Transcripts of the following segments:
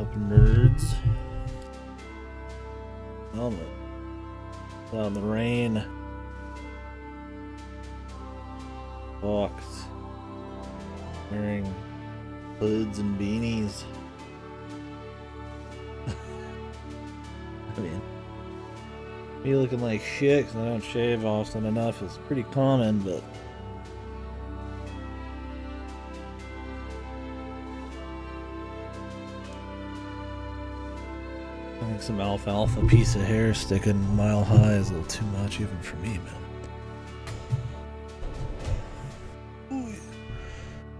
up, nerds? Down the rain. Walked. Wearing hoods and beanies. I mean, me looking like shit because I don't shave often enough is pretty common, but I think some alfalfa piece of hair sticking mile high is a little too much even for me, man.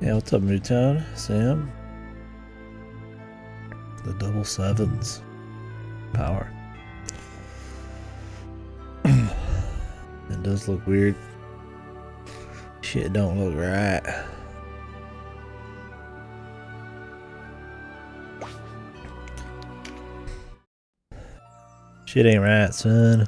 Yeah, what's up, Newtown? Sam? The double sevens. Power. It does look weird. Shit don't look right. Shit ain't right, son.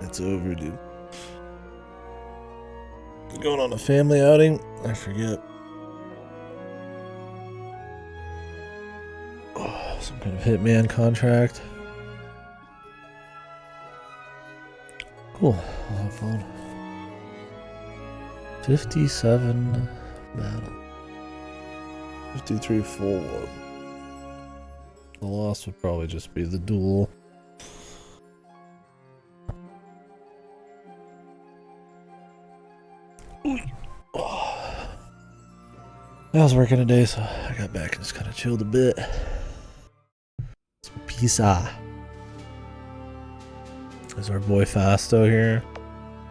It's over, dude. Going on a family outing? I forget. Oh, some kind of hitman contract. Cool. I'll have fun. 57 battle. 53 full one. The loss would probably just be the duel. I was working today, so I got back and just kind of chilled a bit. Some pizza. There's our boy Fasto here.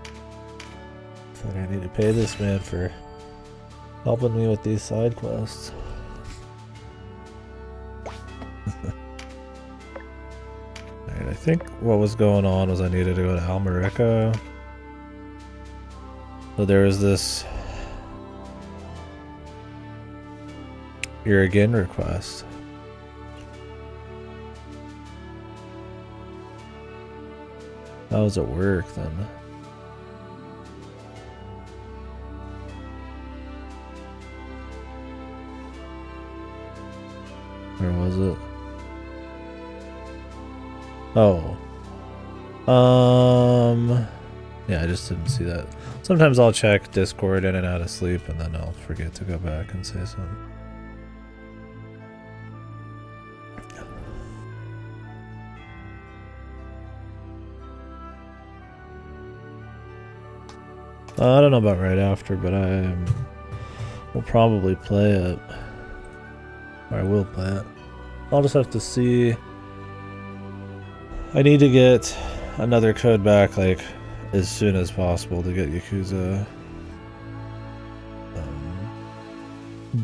I think I need to pay this man for helping me with these side quests. Alright, I think what was going on was I needed to go to Almerica. So there was this Here Again request. That was at work then. Where was it? Oh. Yeah, I just didn't see that. Sometimes I'll check Discord in and out of sleep and then I'll forget to go back and say something. I don't know about right after, but I will probably play it. Or I will play it. I'll just have to see. I need to get another code back like as soon as possible to get Yakuza.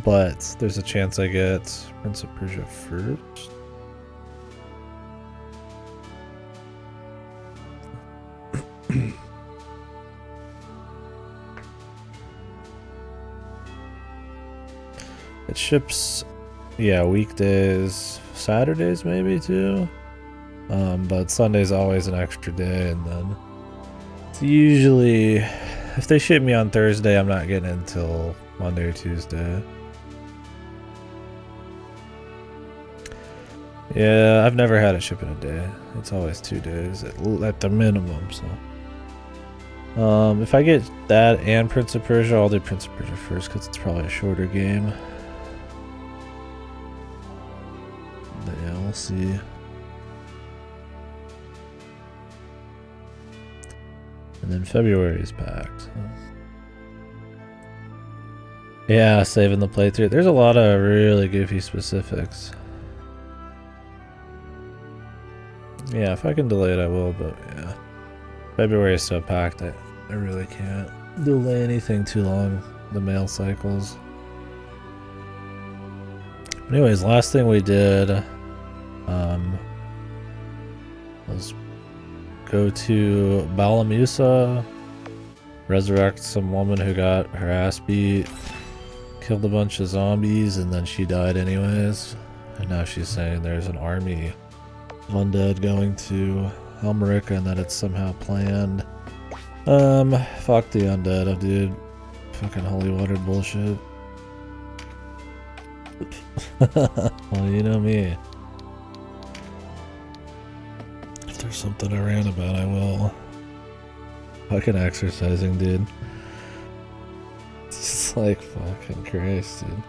But there's a chance I get Prince of Persia first. It ships, yeah, weekdays, Saturdays maybe too. But Sunday's always an extra day, and then it's usually, if they ship me on Thursday, I'm not getting it until Monday or Tuesday. Yeah, I've never had it ship in a day. It's always 2 days at the minimum, so. If I get that and Prince of Persia, I'll do Prince of Persia first because it's probably a shorter game. But yeah, we'll see. And And then February is packed. So. Yeah, saving the playthrough. There's a lot of really goofy specifics. Yeah, if I can delay it, I will, but yeah. February is so packed, I really can't delay anything too long. The mail cycles. Anyways, last thing we did was go to Balamusa, resurrect some woman who got her ass beat, killed a bunch of zombies, and then she died anyways. And now she's saying there's an army of undead going to Elmerica and that it's somehow planned. Fuck the undead, dude. Fucking holy water bullshit. Well, you know me. If there's something I ran about, I will. Fucking exercising, dude. It's just like fucking Christ, dude.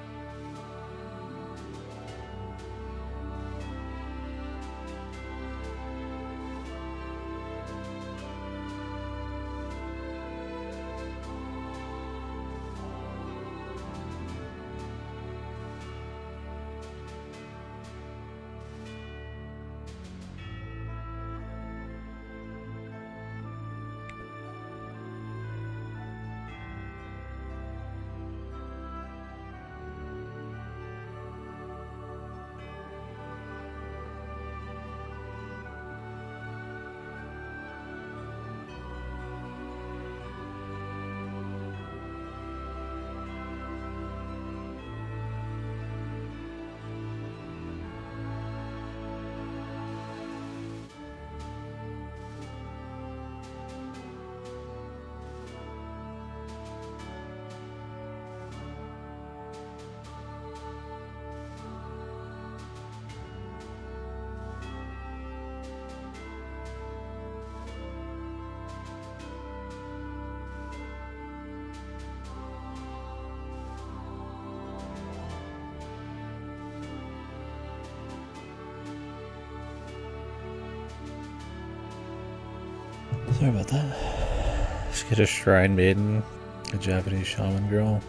Sorry about that. Let's get a shrine maiden, a Japanese shaman girl.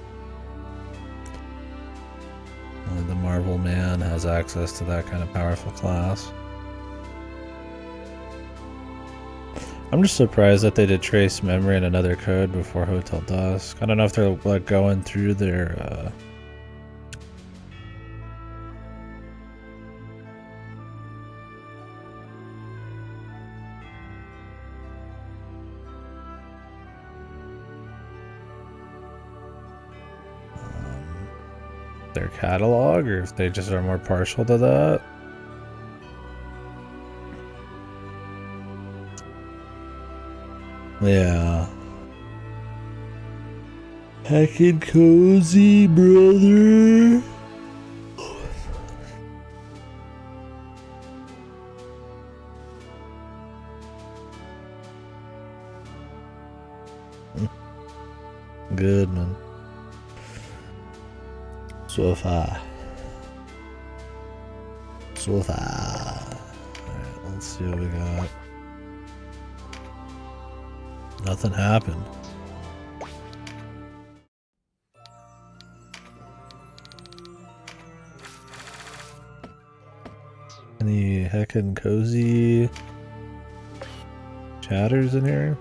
Only the Marvel man has access to that kind of powerful class. I'm just surprised that they did trace memory and another code before Hotel Dusk. I don't know if they're like going through their their catalog, or if they just are more partial to that. Yeah. Heckin' cozy, brother. Good, man. So far. Alright, let's see what we got. Nothing happened. Any heckin' cozy chatters in here?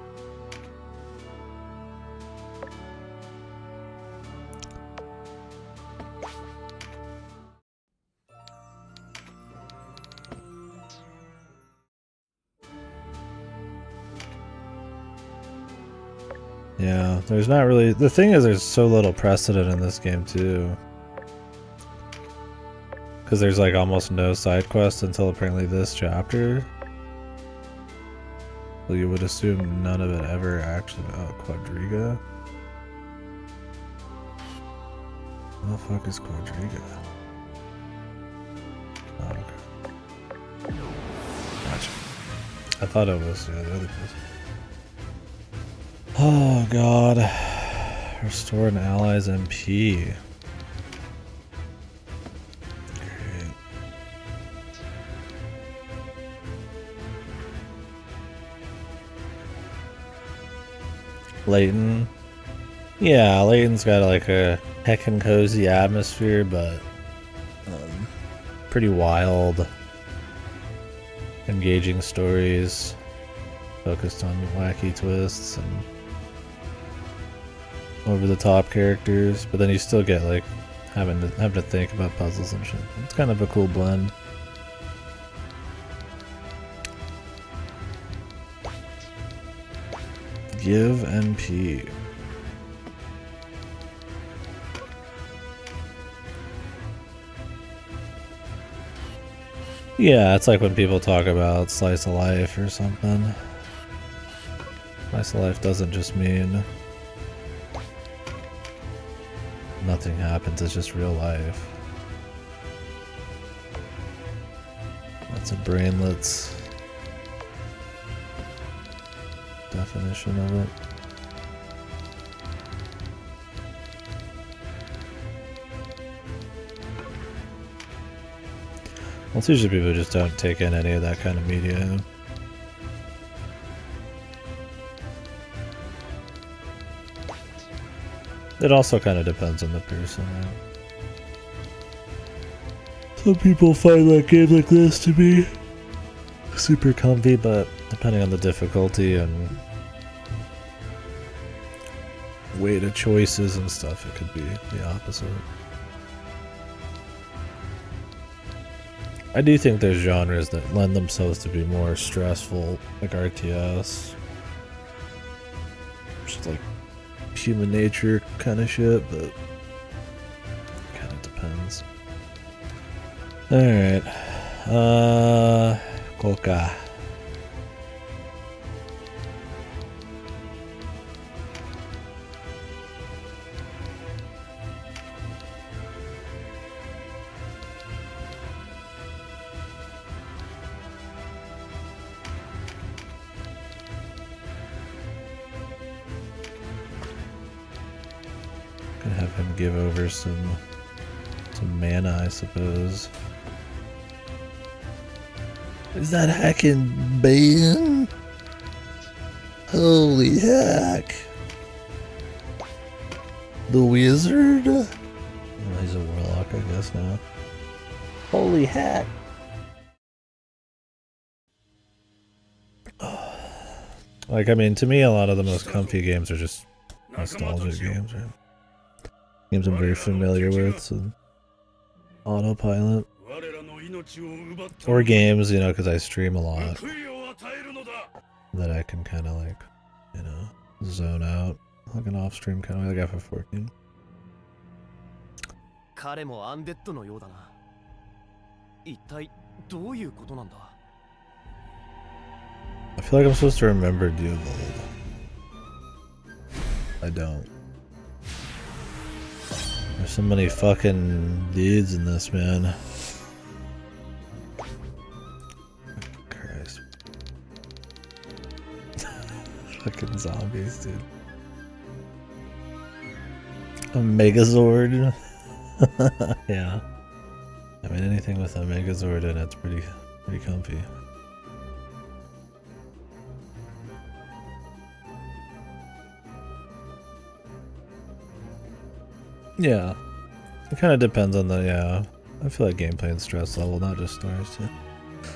Yeah, there's not really... The thing is, there's so little precedent in this game, too. Because there's, like, almost no side quests until apparently this chapter. Well, you would assume none of it ever actually... Oh, Quadriga? What the fuck is Quadriga? Oh, okay. Gotcha. I thought it was the other person. Oh god. Restore an ally's MP. Great. Layton. Yeah, Layton's got like a heckin' cozy atmosphere, but pretty wild, engaging stories, focused on wacky twists and over-the-top characters. But then you still get like having to think about puzzles and shit. It's kind of a cool blend. Give NP. Yeah, it's like when people talk about slice of life or something. Slice of life doesn't just mean nothing happens, it's just real life. That's a brainlet's definition of it. Well, it's usually people who just don't take in any of that kind of media. It also kind of depends on the person. Some people find that game like this to be super comfy, but depending on the difficulty and weight of choices and stuff, it could be the opposite. I do think there's genres that lend themselves to be more stressful, like RTS. Just like human nature kind of shit, but kind of depends. Alright. Coca. Gonna have him give over some mana, I suppose. Is that hacking Bane? Holy heck! The wizard? Oh, he's a warlock, I guess now. Holy heck! Like, I mean, to me, a lot of the most comfy games are just nostalgic games, right? Games I'm very familiar with, so autopilot. Or games, you know, because I stream a lot, that I can kind of like, you know, zone out. Like an off-stream kind of like FF14. I feel like I'm supposed to remember Duovold. I don't. There's so many fucking dudes in this, man. Christ. Fucking zombies, dude. A Megazord. Yeah. I mean, anything with a Megazord in it's pretty comfy. Yeah. It kind of depends on the, yeah. I feel like gameplay and stress level, not just stars, too.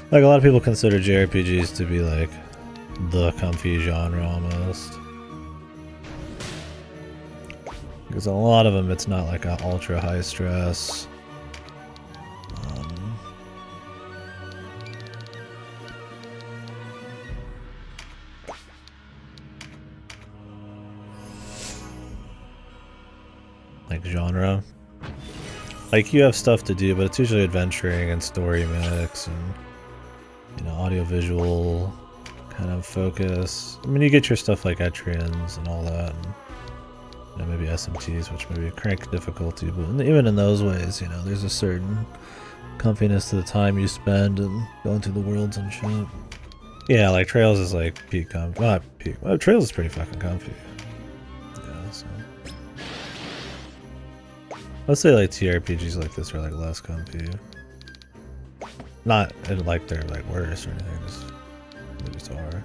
Like, a lot of people consider JRPGs to be, like, the comfy genre, almost. Because a lot of them, it's not, like, a ultra high stress. Like, genre. Like, you have stuff to do, but it's usually adventuring and story mix and, you know, audiovisual kind of focus. I mean, you get your stuff like Etrians and all that, and, you know, maybe SMTs, which maybe crank difficulty, but even in those ways, you know, there's a certain comfiness to the time you spend and going through the worlds and shit. Yeah, like, Trails is like peak comfy. Well, not peak. Well, Trails is pretty fucking comfy. Yeah, so. Let's say like TRPGs like this are like less comfy. Not like they're like worse or anything, just they just are.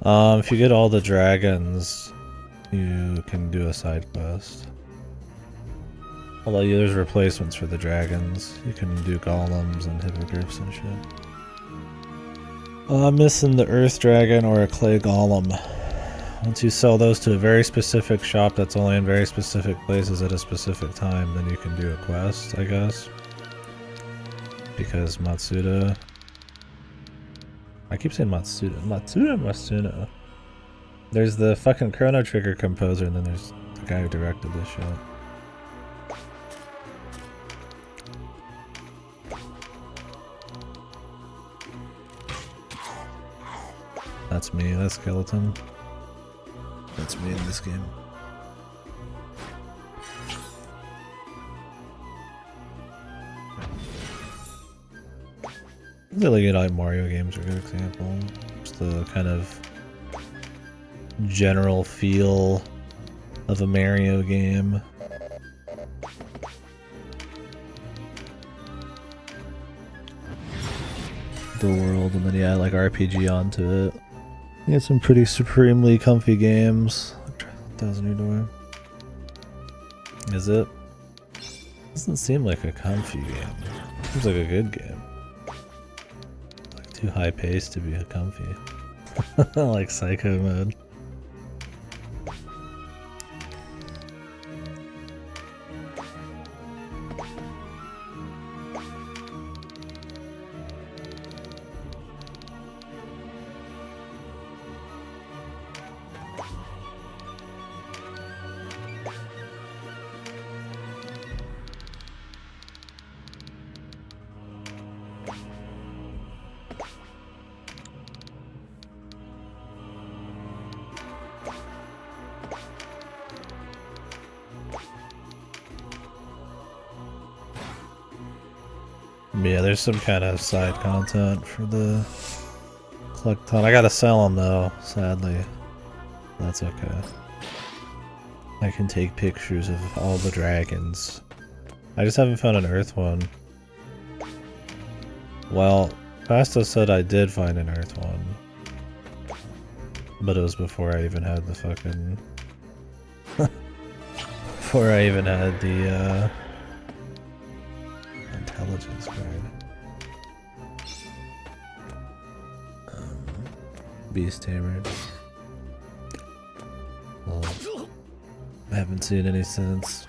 If you get all the dragons, you can do a side quest. Although there's replacements for the dragons. You can do golems and hippogriffs and shit. I'm missing the earth dragon or a clay golem. Once you sell those to a very specific shop that's only in very specific places at a specific time, then you can do a quest, I guess. Because Matsuda... I keep saying Matsuda. Matsuda. There's the fucking Chrono Trigger composer, and then there's the guy who directed this shit. That's me, that skeleton. That's me in this game. The like Mario games are a good example. Just the kind of general feel of a Mario game. The world, and then yeah, like RPG onto it. You get some pretty supremely comfy games. Thousand Door. Is it? Doesn't seem like a comfy game. Seems like a good game. Like too high paced to be a comfy. Like Psycho Mode. Yeah, there's some kind of side content for the collecton. I gotta sell them though, sadly. That's okay. I can take pictures of all the dragons. I just haven't found an earth one. Well, Pasta said I did find an earth one. But it was before I even had the fucking... before I even had the, intelligence card. Beast Tamer. Well, I haven't seen any since.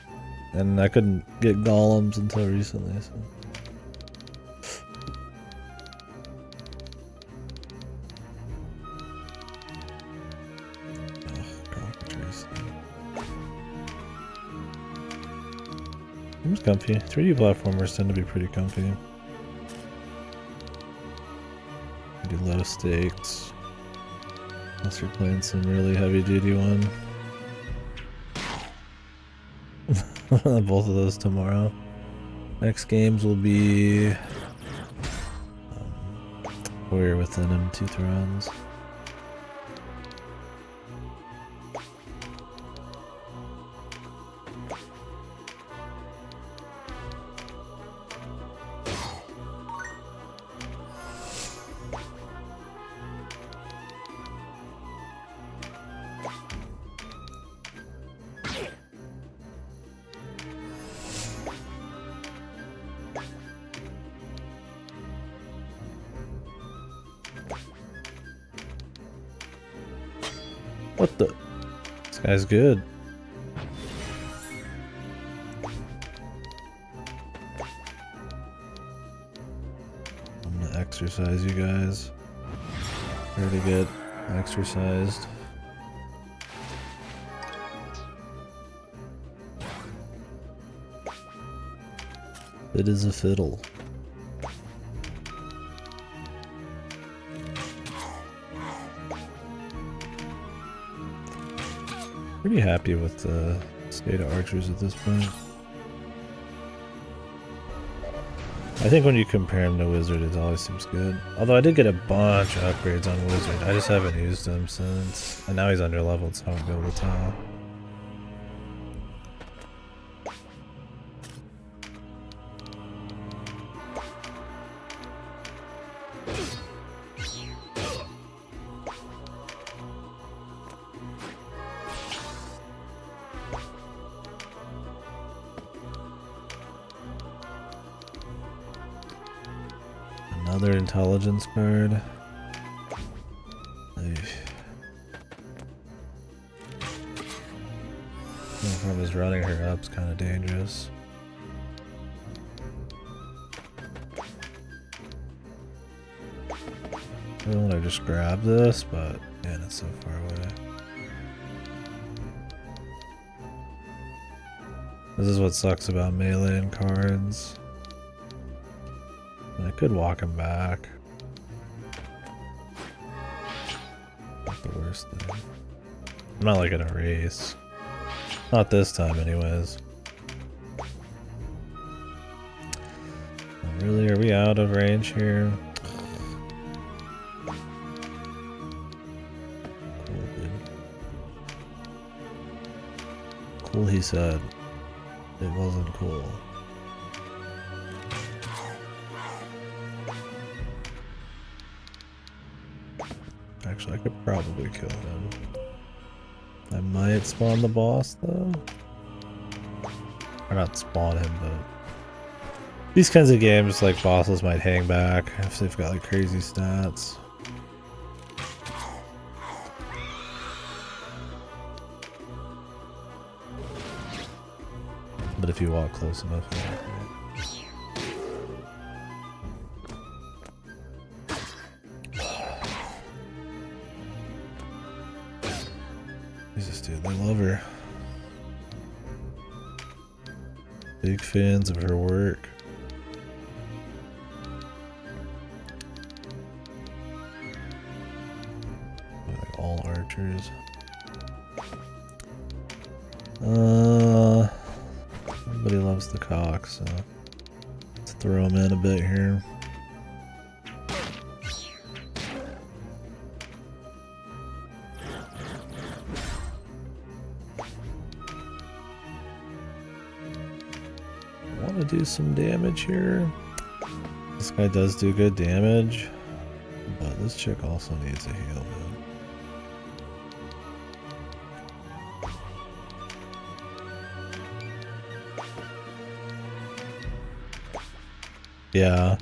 And I couldn't get golems until recently, so... It was comfy. 3D platformers tend to be pretty comfy. You do low stakes. Unless you're playing some really heavy duty one. Both of those tomorrow. Next games will be Warrior Within and Two Thrones. What the? This guy's good. I'm gonna exercise you guys. Pretty good. Exercised. It is a fiddle. Pretty happy with the state of archers at this point. I think when you compare him to Wizard, it always seems good. Although I did get a bunch of upgrades on Wizard. I just haven't used them since. And now he's under leveled, so I won't be able to tell. Another intelligence card. From his running her up is kind of dangerous. I want to just grab this, but man, it's so far away. This is what sucks about melee cards. I could walk him back. Not the worst thing. I'm not like in a race. Not this time, anyways. Really, are we out of range here? Cool, dude. Cool, he said. It wasn't cool. Actually, I could probably kill him. I might spawn the boss, though. Or not spawn him, but... These kinds of games, like, bosses might hang back if they've got, like, crazy stats. But if you walk close enough, Jesus, dude, they love her. Big fans of her work. Like all archers. Everybody loves the cock, so let's throw him in a bit here. I want to do some damage here. This guy does do good damage, but this chick also needs a heal, man. Yeah,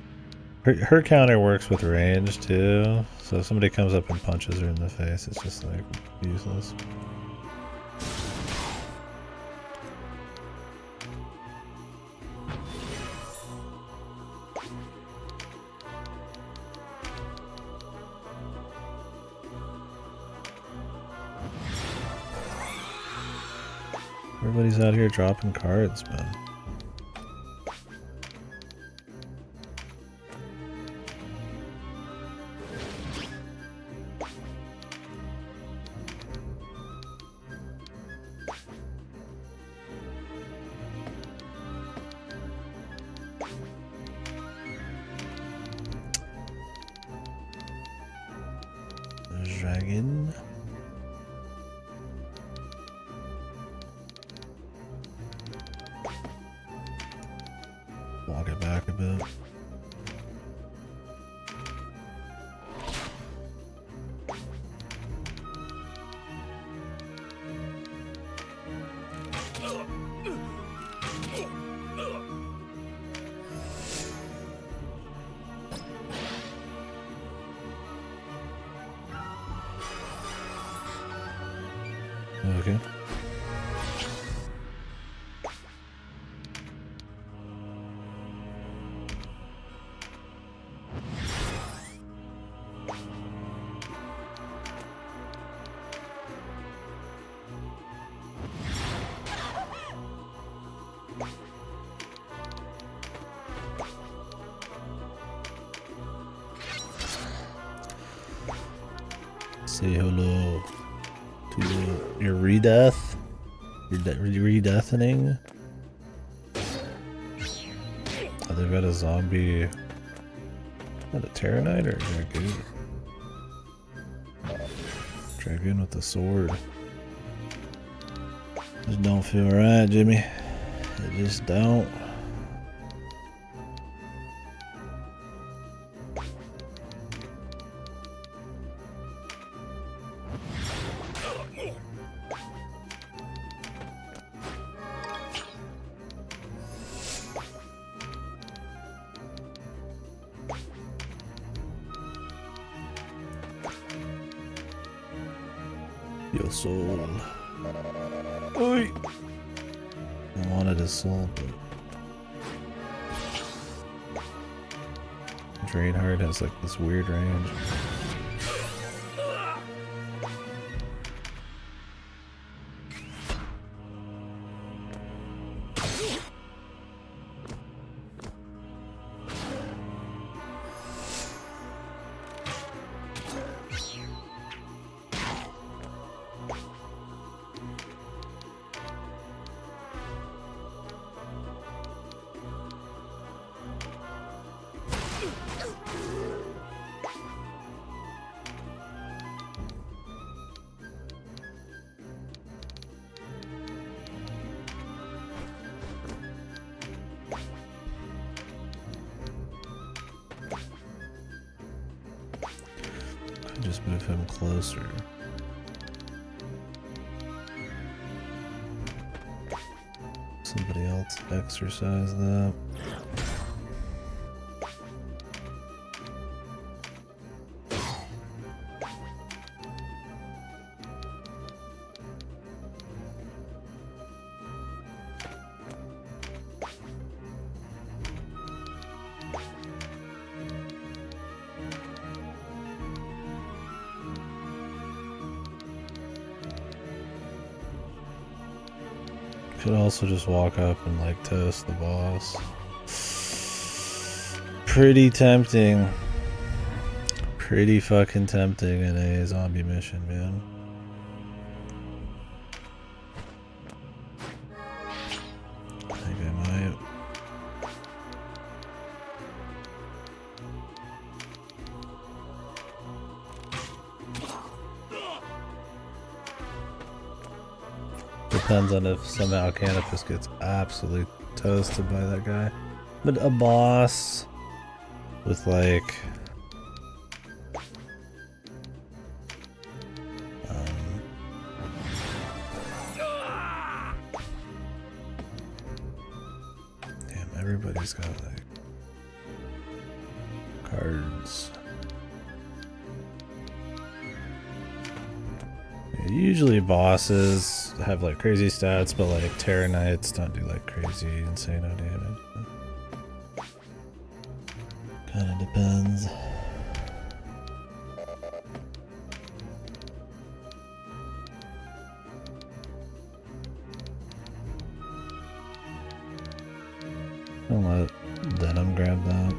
her counter works with range too, so if somebody comes up and punches her in the face, it's just like useless. Everybody's out here dropping cards, man. Dragon. Walk it back a bit. Okay. Say hello to your redeath. Your redeathening. Oh, they've got a zombie. Is that a Terranite or a Dragoon? Dragoon with the sword. Just don't feel right, Jimmy. It just don't. Your soul. Oi! I wanted his soul, but Draenhard has like this weird range. Just move him closer. Somebody else exercise that. Could also just walk up and like toast the boss. Pretty tempting. Pretty fucking tempting in a zombie mission, man. I think I might. Depends on if somehow Canopus gets absolutely toasted by that guy. But a boss with like damn, everybody's got like cards. Usually bosses have like crazy stats, but like Terror Knights don't do like crazy insane damage. Kinda depends. Don't let Denim grab that.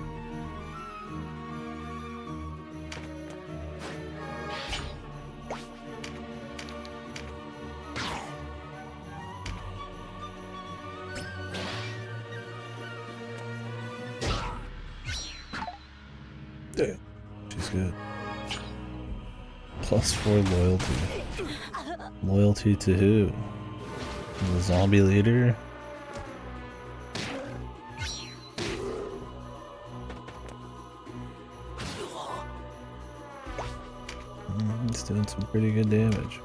Damn, she's good. +4 loyalty. Loyalty to who? The zombie leader? He's doing some pretty good damage.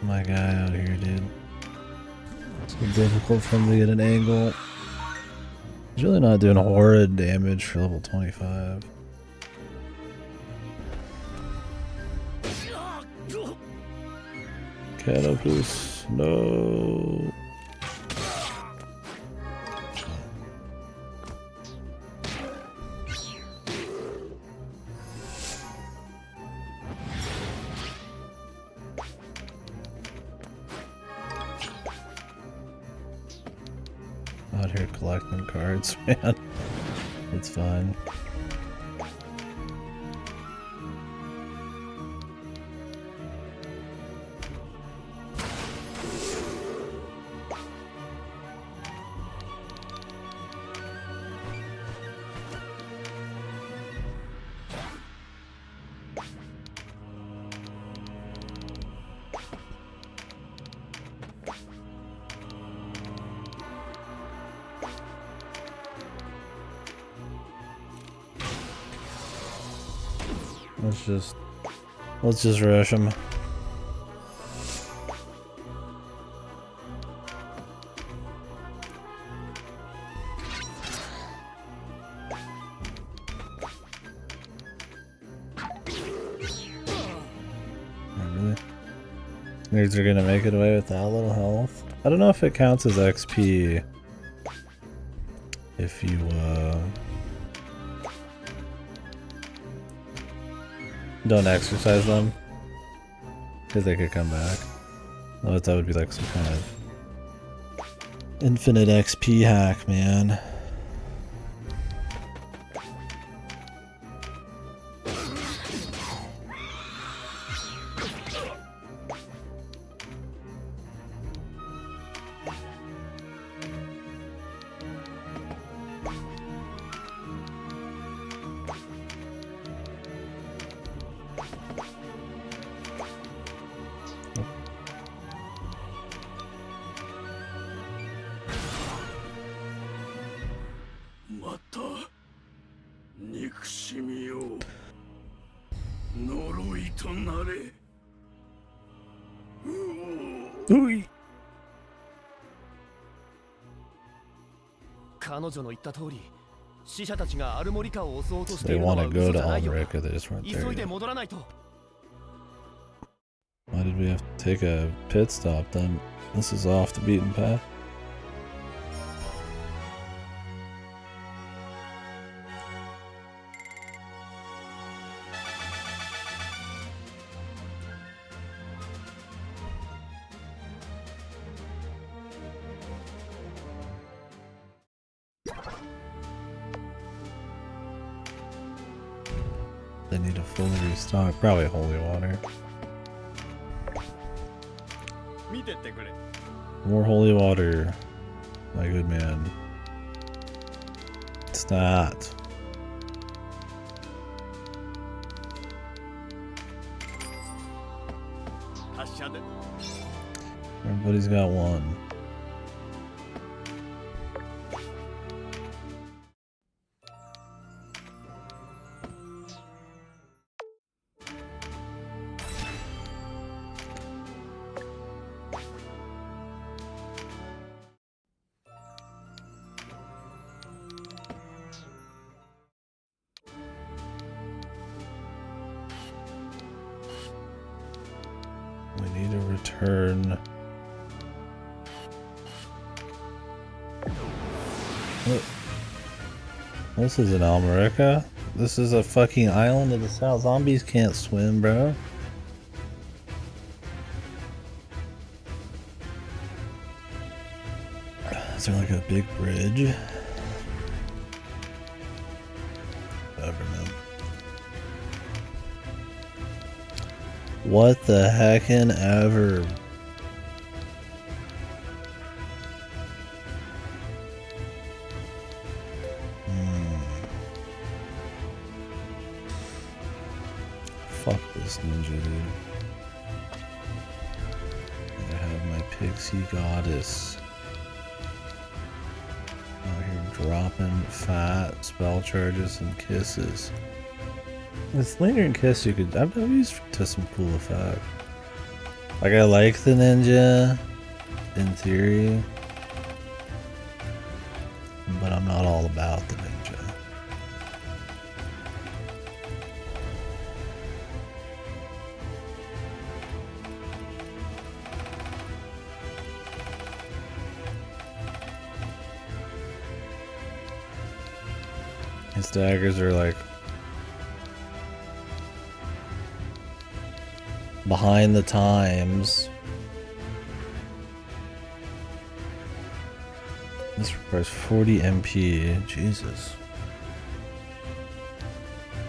My guy out here, dude. It's so difficult for him to get an angle. He's really not doing horrid damage for level 25. Canopus, no. Out here collecting cards, man. It's fine. Let's just rush him. Nerds are gonna make it away with that little health. I don't know if it counts as XP if you don't exercise them, because they could come back. Otherwise that would be like some kind of infinite XP hack, man. Ooh. They want to go to Almerica, they just weren't there yet. Why did we have to take a pit stop then? This is off the beaten path. They need a full restock, probably holy water. More holy water, my good man. It's not. Everybody's got one. We need to return. What? This is an Almerica? This is a fucking island of the south. Zombies can't swim, bro. Is there like a big bridge? Whatever, man. What the heckin' ever? Fuck this ninja, dude. I have my pixie goddess out here dropping fat spell charges and kisses. This lingering kiss I've used to some cool effect. Like, I like the ninja in theory, but I'm not all about the ninja. His daggers are like behind the times. This requires 40 MP. Jesus.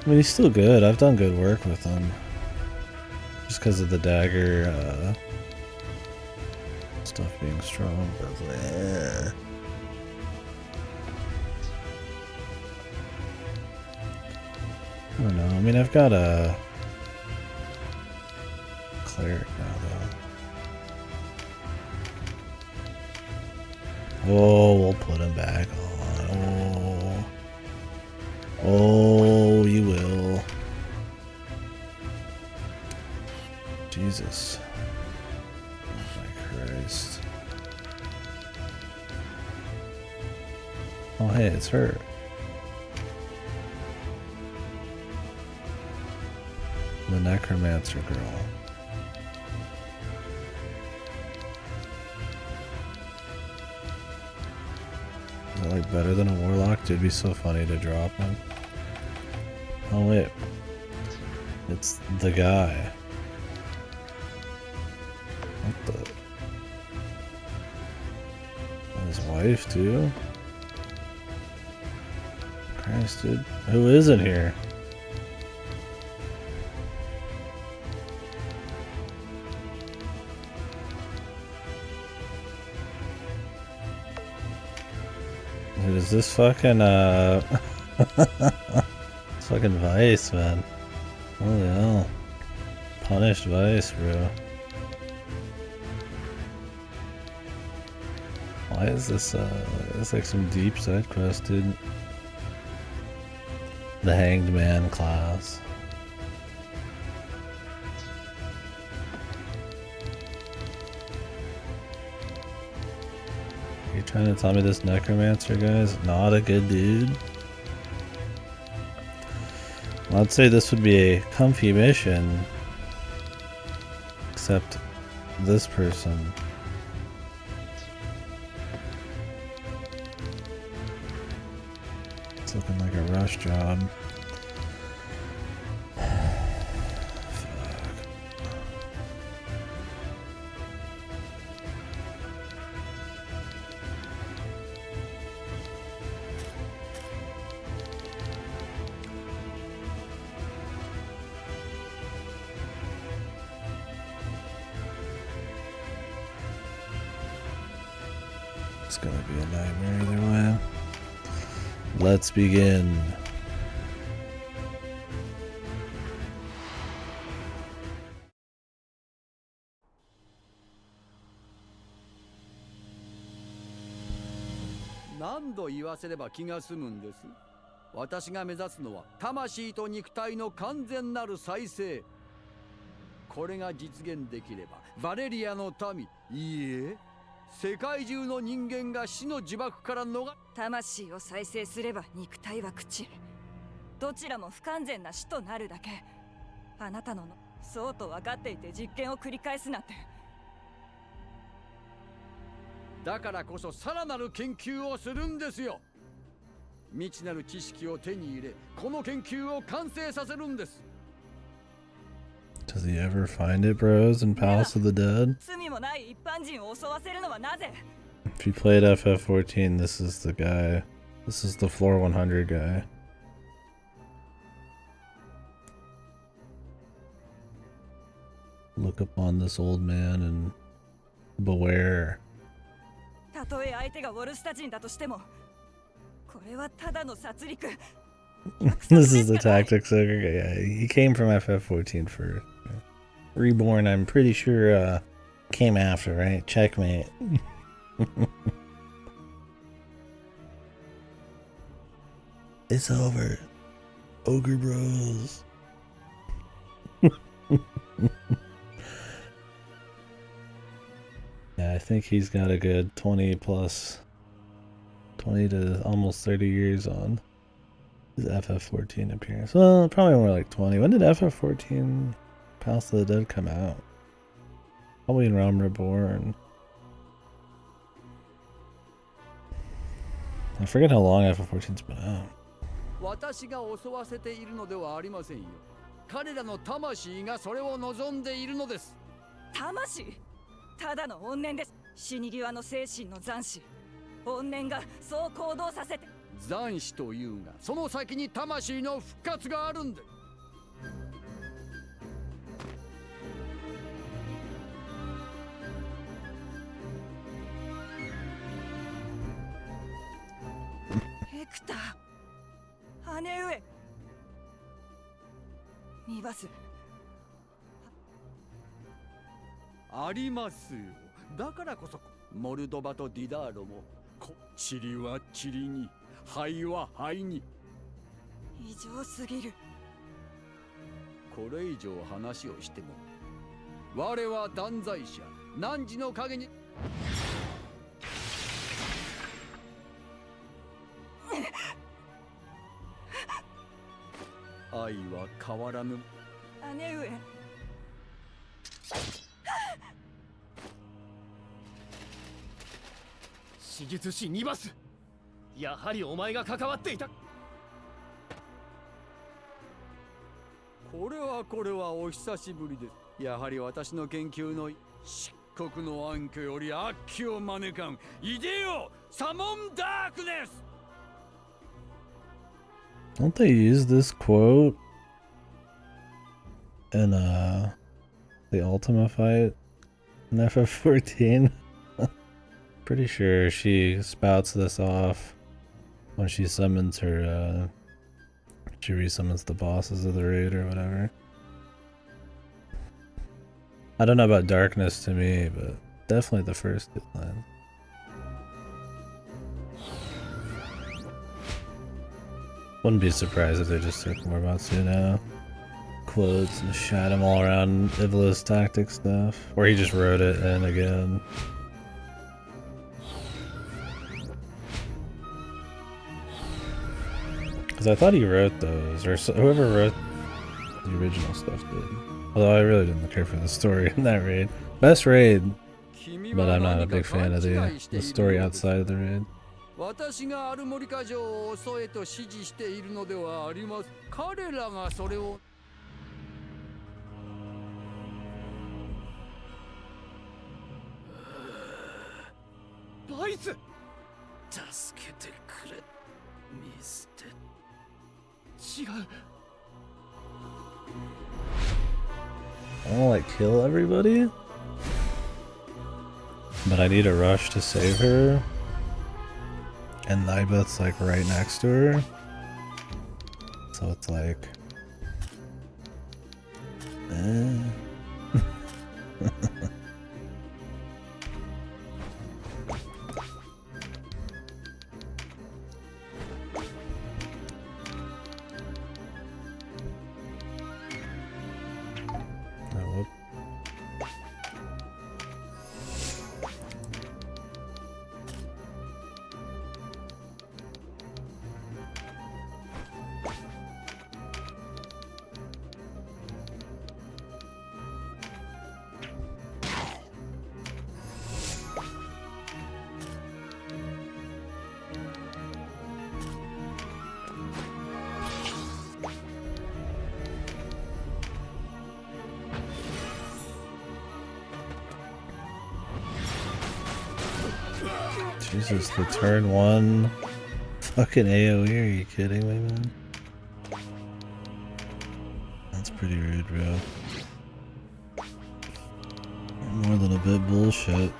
I mean, he's still good. I've done good work with him. Just because of the dagger stuff being strong. But I was like, eh. I don't know. I mean, I've got a cleric now, though. Oh, we'll put him back on. Oh, you will. Jesus. Oh my Christ. Oh, hey, it's her. The necromancer girl. like better than a warlock? Dude, it'd be so funny to drop him. Oh wait, it's the guy. What the? And his wife too? Christ, dude. Who is in here? Dude, is this fucking, it's fucking Vice, man. Holy hell. Punished Vice, bro. Why is this, it's like some deep side quest, dude. The Hanged Man class. You're trying to tell me this necromancer guy's not a good dude? Well, I'd say this would be a comfy mission. Except this person. It's looking like a rush job. It's gonna be a nightmare either way. Let's begin.何度言わせれば気が済むんです。私が目指すのは魂と肉体の完全なる再生。これが実現できればバレリアの民、いいえ、世界中の人間が死の呪縛から逃れ、魂を再生すれば肉体は朽ちる。どちらも不完全な死となるだけ。あなたのそうと分かっていて実験を繰り返すなんて。だからこそさらなる研究をするんですよ。未知なる知識を手に入れ、この研究を完成させるんです。Does he ever find it, bros, in Palace of the Dead? 罪もない一般人を襲わせるのはなぜ? If you played FF14, this is the guy. This is the floor 100 guy. Look upon this old man and beware. たとえ相手がウォルスタ人だとしても、これはただの殺戮。This is the tactics ogre guy. Yeah, he came from FF14 for Reborn. I'm pretty sure came after, right? Checkmate. It's over. Ogre bros. Yeah, I think he's got a good 20 to almost 30 years on his FF14 appearance. Well, probably more like 20. When did FF14 Palace of the Dead come out? Probably in Ogre Reborn. I forget how long FF14's been out. 私が襲わせているのではありませんよ。彼らの魂がそれを望んでいるのです。魂？ただの怨念です。死に際の精神の残死。怨念がそう行動させて。残死というが、その先に魂の復活があるんで。ヘクター、姉上。ミバス。ありますよ。だからこそモルドバとディダーロも塵は塵に、灰は灰に。異常すぎる。これ以上話をしても、我は断罪者、汝の影に。愛は変わらぬ。姉上。手術師ニバス、やはりお前が関わっていた。これはお久しぶりです。やはり私の研究の漆黒の暗渠より悪鬼を招かん。いでよ、サモンダークネス。 Don't they use this quote in the Ultima fight in FF14? Pretty sure she spouts this off when she summons her she resummons the bosses of the raid or whatever. I don't know about darkness to me, but definitely the first line. Wouldn't be surprised if they just took Mormatsu now. Quotes and shot him all around Ivla's tactic stuff. Or he just wrote it in again. Because I thought he wrote those, or whoever wrote the original stuff did. Although I really didn't care for the story in that raid. Best raid, but I'm not a big fan of the story outside of the raid. 私がアルモリカ城を襲えと指示しているのではあります。彼らがそれを。バイス、助けてくれ、ミステ。違う。I wanna like kill everybody, but I need a rush to save her. And Nibeth's like right next to her. So it's like oh, whoop. Jesus, the turn one fucking AoE, are you kidding me, man? That's pretty rude, bro. More than a bit bullshit.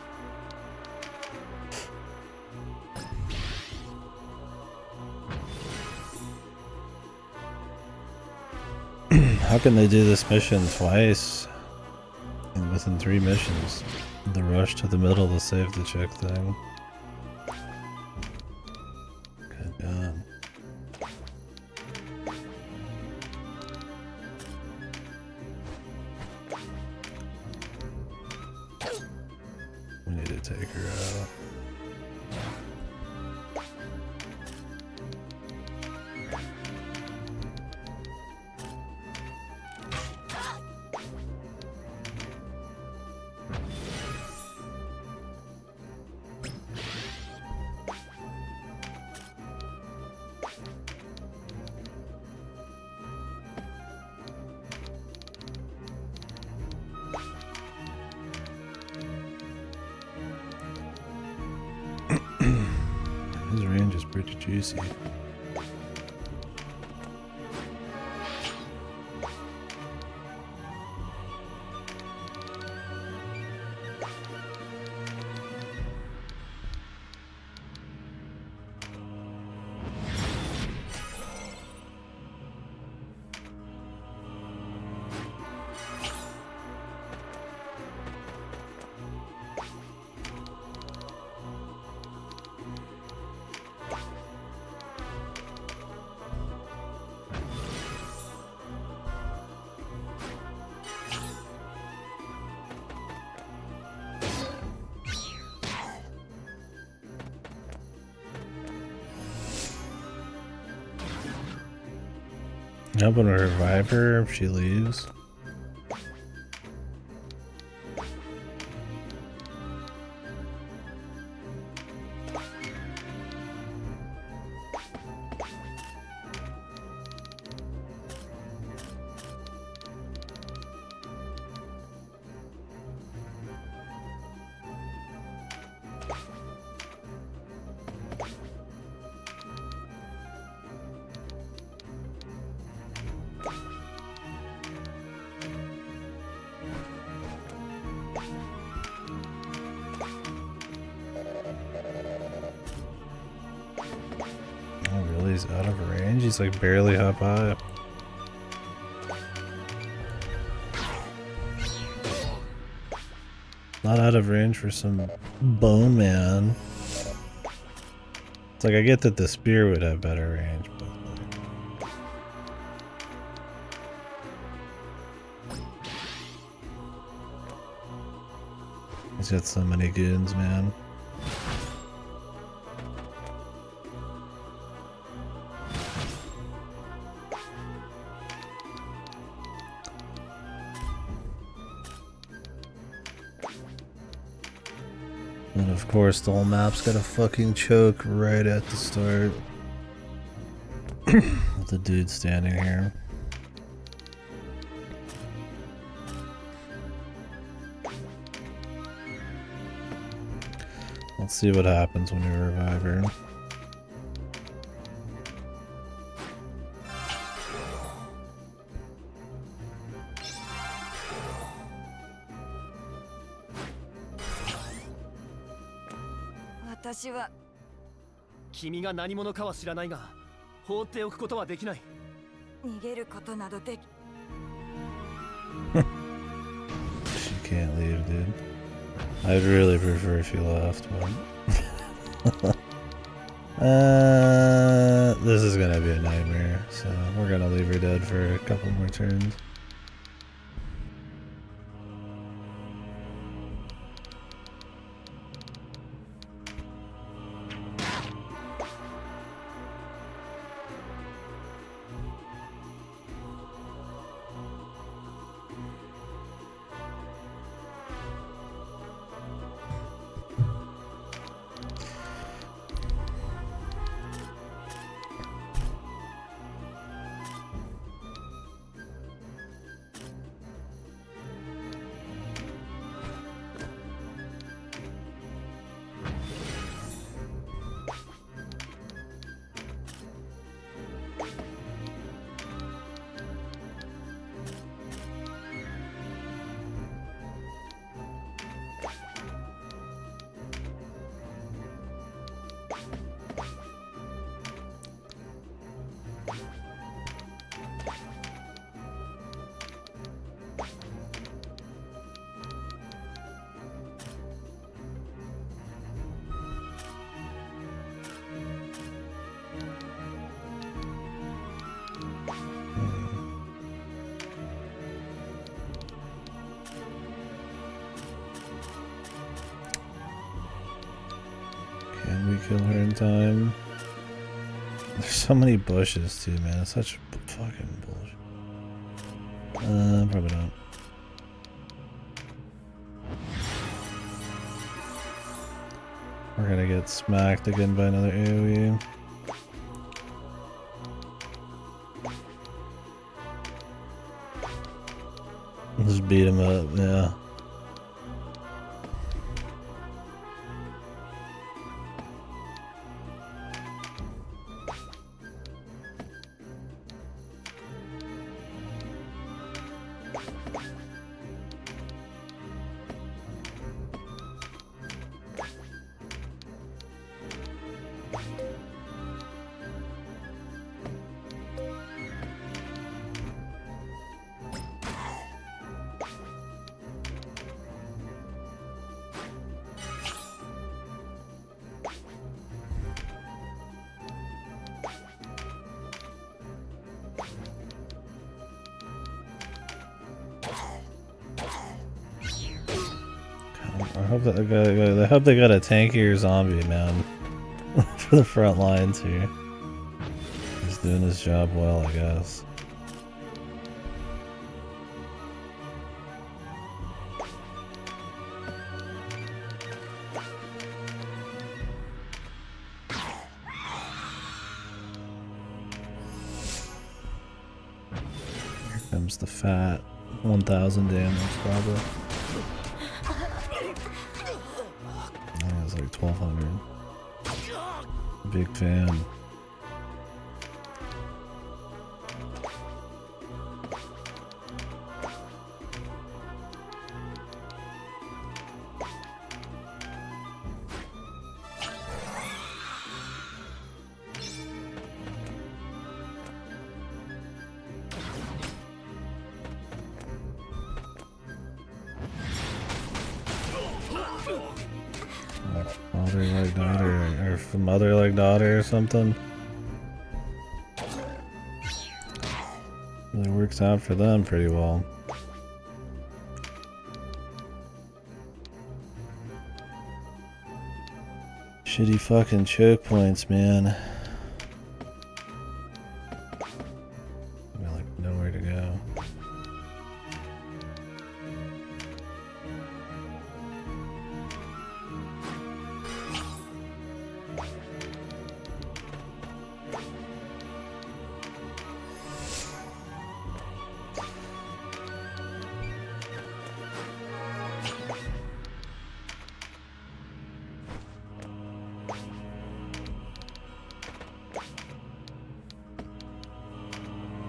How can they do this mission twice and within 3 missions? The rush to the middle to save the chick thing. Good God. We need to take her out. His range is pretty juicy. I'm gonna revive her if she leaves. he's out of range? He's like barely up high. Not out of range for some bone man. It's like, I get that the spear would have better range, but like... He's got so many goons, man. And of course, the whole map's got a fucking choke right at the start. With the dude standing here. Let's see what happens when we revive her. She 君が何者かは知らないが、放っておくことはできない。逃げることなどでき She can't leave, dude. I'd really prefer if you left, but... this is gonna be a nightmare, so we're gonna leave her dead for a couple more turns. Can we kill her in time? There's so many bushes too, man. It's such fucking bullshit. Probably not. We're gonna get smacked again by another AoE. Just beat him up, yeah. I hope they got a tankier zombie, man, for the front lines here. He's doing his job well, I guess. Here comes the fat 1,000 damage, probably. It's like 1,200. Big fan. Father like daughter, or mother like daughter or something. Really works out for them pretty well. Shitty fucking choke points, man. Got like nowhere to go.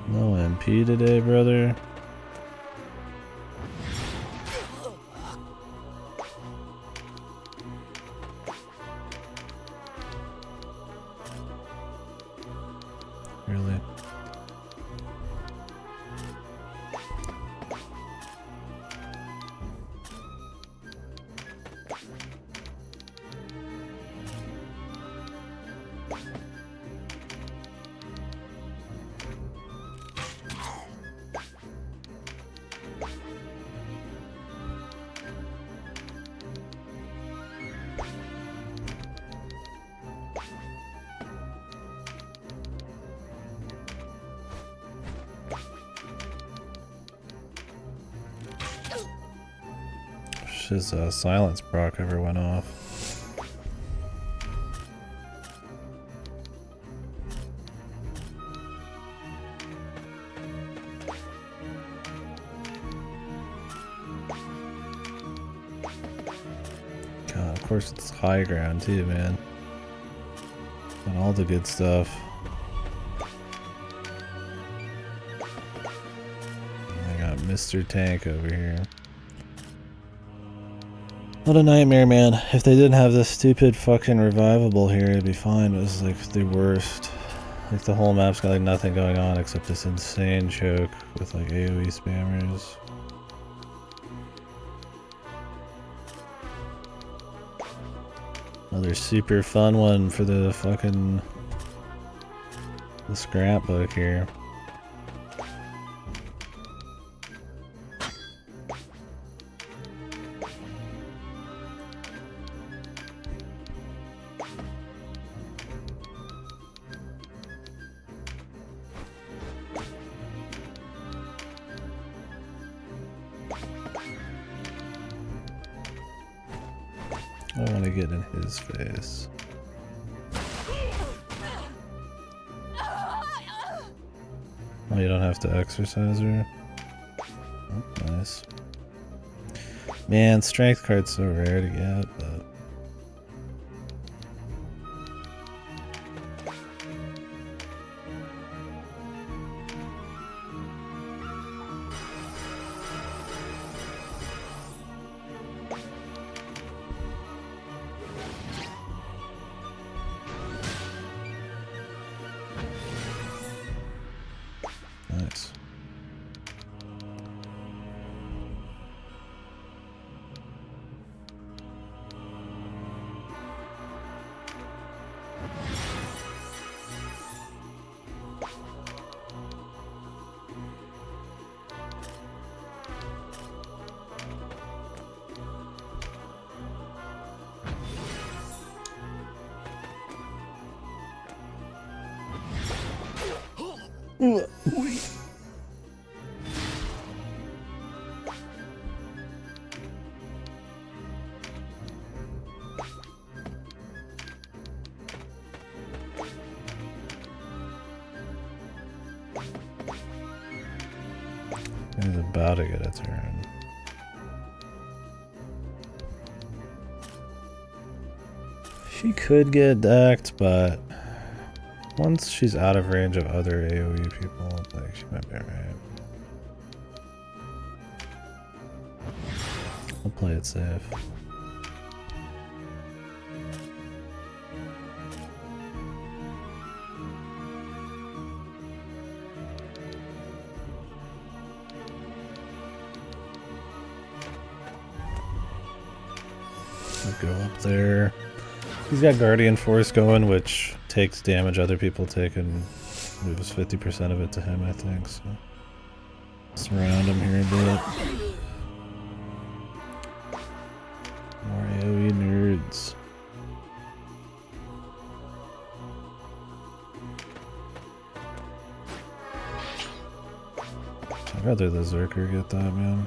No MP today, brother. Really? His silence proc ever went off. God, of course it's high ground too, man. And all the good stuff. I got Mr. Tank over here. What a nightmare, man. If they didn't have this stupid fucking revivable here, it'd be fine. It was like the worst. Like the whole map's got like nothing going on except this insane choke with like AoE spammers. Another super fun one for the fucking the scrapbook here. I want to get in his face. Oh, you don't have to exercise her? Oh, nice. Man, strength card's so rare to get, but... Nice. He's about to get a turn. She could get decked, but once she's out of range of other AoE people, like she might be alright. I'll play it safe. I'll go up there. He's got Guardian Force going, which takes damage other people take and moves 50% of it to him, I think. So surround him here a bit. More AoE nerds. I'd rather the Zerker get that, man.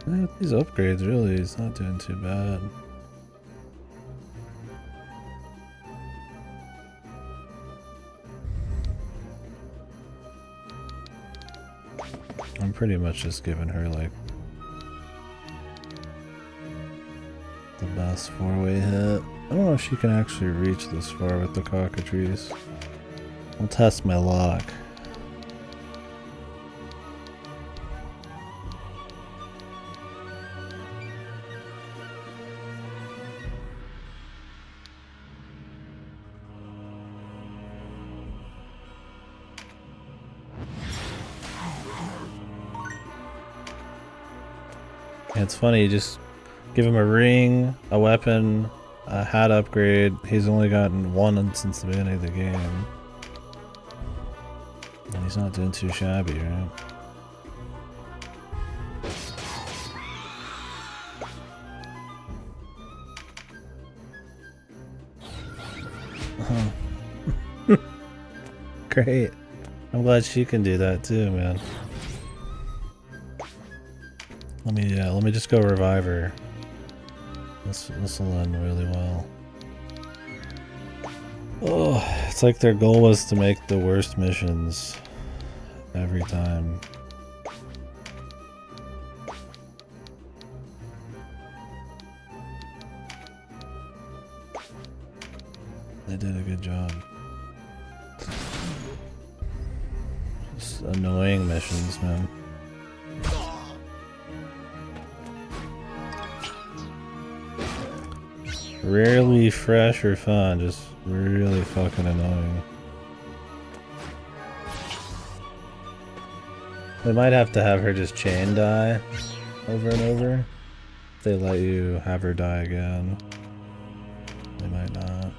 With these upgrades, really, he's not doing too bad. I'm pretty much just giving her, like, the best 4-way hit. I don't know if she can actually reach this far with the cockatrice. I'll test my luck. It's funny, you just give him a ring, a weapon, a hat upgrade. He's only gotten one since the beginning of the game. And he's not doing too shabby, right? Oh. Great. I'm glad she can do that too, man. Let me just go revive her. This will end really well. Oh, it's like their goal was to make the worst missions every time. They did a good job. Just annoying missions, man. Rarely fresh or fun, just really fucking annoying. They might have to have her just chain die over and over. If they let you have her die again, they might not.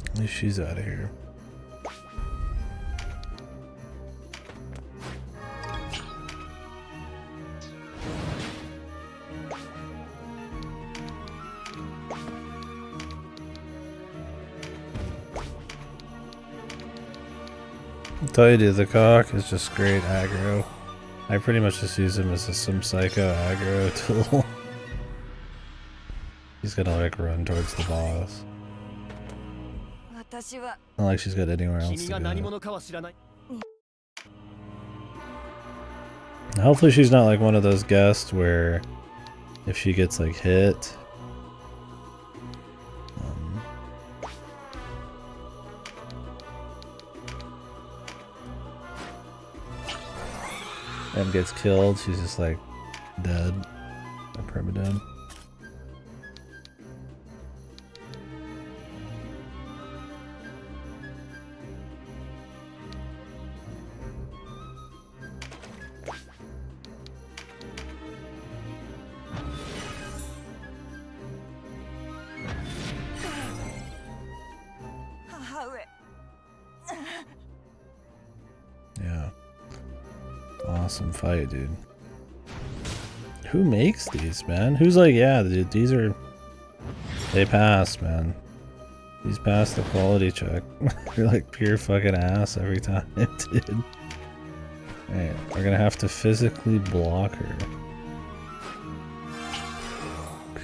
At least she's out of here. I'll tell you, dude, the cock is just great aggro. I pretty much just use him as some psycho aggro tool. He's gonna like run towards the boss. Not like she's got anywhere else to go. Hopefully she's not like one of those guests where if she gets like hit and gets killed, she's just like dead, like permadead. Awesome fight, dude. Who makes these, man? Who's like, yeah, dude, these are... They passed, man. These passed the quality check. You're like pure fucking ass every time, dude. Right, we're gonna have to physically block her.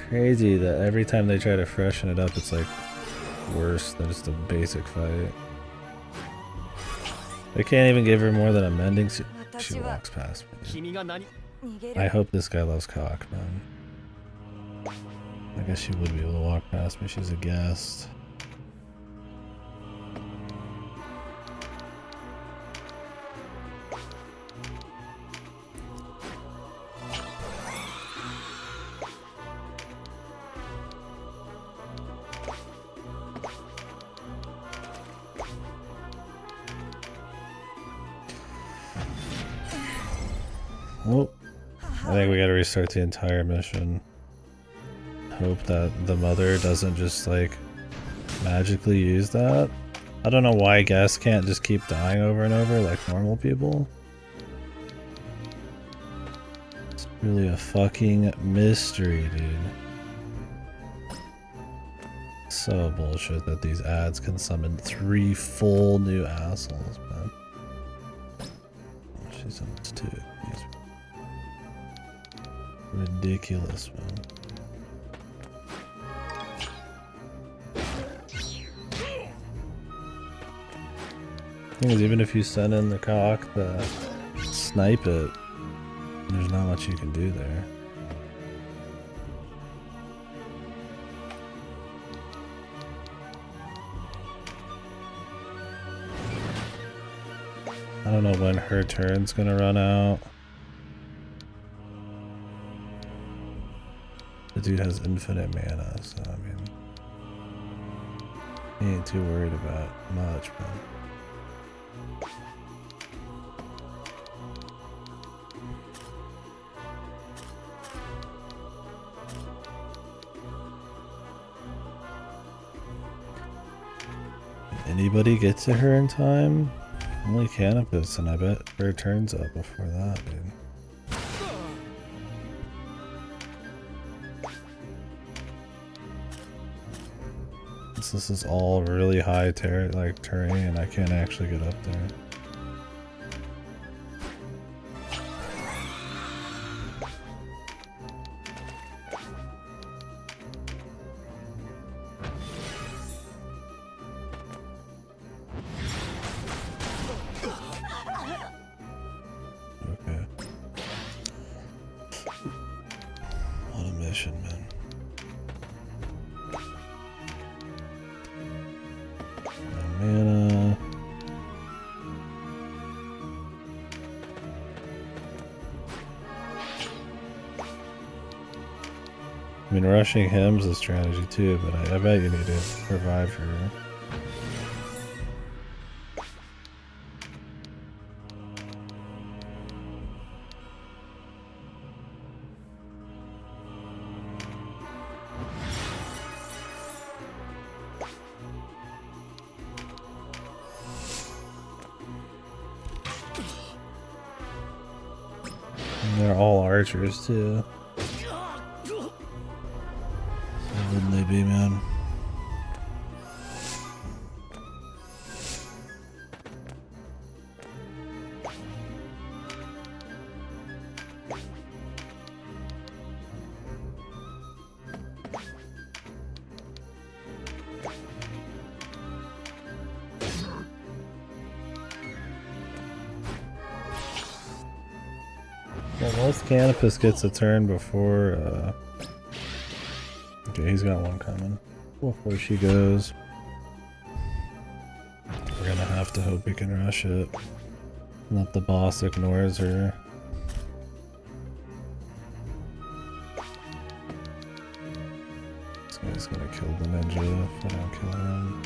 Crazy that every time they try to freshen it up, it's like worse than just a basic fight. They can't even give her more than a mending suit. She walks past me. I hope this guy loves cock, man. I guess she would be able to walk past me. She's a guest. Oh, I think we gotta restart the entire mission. Hope that the mother doesn't just like magically use that. I don't know why guests can't just keep dying over and over like normal people. It's really a fucking mystery, dude. So bullshit that these ads can summon 3 full new assholes, man. Oh, she summons 2. Ridiculous, man. Thing is, even if you send in the cock to snipe it, there's not much you can do there. I don't know when her turn's gonna run out. The dude has infinite mana, so I mean, he ain't too worried about much, man. Anybody get to her in time? Only Canopus, and I bet her turn's up before that, dude. This is all really high terrain, I can't actually get up there. Okay. What a mission, man. Mana. I mean, rushing him's a strategy too, but I bet you need to revive her. They're all archers too. So wouldn't they be, man? Well, most Canopus gets a turn before, okay, he's got one coming. Before she goes. We're gonna have to hope we can rush it. Not the boss ignores her. This guy's gonna kill the ninja if I don't kill him.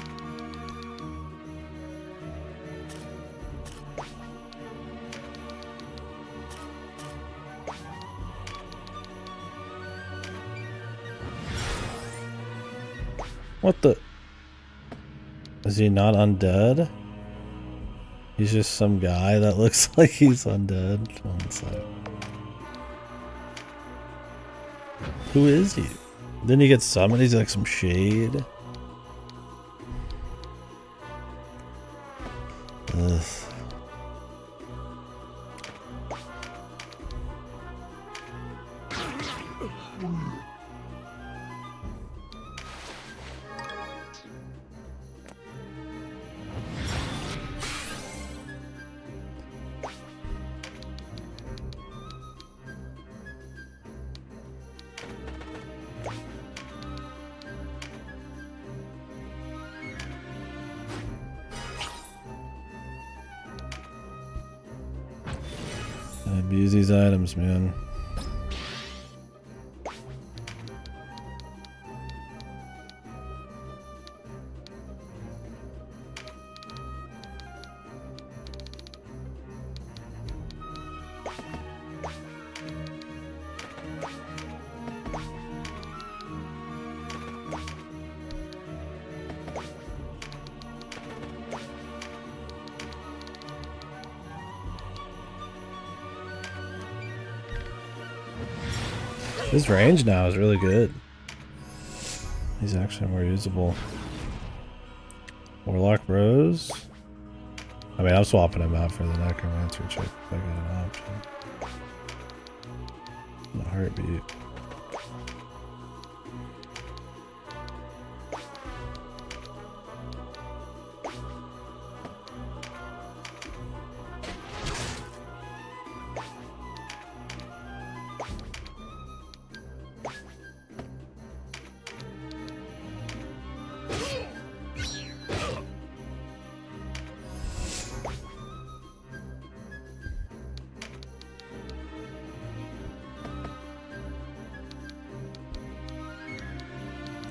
What the? Is he not undead? He's just some guy that looks like he's undead. One sec. Who is he? Then he gets summoned. He's like some shade. Ugh. Abuse these items, man. His range now is really good. He's actually more usable. Warlock Bros. I mean, I'm swapping him out for the Necromancer chick if I got an option. In a heartbeat.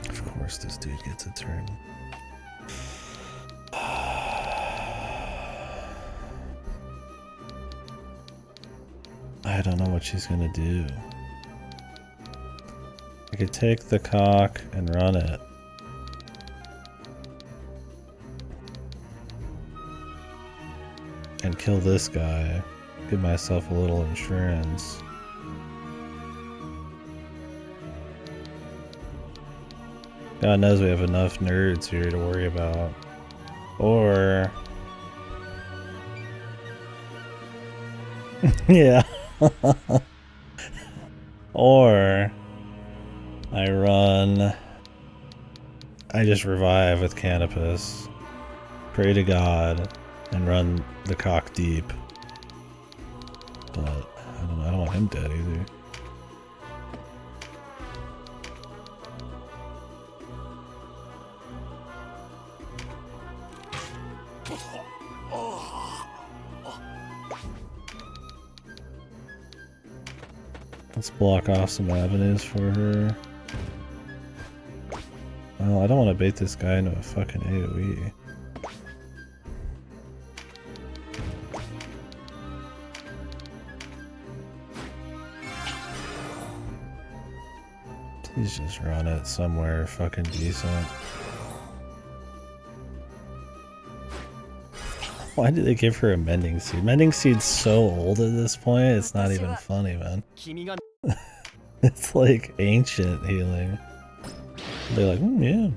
Of course this dude gets a turn. I don't know what she's gonna do. I could take the cock and run it. And kill this guy. Give myself a little insurance. God knows we have enough nerds here to worry about. Or... yeah. Or... I run... I just revive with Canopus. Pray to God. And run the cock deep. But, I don't know, I don't want him dead either. Let's block off some avenues for her. Well, I don't want to bait this guy into a fucking AoE. Please just run it somewhere fucking decent. Why did they give her a mending seed? Mending seed's so old at this point, it's not even funny, man. It's like ancient healing. They're like, yeah,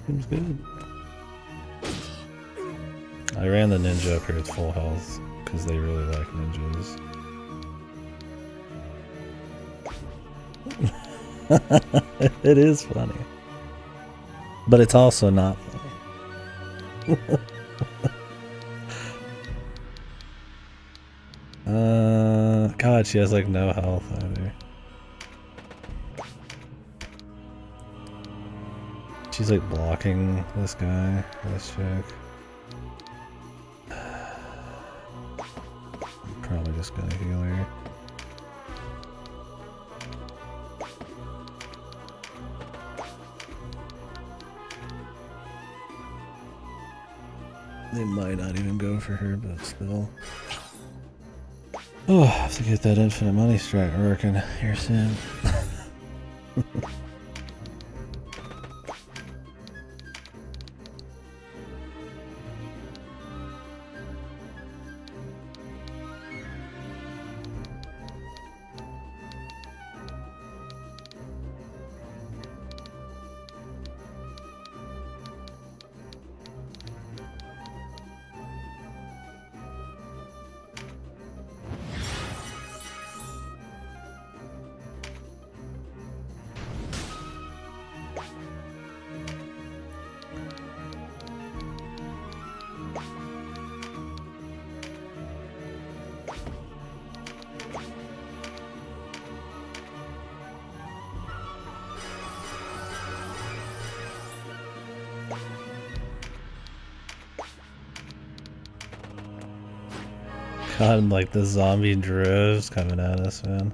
seems good. I ran the ninja up here at full health because they really like ninjas. It is funny. But it's also not funny. God, she has like no health either. She's like blocking this guy, this chick. I'm probably just gonna heal her. They might not even go for her, but still. Oh, I have to get that infinite money strat working here soon. God, like the zombie droves coming at us, man.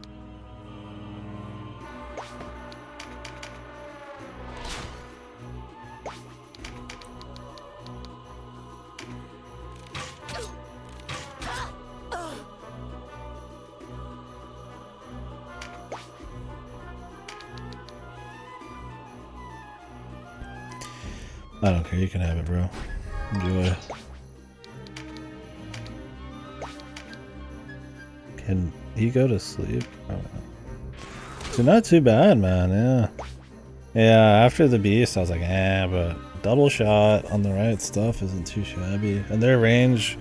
I don't care, you can have it, bro. Enjoy. Can he go to sleep? I don't know. So not too bad, man, yeah. Yeah, after the beast, I was like, but double shot on the right stuff isn't too shabby. And their range,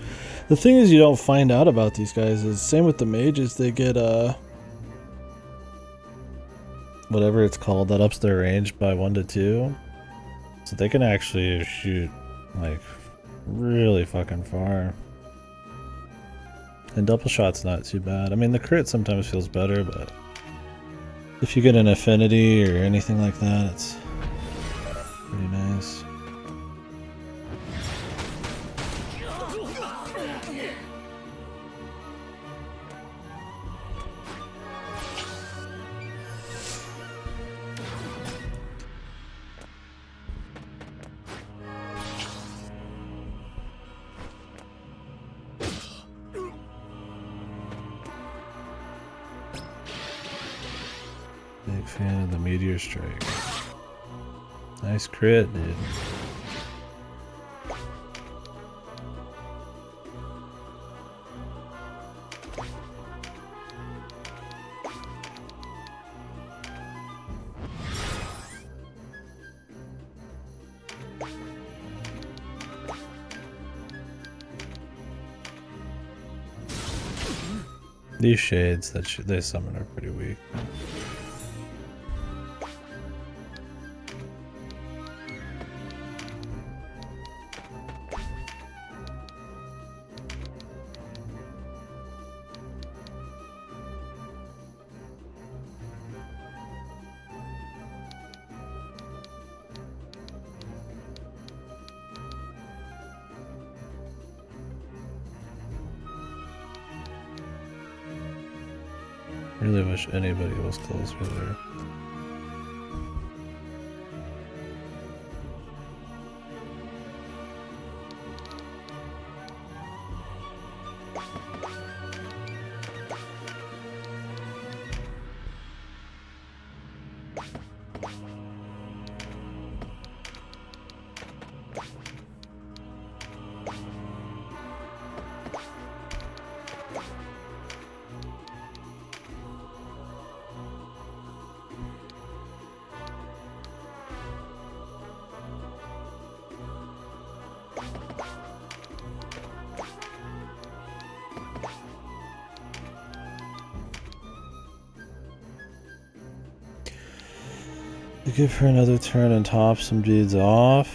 the thing is you don't find out about these guys is, same with the mages, they get, whatever it's called, that ups their range by 1 to 2. So they can actually shoot, like, really fucking far. And double shot's not too bad. I mean, the crit sometimes feels better, but if you get an affinity or anything like that, it's pretty nice. Big fan of the meteor strike. Nice crit, dude. These shades that they summon are pretty weak. Really wish anybody was closer there. You give her another turn and top some dudes off.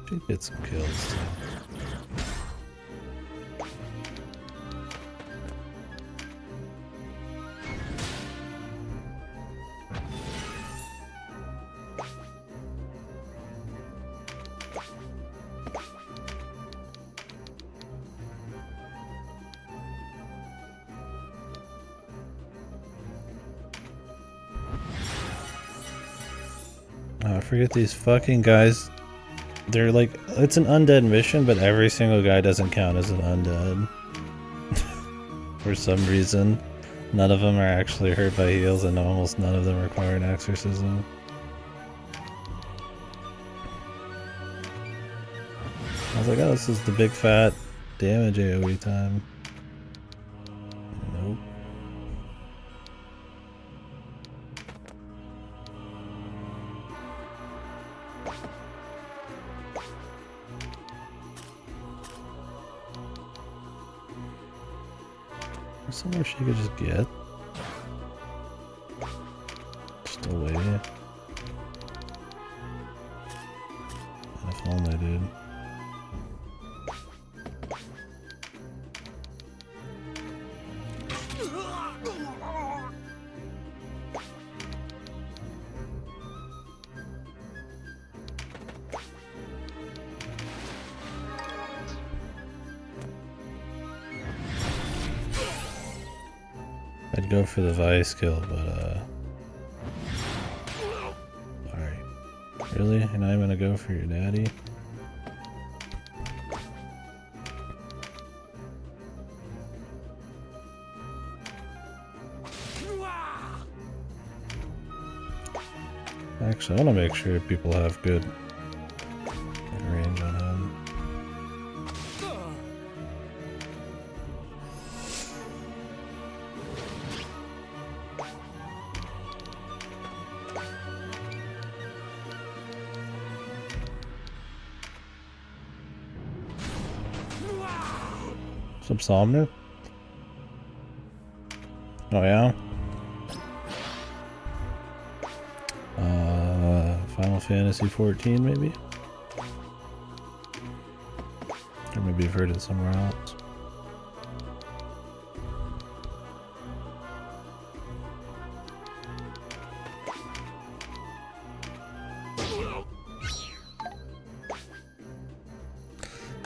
She gets some kills too. Oh, I forget these fucking guys. They're like, it's an undead mission, but every single guy doesn't count as an undead. For some reason. None of them are actually hurt by heals, and almost none of them require an exorcism. I was like, oh, this is the big fat damage AoE time. Nope. Somewhere she could just get. Just away. If only, dude. I'd go for the Vice kill, but alright. Really? You're not even gonna go for your daddy? Actually, I want to make sure people have good range on him. Subsomner? Oh yeah? Final Fantasy 14 maybe? Or maybe you've heard it somewhere else.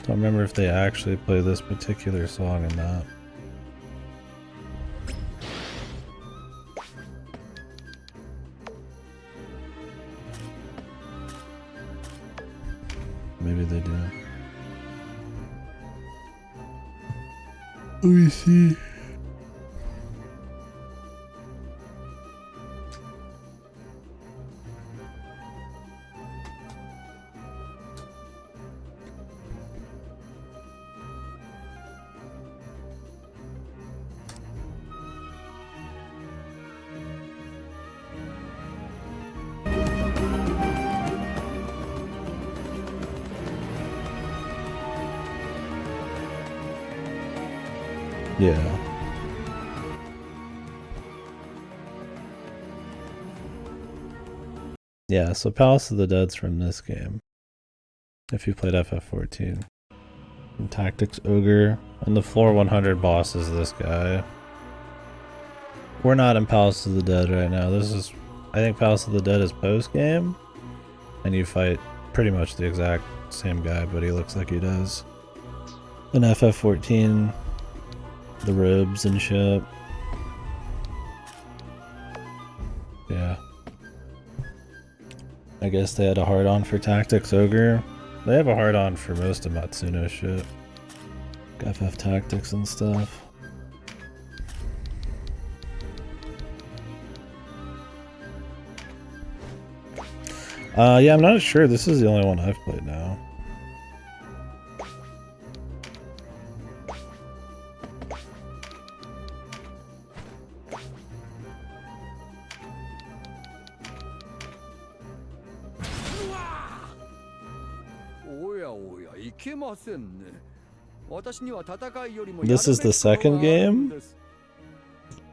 Don't remember if they actually play this particular song in that. Maybe they do. Let me see. Yeah. Yeah, so Palace of the Dead's from this game. If you played FF14. And Tactics Ogre. And the floor 100 boss is this guy. We're not in Palace of the Dead right now. This is, I think Palace of the Dead is post-game. And you fight pretty much the exact same guy, but he looks like he does in FF14. The robes and shit. Yeah. I guess they had a hard-on for Tactics Ogre. They have a hard-on for most of Matsuno shit. FF Tactics and stuff. Yeah, I'm not sure. This is the only one I've played now. This is the second game.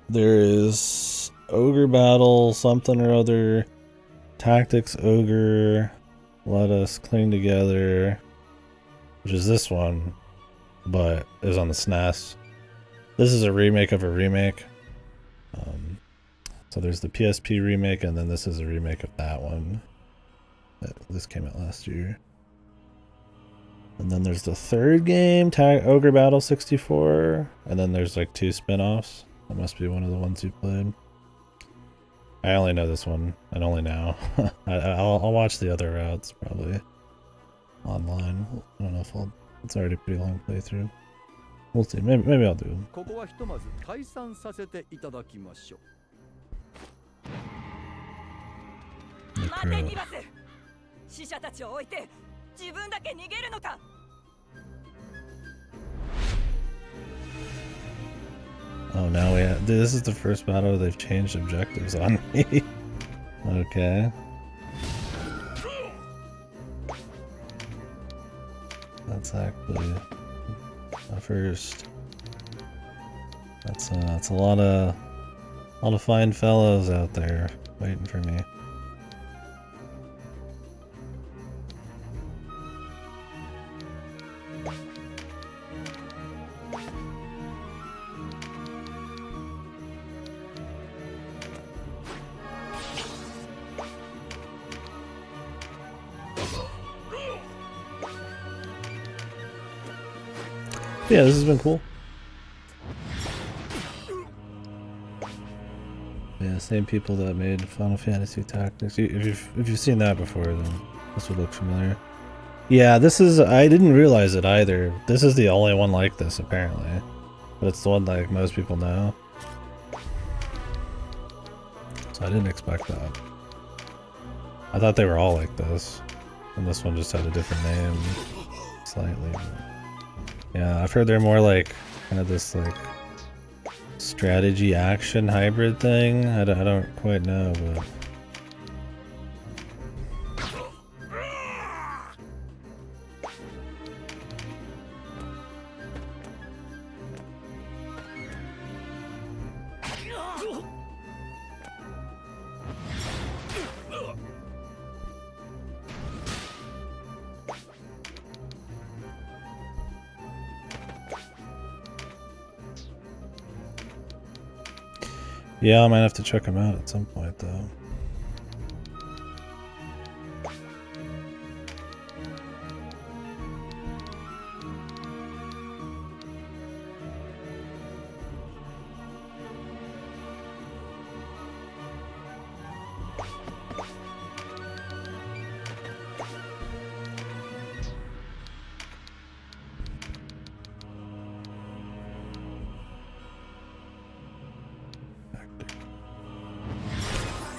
There is Ogre Battle, something or other. Tactics Ogre, Let Us Cling Together, which is this one, but is on the SNES. This is a remake of a remake. So there's the PSP remake, and then this is a remake of that one. This came out last year. And then there's the third game, Ogre Battle 64, and then there's like 2 spin-offs. That must be one of the ones you played. I only know this one, and only now. I'll watch the other routes, probably, online. I don't know if it's already a pretty long playthrough. We'll see, maybe I'll do them. Oh, now we have. Dude, this is the first battle they've changed objectives on me. Okay. That's actually my first. That's a lot of fine fellows out there waiting for me. Yeah, this has been cool. Yeah, same people that made Final Fantasy Tactics. If you've seen that before, then this would look familiar. Yeah, this is... I didn't realize it either. This is the only one like this, apparently. But it's the one like most people know. So I didn't expect that. I thought they were all like this. And this one just had a different name. Slightly. But yeah, I've heard they're more like... kind of this like... strategy action hybrid thing. I don't quite know, but... yeah, I might have to check them out at some point, though.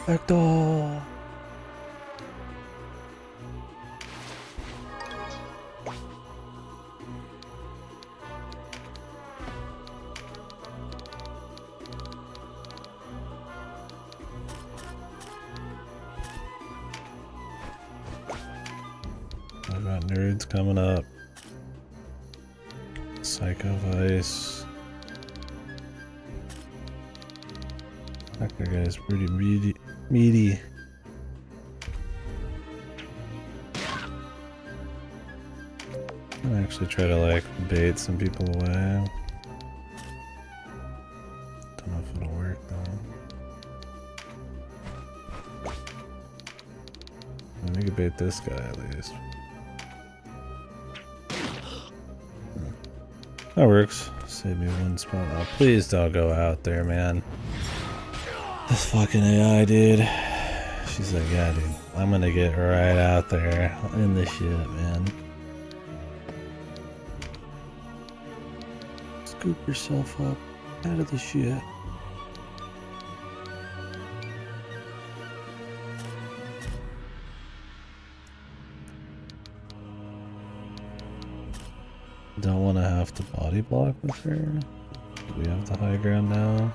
Hector! I've got nerds coming up. Psycho Vice. That guy's pretty meaty. I'm actually try to like bait some people away. Don't know if it'll work though. We could bait this guy at least. That works. Save me one spot. Oh, please don't go out there, man. This fucking AI, dude. She's like, yeah, dude. I'm gonna get right out there in the shit, man. Scoop yourself up out of the shit. Don't want to have to body block with her. Do we have the high ground now?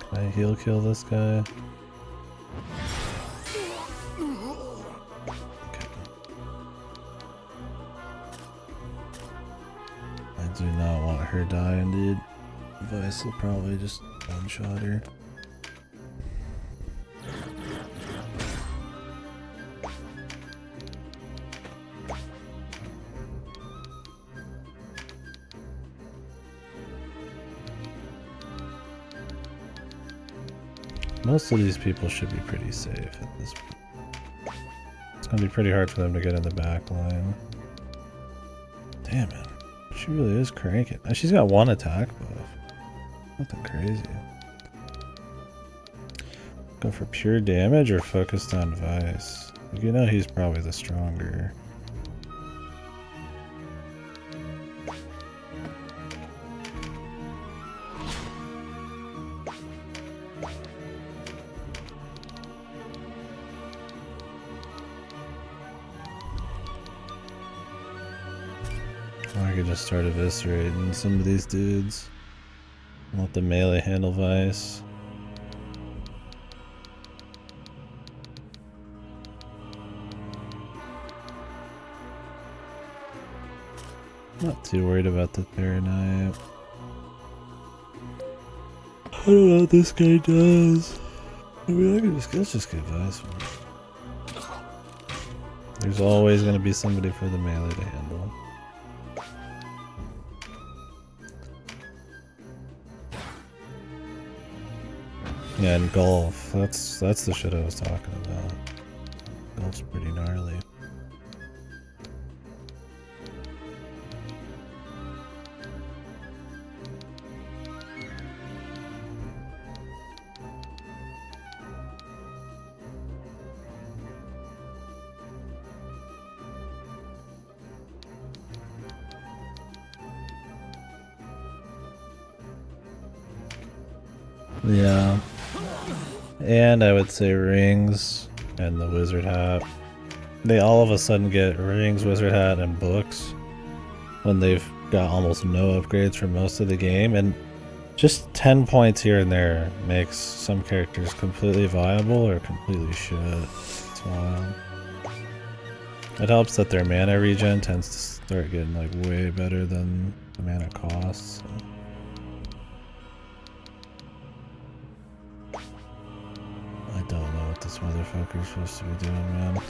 Can I heal kill this guy? Okay. I do not want her dying, dude. Vice will probably just one-shot her. Most of these people should be pretty safe at this point. It's gonna be pretty hard for them to get in the back line. Damn it. She really is cranking. She's got one attack buff. Nothing crazy. Go for pure damage or focused on Vice? You know he's probably the stronger. I could just start eviscerating some of these dudes. Let the melee handle Vice. Not too worried about the Paranoid. I don't know what this guy does. I mean, I can just, let's just get Vice. There's always going to be somebody for the melee to handle. Yeah, and golf. That's the shit I was talking about. Golf's pretty gnarly. Yeah. And I would say rings and the wizard hat. They all of a sudden get rings, wizard hat, and books when they've got almost no upgrades for most of the game, and just 10 points here and there makes some characters completely viable or completely shit. It's wild. It helps that their mana regen tends to start getting like way better than the mana costs. So. I don't know what this motherfucker's supposed to be doing, man.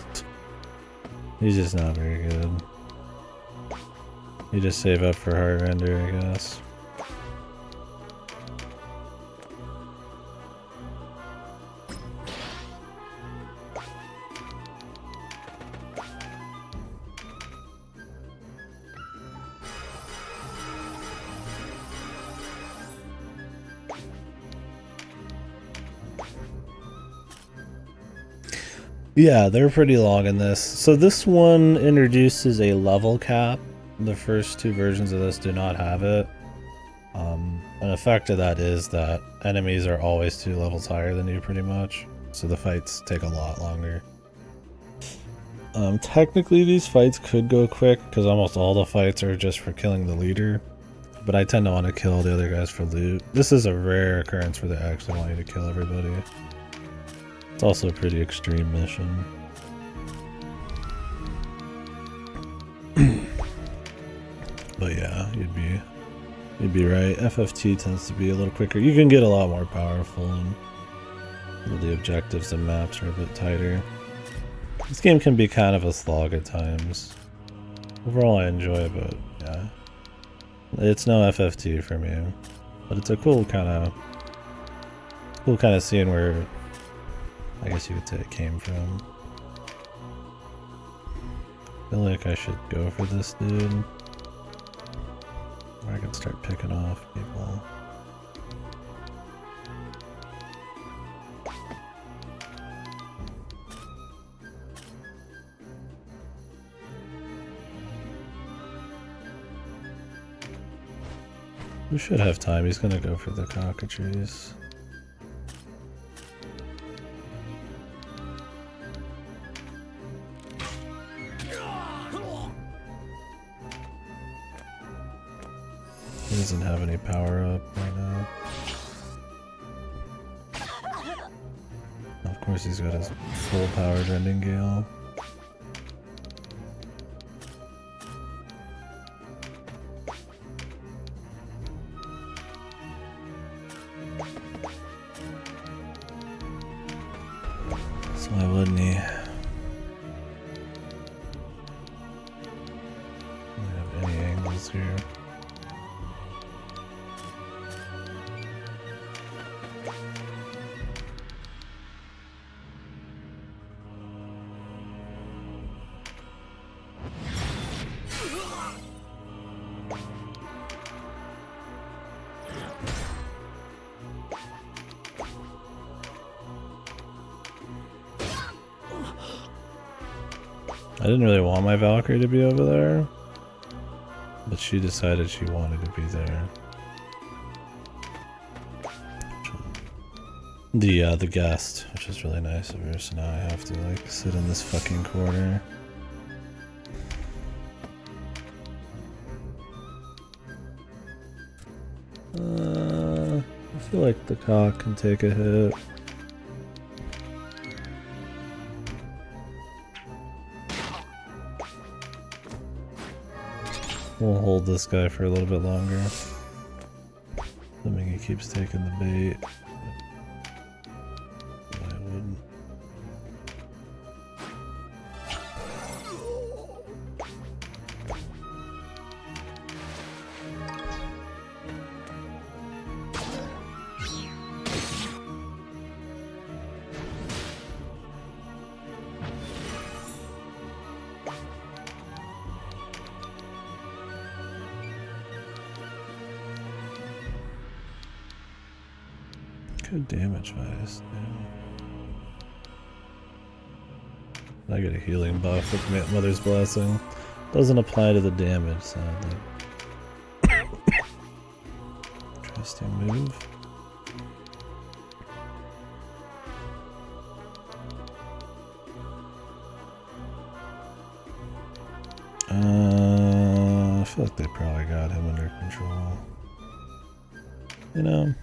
He's just not very good. You just save up for Heartrender, I guess. Yeah, they're pretty long in this. So this one introduces a level cap. The first two versions of this do not have it. An effect of that is that enemies are always 2 levels higher than you, pretty much. So the fights take a lot longer. Technically these fights could go quick, because almost all the fights are just for killing the leader. But I tend to want to kill the other guys for loot. This is a rare occurrence where they actually want you to kill everybody. It's also a pretty extreme mission. But yeah, you'd be right. FFT tends to be a little quicker. You can get a lot more powerful, and the objectives and maps are a bit tighter. This game can be kind of a slog at times. Overall, I enjoy it, but yeah, it's no FFT for me. But it's a cool kind of scene where I guess you could say it came from. I feel like I should go for this dude. Or I can start picking off people. We should have time. He's gonna go for the cockatrice. He doesn't have any power up right now. Of course he's got his full powered Rending Gale. So why wouldn't he? Don't have any angles here. I didn't really want my Valkyrie to be over there, but she decided she wanted to be there. The guest, which is really nice of her, so now I have to like sit in this fucking corner. I feel like the cock can take a hit. We'll hold this guy for a little bit longer. Assuming he keeps taking the bait. I wouldn't. Good damage bias, damn. I get a healing buff with Mother's Blessing. Doesn't apply to the damage, sadly. Interesting move. I feel like they probably got him under control. You know?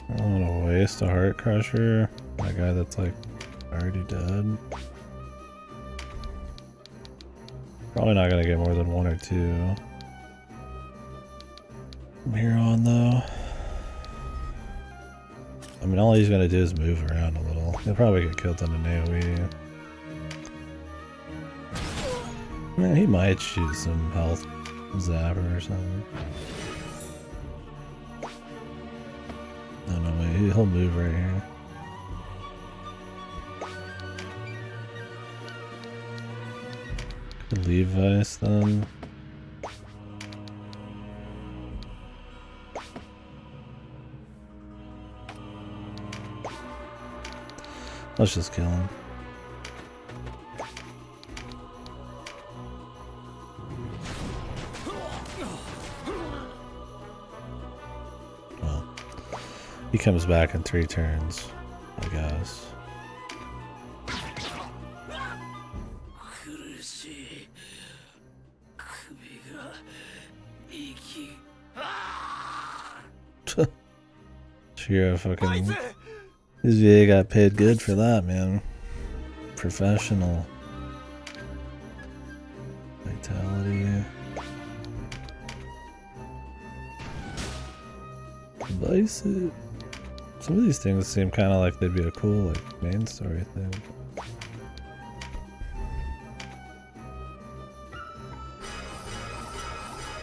I don't want to waste a heart crusher. That guy that's like already dead. Probably not gonna get more than 1 or 2. From here on though. I mean, all he's gonna do is move around a little. He'll probably get killed on an AoE. Man, he might shoot some health zapper or something. No, wait, he'll move right here. Could leave Vice then. Let's just kill him. Well, he comes back in 3 turns, I guess. Sure, fucking. This VA got paid good for that, man. Professional. Vitality. Vice. Some of these things seem kind of like they'd be a cool, like, main story thing.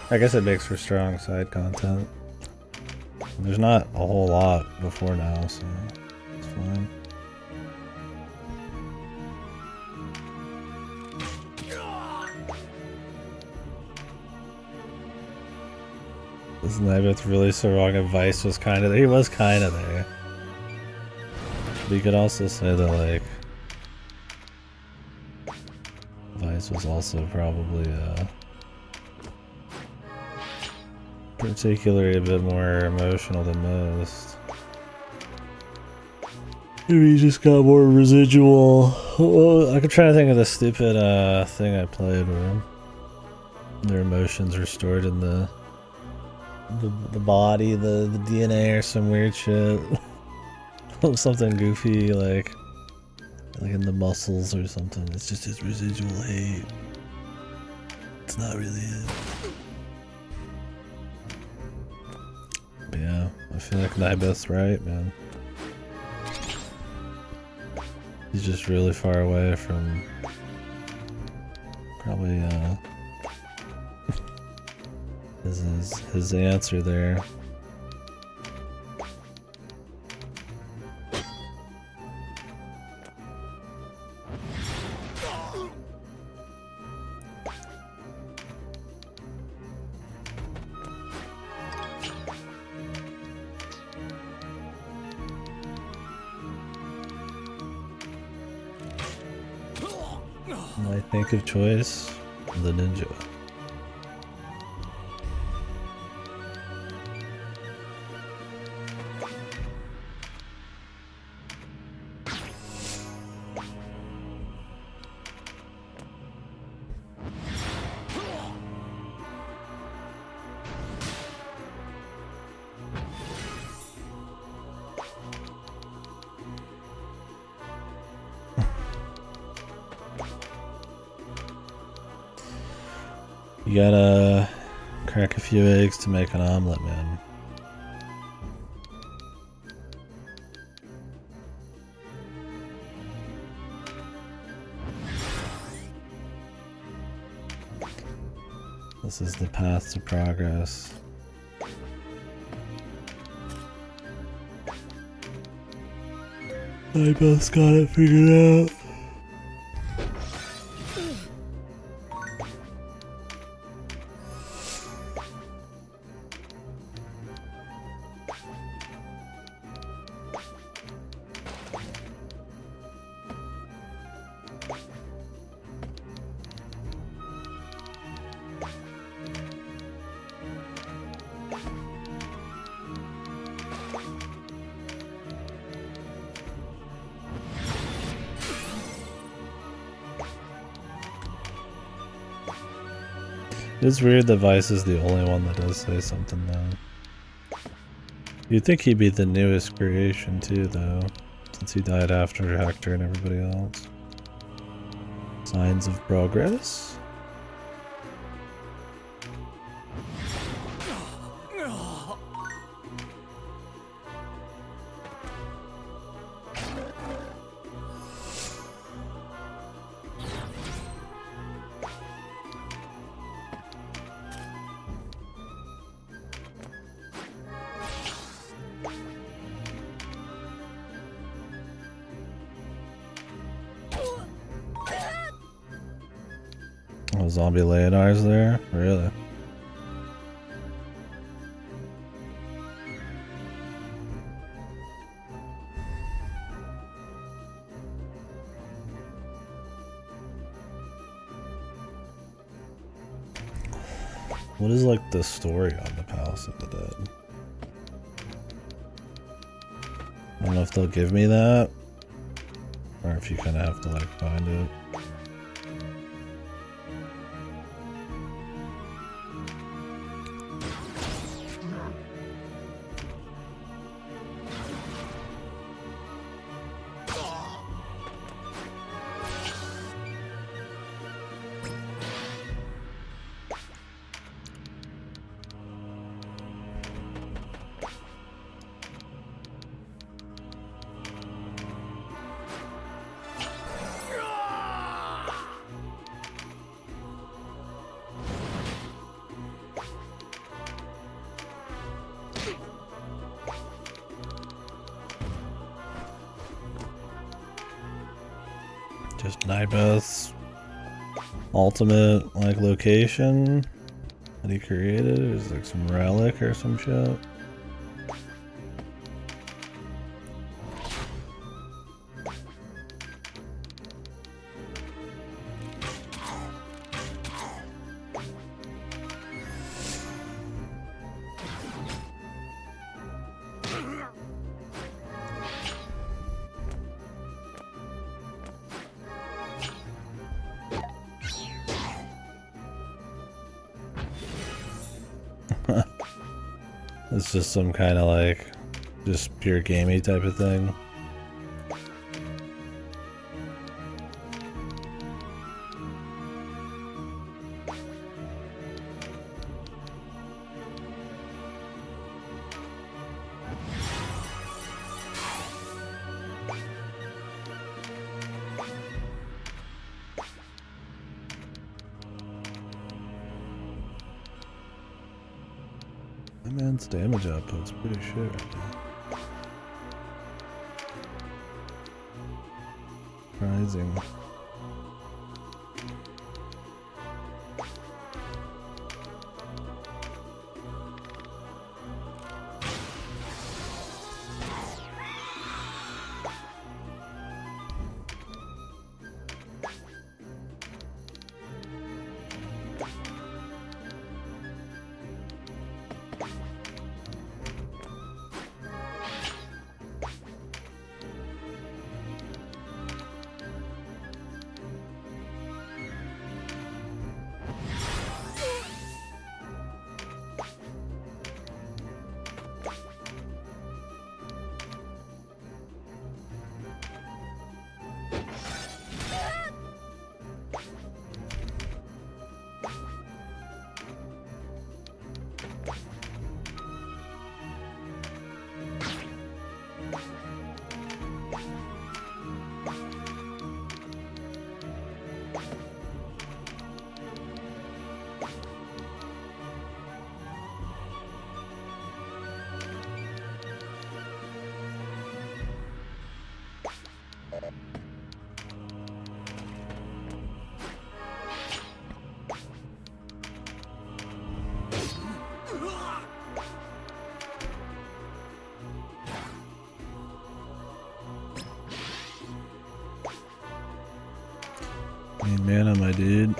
I guess it makes for strong side content. There's not a whole lot before now, so it's fine. This Nibeth's really so wrong, and Vice was kind of there. He was kind of there. But you could also say that, like, Vice was also probably, particularly a bit more emotional than most. Maybe he just got more residual. I could try to think of the stupid thing I played where their emotions were stored in the body, the DNA or some weird shit. Something goofy like in the muscles or something. It's just his residual hate. It's not really it. But yeah, I feel like Nibeth's right, man. He's just really far away from probably his answer there. My think of choice, the ninja. You gotta crack a few eggs to make an omelet, man. This is the path to progress. I both got it figured out. It's weird that Vice is the only one that does say something though. You'd think he'd be the newest creation too though, since he died after Hector and everybody else. Signs of progress? Oh, zombie Leonar's there? Really? What is like the story on the Palace of the Dead? I don't know if they'll give me that, or if you kind of have to like find it. Just Nibeth's ultimate like location that he created is like some relic or some shit. It's just some kind of like, just pure gamey type of thing. That man's damage output's pretty shit right now. Surprising. Need mana, my dude.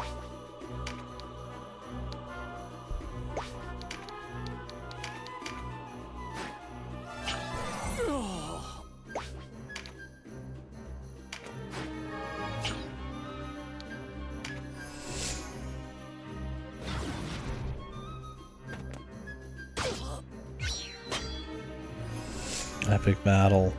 Epic battle.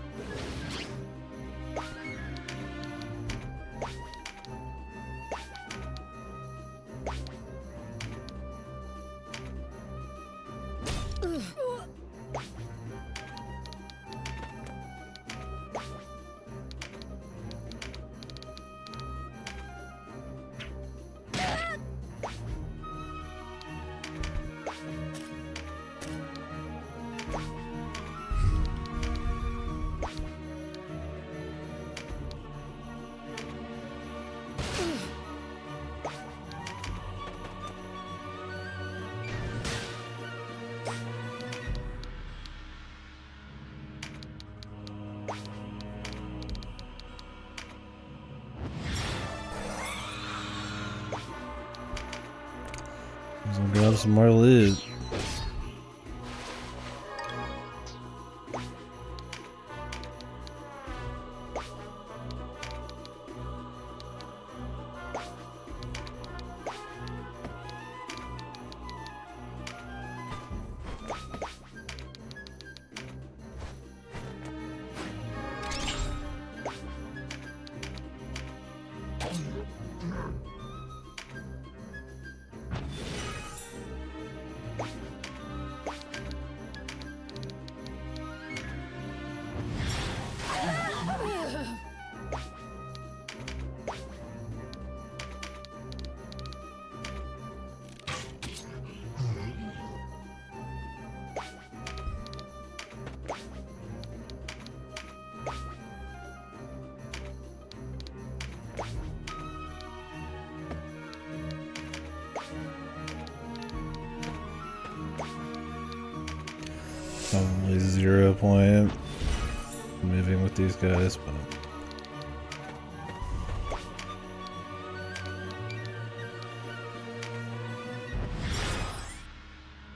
I'll grab some more loot. Probably 0 point moving with these guys, but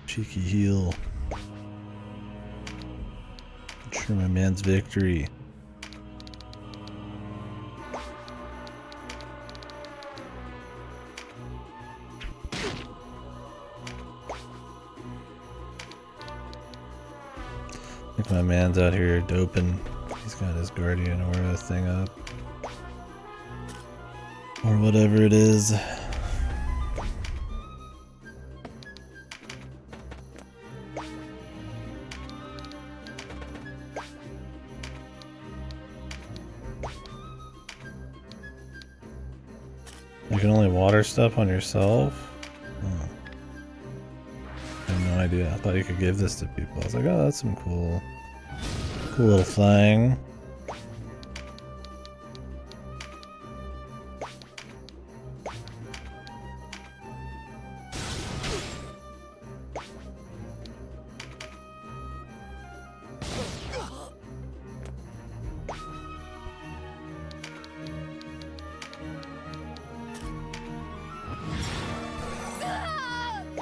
cheeky heal. Ensure my man's victory. I think my man's out here doping. He's got his Guardian Aura thing up. Or whatever it is. You can only water stuff on yourself? Oh. I have no idea. I thought you could give this to people. I was like, oh, that's some cool little thing.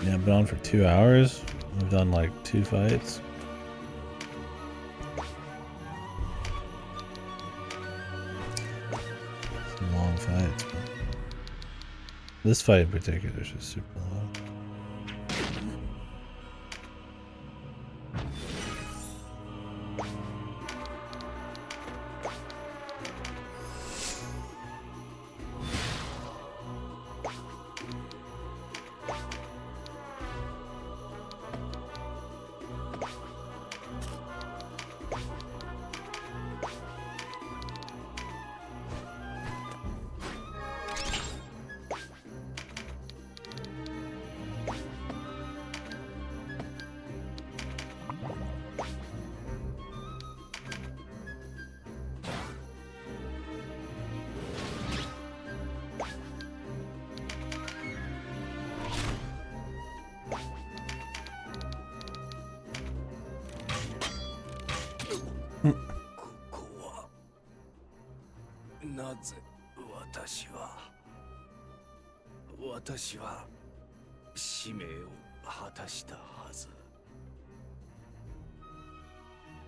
Yeah, I've been on for 2 hours. We've done like 2 fights. Some long fights. But this fight in particular is just super long.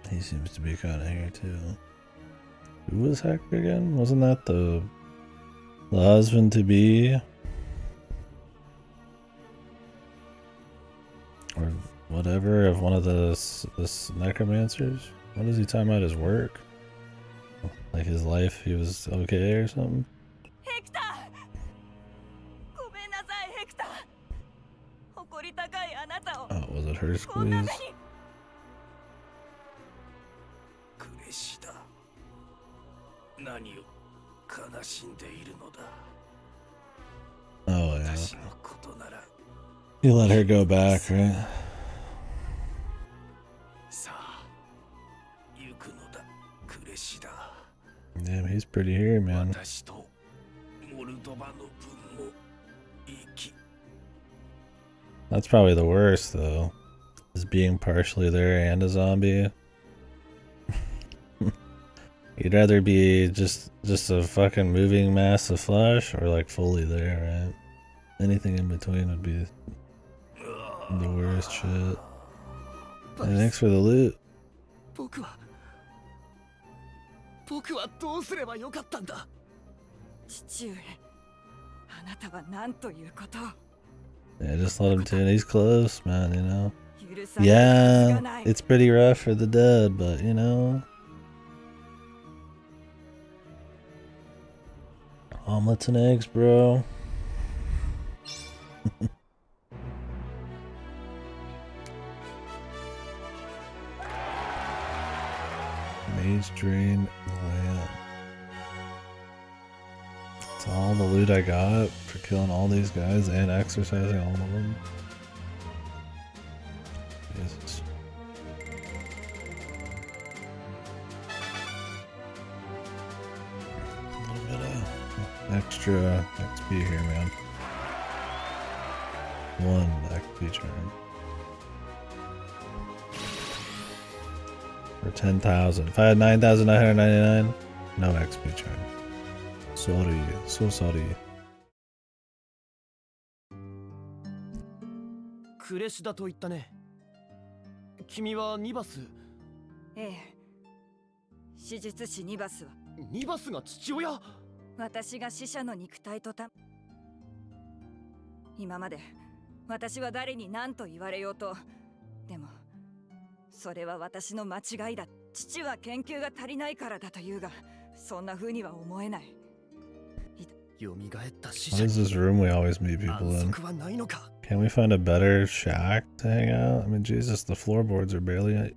He seems to be kind of here too. Who was Hector again? Wasn't that the husband to be? Or whatever of one of the necromancers? What is he talking about? His work? Like his life, he was okay or something? ヘクター、ごめんなさいヘクター。誇り高いあなたを Oh, was it her こんな squeeze? 目に。クレシだ。何を悲しんでいるのだ。 Oh, yeah. 私のことなら You let her go back, right? さあ行くのだクレシだ。 Damn, he's pretty here, man. 私とモルドバの分も生き。 That's probably the worst, though. Is being partially there and a zombie. You'd rather be just a fucking moving mass of flesh, or like fully there, right? Anything in between would be the worst shit. Hey, thanks for the loot. 僕はどうすればよかったんだ。父上、あなたは何ということを。 Yeah, just let him tune. He's close, man, you know? 許されるはずが Yeah, ない。 it's pretty rough for the dead, but you know. Omelets and eggs, bro. Mage drain land. It's all the loot I got for killing all these guys and exercising all of them. Jesus. A little bit of extra XP here, man. 1 XP turn. For 10,000. If I had 9,999, no XP turn. Sorry, so sorry. クレシだと言ったね。君はニバス。ええ。手術師ニバスはニバスが父親。私が死者の肉体とた。今まで私は誰に何と言われようと、でもそれは私の間違いだ。父は研究が足りないからだというが、そんな風には思えない。蘇った死 What 者 is this room we always meet people 安 in? 息はないのか。 Can we find a better shack to hang out? I mean, Jesus, the floorboards are barely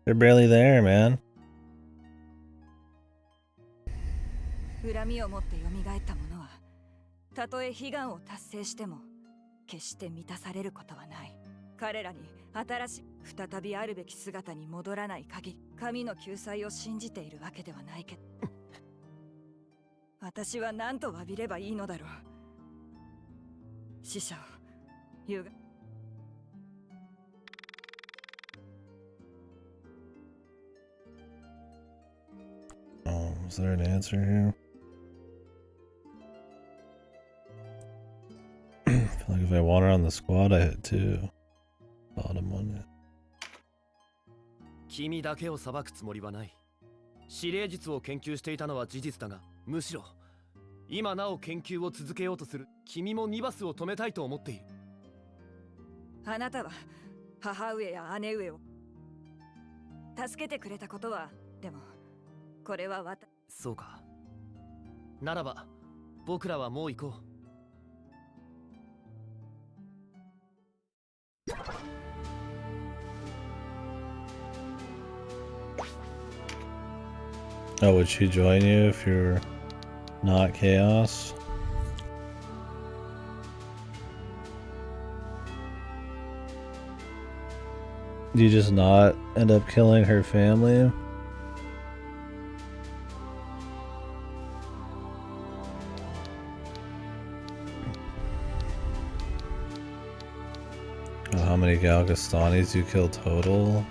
there, man. 恨みを持って蘇った者は、たとえ悲願を達成しても決して満たされることはない。彼らに新しい再びあるべき姿に戻らない限り、神の救済を信じているわけではないけど私は何と詫びればいいのだろう。死者を言うが Oh, is there an answer here? I feel like if I want her on the squad, I hit 2. Bottom one. 君だけを裁くつもりはない。指令術を研究していたのは事実だが、むしろ今なお研究を続けようとする君もニバスを止めたいと思っている。あなたは母上や姉上を助けてくれたことは、でもこれはそうか。ならば僕らはもう行こう。 Oh, would she join you if you're not chaos? Do you just not end up killing her family? Oh, how many Galgastanis you kill total?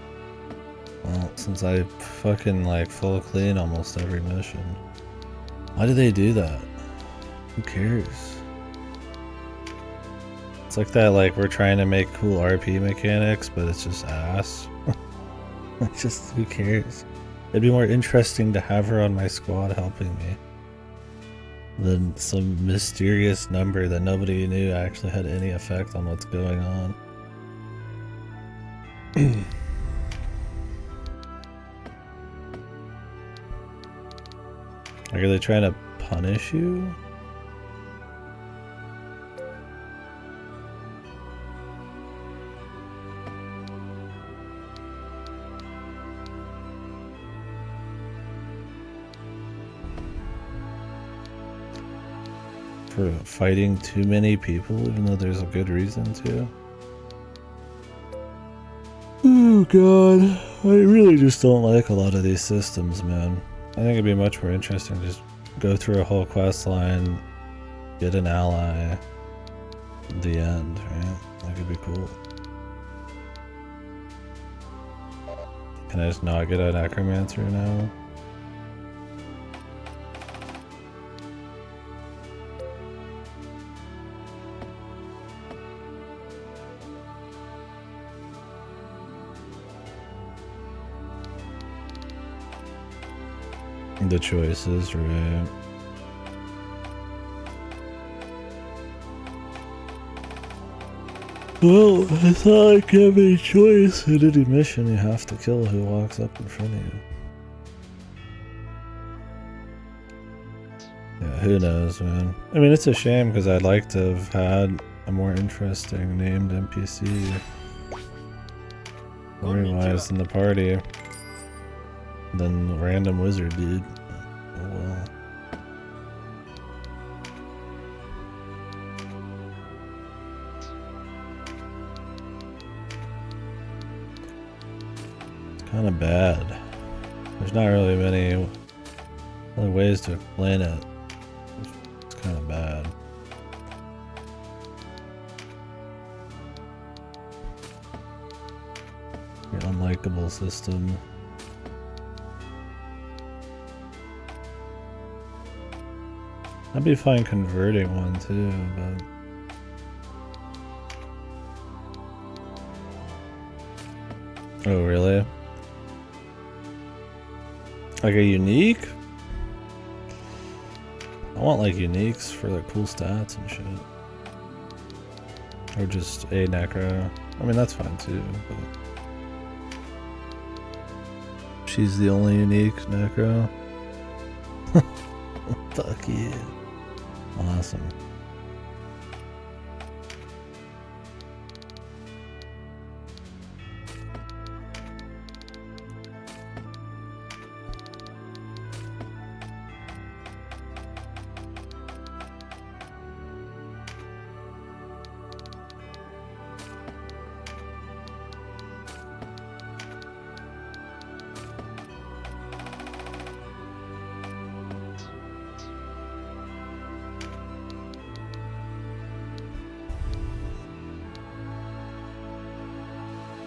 Well, since I fucking like full clean almost every mission. Why do they do that? Who cares? It's like that, like we're trying to make cool RP mechanics, but it's just ass. Just who cares? It'd be more interesting to have her on my squad helping me than some mysterious number that nobody knew actually had any effect on what's going on. Like, are they trying to punish you? For fighting too many people, even though there's a good reason to? Oh god, I really just don't like a lot of these systems, man. I think it'd be much more interesting to just go through a whole quest line, get an ally, the end, right? That could be cool. Can I just not get a necromancer now? The choices, right? Well, it's not like you have any choice. In any mission, you have to kill who walks up in front of you. Yeah, who knows, man. I mean, it's a shame because I'd like to have had a more interesting named NPC story-wise in the party than the random wizard dude. Oh well. It's kind of bad. There's not really many other ways to explain it. It's kind of bad. Your unlikable system. I'd be fine converting one too, but... Oh, really? Like a unique? I want like uniques for like cool stats and shit. Or just a necro. I mean, that's fine too, but... She's the only unique necro? Fuck yeah. Awesome.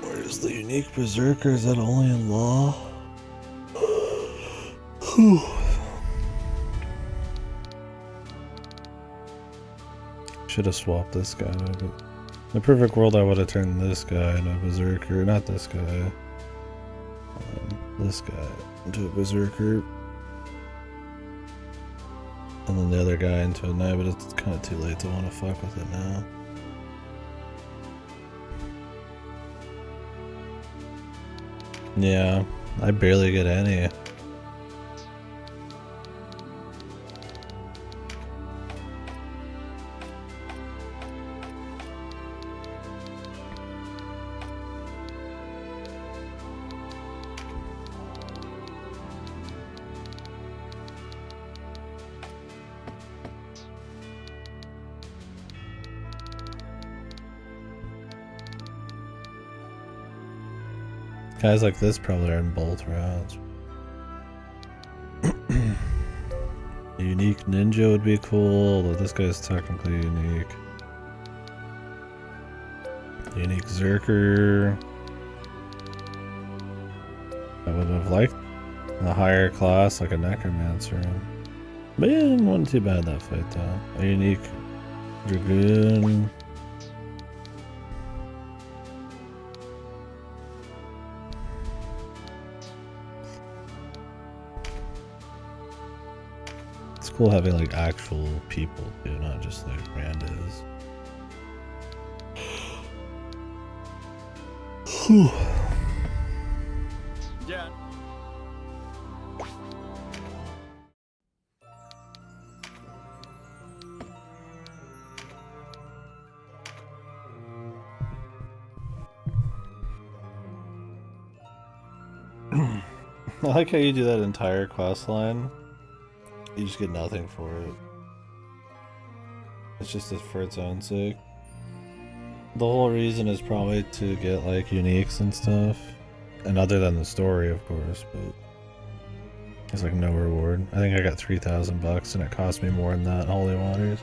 Where's the unique berserker? Is that only in law? Should have swapped this guy. But in the perfect world, I would have turned this guy into a berserker. Not this guy. This guy into a berserker. And then the other guy into a knight, but it's kind of too late to want to fuck with it now. Yeah, I barely get any. Guys like this probably are in both rounds. A unique ninja would be cool, although this guy's technically unique. Unique Zerker. I would have liked a higher class like a Necromancer. But yeah, it wasn't too bad that fight though. A unique Dragoon. It's cool having like actual people too, not just like randos. Whew. Yeah. I like how you do that entire quest line. You just get nothing for it. It's just for its own sake. The whole reason is probably to get like uniques and stuff. And other than the story, of course, but it's like no reward. I think I got 3,000 bucks and it cost me more than that in Holy Waters.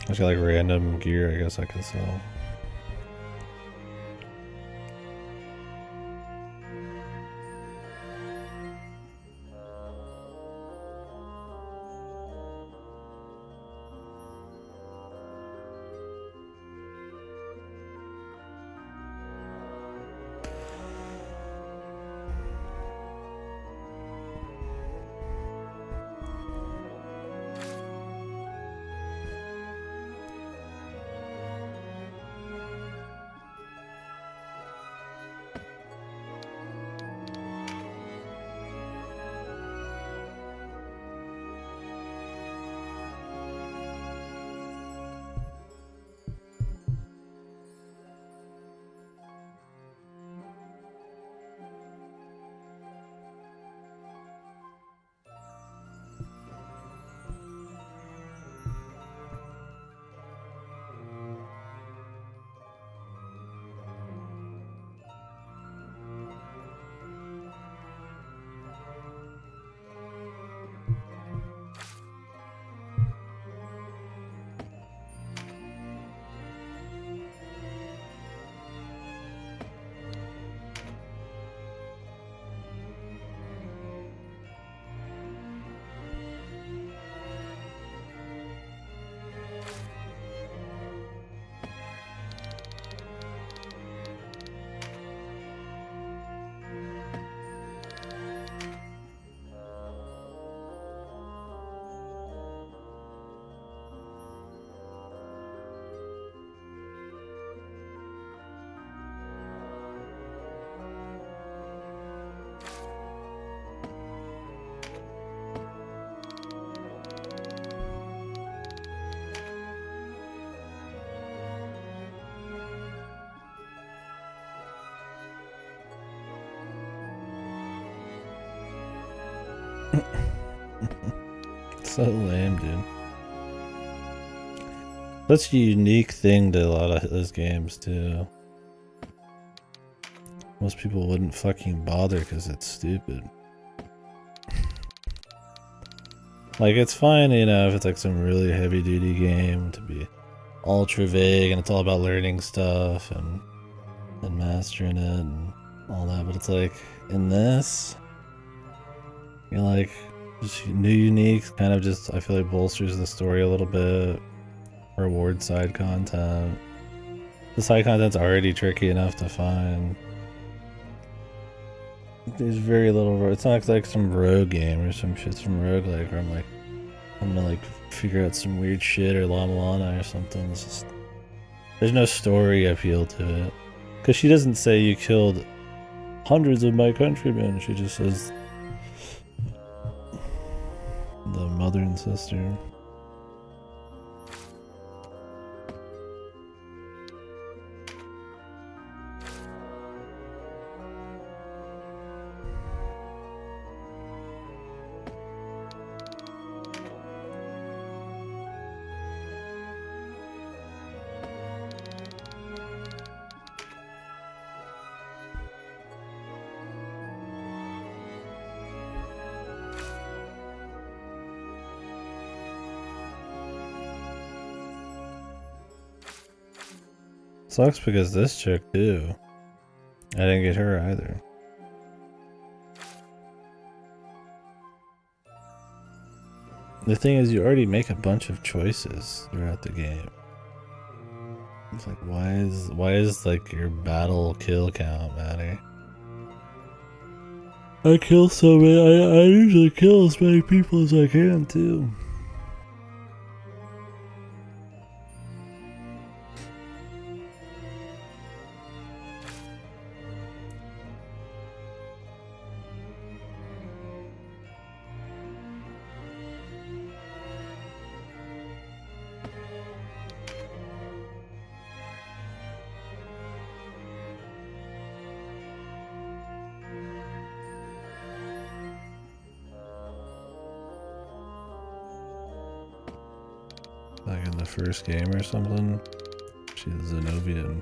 I just got like random gear I guess I could sell. So lame, dude. That's a unique thing to a lot of those games, too. Most people wouldn't fucking bother because it's stupid. Like, it's fine, you know, if it's like some really heavy-duty game to be ultra vague and it's all about learning stuff and mastering it and all that, but it's like, in this, you're like, just new uniques kind of just, I feel like, bolsters the story a little bit, reward side content. The side content's already tricky enough to find. There's very little, it's not like some rogue game or some shit from roguelike where I'm like, I'm gonna like figure out some weird shit or Lama Lana or something. It's just, there's no story appeal to it. Because she doesn't say you killed hundreds of my countrymen, she just says the mother and sister. Sucks because this chick too. I didn't get her either. The thing is, you already make a bunch of choices throughout the game. It's like, why is like your battle kill count matter? I kill so many. I usually kill as many people as I can too. Like in the first game or something. She's Zenobian.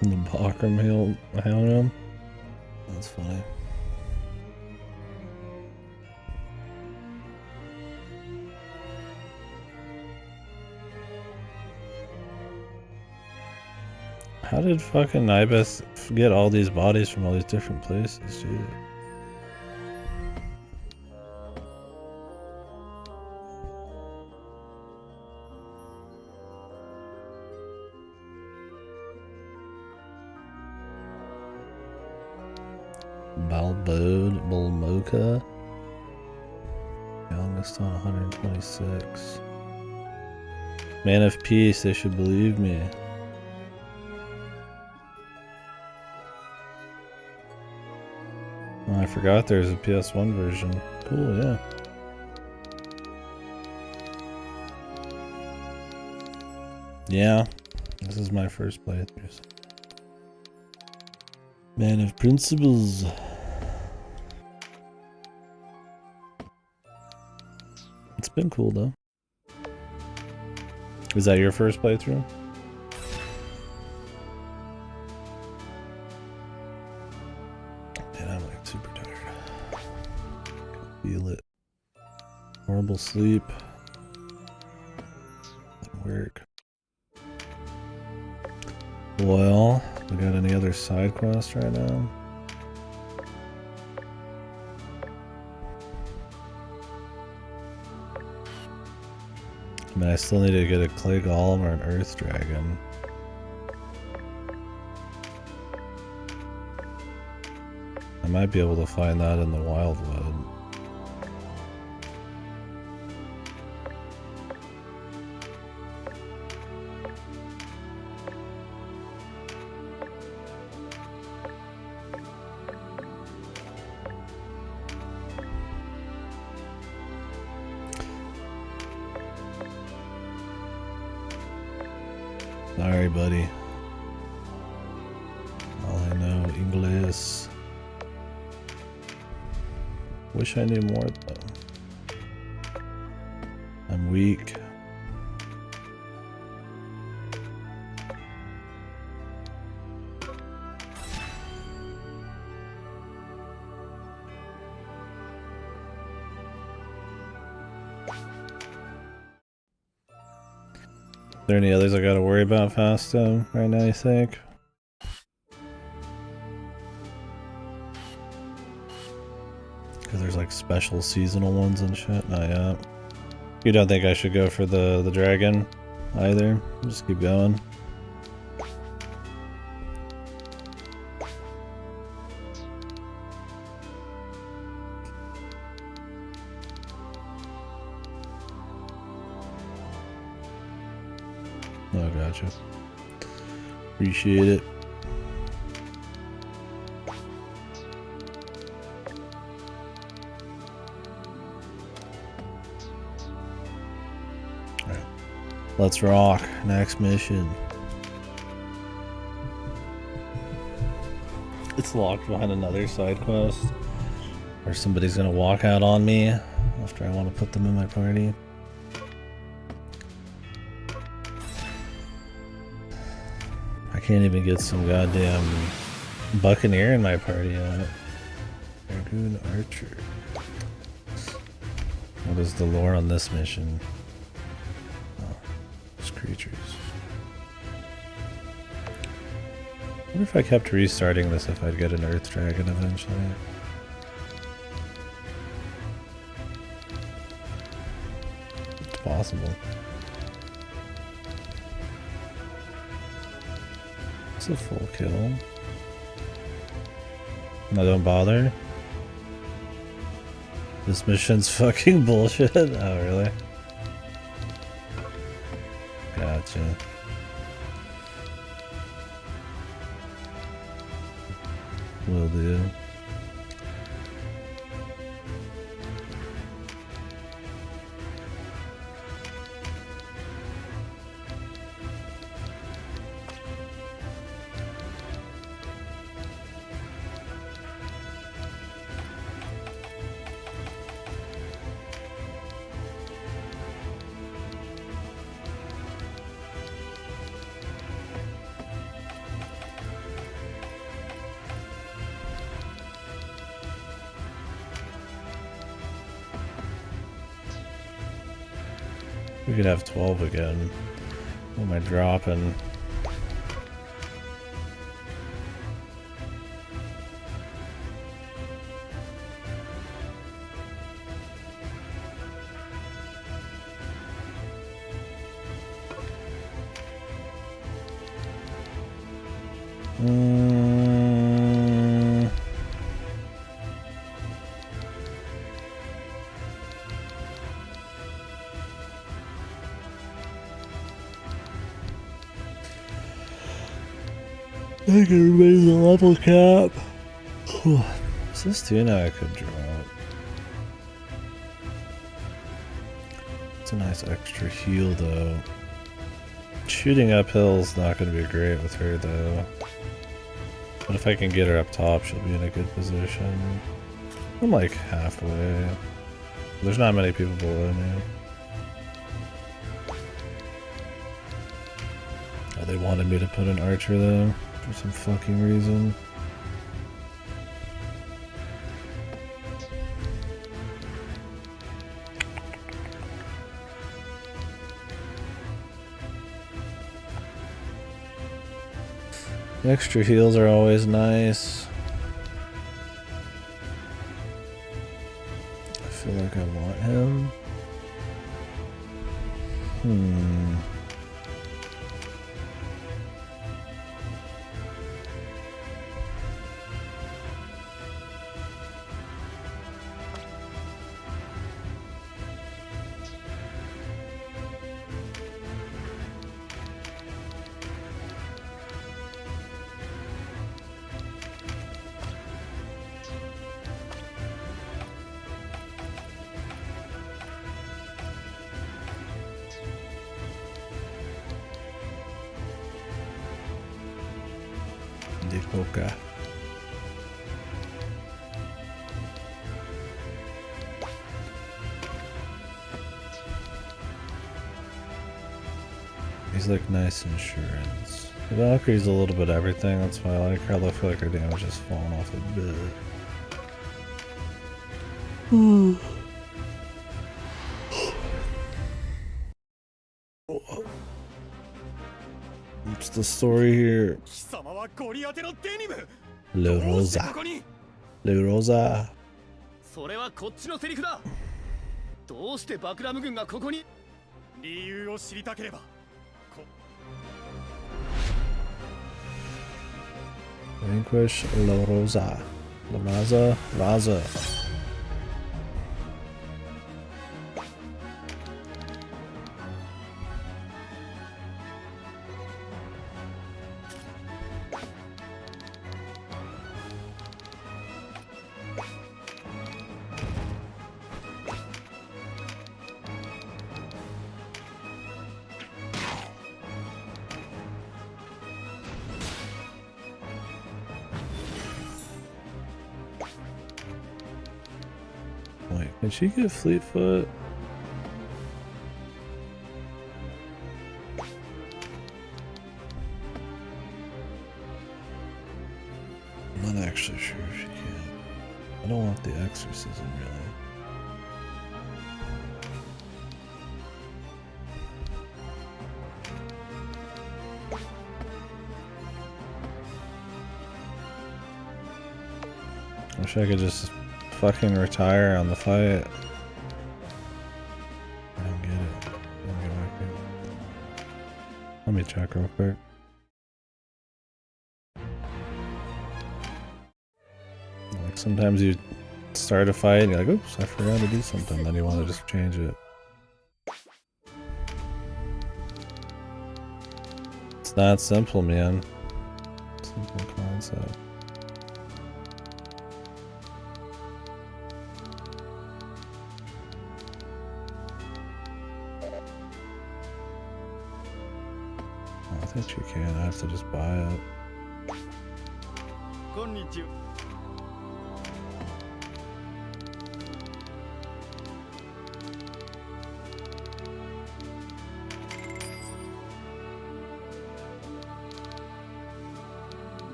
The Bakram Hound. That's funny. How did fucking Ibis get all these bodies from all these different places? Jeez. Balmoka. Youngest on 126. Man of Peace, they should believe me. Oh, I forgot there's a PS1 version. Cool, yeah. Yeah, this is my first playthrough. Man of Principles. It's been cool though. Is that your first playthrough? Man, I'm like super tired. Feel it. Horrible sleep. Work. Well, we got any other side quests right now? I mean, I still need to get a clay golem or an earth dragon. I might be able to find that in the wildwood. Sorry, buddy. All I know, English. Wish I knew more though. I'm weak. Are there any others I gotta worry about fast right now, you think? Because there's like special seasonal ones and shit? Not yet. You don't think I should go for the dragon either? Just keep going. Oh, gotcha. Appreciate it. Alright. Let's rock. Next mission. It's locked behind another side quest. Or somebody's gonna walk out on me after I want to put them in my party. I can't even get some goddamn buccaneer in my party yet. Dragoon Archer. What is the lore on this mission? Oh. creatures. I wonder if I kept restarting this if I'd get an Earth Dragon eventually. It's possible. It's a full kill. No, don't bother. This mission's fucking bullshit. Oh, really? Gotcha. Will do. We could have 12 again. What am I dropping? I think everybody's a level cap. Is this tuna I could drop? It's a nice extra heal though. Shooting uphill is not going to be great with her though. But if I can get her up top, she'll be in a good position. I'm like halfway. There's not many people below me. Oh, they wanted me to put an archer though. For some fucking reason. Extra heals are always nice. I feel like I want him. Okay. He's like nice insurance. The Valkyrie's a little bit everything, that's why I like her. I feel like her damage is falling off a bit. What's the story here? Le Rosa. Le Rosa. それはこっちのセリフだ。どうしてバクラム軍がここに？理由を知りたければ。Vanquish La Rosa. La Raza. Raza. Wait, can she get Fleetfoot? I'm not actually sure if she can. I don't want the exorcism really. Wish I could just fucking retire on the fight. I don't get it. Let me get back in. Let me check real quick. Like sometimes you start a fight and you're like, oops, I forgot to do something. Then you want to just change it. It's not simple, man. Simple concept. I think you can. I have to just buy it. Konnichiwa.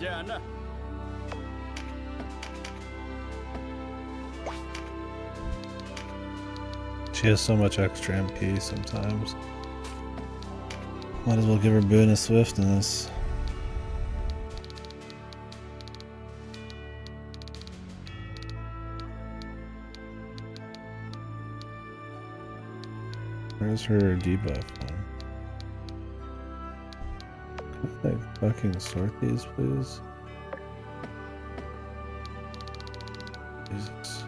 じゃあな。 She has so much extra MP sometimes. Might as well give her boon of swiftness. Where's her debuff one? Can I like fucking sort these, please? Jesus.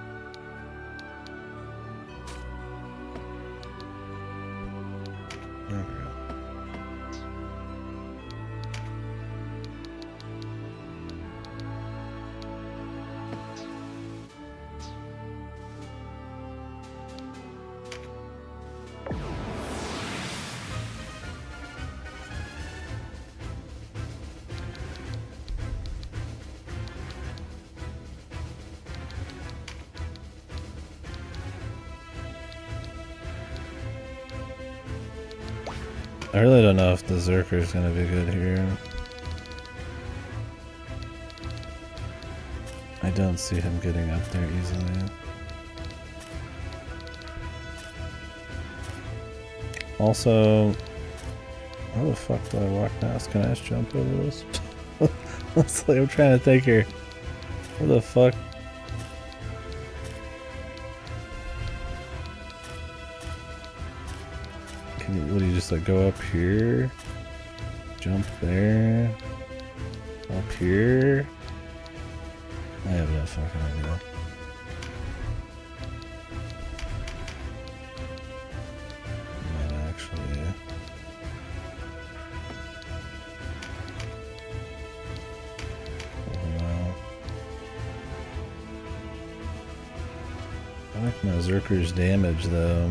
There we go. I really don't know if the Zerker is gonna be good here. I don't see him getting up there easily. Also, how the fuck do I walk past? Can I just jump over this? It's like I'm trying to think here. Where the fuck? What do you just like go up here? Jump there? Up here? I have no fucking idea. I might actually. Pull him out. I like my Zerker's damage though.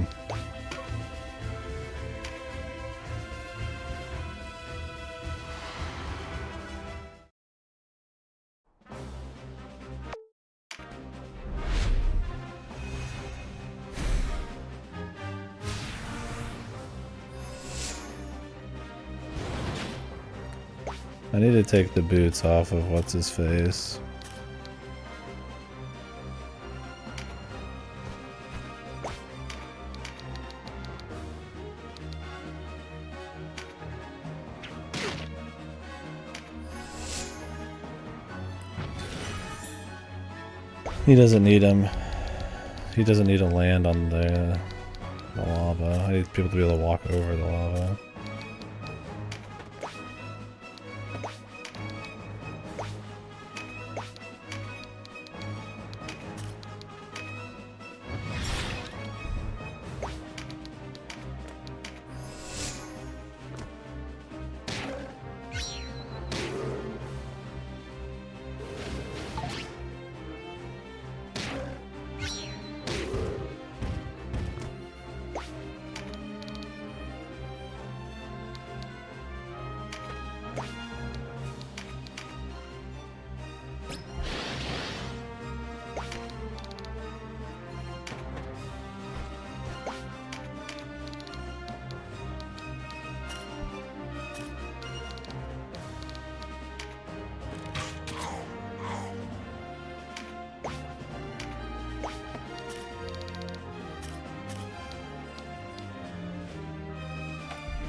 I need to take the boots off of what's his face. He doesn't need him. He doesn't need to land on the lava. I need people to be able to walk over the lava.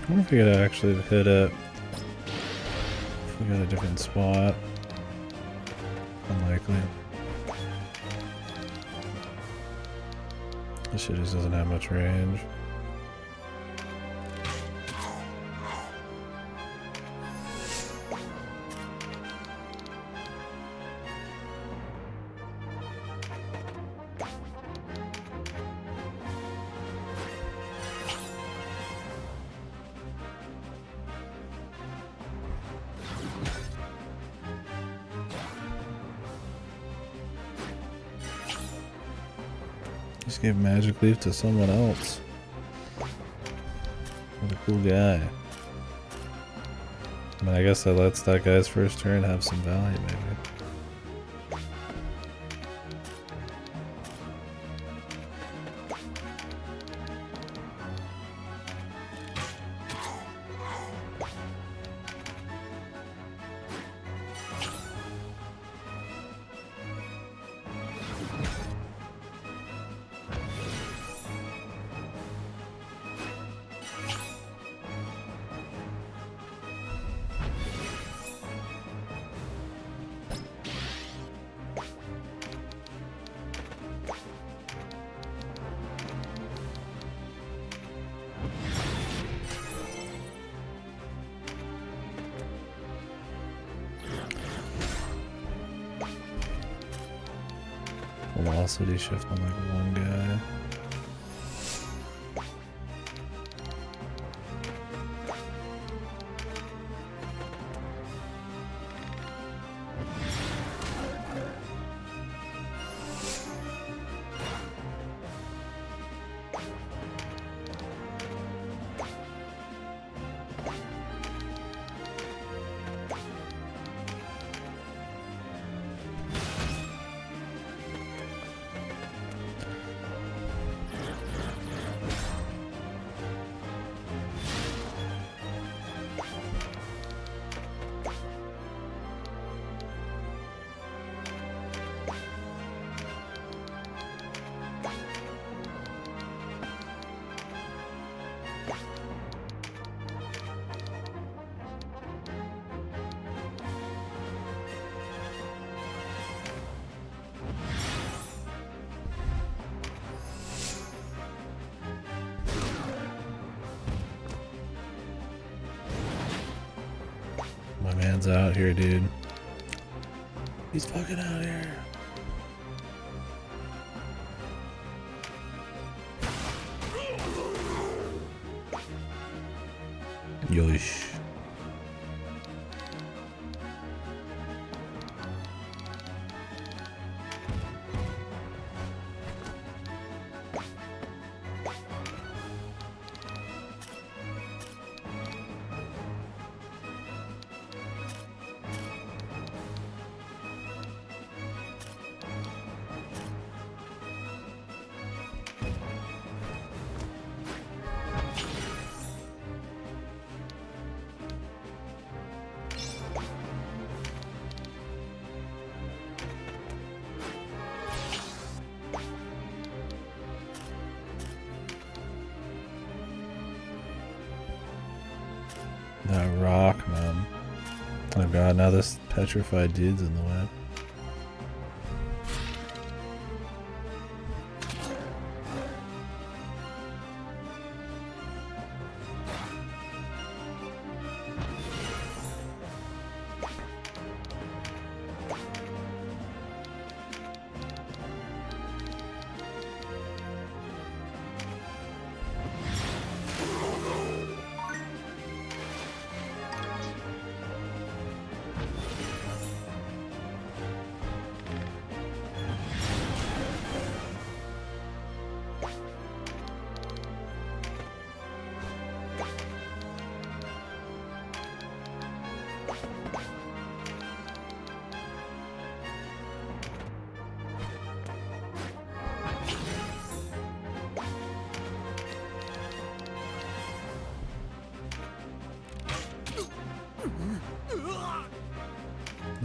I wonder if we could actually hit it if we got a different spot. And like basically. This shit just doesn't have much range. Just gave Magic Leaf to someone else. What a cool guy. I mean, I guess that lets that guy's first turn have some value, maybe. Velocity shift on like one guy. My man's out here, dude. He's fucking out here. Yoish. That rock, man. Oh god, now this petrified dude's in the way.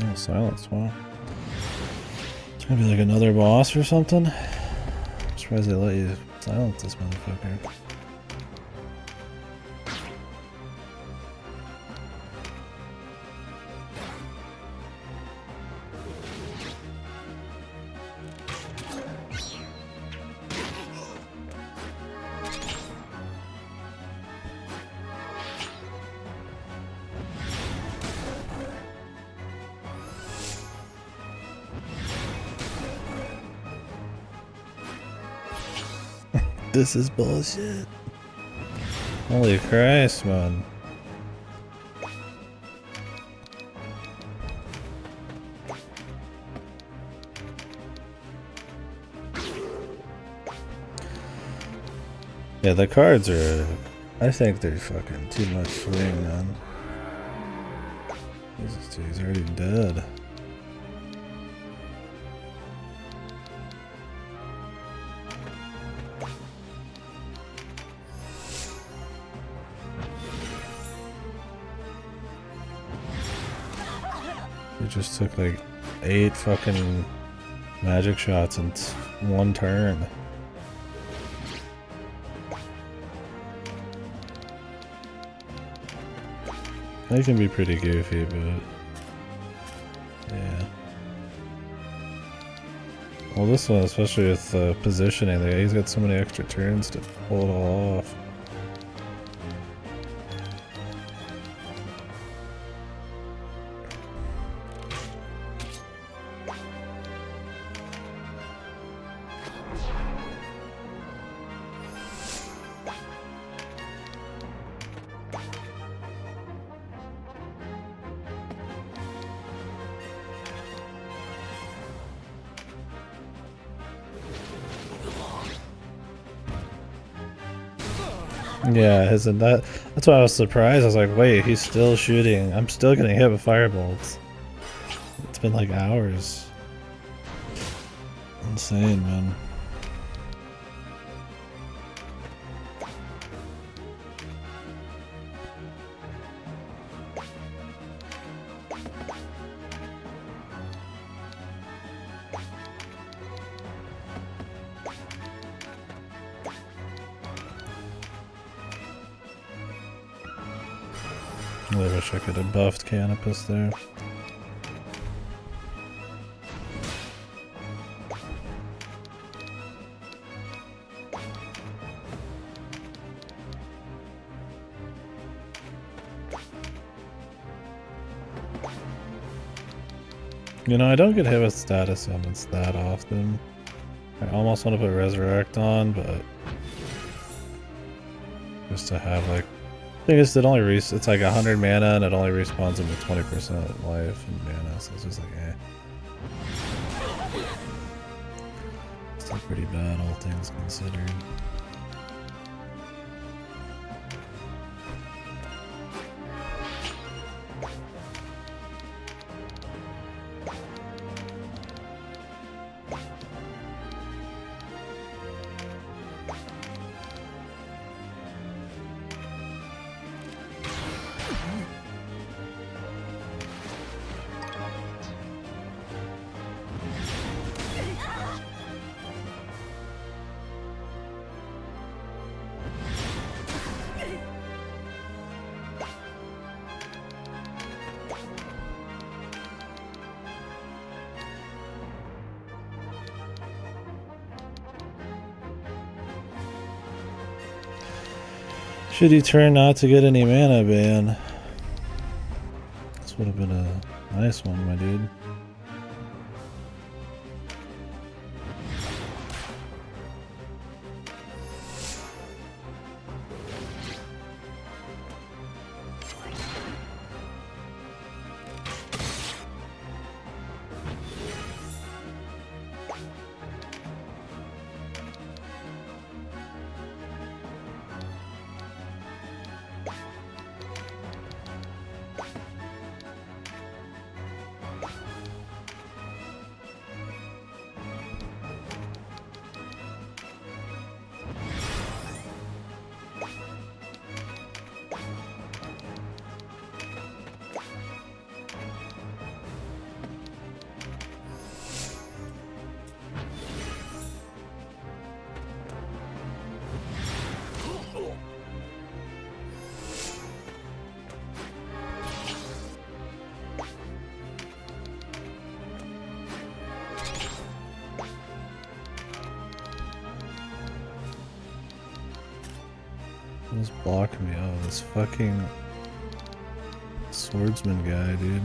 Oh, silence, wow. It's gonna be like another boss or something. I'm surprised they let you silence this motherfucker. This is bullshit. Holy Christ, man. Yeah, the cards are... I think they're fucking too much swing, man. Jesus, dude, he's already dead. He just took like 8 fucking magic shots in one turn. They can be pretty goofy, but yeah. Well, this one, especially with positioning, he's got so many extra turns to pull it all off. Yeah, that's why I was surprised. I was like, wait, he's still shooting. I'm still getting hit with firebolts. It's been like hours. Insane, man. I wish I could have buffed Canopus there. You know, I don't get hit with status summons that often. I almost want to put Resurrect on, but just to have like... The thing is, it's like 100 mana and it only respawns them with 20% life and mana, so it's just like, eh. Still pretty bad, all things considered. Shitty turn not to get any mana ban. This would have been a nice one, my dude. Who's blocking me? Oh, this fucking swordsman guy, dude.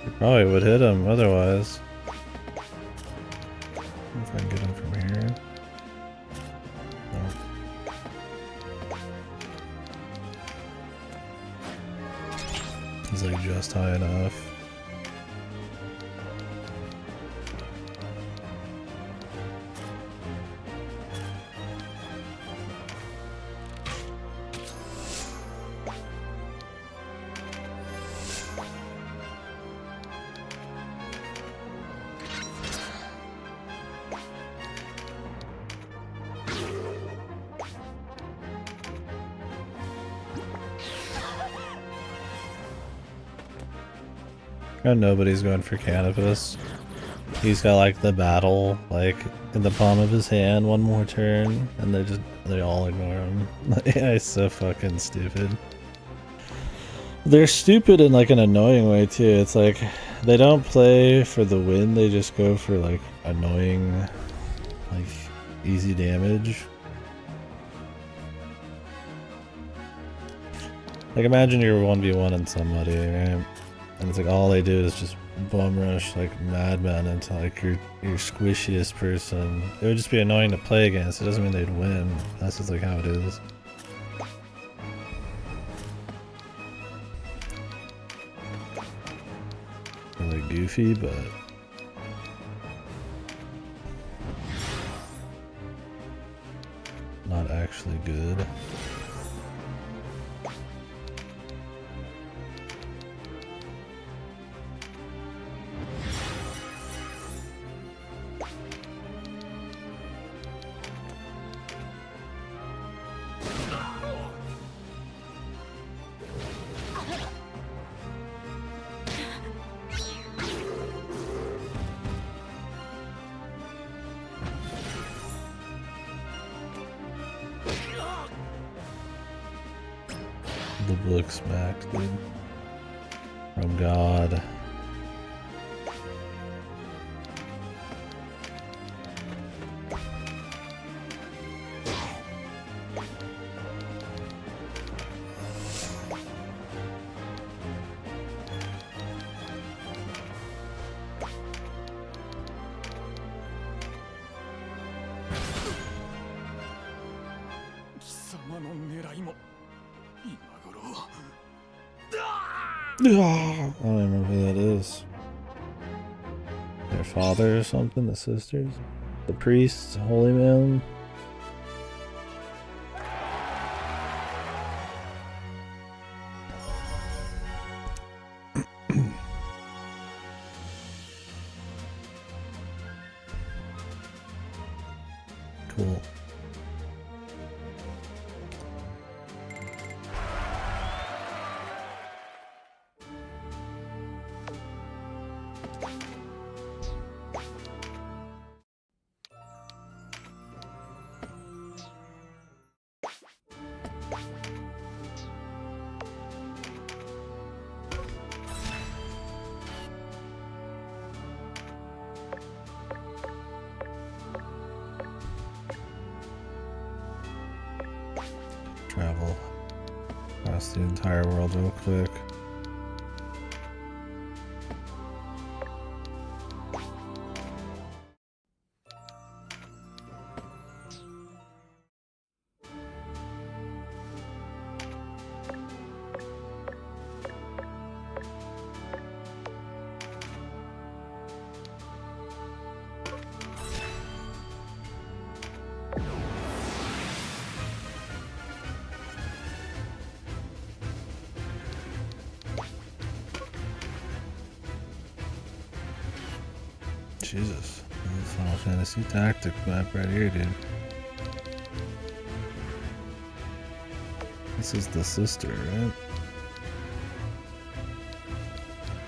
You probably would hit him otherwise. If I can get him from here. Nope. He's like just high enough. And nobody's going for cannabis. He's got like the battle like in the palm of his hand, one more turn, and they all ignore him. Yeah, he's so fucking stupid. They're stupid in like an annoying way too. It's like they don't play for the win, they just go for like annoying, like easy damage. Like imagine you're 1v1 somebody, right? And it's like all they do is just bum rush like madmen into like your squishiest person. It would just be annoying to play against. It doesn't mean they'd win. That's just like how it is. Really goofy, but not actually good. The book smacked, dude. From God. I don't remember who that is. Their father or something? The sisters? The priest? Holy man? Cool. Travel across the entire world real quick. Jesus, that's Final Fantasy Tactics map right here, dude. This is the sister, right?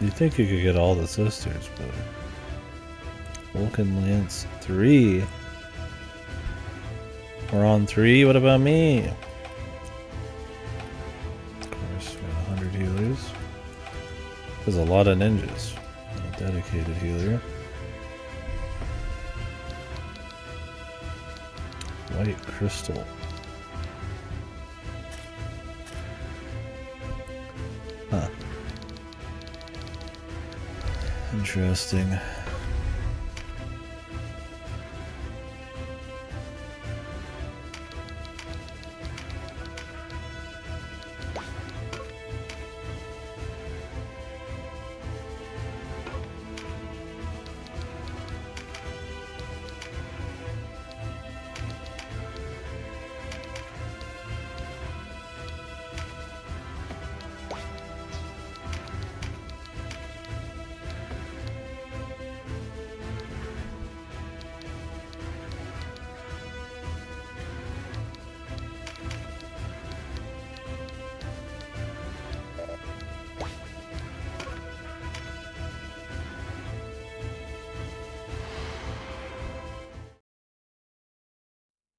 You'd think you could get all the sisters, but Vulcan Lance 3. We're on 3. What about me? Of course, we got 100 healers. There's a lot of ninjas. A dedicated healer. White crystal. Huh. Interesting.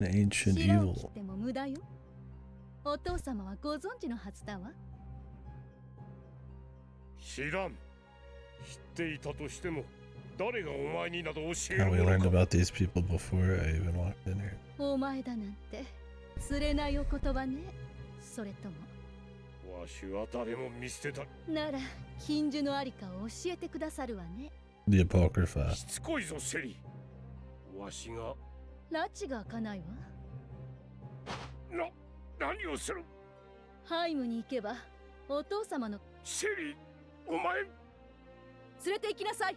The ancient 白を evil. 切っても無駄よ。お父様はご存知のはずだわ。知らん。知っていたとしても、誰がお前になど教え How る we も learned のか。 about these people before I even walked in here. お前だなんて釣れないお言葉ね。それともわしは誰も見捨てた。なら禁樹のありかを教えてくださるわね。 The Apocrypha. しつこいぞセリ。わしが拉致が開かないわ。何をする。ハイムに行けばお父様のセリ、お前。連れて行きなさい。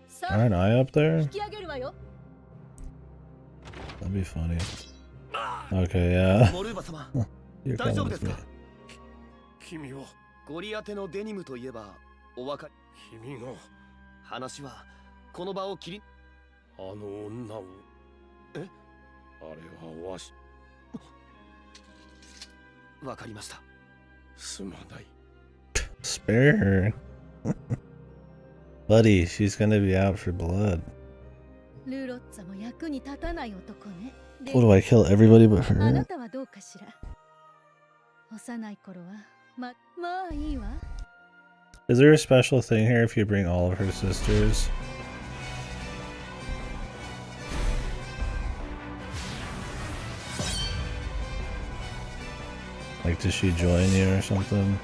さあ Aren't I up there? 引き上げるわよ。 That'd be funny. Okay, yeah. モルーバ様 You're 大丈夫 coming で with す me. か。君はゴリアテのデニムといえばお分かり。君が話はこの場を切り。あの女を。え？あれはわし。わかりました。すまない。 Spare her. Buddy, she's gonna be out for blood. ルロッツァも役に立たない男ね。で What do I kill everybody but あな her? たはどうかしら。幼い頃はまあいいわ。 Is there a special thing here if you bring all of her sisters? Like, does she join you or something?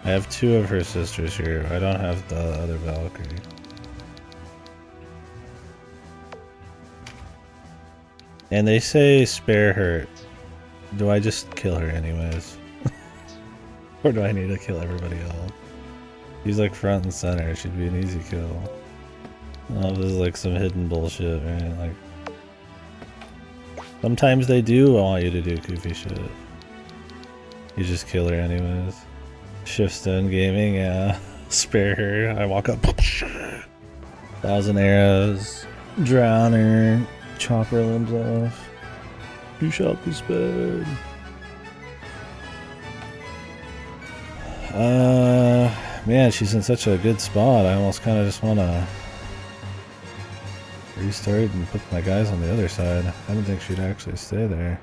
I have 2 of her sisters here. I don't have the other Valkyrie. And they say spare her. Do I just kill her anyways? Or do I need to kill everybody else? She's like front and center. She'd be an easy kill. Oh, this is like some hidden bullshit, right? Like, sometimes they do want you to do goofy shit. You just kill her anyways. Shift stun gaming, yeah. Spare her. I walk up. 1,000 arrows. Drown her. Chop her limbs off. You shall be spared. Man, she's in such a good spot. I almost kind of just want to restart and put my guys on the other side. I didn't think she'd actually stay there.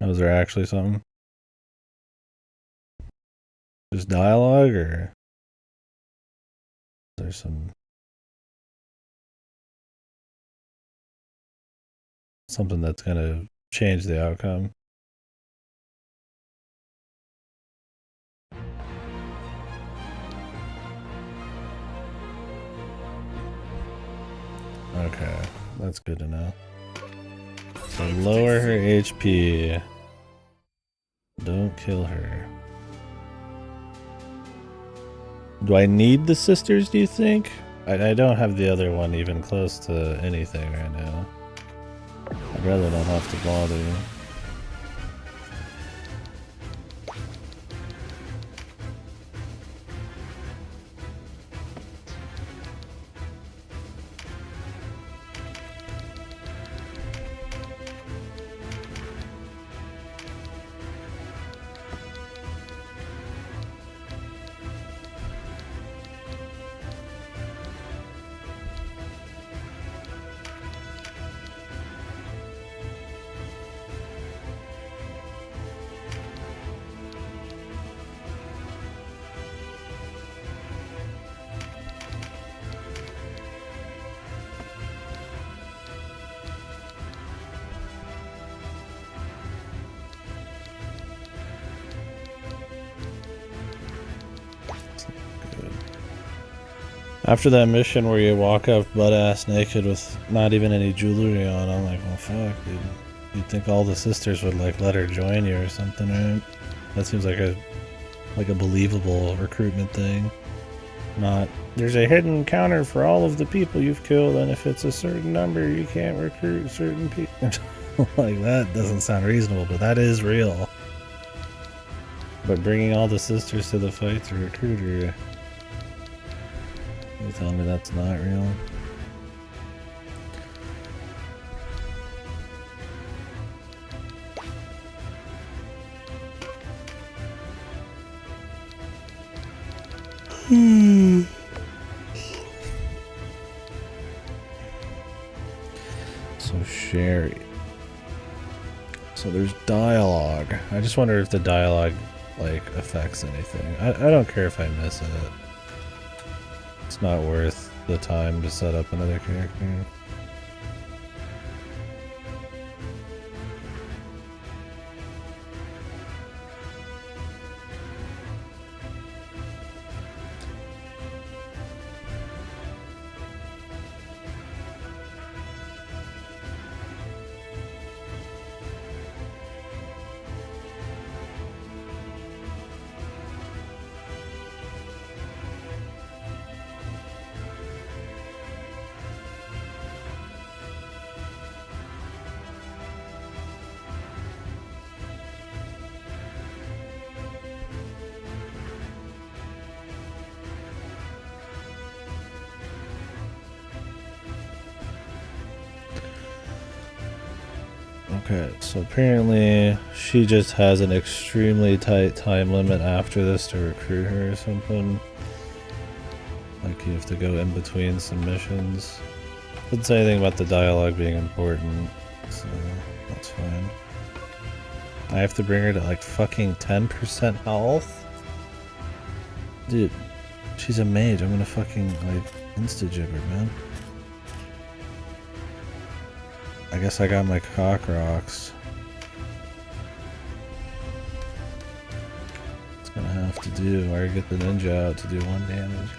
Oh, was there actually something? Just dialogue, or there's something that's gonna change the outcome? Okay, that's good to know. So lower her HP. Don't kill her. Do I need the sisters, do you think? I don't have the other one even close to anything right now. I'd rather not have to bother you. After that mission where you walk up butt-ass naked with not even any jewelry on, I'm like, well, fuck, dude. You'd think all the sisters would, like, let her join you or something, right? That seems like a believable recruitment thing. Not, there's a hidden counter for all of the people you've killed, and if it's a certain number, you can't recruit certain people. Like, that doesn't sound reasonable, but that is real. But bringing all the sisters to the fight to recruit her. You telling me that's not real? So Sherry. So there's dialogue. I just wonder if the dialogue like affects anything. I don't care if I miss it. It's not worth the time to set up another character. Okay, so apparently she just has an extremely tight time limit after this to recruit her or something. Like you have to go in between some missions. Didn't say anything about the dialogue being important, so that's fine. I have to bring her to like fucking 10% health? Dude, she's a mage. I'm gonna fucking like insta-jib her, man. I guess I got my cock rocks. It's gonna have to do. I get the ninja out to do 1 damage.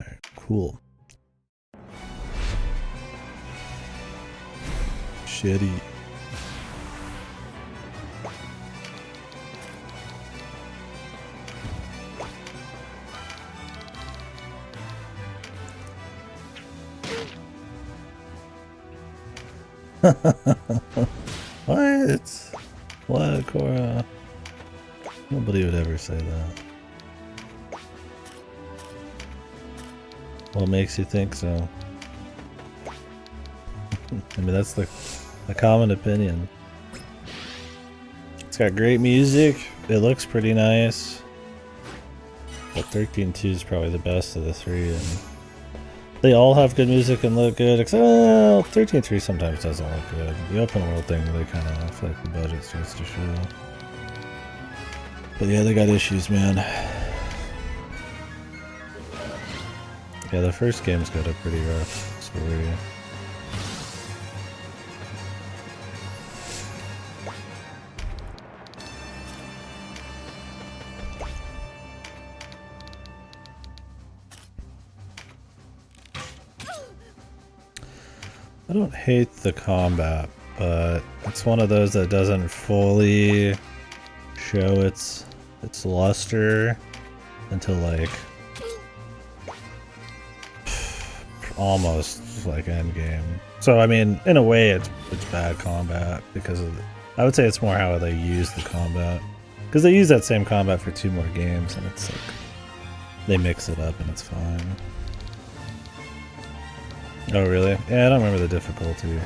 Alright, cool. Shitty. What? What, Cora? Nobody would ever say that. What makes you think so? I mean, that's the common opinion. It's got great music. It looks pretty nice. But 13.2 is probably the best of the three, and they all have good music and look good, except 13.3 sometimes doesn't look good. The open world thing really kind of, I feel like the budget starts to show. But yeah, they got issues, man. Yeah, the first game's got a pretty rough story. I don't hate the combat, but it's one of those that doesn't fully show its luster until like almost like endgame. So I mean, in a way, it's bad combat because of I would say it's more how they use the combat, because they use that same combat for 2 more games, and it's like they mix it up and it's fine. Oh really? Yeah, I don't remember the difficulty. It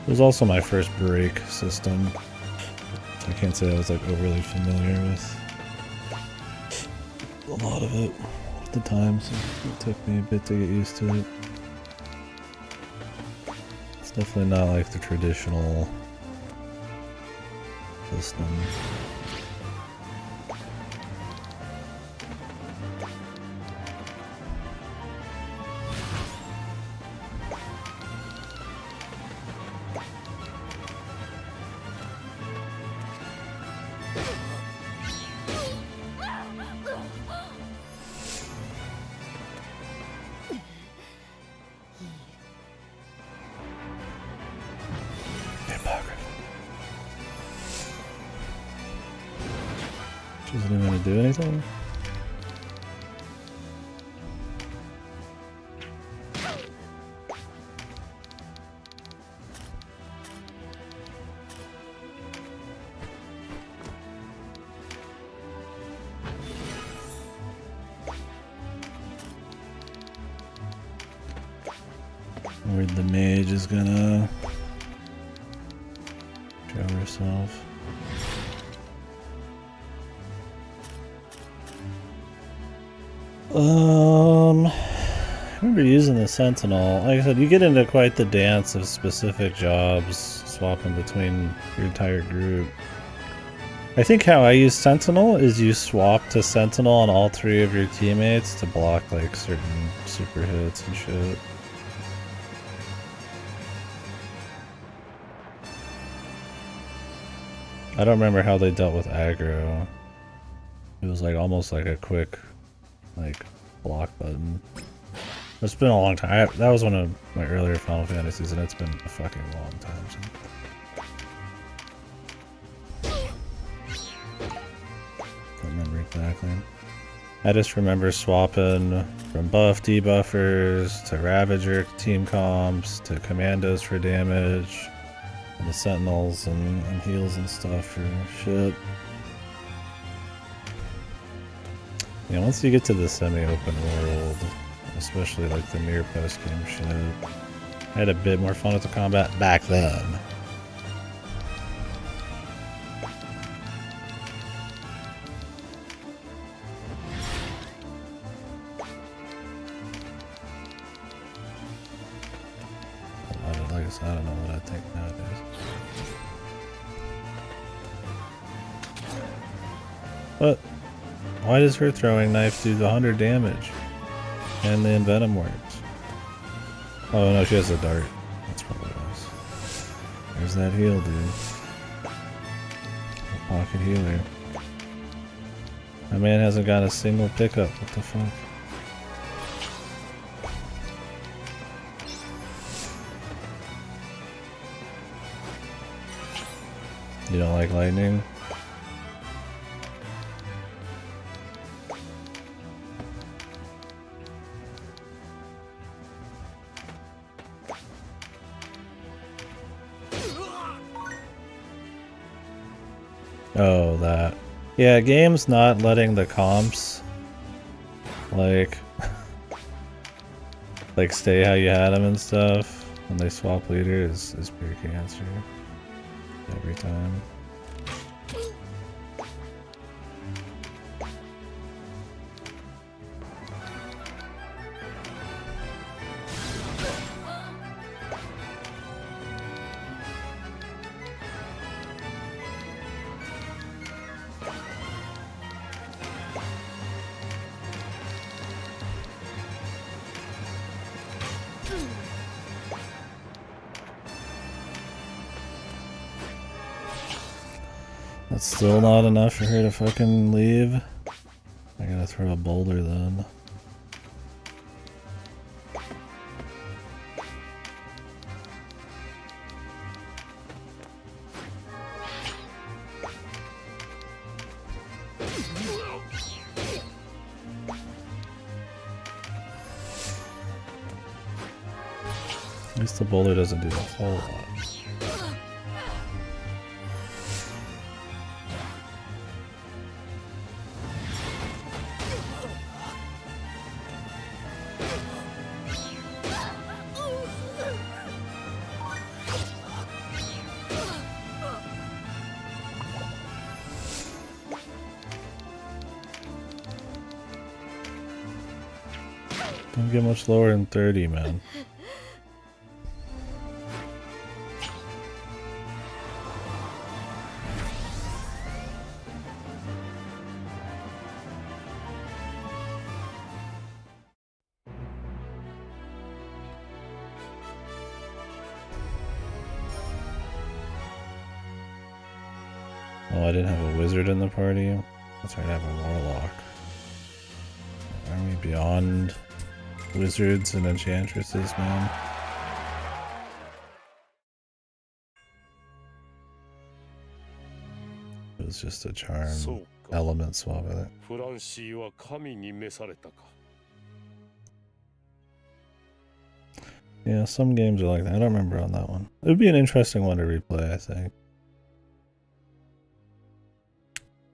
was also my first break system. I can't say I was like overly familiar with a lot of it at the time, so it took me a bit to get used to it. It's definitely not like the traditional system. Doesn't even want to do anything? Where the mage is gonna show herself. I remember using the Sentinel. Like I said, you get into quite the dance of specific jobs, swapping between your entire group. I think how I use Sentinel is you swap to Sentinel on all 3 of your teammates to block like certain super hits and shit. I don't remember how they dealt with aggro. It was like almost like a quick like block button. It's been a long time. That was one of my earlier Final Fantasies, and it's been a fucking long time since. Don't remember exactly. I just remember swapping from buff debuffers to Ravager team comps to Commandos for damage, and the Sentinels and heals and stuff for shit. Yeah, once you get to the semi-open world, especially like the near post-game shit, I had a bit more fun with the combat back then. Like I said, I don't know what I think nowadays. But why does her throwing knife do the 100 damage? And the Envenom works. Oh no, she has a dart. That's probably what it was. There's that heal, dude. A pocket healer. My man hasn't got a single pickup. What the fuck? You don't like lightning? Oh, that. Yeah, game's not letting the comps like like stay how you had them and stuff when they swap leader is pure cancer every time. That's still not enough for her to fucking leave. I gotta throw a boulder then. At least the boulder doesn't do a whole lot. Don't get much lower than 30, man. Oh, I didn't have a wizard in the party. That's right, I have a warlock. Are we beyond wizards and enchantresses, man? It was just a charm element swap with it. フランシーは神に召されたか。 Yeah, some games are like that. I don't remember on that one. It would be an interesting one to replay, I think.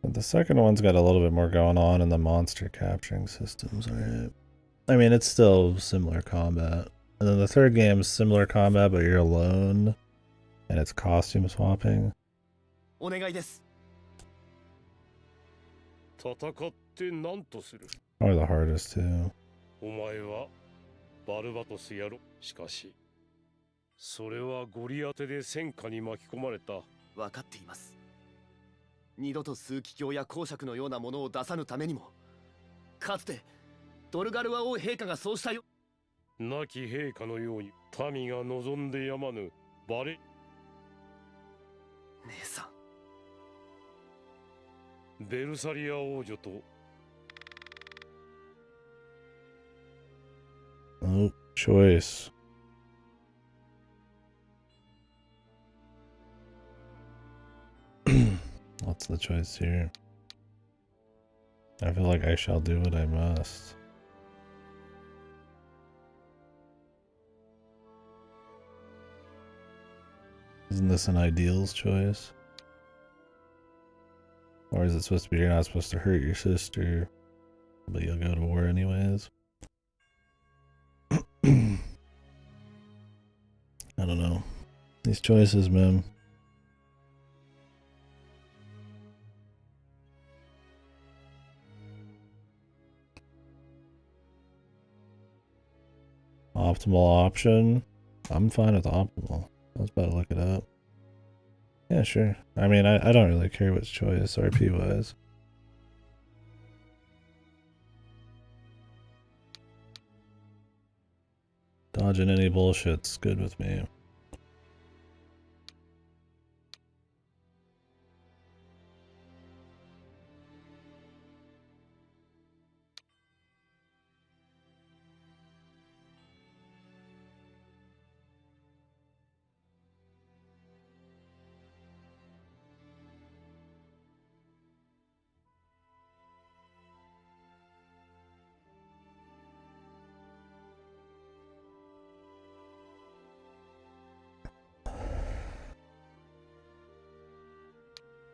But the second one's got a little bit more going on in the monster capturing systems, alright? I mean, it's still similar combat. And then the third game is similar combat, but you're alone, and it's costume swapping. お願いです。戦って何とする？ Probably the hardest too. お前はバルバトスやろ。しかし、それはゴリアテで戦火に巻き込まれた。分かっています。二度と枢機卿や公爵のようなものを出さぬためにも、かつてドルガルワ王陛下がそうしたよ。亡き陛下のように民が望んでやまぬバレ。姉さん。ベルサリア王女と Oh, choice. What's the choice here? I feel like I shall do what I must. Isn't this an ideals choice? Or is it supposed to be you're not supposed to hurt your sister, but you'll go to war anyways? I don't know. These choices, man. Optimal option. I'm fine with optimal. I was about to look it up. Yeah, sure. I mean, I don't really care which choice RP was. Dodging any bullshit's good with me.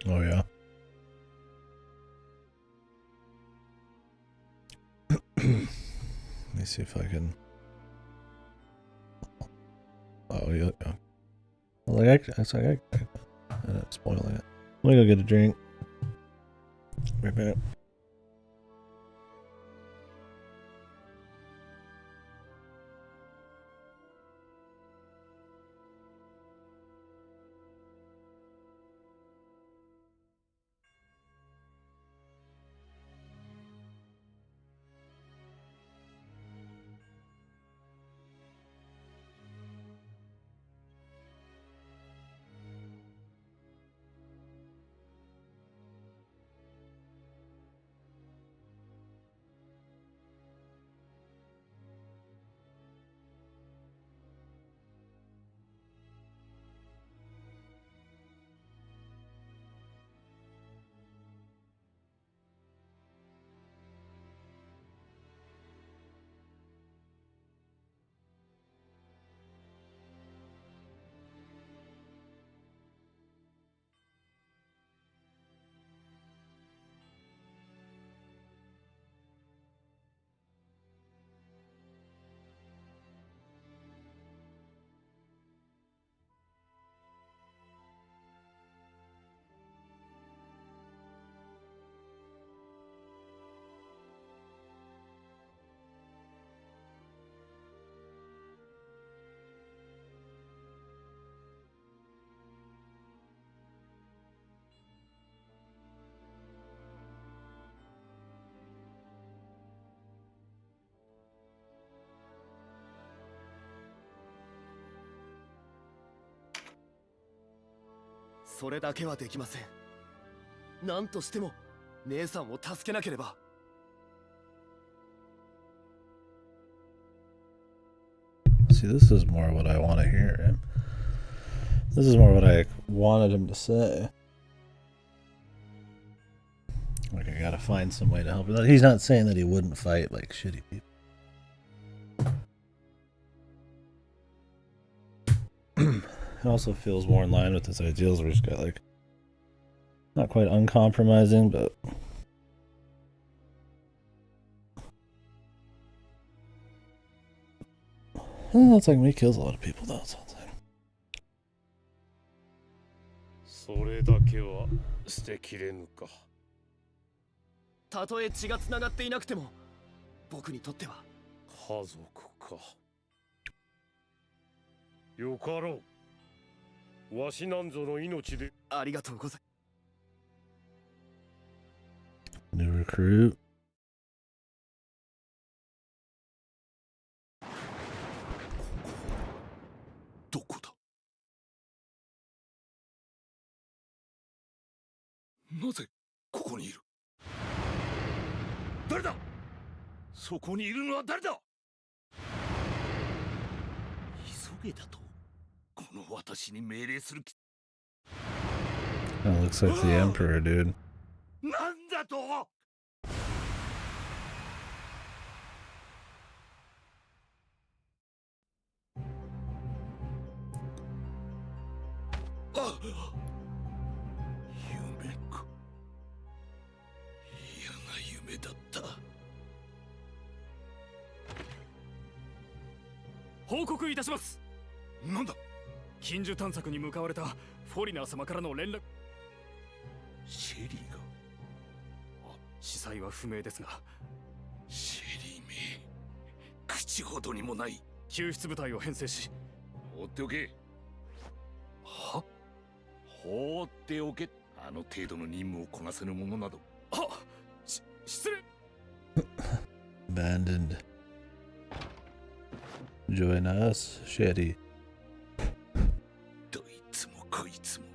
Oh yeah. Let me see if I can. Oh yeah. Like I ended up spoiling it. Let me go get a drink. Right back. "それだけはできません。何としても姉さんを助けなければ。See, this is more what I want to hear, man. This is more what I wanted him to say. Like, I gotta find some way to help him. He's not saying that he wouldn't fight like shitty people. It also feels more in line with his ideals where he's got like, not quite uncompromising, but Oh, it's like me kills a lot of people though. Sounds like. それだけは捨てきれぬか。たとえ血がつながっていなくても僕にとっては家族か。よかろう。わしなんぞの命で。ありがとうござい New recruit. どこだ。なぜここにいる。誰だ。そこにいるのは誰だ。急げだとこの私に命令する気。 That looks like the Emperor, dude. なんだと。あ、夢か。嫌な夢だった。報告いたします。なんだ。近所探索に向かわれたフォリナー様からの連絡。シェリーが。司祭は不明ですが、シェリーめ、口ほどにもない。救出部隊を編成し、放っておけ。は、放っておけ。あの程度の任務をこなせぬものなど。失礼。Abandoned. Join us, Shetty. どいつもこいつも。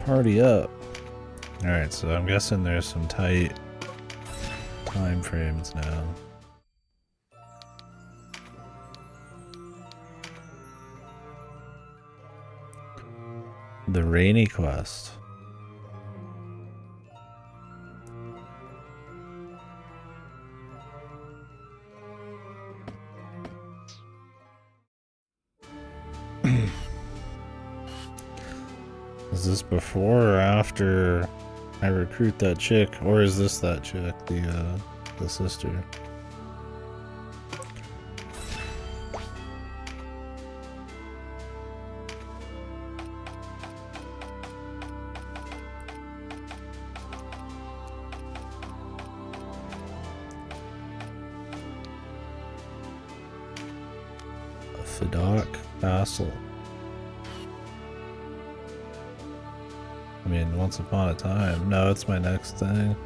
Party up. Alright, so I'm guessing there's some tight time frames now. The Rainy Quest. Is this before or after I recruit that chick, or is this that chick, the sister? Fidak Castle. I mean, once upon a time. No, it's my next thing.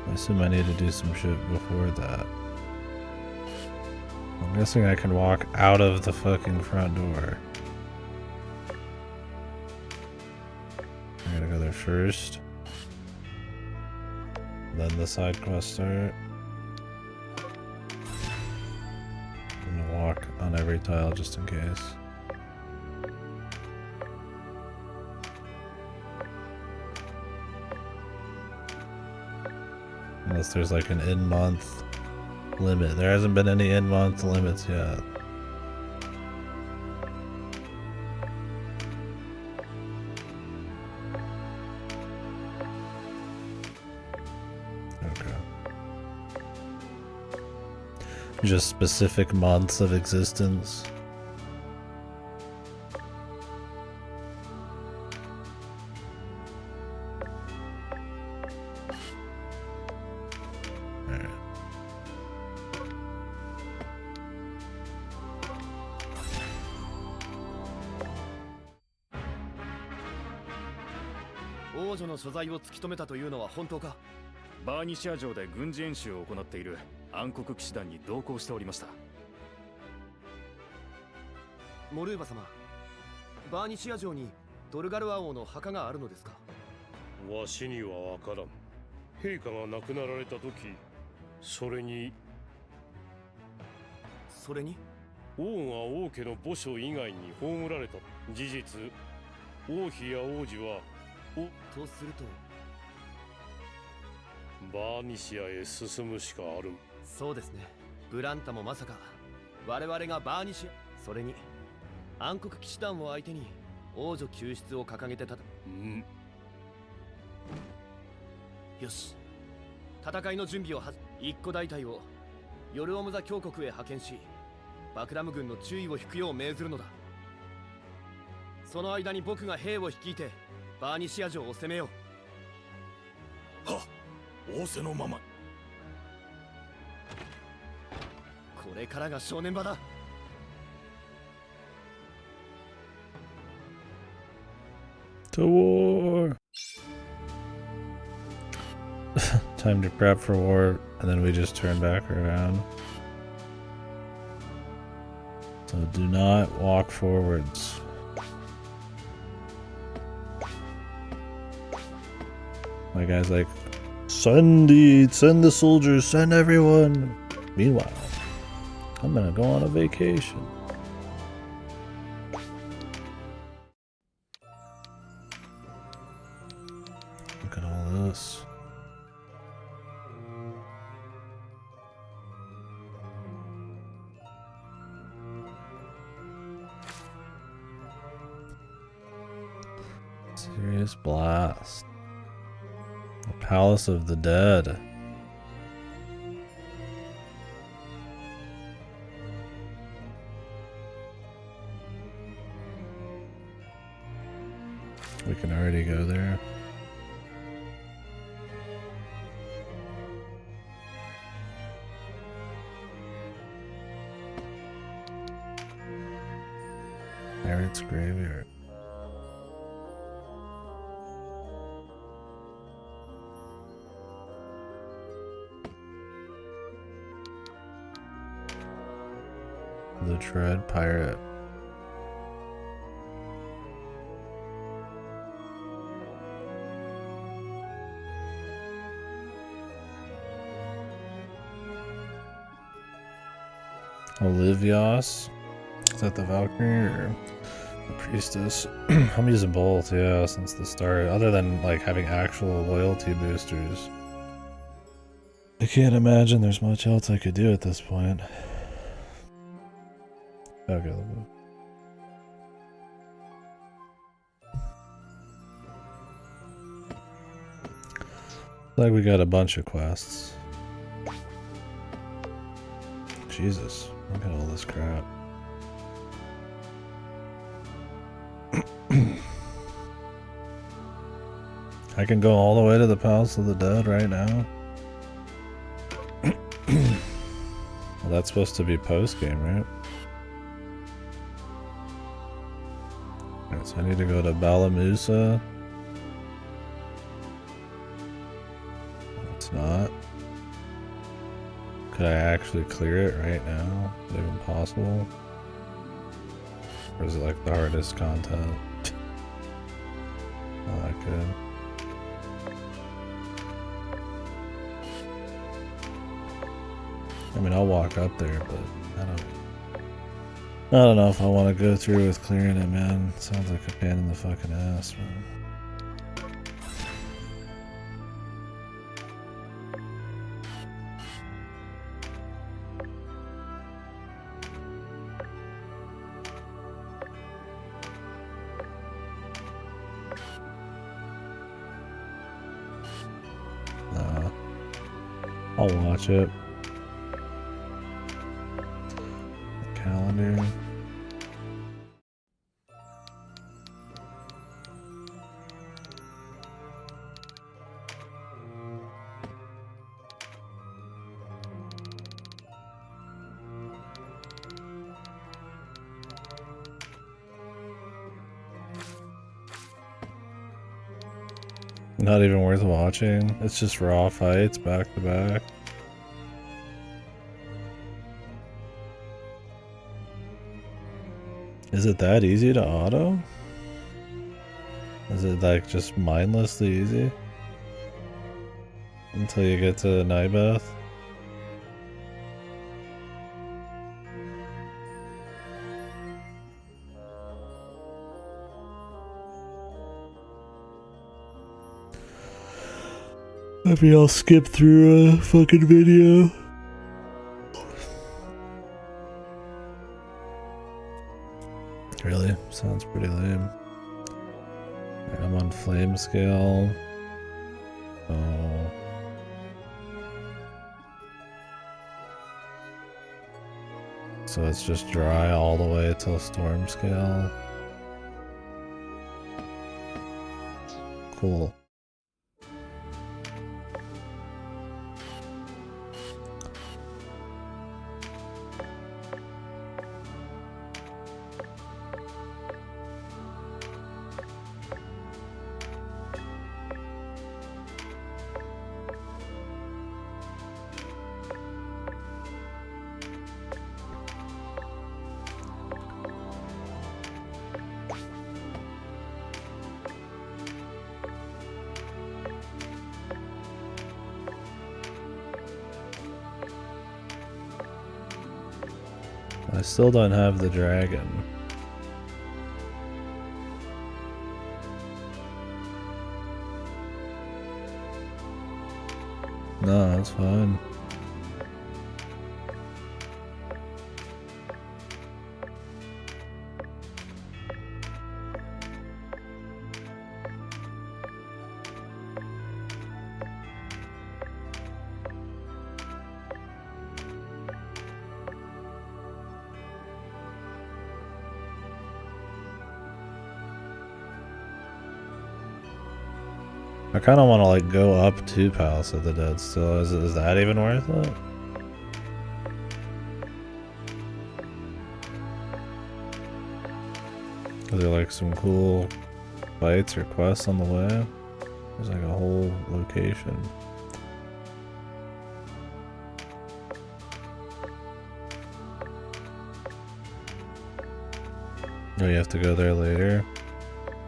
I assume I need to do some shit before that. I'm guessing I can walk out of the fucking front door. I gotta go there first. Then the side quest start. I'm gonna walk on every tile just in case. Unless there's like an in-month limit. There hasn't been any in-month limits yet. Okay. Just specific months of existence.ます王女の所在を突き止めたというのは本当か。バーニシア城で軍事演習を行っている暗黒騎士団に同行しておりました。モルーバ様、バーニシア城にドルガルア王の墓があるのですか。わしにはわからん。陛下が亡くなられた時、それに王が王家の墓所以外に葬られた。事実、王妃や王子はとするとバーニシアへ進むしかある。そうですね。ブランタもまさか我々がバーニシア、それに暗黒騎士団を相手に王女救出を掲げてた。うんよし、戦いの準備を一個大隊をヨルオムザ峡谷へ派遣し、バクラム軍の注意を引くよう命ずるのだ。その間に僕が兵を率いてバーニシア城を攻めよう。はっ、仰せのまま。これからが正念場だ。To war. Time to prep for war, and then we just turn back around. So do not walk forwards. My guy's like, send the soldiers, send everyone. Meanwhile, I'm gonna go on a vacation. Look at all this. Serious blast. The Palace of the Dead. We can already go there. Pirates Graveyard. The Dread Pirate. Olivios. Is that the Valkyrie or the Priestess? I'm using both, yeah, since the start. Other than like having actual loyalty boosters. I can't imagine there's much else I could do at this point. Okay. Like we got a bunch of quests. Jesus, look at all this crap. I can go all the way to the Palace of the Dead right now. Well, that's supposed to be post-game, right? Alright, so I need to go to Balamusa. It's not. Could I actually clear it right now? Is it even possible? Or is it like the hardest content? Oh, I could. I mean, I'll walk up there, but I don't know if I want to go through with clearing it, man. It sounds like a pain in the fucking ass, man. I'll watch it. Calendar. Not even worth watching. It's just raw fights back to back. Is it that easy to auto? Is it like just mindlessly easy? Until you get to Nybeth? Maybe I'll skip through a fucking video. Really? Sounds pretty lame. Alright, I'm on flame scale. Oh. So it's just dry all the way till storm scale. Cool. I still don't have the dragon. No, that's fine. I kind of want to like go up to Palace of the Dead still. Is that even worth it? Is there like some cool fights or quests on the way? There's like a whole location. Oh, you have to go there later?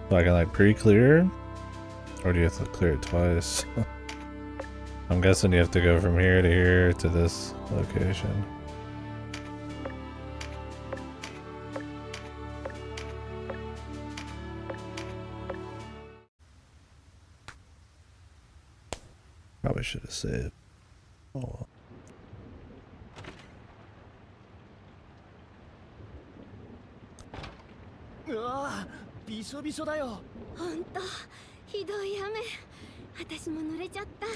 So I can like pre-clear? Or do you have to clear it twice? I'm guessing you have to go from here to here to this location. Probably should have saved. Oh well. うわぁ、びしょびしょだよ。ほんとひどい雨。私も濡れちゃった。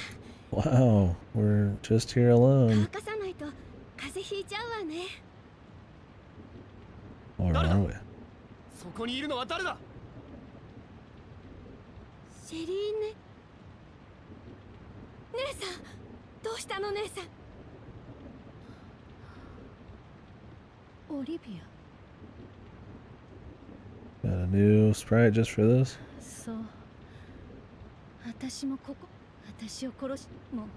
Wow, we're just here alone. 乾かさないと風邪ひいちゃうわね。 Or are we? そこにいるのは誰だ？シェリーネ。姉さん、どうしたの姉さん。オリビア。 Got a new sprite just for this? そう。私もここ、私を殺し、もう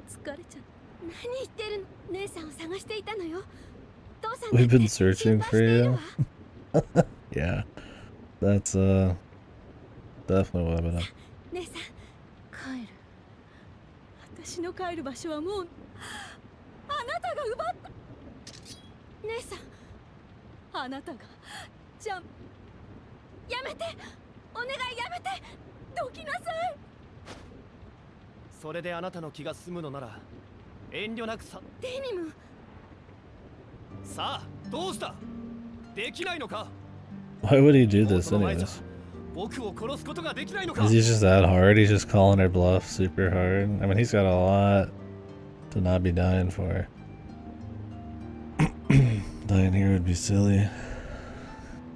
疲れちゃう。何言ってるの？姉さんを探していたのよ。父さんだって We've been searching 心配 for している you. わ。 Yeah, that's definitely what I've been up. 姉さん、帰る。私の帰る場所はもうあなたが奪った。姉さん、あなたがじゃやめて、お願いやめて、どきなさい。それであなたの気が済むのなら遠慮なくさ。デニム。さあ、どうした？できないのか？ Why would he do this anyways? 僕を殺すことができないのか？ Is he just that hard? He's just calling her bluff super hard? I mean, he's got a lot to not be dying for. Dying here would be silly.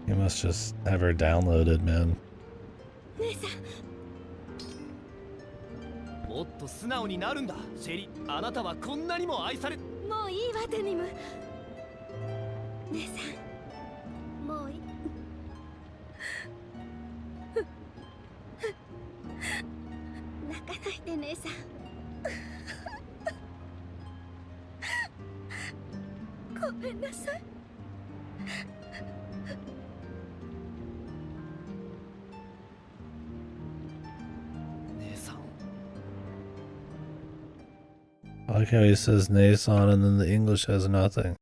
You must just have her downloaded, man. 姉さん、もっと素直になるんだ、シェリ。あなたはこんなにも愛され。もういいわデニム。姉さん、もういい。泣かないで姉さん。ごめんなさい。 姉さん。 I like how he says Nason and then the English has nothing.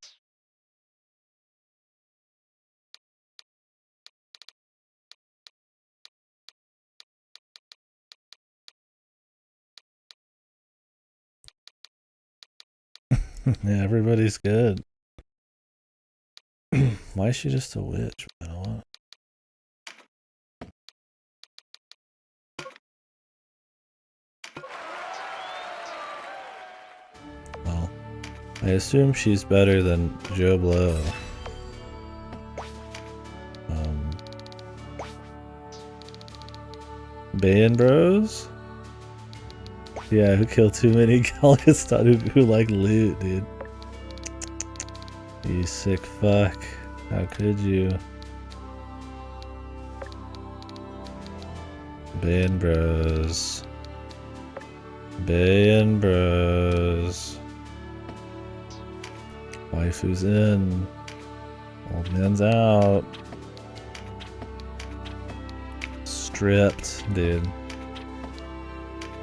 Yeah, everybody's good. Why is she just a witch? I don't know. I assume she's better than Joe Blow. Bayan Bros? Yeah, who killed too many Galgaston who like loot, dude. You sick fuck. How could you? Bayan Bros. Bayan Bros. Waifu's in. Old man's out. Stripped, dude.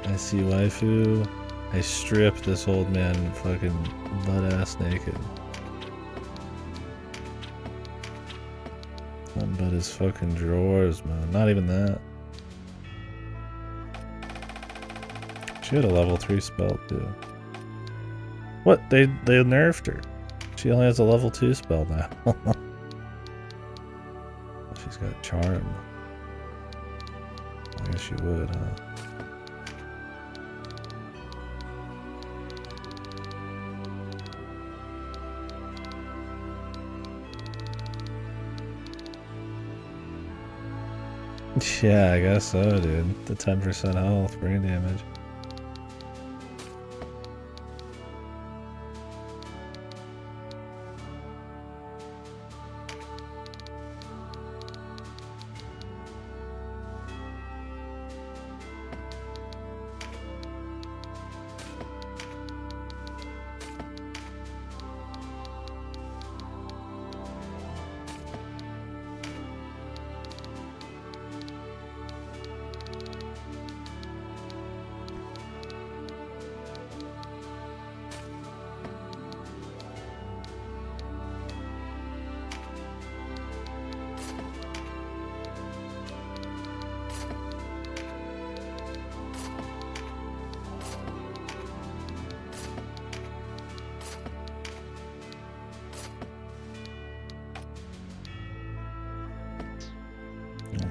I see waifu. I stripped this old man fucking butt ass naked. Nothing but his fucking drawers, man. Not even that. She had a level 3 spell too. What? They nerfed her. She only has a level 2 spell now. She's got charm. I guess she would, huh? Yeah, I guess so, dude. The 10% health, brain damage.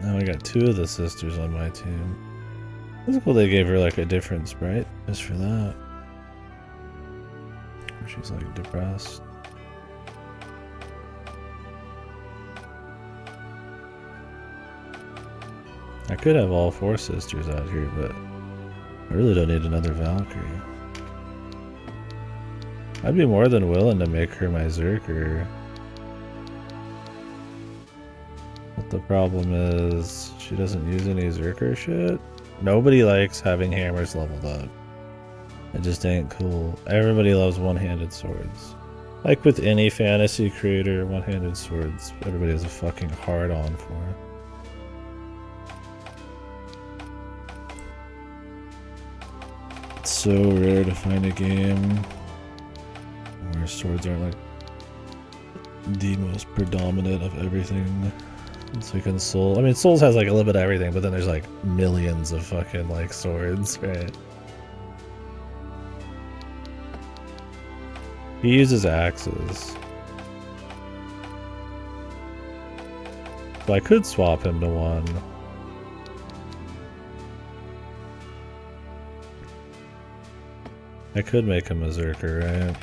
Now I got 2 of the sisters on my team. It's cool they gave her like a different sprite just for that. She's like depressed. I could have all 4 sisters out here, but I really don't need another Valkyrie. I'd be more than willing to make her my Zerker. But the problem is, she doesn't use any Zerker shit. Nobody likes having hammers leveled up. It just ain't cool. Everybody loves one-handed swords. Like with any fantasy creator, one-handed swords, everybody has a fucking hard-on for. It's so rare to find a game where swords aren't like the most predominant of everything. It's like in Soul. I mean, Souls has like a little bit of everything, but then there's like millions of fucking like swords, right? He uses axes. So I could swap him to one. I could make him a Zerker, right?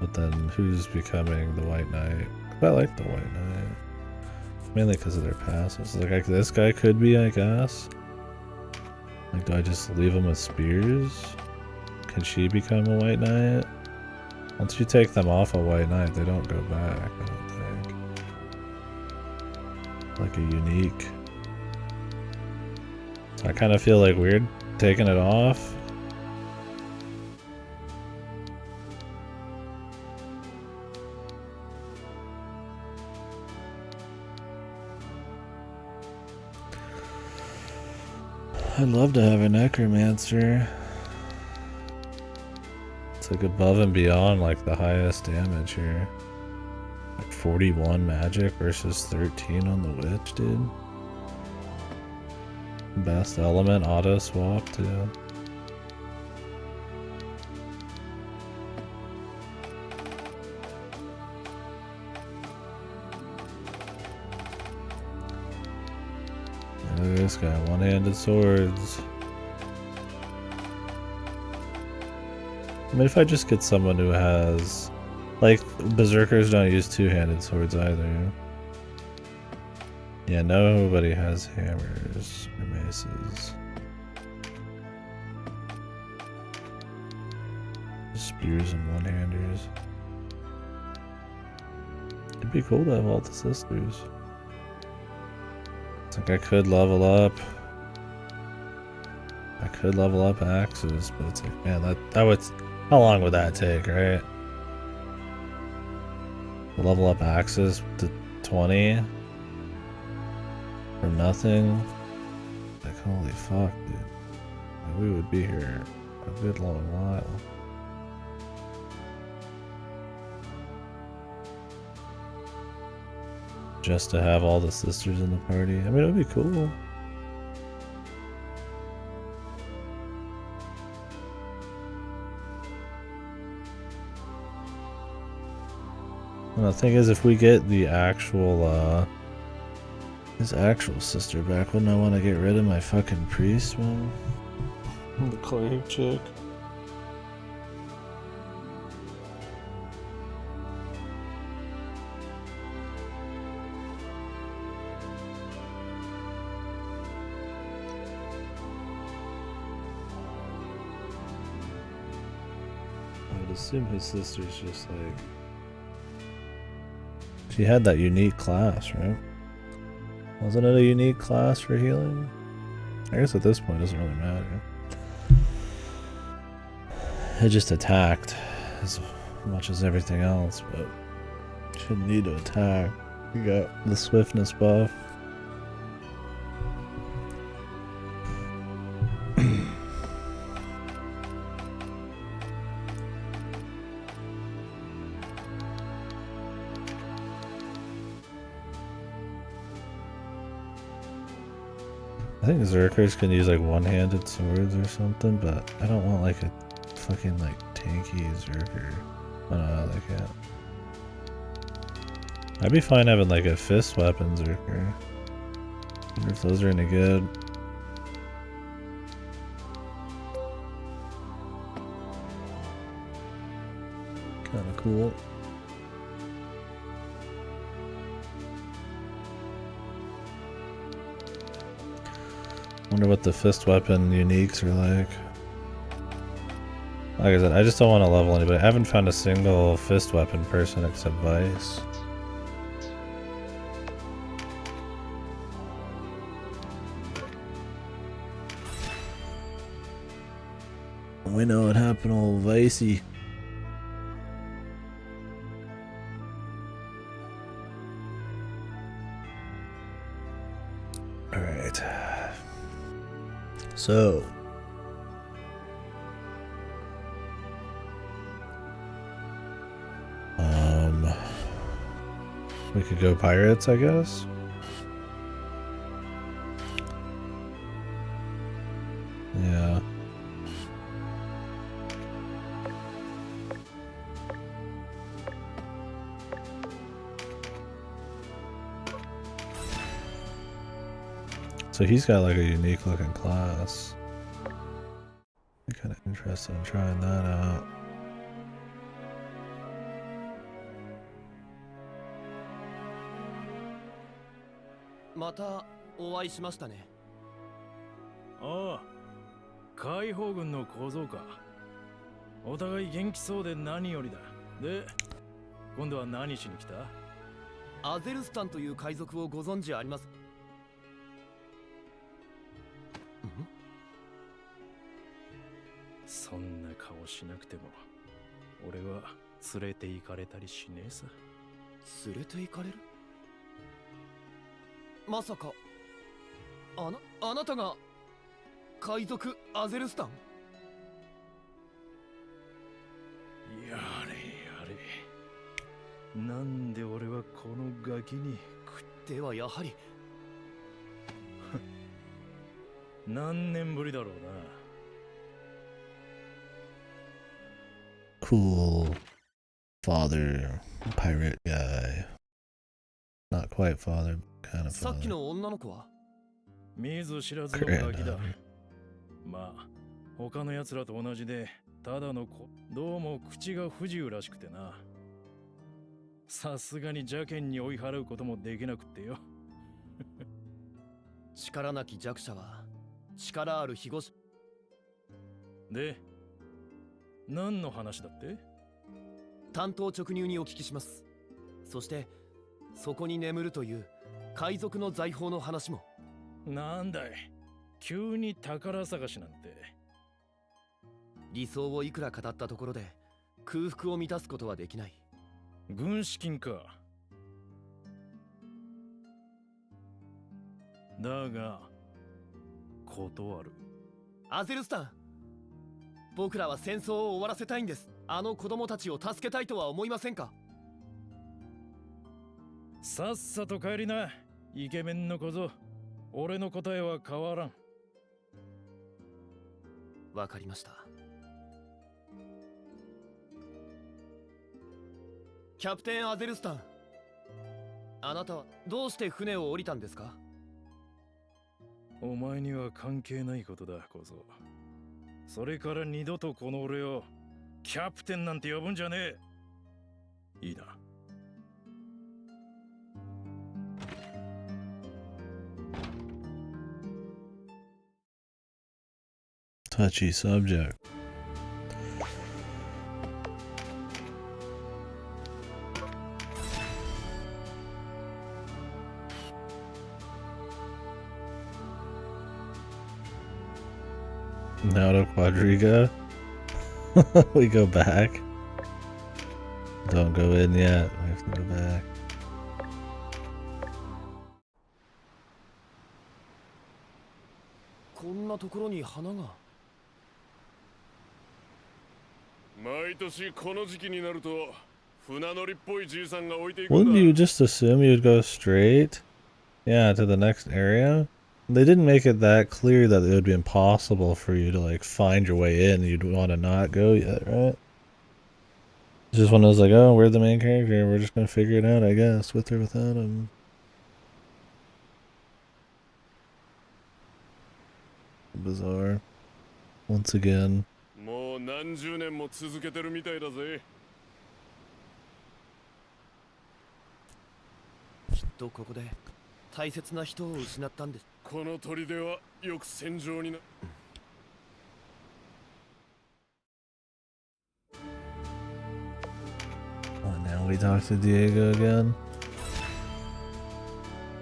But then who's becoming the White Knight? I like the White Knight. Mainly because of their passes. Like this guy could be, I guess. Like, do I just leave him with spears? Can she become a White Knight? Once you take them off a White Knight, they don't go back, I don't think. Like a unique. So I kind of feel like weird taking it off. I'd love to have a necromancer. It's like above and beyond like the highest damage here. Like 41 magic versus 13 on the witch, dude. Best element auto swap too. Look at this guy, one-handed swords. I mean, if I just get someone who has, like, berserkers don't use two-handed swords either. Yeah, nobody has hammers or maces. Spears and one-handers. It'd be cool to have all the sisters. It's like I could level up. I could level up axes, but it's like, man, that would. How long would that take, right? Level up axes to 20 for nothing. Like, holy fuck, dude. Like, we would be here a good long while. Just to have all the sisters in the party. I mean, it would be cool. And the thing is, if we get the actual, his actual sister back, wouldn't I want to get rid of my fucking priest, man? The cleric chick. I would assume his sister's just like... She had that unique class, right? Wasn't it a unique class for healing? I guess at this point it doesn't really matter. It just attacked as much as everything else, but shouldn't need to attack. You got the swiftness buff. I think Zerkers can use like one-handed swords or something, but I don't want like a fucking like tanky Zerker. Oh no, they can't. I'd be fine having like a fist weapon Zerker. I wonder if those are any good. Kinda cool. Wonder what the fist weapon uniques are like. Like I said, I just don't want to level anybody. I haven't found a single fist weapon person except Vice. We know what happened to old Vicey. Alright. So, we could go pirates, I guess. Yeah. So he's got like a unique looking class. I'm kind of interested in trying that out.ああ、解放軍の構造か。お互い元気そうで何よりだ。で、今度は何しに来た？アゼルスタンという海賊をご存知あります？そんな顔しなくても、俺は連れて行かれたりしねえさ。連れて行かれる？まさか、あなたが海賊アゼルスタン？やれやれ。なんで俺はこのガキにではやはり何年ぶりだろうな。Cool father pirate guy. Not quite father, but kind of さっき father. の女の子は？見ず知らずのガキだ。まあ他の奴らと同じでただのどうも口が不自由らしくてな。さすがに邪剣に追い払うこともできなくってよ。力なき弱者は力ある庇護者。で、何の話だって？単刀直入にお聞きします。そしてそこに眠るという海賊の財宝の話も。なんだい、急に宝探しなんて。理想をいくら語ったところで空腹を満たすことはできない。軍資金か。だが断る。アゼルスタン、僕らは戦争を終わらせたいんです。あの子供たちを助けたいとは思いませんか？さっさと帰りな、イケメンの小僧。俺の答えは変わらん。わかりました。キャプテンアゼルスタン、あなたはどうして船を降りたんですか？お前には関係ないことだ、小僧。それから二度とこの俺をキャプテンなんて呼ぶんじゃねえ。いいな。Touchy subject. Now to Quadriga. We go back. Don't go in yet. We have to go back. こんなところに花が。毎年この時期になると船乗りっぽいじいさんが置いていくんだ。 Wouldn't you just assume you'd go straight? Yeah, to the next area? They didn't make it that clear that it would be impossible for you to like find your way in. You'd want to not go yet, right? It's just one of those like, oh, we're the main character. We're just gonna figure it out, I guess, with or without him. Bizarre. Once again. もう何十年も続けてるみたいだぜ。きっとここで大切な人を失ったんです。この砦はよく戦場にな。Oh, now we talk to Diego again.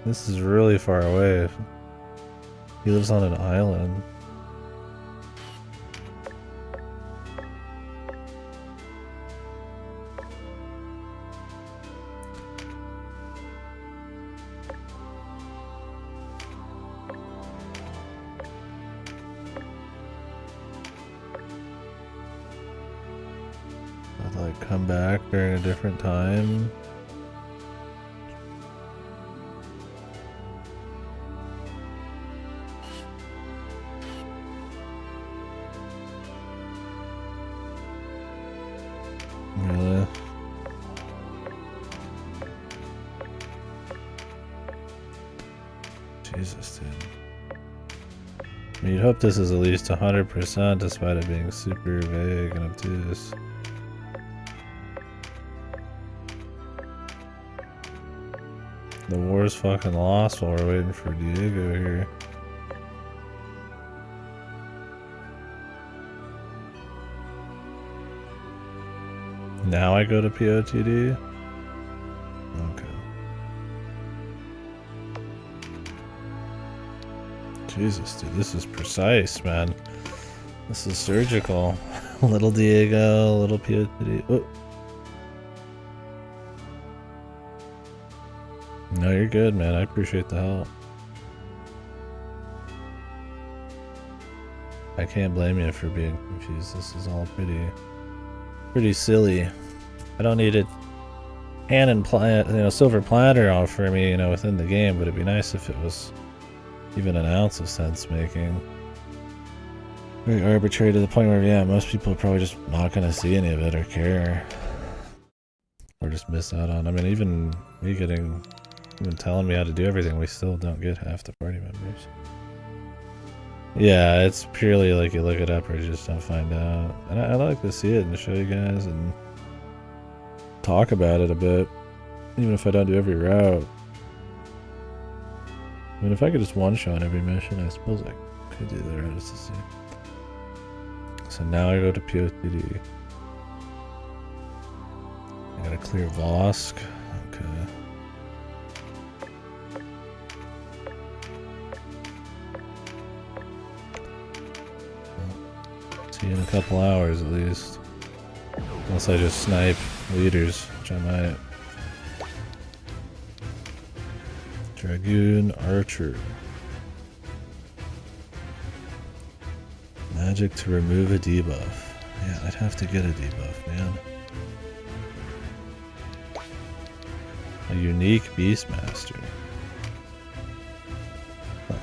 This is really far away. He lives on an island. I'd like come back during a different time. Really? Jesus, dude. I mean, you'd hope this is at least 100% despite it being super vague and obtuse. The war's fucking lost while we're waiting for Diego here. Now I go to POTD? Okay. Jesus, dude, this is precise, man. This is surgical. Little Diego, little POTD. Oh. No, you're good, man. I appreciate the help. I can't blame you for being confused. This is all pretty silly. I don't need a hand and silver platter offer me, within the game, but it'd be nice if it was even an ounce of sense making. Very arbitrary to the point where, yeah, most people are probably just not gonna see any of it or care. Or just miss out on. I mean, even me even telling me how to do everything, we still don't get half the party members. Yeah, it's purely like you look it up or you just don't find out. And I like to see it and show you guys and talk about it a bit, even if I don't do every route. I mean, if I could just one-shot every mission, I suppose I could do the route just to see. So now I go to POTD. I gotta clear Vosk. Okay. See you in a couple hours at least. Unless I just snipe leaders, which I might. Dragoon Archer. Magic to remove a debuff. Yeah, I'd have to get a debuff, man. A unique Beastmaster. Huh.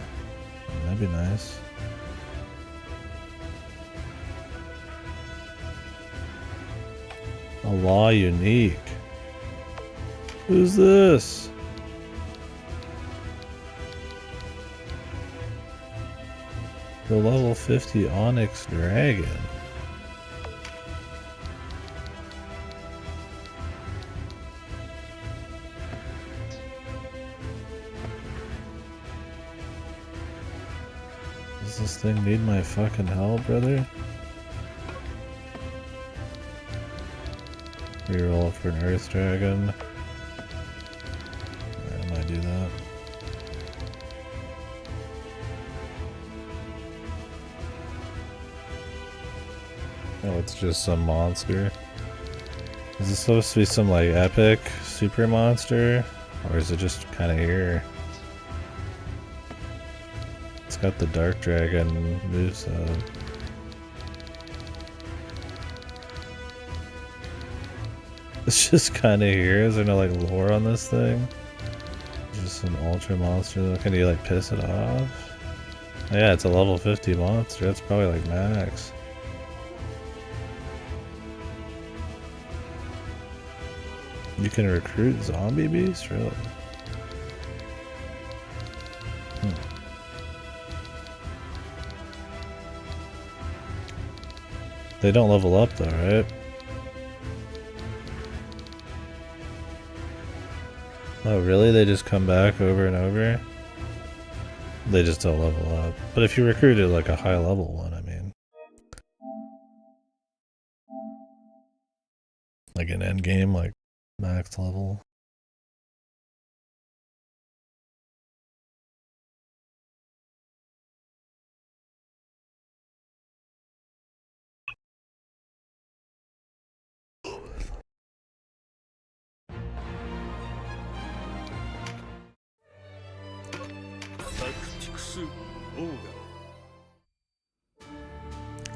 That'd be nice. A law unique. Who's this? The level 50 Onyx Dragon. Does this thing need my fucking help, brother? Reroll for an Earth Dragon. I might do that. Oh, it's just some monster. Is this supposed to be some like epic super monster? Or is it just kind of here? It's got the Dark Dragon moveset. It's just kind of here. Is there no like lore on this thing? Just an ultra monster. Can you like piss it off? Yeah, it's a level 50 monster. That's probably like max. You can recruit zombie beasts? Really? They don't level up though, right? Oh really? They just come back over and over? They just don't level up. But if you recruited like a high level one, I mean. Like an end game, like max level.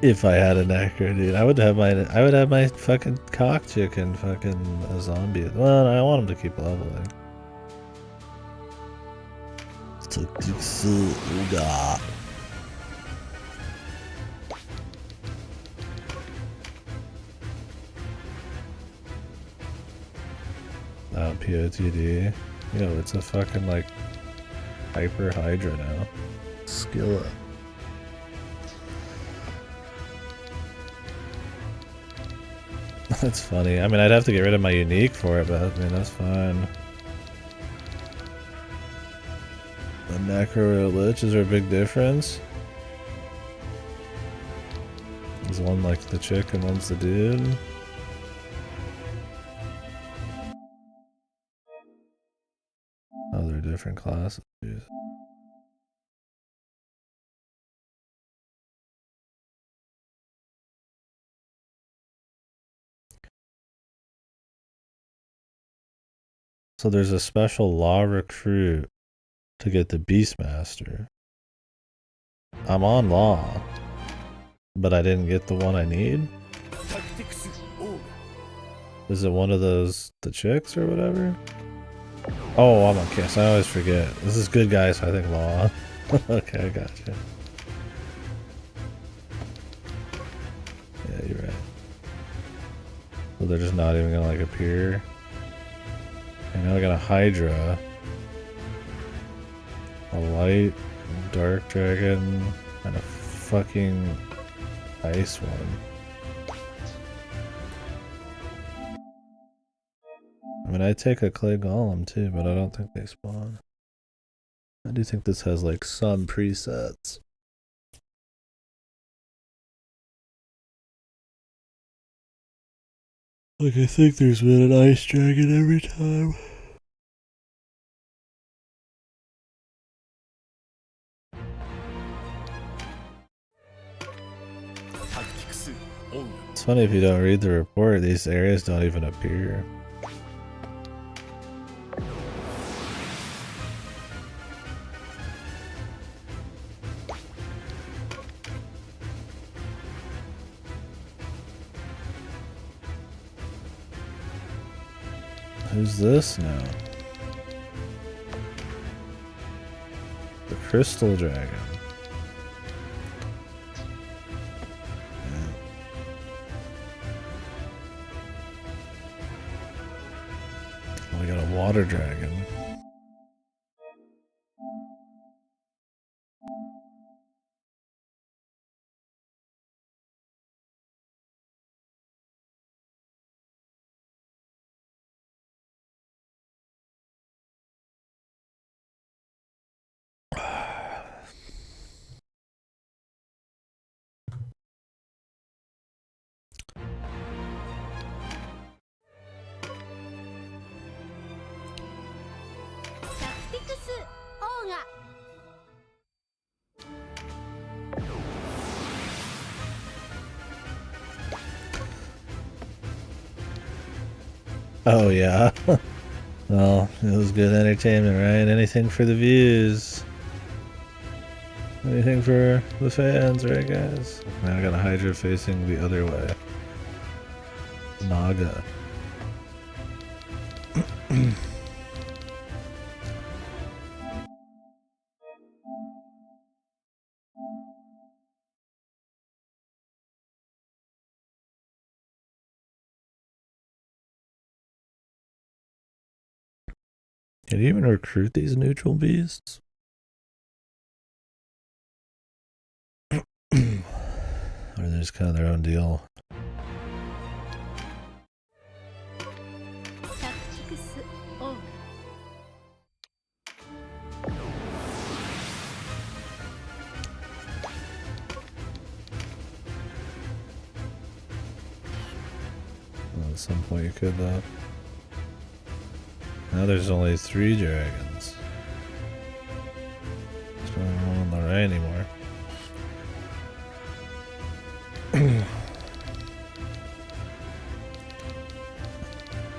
If I had a necro, dude, I would have my fucking cock chicken fucking a zombie. Well, I want him to keep leveling. Now POTD. Yo, it's a fucking like hyper hydra now. Skill up. That's funny. I mean, I'd have to get rid of my unique for it, but I mean, that's fine. The Necro Lich, is there a big difference? Is one like the chick and one's the dude? Oh, they're different classes. Jeez. So there's a special law recruit to get the Beastmaster. I'm on law, but I didn't get the one I need. Is it one of those, the chicks or whatever? Oh, I'm on Kiss. I always forget. This is good guys, so I think law. Okay, I gotcha. Yeah, you're right. So they're just not even gonna like appear. And now I got a Hydra, a light, dark dragon, And a fucking ice one. I mean, I take a clay golem too, but I don't think they spawn. I do think this has like some presets. Like, I think there's been an ice dragon every time. It's funny if you don't read the report, these areas don't even appear. Who's this now? The Crystal Dragon. Yeah. We got a Water Dragon. Oh yeah. Well, it was good entertainment, right? Anything for the views. Anything for the fans, right guys? Now I got a Hydra facing the other way. Naga. Can you even recruit these neutral beasts? Or they're just kind of their own deal? Well, at some point you could though. Now there's only 3 dragons. There's no one on the right anymore.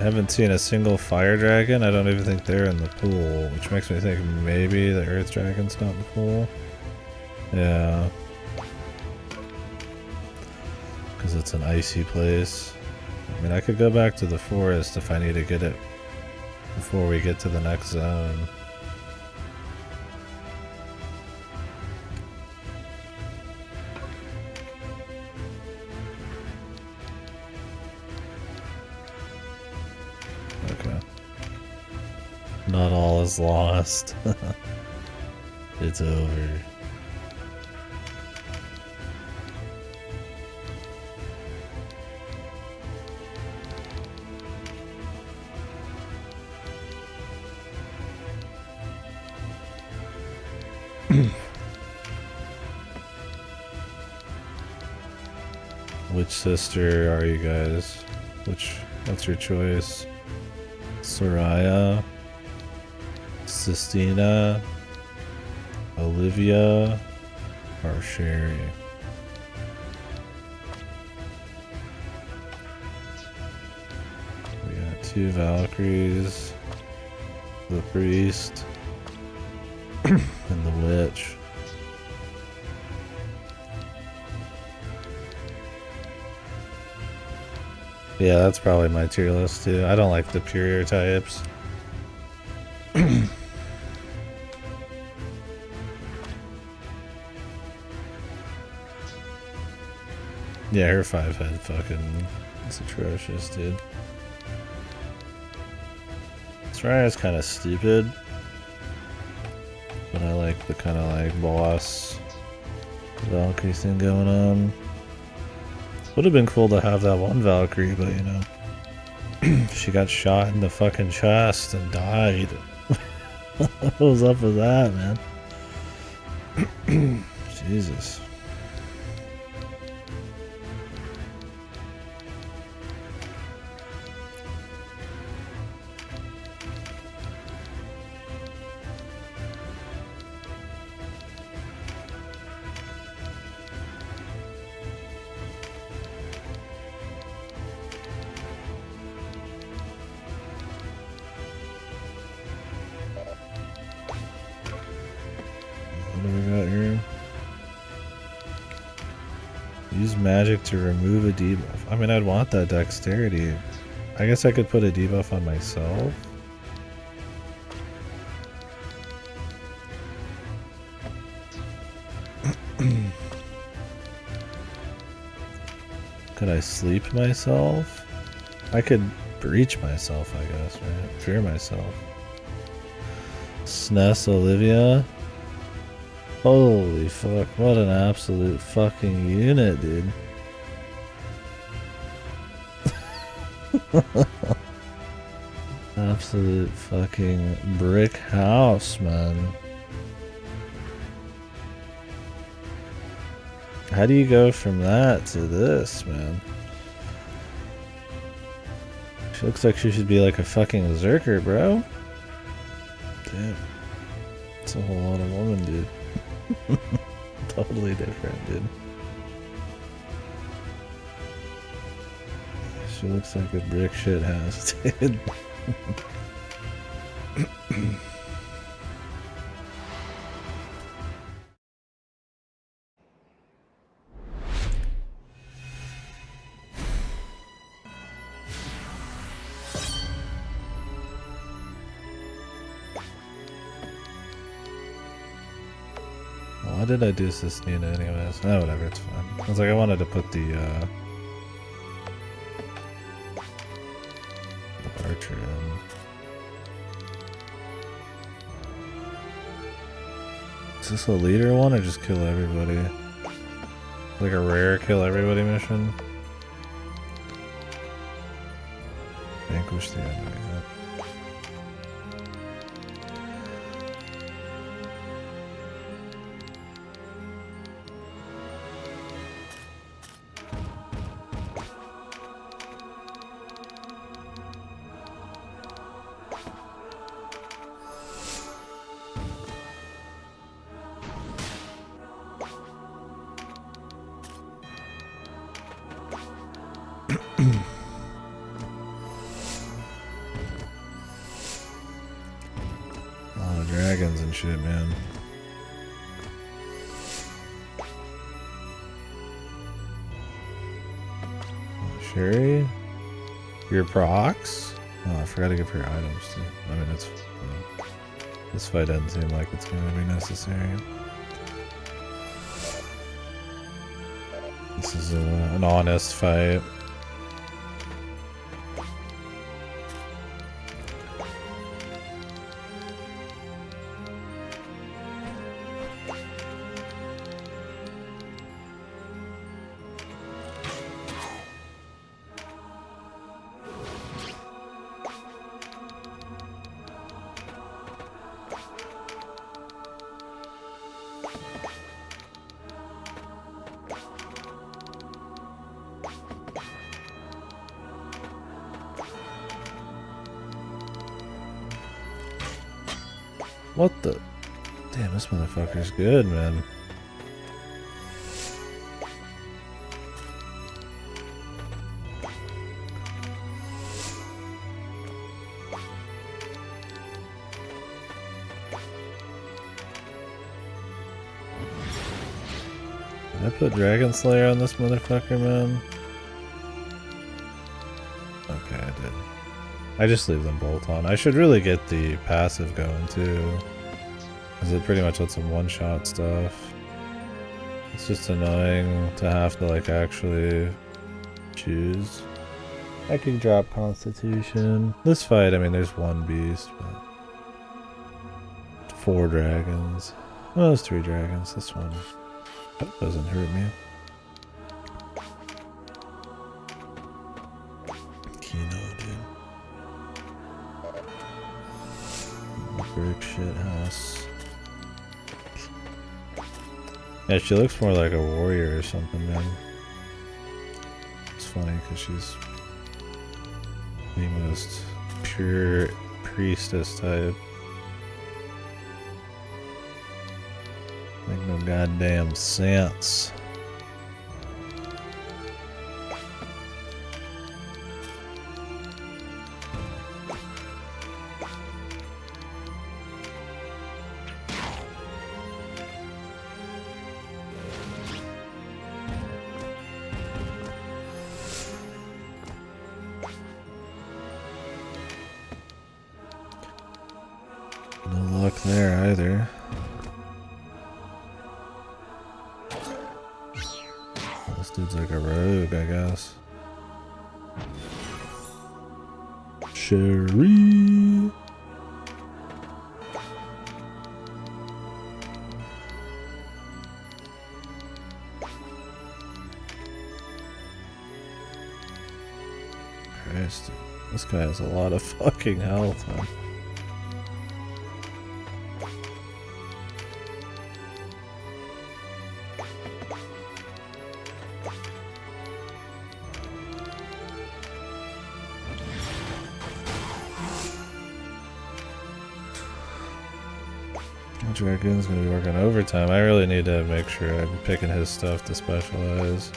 I haven't seen a single fire dragon. I don't even think they're in the pool, which makes me think maybe the earth dragon's not in the pool. Yeah. Because it's an icy place. I mean, I could go back to the forest if I need to get it before we get to the next zone. Okay. Not all is lost. It's over. Which sister are you guys? What's your choice? Soraya, Sistina, Olivia, or Sherry? We got 2 Valkyries, the priest, and the witch. Yeah, that's probably my tier list too. I don't like the pure types. Yeah, her 5-head fucking is atrocious, dude. Soraya's kind of stupid, but I like the kind of like boss Valkyrie thing going on. Would have been cool to have that one Valkyrie, but you know, she got shot in the fucking chest and died. What was up with that, man? Jesus. What do we got here? Use magic to remove a debuff. I mean, I'd want that dexterity. I guess I could put a debuff on myself. Could I sleep myself? I could breach myself, I guess, right? Fear myself. SNES Olivia. Holy fuck, what an absolute fucking unit, dude. Absolute fucking brick house, man. How do you go from that to this, man? She looks like she should be like a fucking Zerker, bro. Damn. It's a whole lot of woman, dude. Totally different, dude. She looks like a brick shit house, dude. Why did I do this Nina anyways? Oh, whatever, it's fine. I was like, I wanted to put the archer in. Is this a leader one or just kill everybody? Like a rare kill everybody mission? Vanquish the enemy. Yep. Dragons and shit, man. Sherry? Your procs? Oh, I forgot to give her items too. I mean, it's... this fight doesn't seem like it's going to be necessary. This is an honest fight. What the? Damn, this motherfucker's good, man. Did I put Dragon Slayer on this motherfucker, man? Okay, I did. I just leave them both on. I should really get the passive going too, because it pretty much lets them one-shot stuff. It's just annoying to have to like actually choose. I can drop Constitution. This fight, I mean, there's one beast, but 4 dragons. Well, there's 3 dragons. This one. That doesn't hurt me. Kino, dude. Brick shit house. Yeah, she looks more like a warrior or something, man. It's funny because she's the most pure priestess type. Make no goddamn sense. No luck there either. This dude's like a rogue, I guess. Sherry. Christ, this guy has a lot of fucking health, man. Dragoon's gonna be working overtime. I really need to make sure I'm picking his stuff to specialize.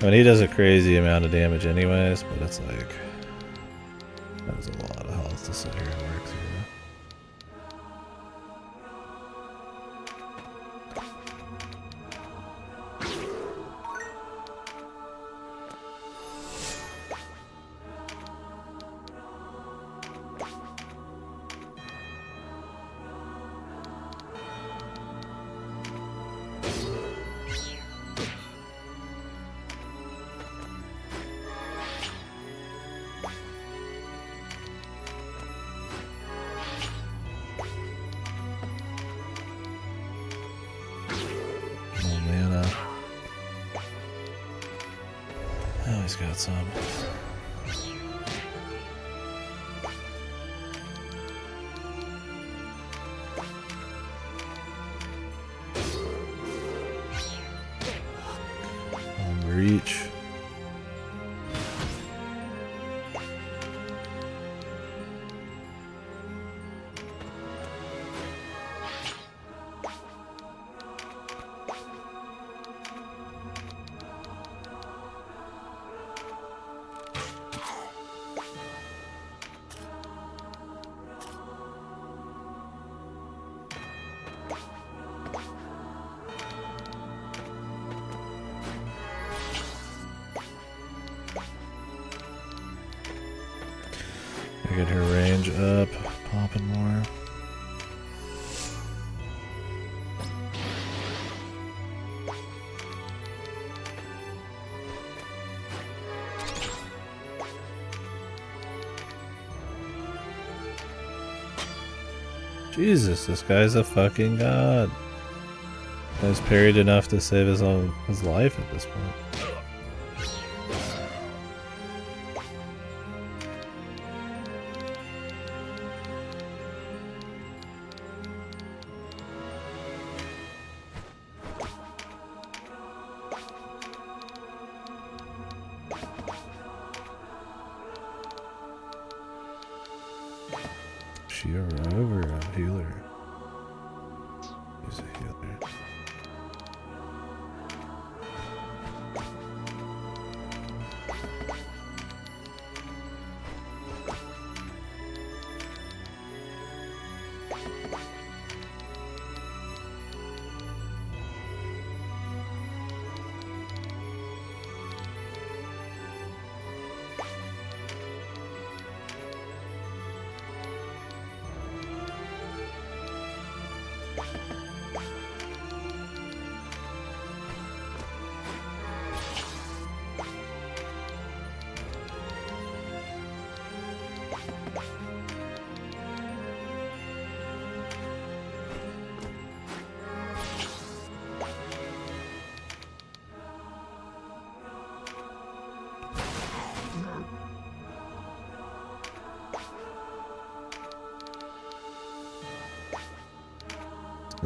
I mean, he does a crazy amount of damage anyways, but it's like, that was a lot of health to sit here and work through. Oh, he's got some. Reach. Get her range up, popping more. Jesus, this guy's a fucking god. He's parried enough to save his life at this point. She a rogue or a healer? He's a healer.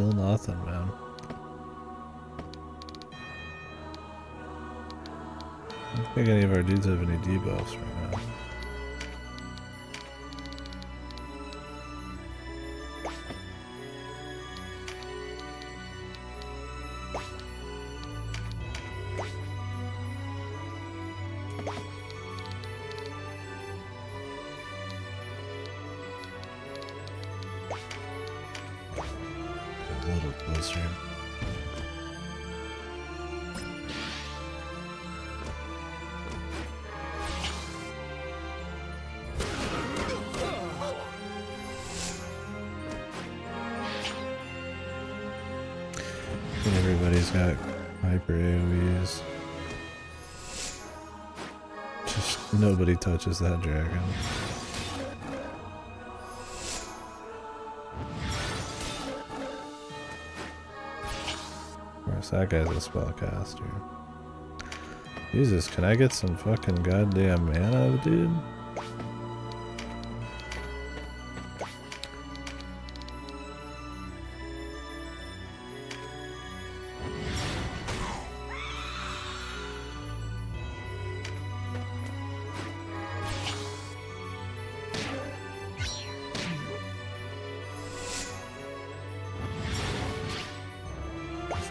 Still nothing, man. I don't think any of our dudes have any debuffs right now. A little closer. Everybody's got hyper AoEs. Just nobody touches that dragon. Of course, that guy's a spellcaster. Jesus, can I get some fucking goddamn mana, dude?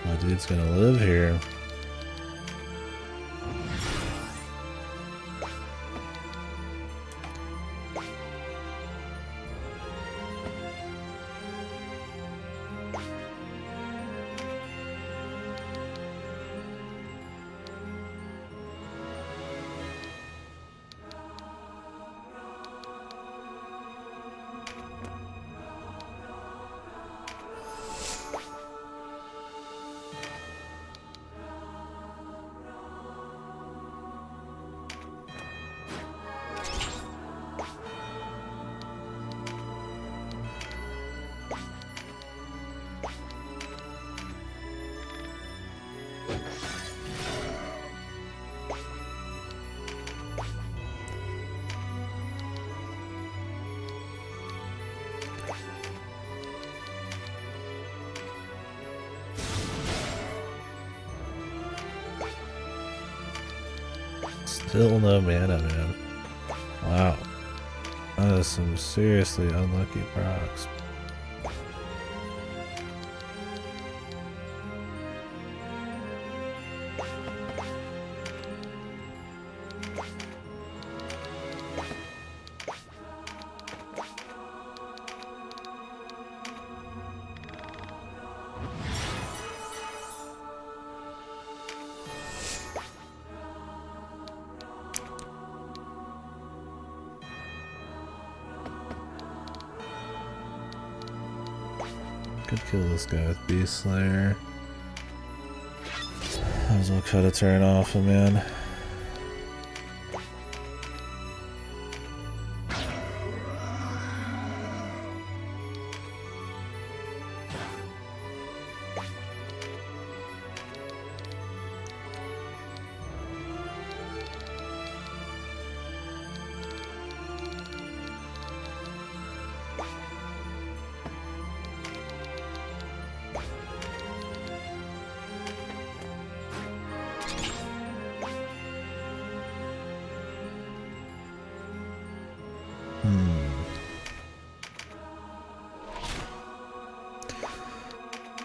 My dude's gonna live here. Still no mana, man. Wow. That is some seriously unlucky procs. Could kill this guy with Beast Slayer. Might as well cut a turn off him, man.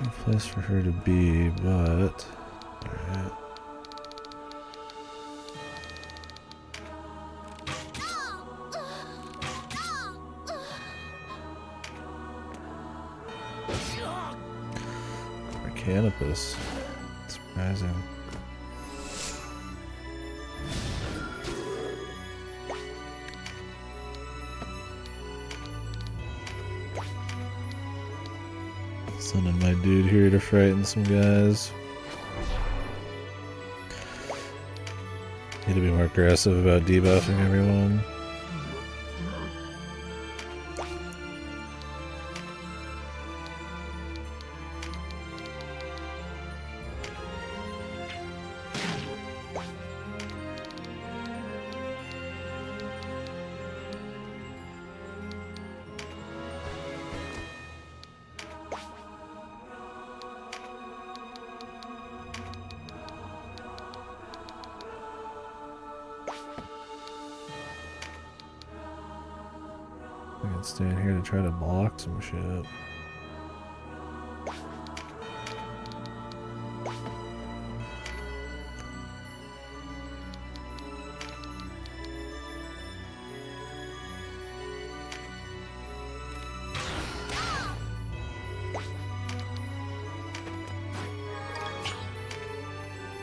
No place for her to be, but alright. Canopus. Surprising. Sending my dude here to frighten some guys. Need to be more aggressive about debuffing everyone. stand here to try to block some shit.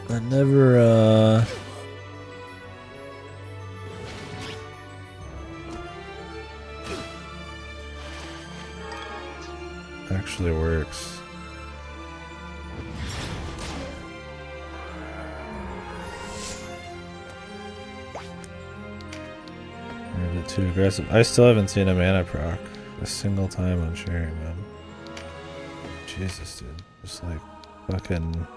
I never, actually works. Or is it too aggressive? I still haven't seen a mana proc a single time on sharing, man. Jesus, dude. Just like fucking...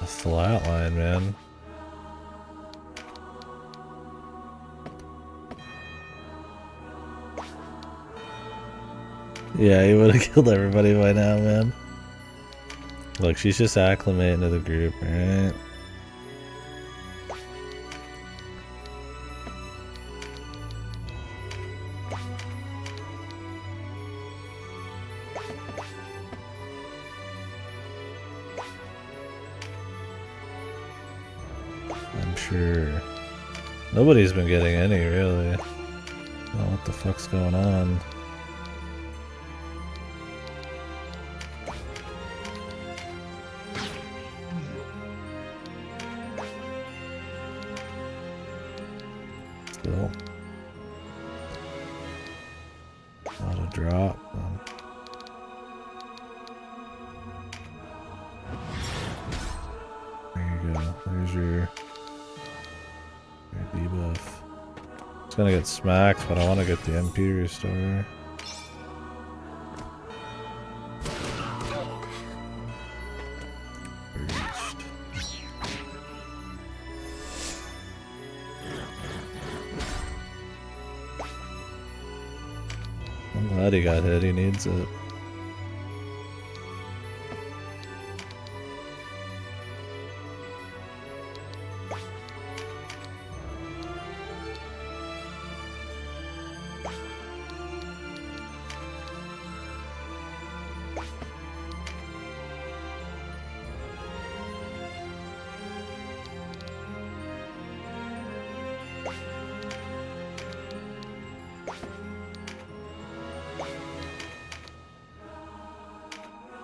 a flatline, man. Yeah, he would have killed everybody by now, man. Look, she's just acclimating to the group, right? I'm sure nobody's been getting any, really. I don't know what the fuck's going on. Still. Not a drop. There you go. There's your debuff. It's gonna get smacked, but I want to get the MP restore. I'm glad he got hit, he needs it.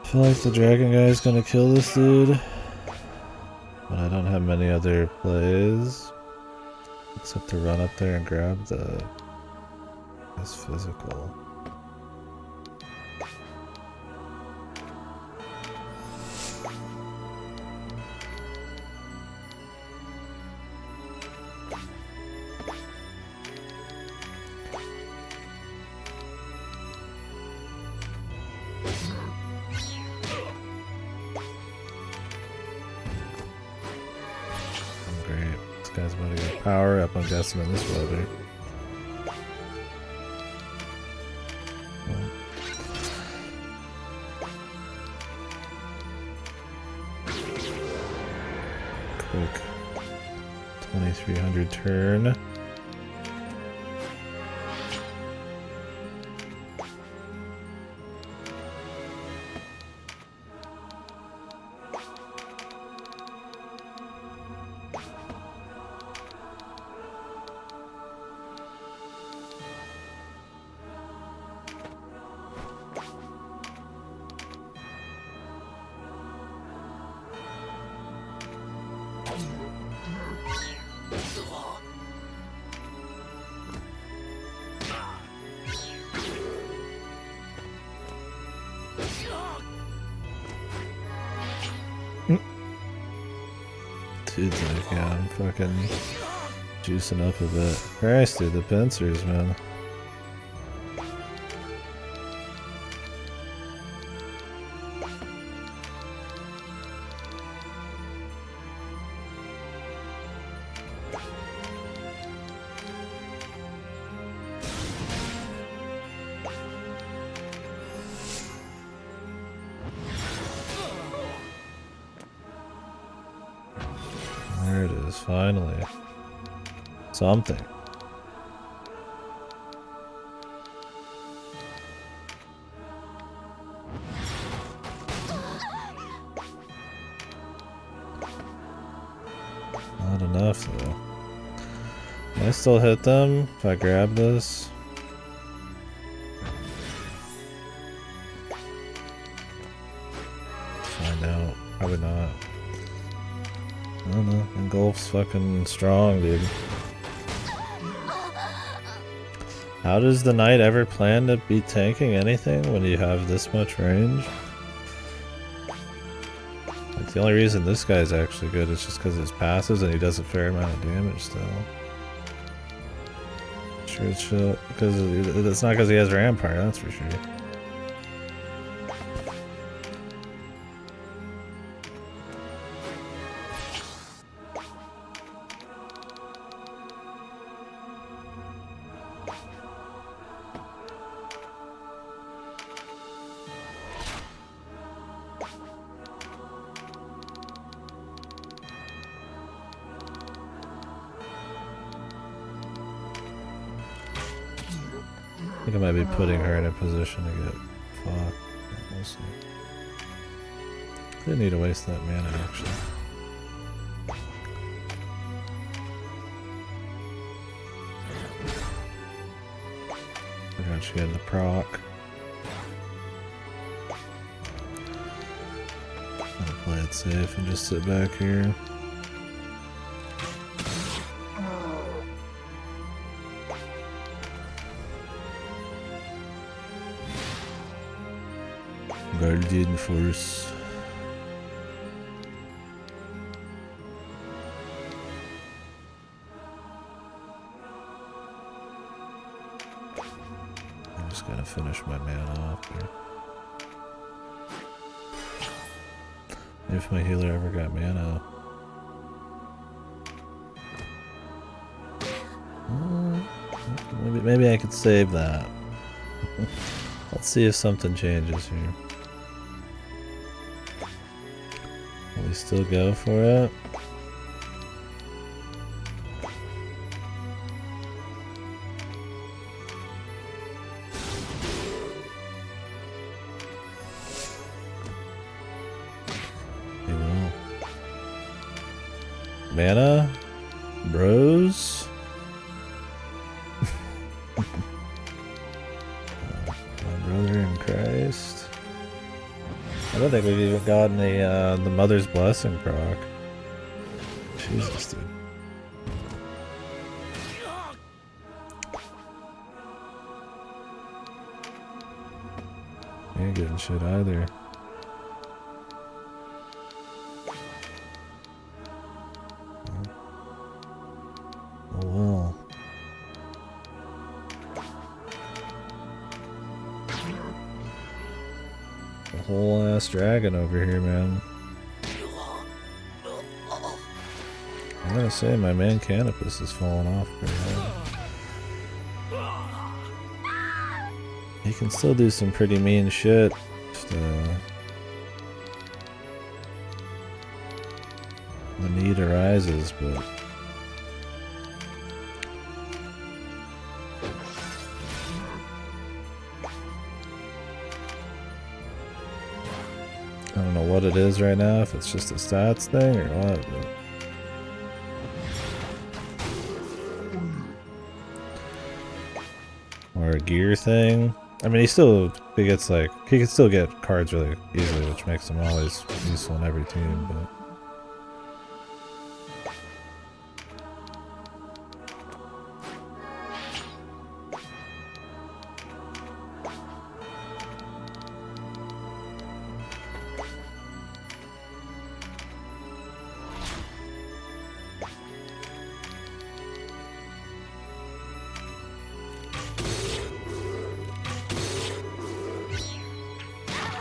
I feel like the dragon guy is gonna kill this dude, but I don't have many other plays except to run up there and grab his physical. Guy's about to get power up, I'm guessing, in this weather. Quick 2300 turn. Dude's like, yeah, I'm fucking juicing up a bit. Christ, dude, the pincers, man. There it finally. Something. Not enough though. Can I still hit them if I grab this? Find out. Probably not. I don't know. Engulf's fucking strong, dude. How does the knight ever plan to be tanking anything when you have this much range? Like, the only reason this guy's actually good is just because his passes and he does a fair amount of damage still. Sure it's because it's not because he has Rampire, that's for sure. I think I might be putting her in a position to get fucked. We'll see. Didn't need to waste that mana actually. Forgot she had the proc. I'm gonna play it safe and just sit back here. Guardian Force. I'm just gonna finish my mana off here. If my healer ever got mana. Maybe I could save that. Let's see if something changes here. Will we still go for it? He will. Mana? Bros? My brother in Christ. I don't think we've even gotten the Mother's Blessing proc. Jesus, dude. You ain't getting shit either. Oh well. A whole ass dragon over here, man. I gotta say, my man Canopus is falling off pretty hard. He can still do some pretty mean shit. Just, the need arises, but I don't know what it is right now, if it's just a stats thing or what, but or a gear thing. I mean, he gets like, he can still get cards really easily, which makes him always useful in every team, but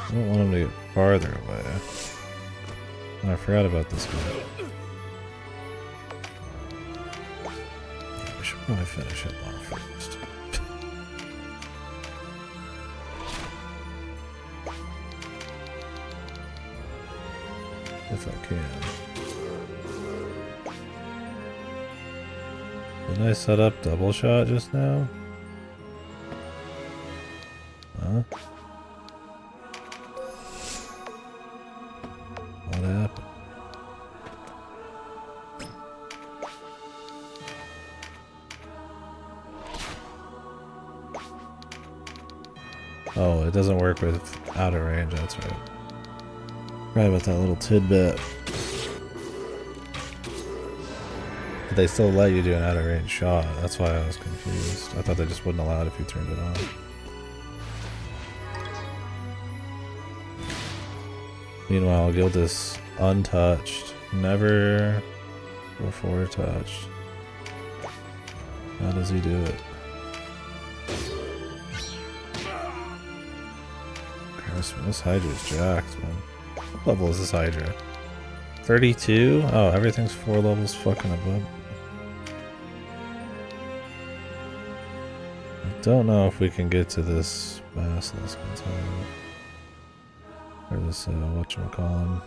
I don't want him to get farther away. Oh, I forgot about this guy. We should probably finish him off first. If I can. Didn't I set up double shot just now? Huh? What happened? Oh, it doesn't work with out of range, that's right. Right about that little tidbit. But they still let you do an out of range shot. That's why I was confused. I thought they just wouldn't allow it if you turned it on. Meanwhile, Guild is untouched. Never before touched. How does he do it? Christ, this Hydra's jacked, man. What level is this Hydra? 32? Oh, everything's 4 levels fucking above. I don't know if we can get to this Basilisk in time. Or this, whatchamacallin.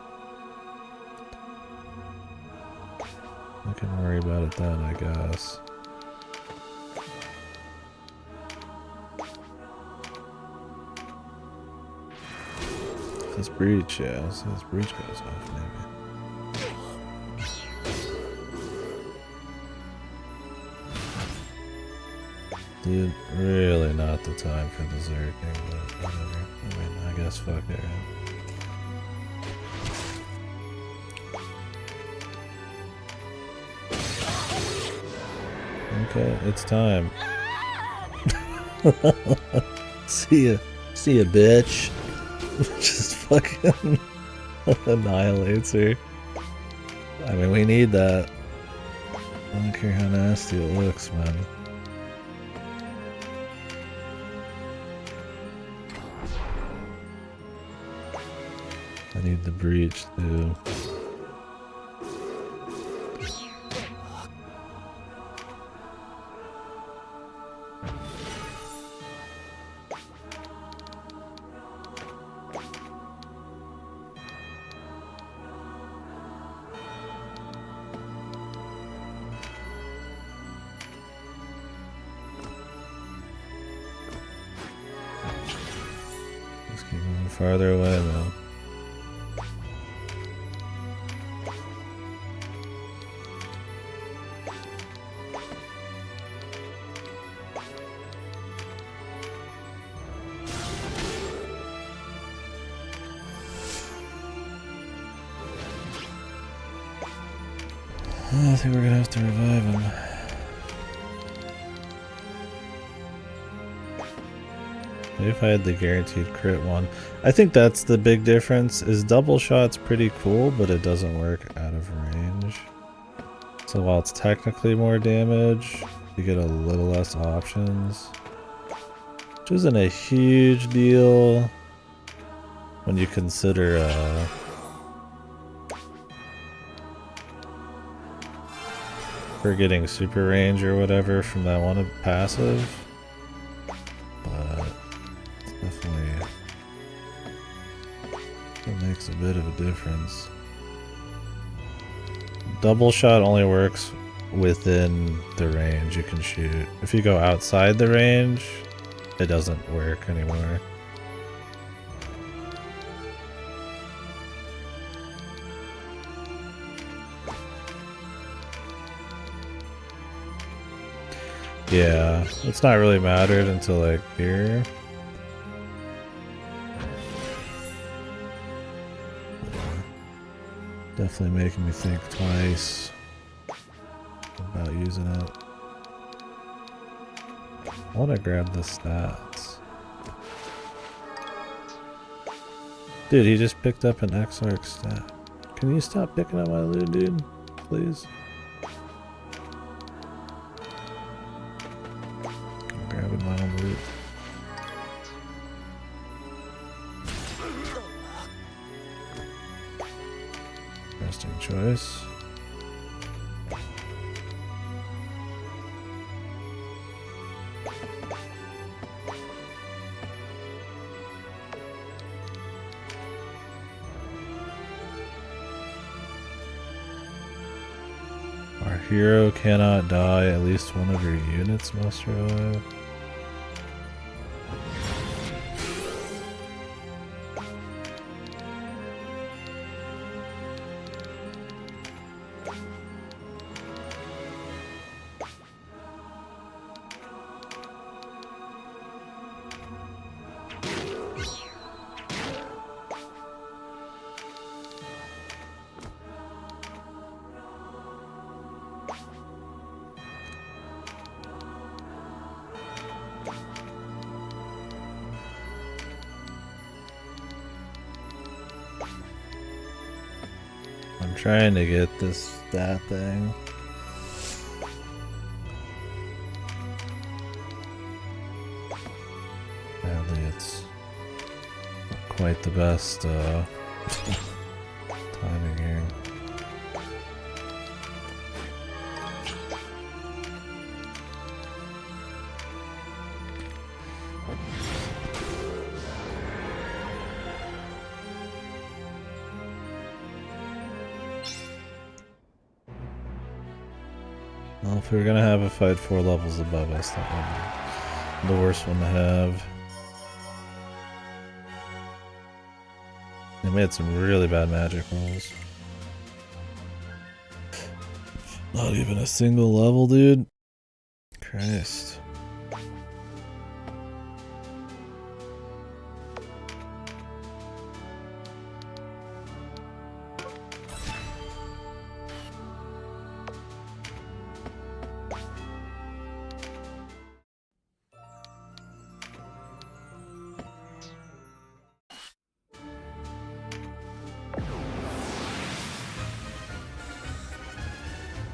I can worry about it then, I guess. This breach, yeah, so this breach goes off, maybe. Dude, really not the time for the Zerking, but whatever. I mean, I guess fuck it, right? Okay, it's time. See ya, bitch. Just fucking annihilates her. I mean, we need that. I don't care how nasty it looks, man. I need the breach too. Let's keep moving farther away though. I think we're gonna have to revive him. Maybe if I had the guaranteed crit one. I think that's the big difference, is double shot's pretty cool, but it doesn't work out of range. So while it's technically more damage, you get a little less options. Which isn't a huge deal when you consider for getting super range or whatever from that one passive, but definitely it makes a bit of a difference. Double shot only works within the range you can shoot. If you go outside the range, it doesn't work anymore. Yeah, it's not really mattered until like here. Definitely making me think twice about using it. I want to grab the stats. Dude, he just picked up an X-Arc stat. Can you stop picking up my loot, dude? Please? Grabbing my own loot. Interesting choice. Our hero cannot die. At least one of your units must survive. I'm trying to get this stat thing. Sadly, it's not quite the best timing here. Well, if we were gonna have a fight 4 levels above us, that would be the worst one to have. They made some really bad magic rolls. Not even a single level, dude. Christ.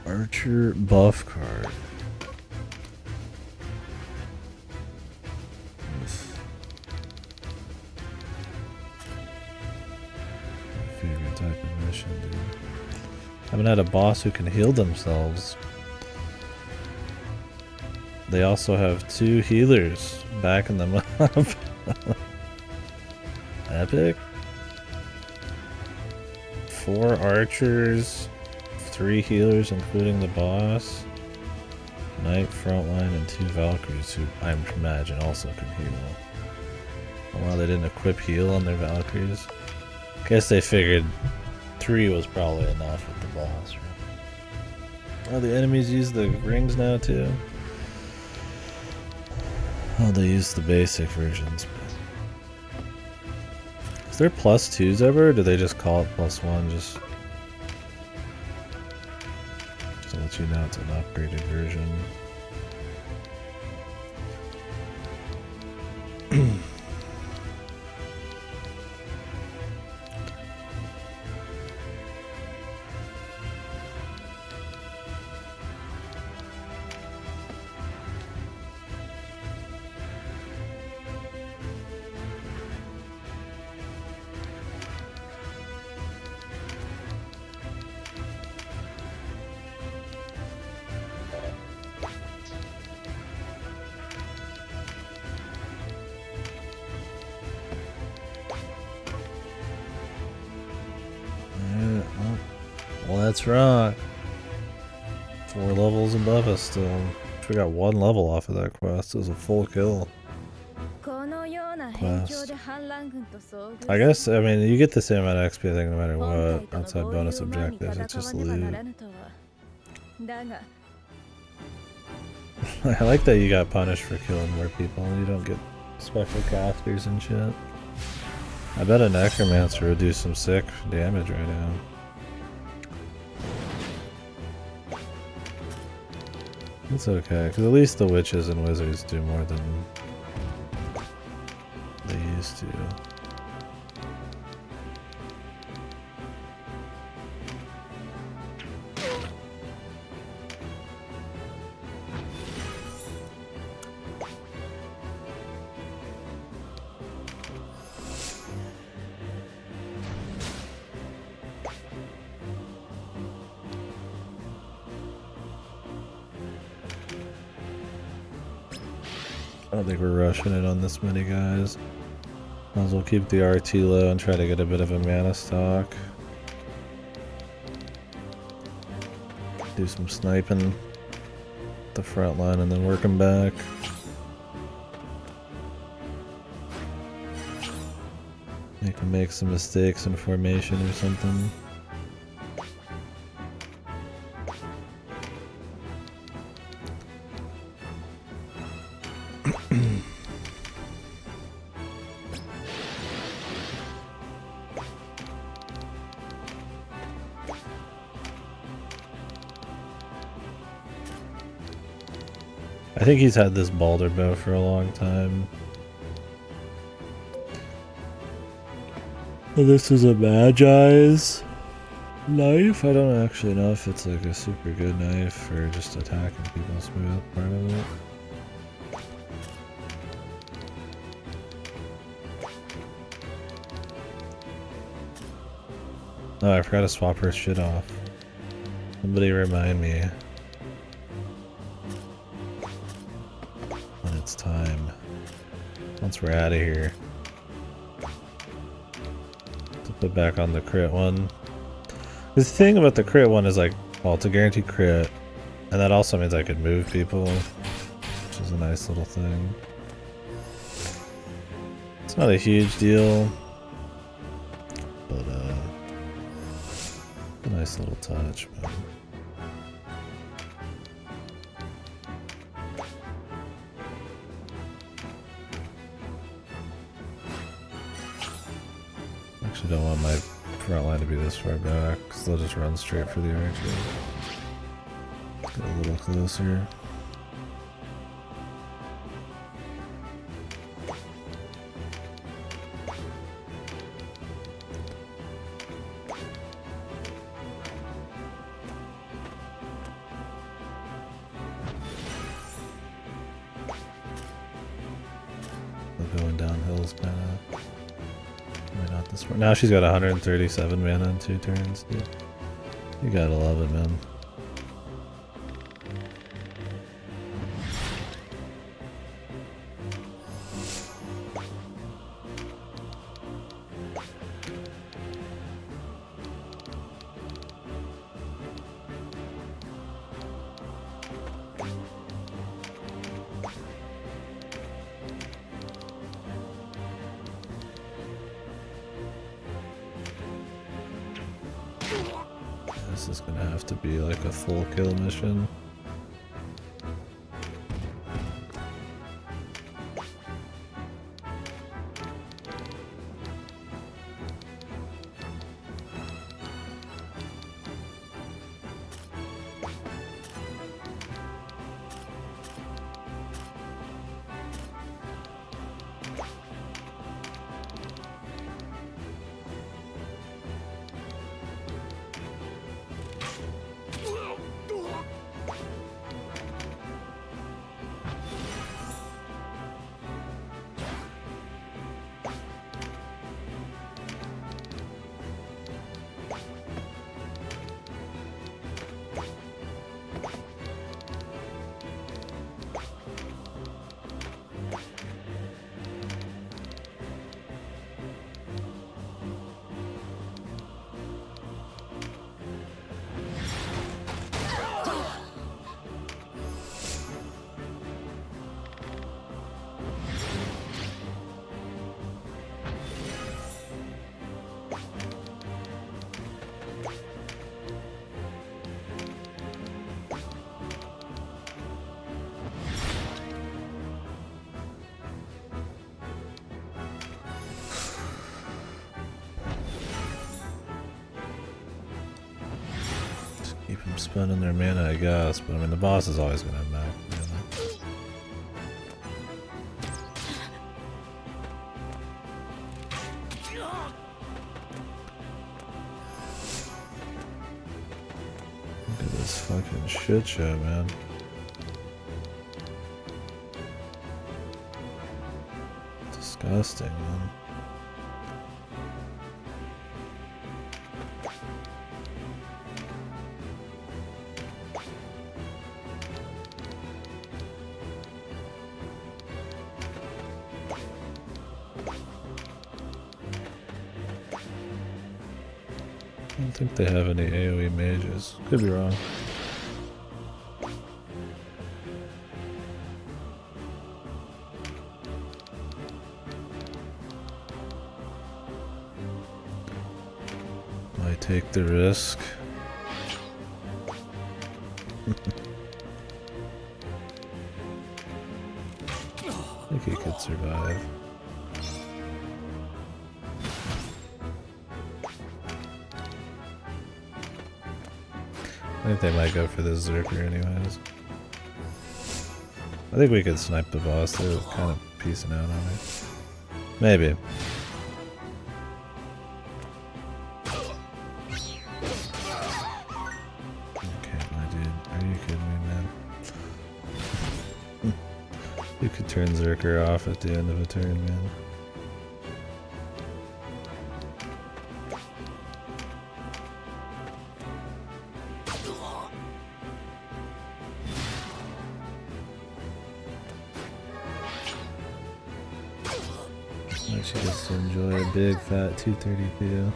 Archer buff card. My favorite type of mission, dude. Haven't had a boss who can heal themselves. They also have 2 healers backing them up. Epic. 4 archers. 3 healers, including the boss, Knight, Frontline, and 2 Valkyries, who I imagine also can heal. Oh, wow, they didn't equip heal on their Valkyries. Guess they figured 3 was probably enough with the boss. Right? Oh, the enemies use the rings now too. Oh, they use the basic versions. Is there +2s ever, or do they just call it +1 just to let you know it's an upgraded version? Well, that's right. 4 levels above us still. We got 1 level off of that quest. It was a full kill quest. I guess, I mean, you get the same amount of XP, I think, no matter what, outside bonus objectives. It's just loot. I like that you got punished for killing more people and you don't get special casters and shit. I bet a necromancer would do some sick damage right now. It's okay, because at least the witches and wizards do more than they used to. I don't think we're rushing it on this many guys. Might as well keep the RT low and try to get a bit of a mana stock. Do some sniping at the front line and then work them back. Make some mistakes in formation or something. I think he's had this Balder bow for a long time. This is a Magi's knife. I don't actually know if it's like a super good knife for just attacking people smooth part of it. Oh, I forgot to swap her shit off. Somebody remind me when it's time. Once we're out of here. Put back on the crit one. The thing about the crit one is like, well, it's a guaranteed crit, and that also means I could move people, which is a nice little thing. It's not a huge deal, but a nice little touch, man. Actually don't want my front line to be this far back, because they'll just run straight for the archer. Get a little closer. They're going downhill's kind of. Not this one. Now she's got 137 mana in 2 turns, dude. You gotta love it, man. This is gonna have to be like a full kill mission. Keep them spending their mana, I guess, but I mean the boss is always gonna have max mana. Look at this fucking shit show, man. Disgusting, man. I don't think they have any AoE mages. Could be wrong. take the risk. I think he could survive. I think they might go for the Zerker anyways. I think we could snipe the boss. They're kind of piecing out on me. Maybe. Okay, my dude. Are you kidding me, man? You could turn Zerker off at the end of a turn, man. I should just enjoy a big fat 232.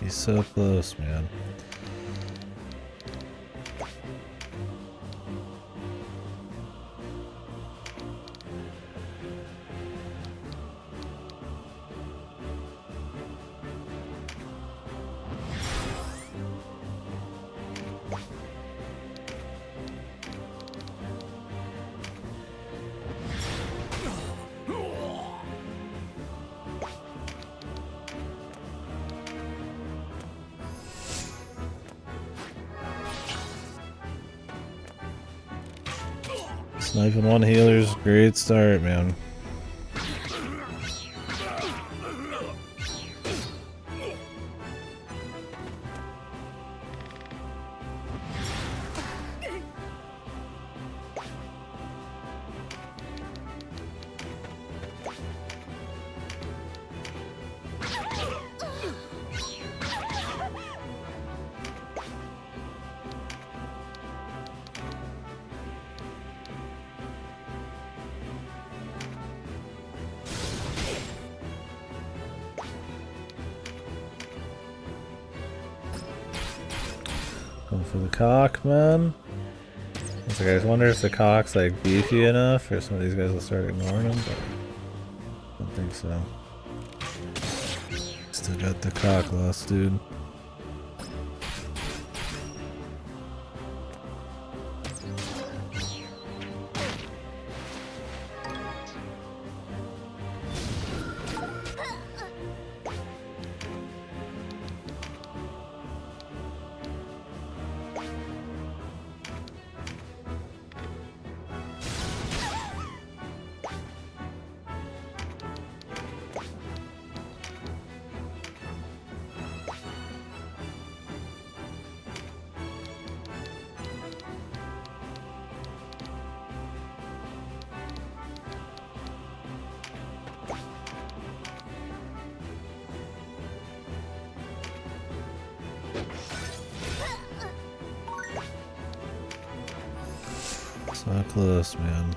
He's so close, man. Sniping one healer's a great start, man. Going for the cock, man. I was wonder if the cock's like beefy enough, or some of these guys will start ignoring him, but I don't think so. Still got the cock lost, dude. So close, man.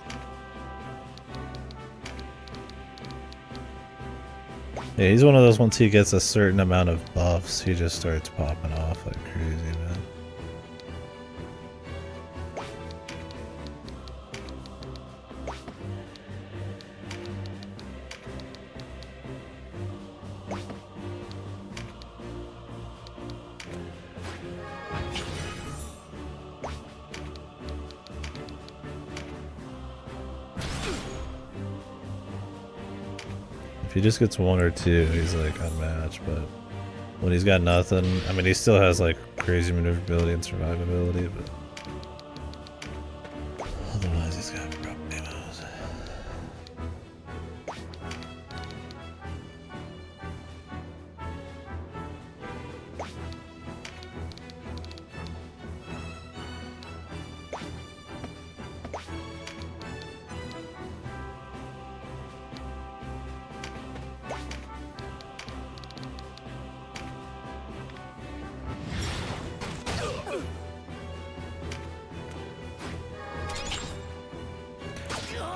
Yeah, he's one of those, once he gets a certain amount of buffs, he just starts popping off like crazy, man. If he just gets 1 or 2, he's like unmatched, but when he's got nothing, I mean, he still has like crazy maneuverability and survivability, but otherwise he's got problems.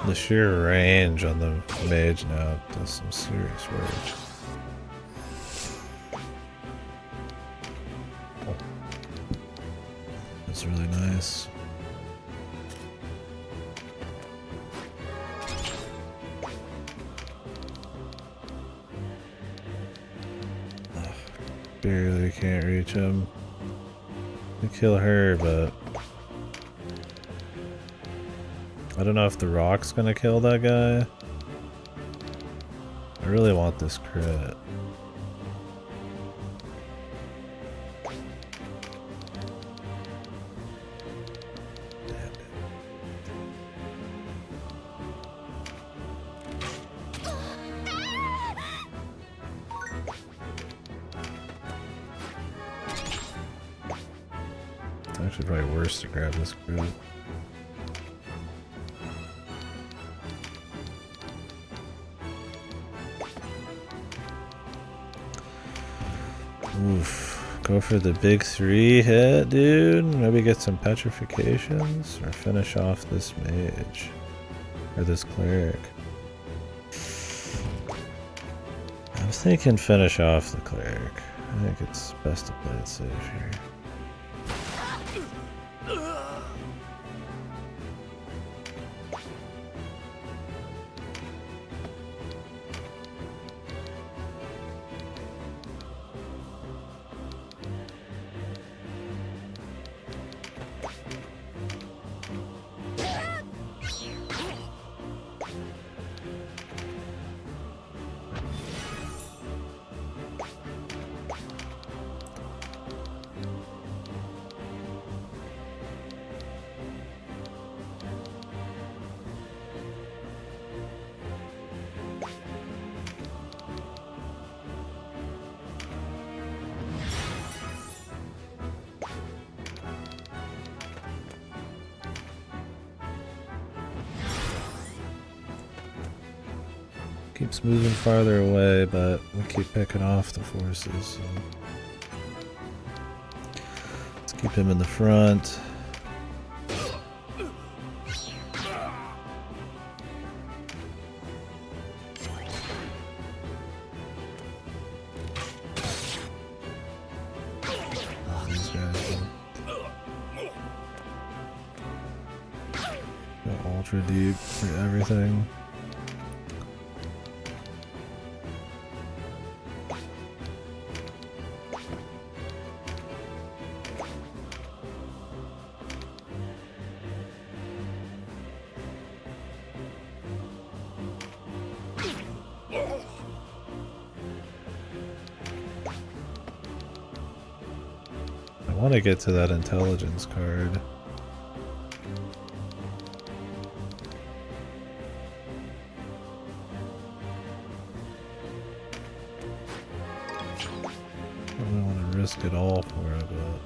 The sheer range on the mage now does some serious work. That's really nice. Ugh, barely can't reach him. We kill her, but I don't know if the rock's gonna kill that guy. I really want this crit. It's actually probably worse to grab this crit. Oof. Go for the big 3 hit, dude. Maybe get some petrifications or finish off this mage. Or this cleric. I'm thinking finish off the cleric. I think it's best to play it safe here. Keeps moving farther away, but we keep picking off the forces. So let's keep him in the front. Oh, these guys go ultra deep for everything. I want to get to that intelligence card. I don't want to risk it all for it, but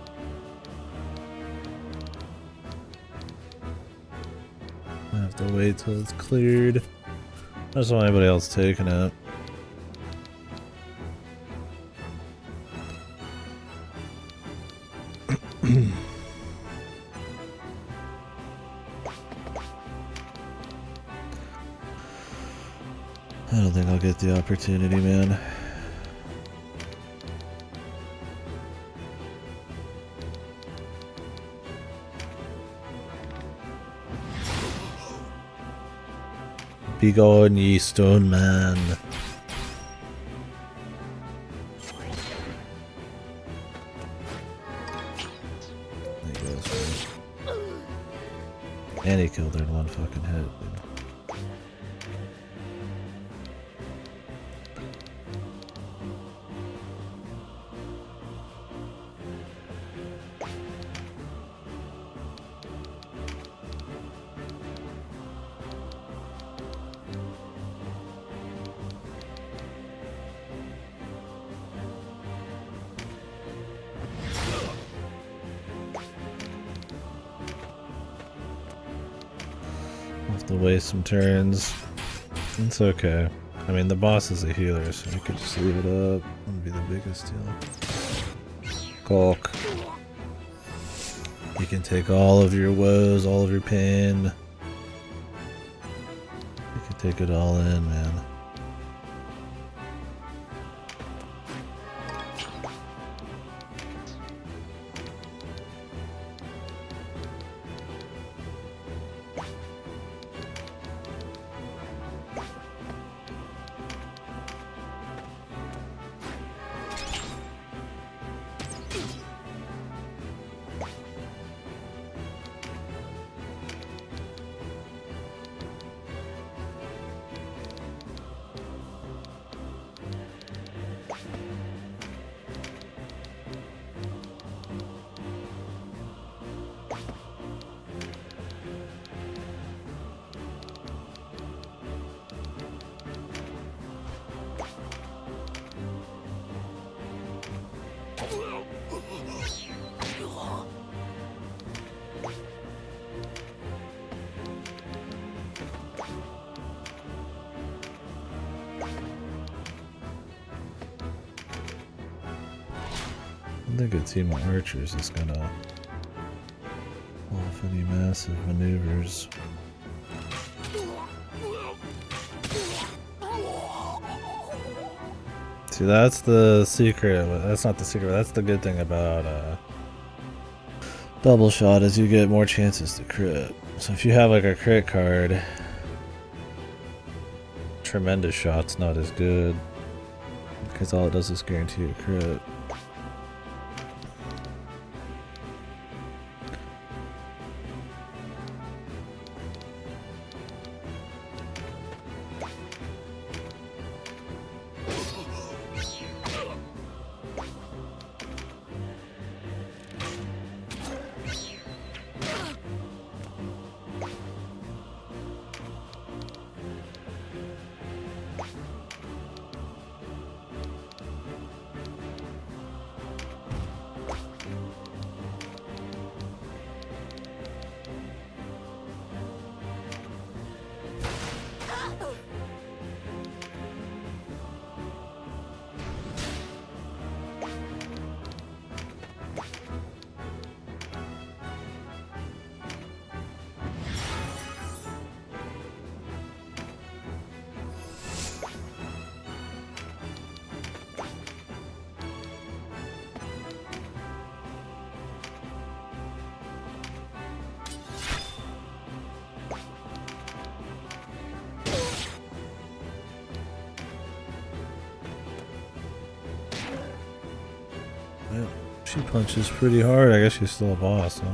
I have to wait till it's cleared. I just don't want anybody else taking it. I don't think I'll get the opportunity, man. Be gone, ye stone man. There he goes, right? And he killed her in one fucking hit, dude. Have to waste some turns. It's okay. I mean, the boss is a healer, so you could just leave it up. Wouldn't be the biggest deal. Caulk. You can take all of your woes, all of your pain. You can take it all in, man. I think a team of archers is gonna pull off any massive maneuvers. See, that's the secret. That's not the secret. That's the good thing about double shot is you get more chances to crit. So if you have like a crit card, tremendous shot's not as good because all it does is guarantee a crit. She punches pretty hard. I guess she's still a boss, huh?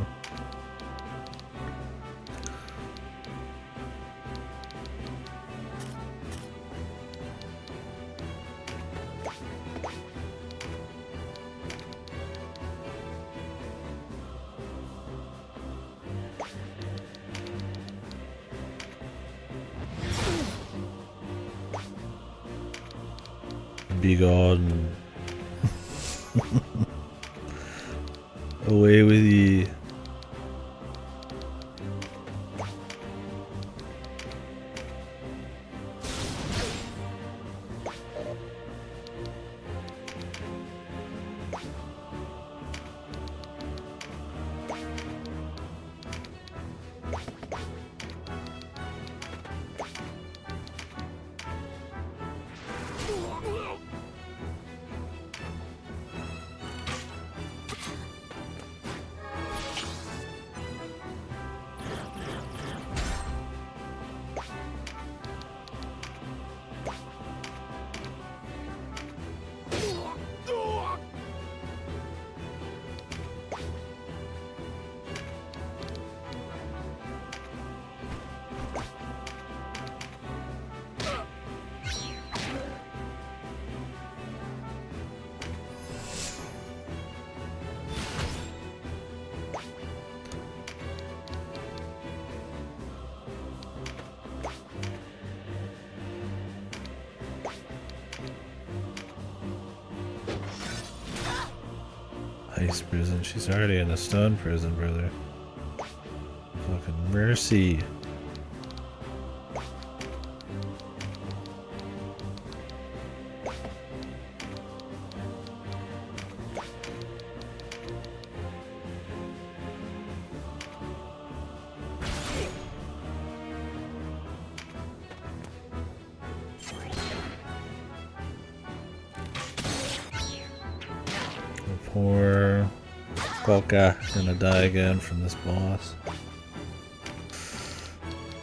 Be gone. Away with ye. Ice prison. She's already in a stun prison, brother. Fucking mercy. Or Quokka gonna die again from this boss.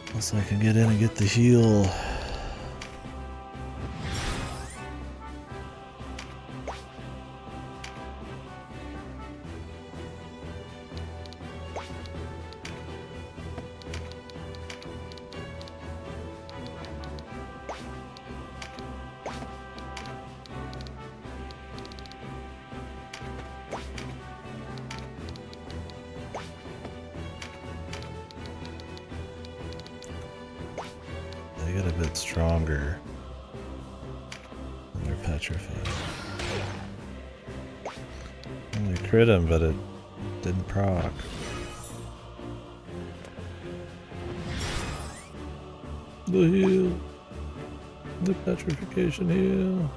Unless I can get in and get the heal. They get a bit stronger when they're petrified. Only crit him, but it didn't proc. The heal. The petrification heal.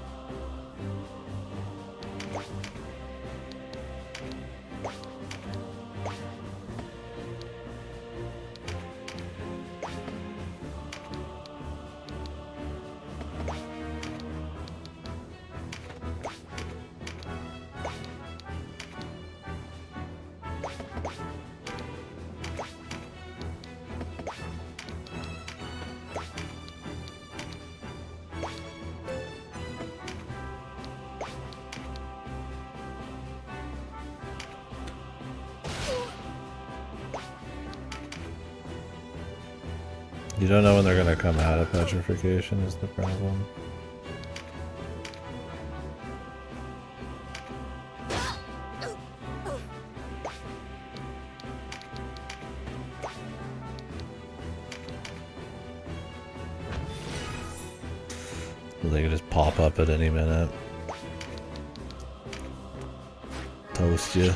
You don't know when they're gonna come out of petrification is the problem. They can just pop up at any minute. Toast you.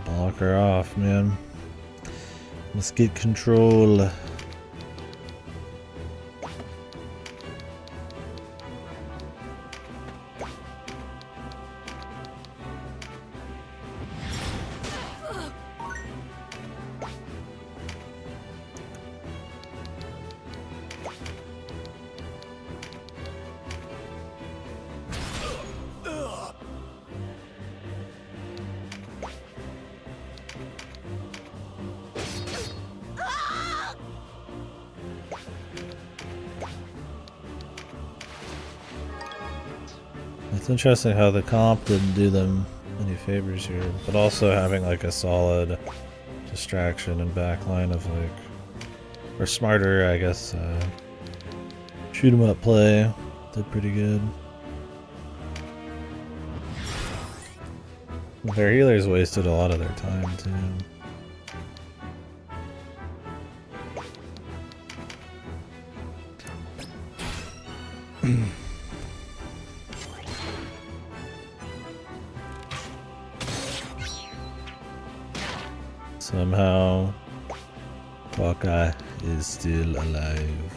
Block her off, man. Let's get control. It's interesting how the comp didn't do them any favors here, but also having like a solid distraction and backline of like, or smarter, I guess, shoot 'em up play did pretty good. Their healers wasted a lot of their time too. Somehow, Hawkeye is still alive.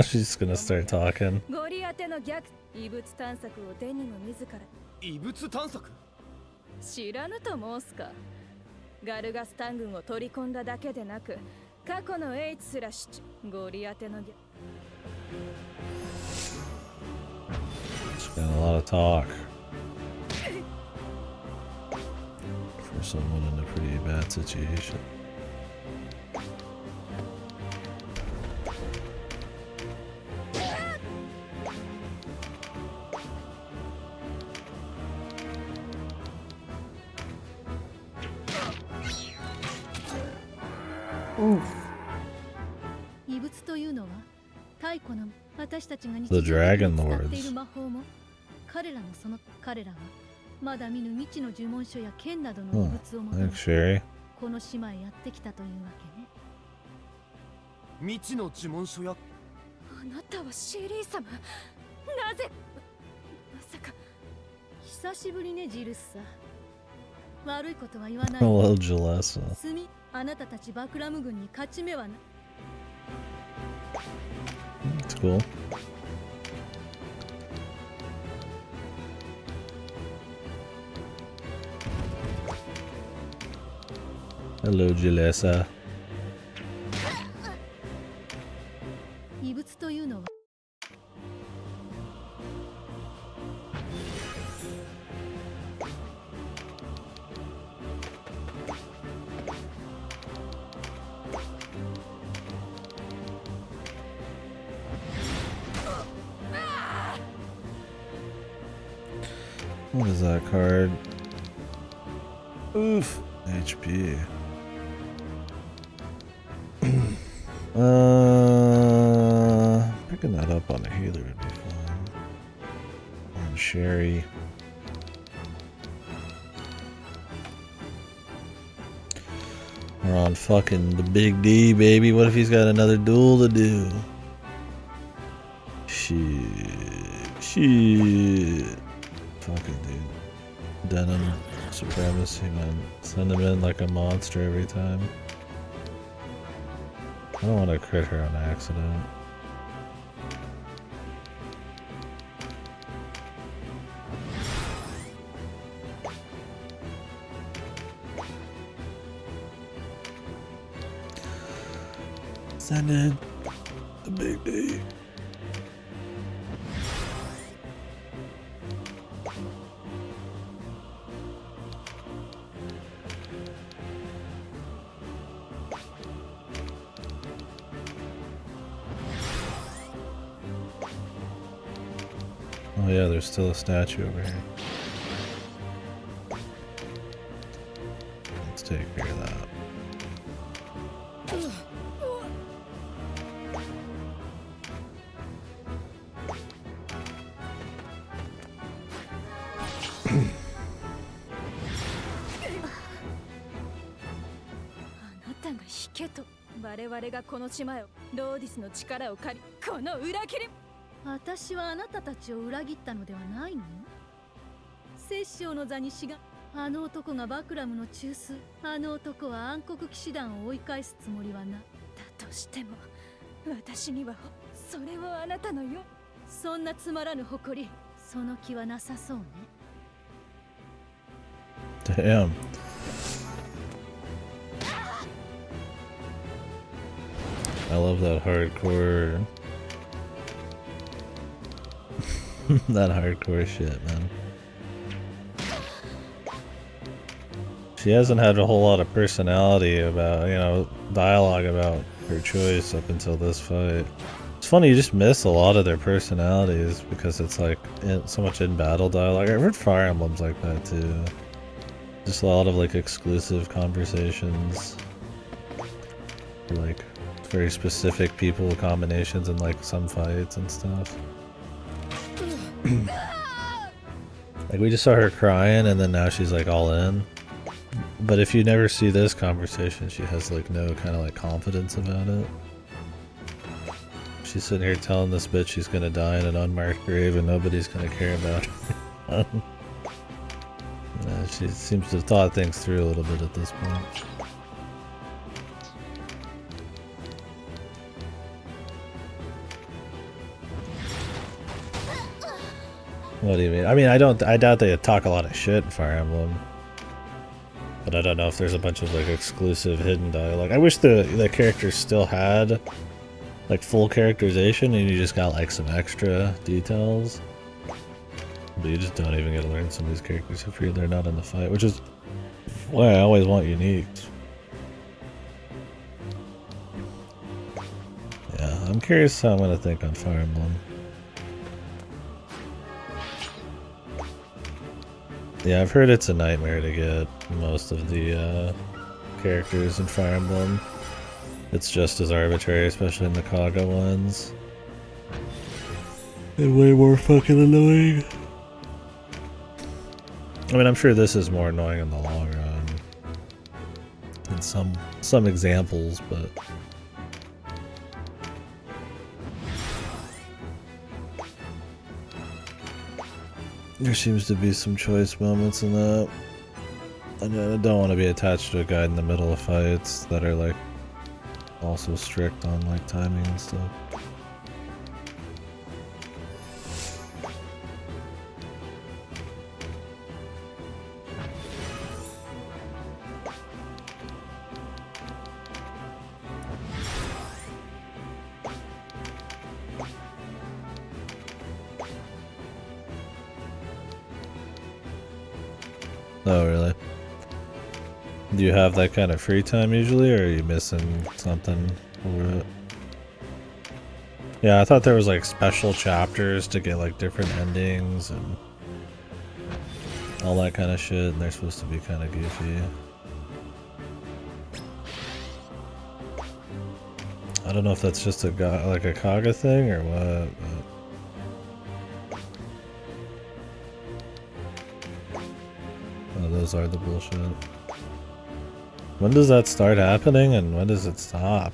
She's gonna start talking. 異物探索？知らぬと申すか。ガルガスタン軍を取り込んだだけでなく、過去のエイツすらゴリ当ての It's been a lot of talk for someone in a pretty bad situation. 異物というのは太古の私たちが日 The 常的 Dragon に使っている Lords. 魔法も彼らはまだ見ぬ未知の呪文書や剣などの異 Oh, 物を求め thanks, Sherry. この島へやってきたというわけね。未知の呪文書やあなたはシェリー様。なぜまさか久しぶりねジルスさ。悪いことは言わない。 Hello, Jalessa. すみ、あなたたちバクラム軍に勝ち目はな。 That's cool. Hello, Jalessa. 異物というのは What is that card? Oof. HP. Picking that up on a healer would be fine. On Sherry. We're on fucking the Big D, baby. What if he's got another duel to do? Shit. Fuck it, dude. Denim supremacy, man. Send him in like a monster every time. I don't want to crit her on accident. Send in the Big D. Oh yeah, there's still a statue over here. Let's take care of that.あなたが引けと我々がこの島をローディスの力を借りこの裏切り。私はあなたたちを裏切ったのではないの？摂政の座にしがあの男がバクラムの中枢。あの男は暗黒騎士団を追い返すつもりはな。だとしても私にはそれをあなたのよ。そんなつまらぬ誇り、その気はなさそうね。 Damn. I love that hardcore. That hardcore shit, man. She hasn't had a whole lot of personality about, you know, dialogue about her choice up until this fight. It's funny, you just miss a lot of their personalities because it's like so much in battle dialogue. I've heard Fire Emblem's like that too. Just a lot of like exclusive conversations. For, like very specific people combinations in like some fights and stuff. Like we just saw her crying and then now she's like all in. But if you never see this conversation, she has like no kind of like confidence about it. She's sitting here telling this bitch she's gonna die in an unmarked grave and nobody's gonna care about her. She seems to have thought things through a little bit at this point. What do you mean? I mean, I doubt they talk a lot of shit in Fire Emblem. But I don't know if there's a bunch of like exclusive hidden dialogue. I wish the characters still had like full characterization and you just got like some extra details. But you just don't even get to learn some of these characters if they're not in the fight, which is why I always want uniques. Yeah, I'm curious how I'm gonna think on Fire Emblem. Yeah, I've heard it's a nightmare to get most of the characters in Fire Emblem. It's just as arbitrary, especially in the Kaga ones. And way more fucking annoying. I mean, I'm sure this is more annoying in the long run. In some examples, but... There seems to be some choice moments in that. I don't want to be attached to a guide in the middle of fights that are like also strict on like timing and stuff. Oh, really? Do you have that kind of free time usually, or are you missing something over it? Yeah, I thought there was like special chapters to get like different endings and all that kind of shit, and they're supposed to be kind of goofy. I don't know if that's just like a Kaga thing or what, but... Oh, those are the bullshit. When does that start happening and when does it stop?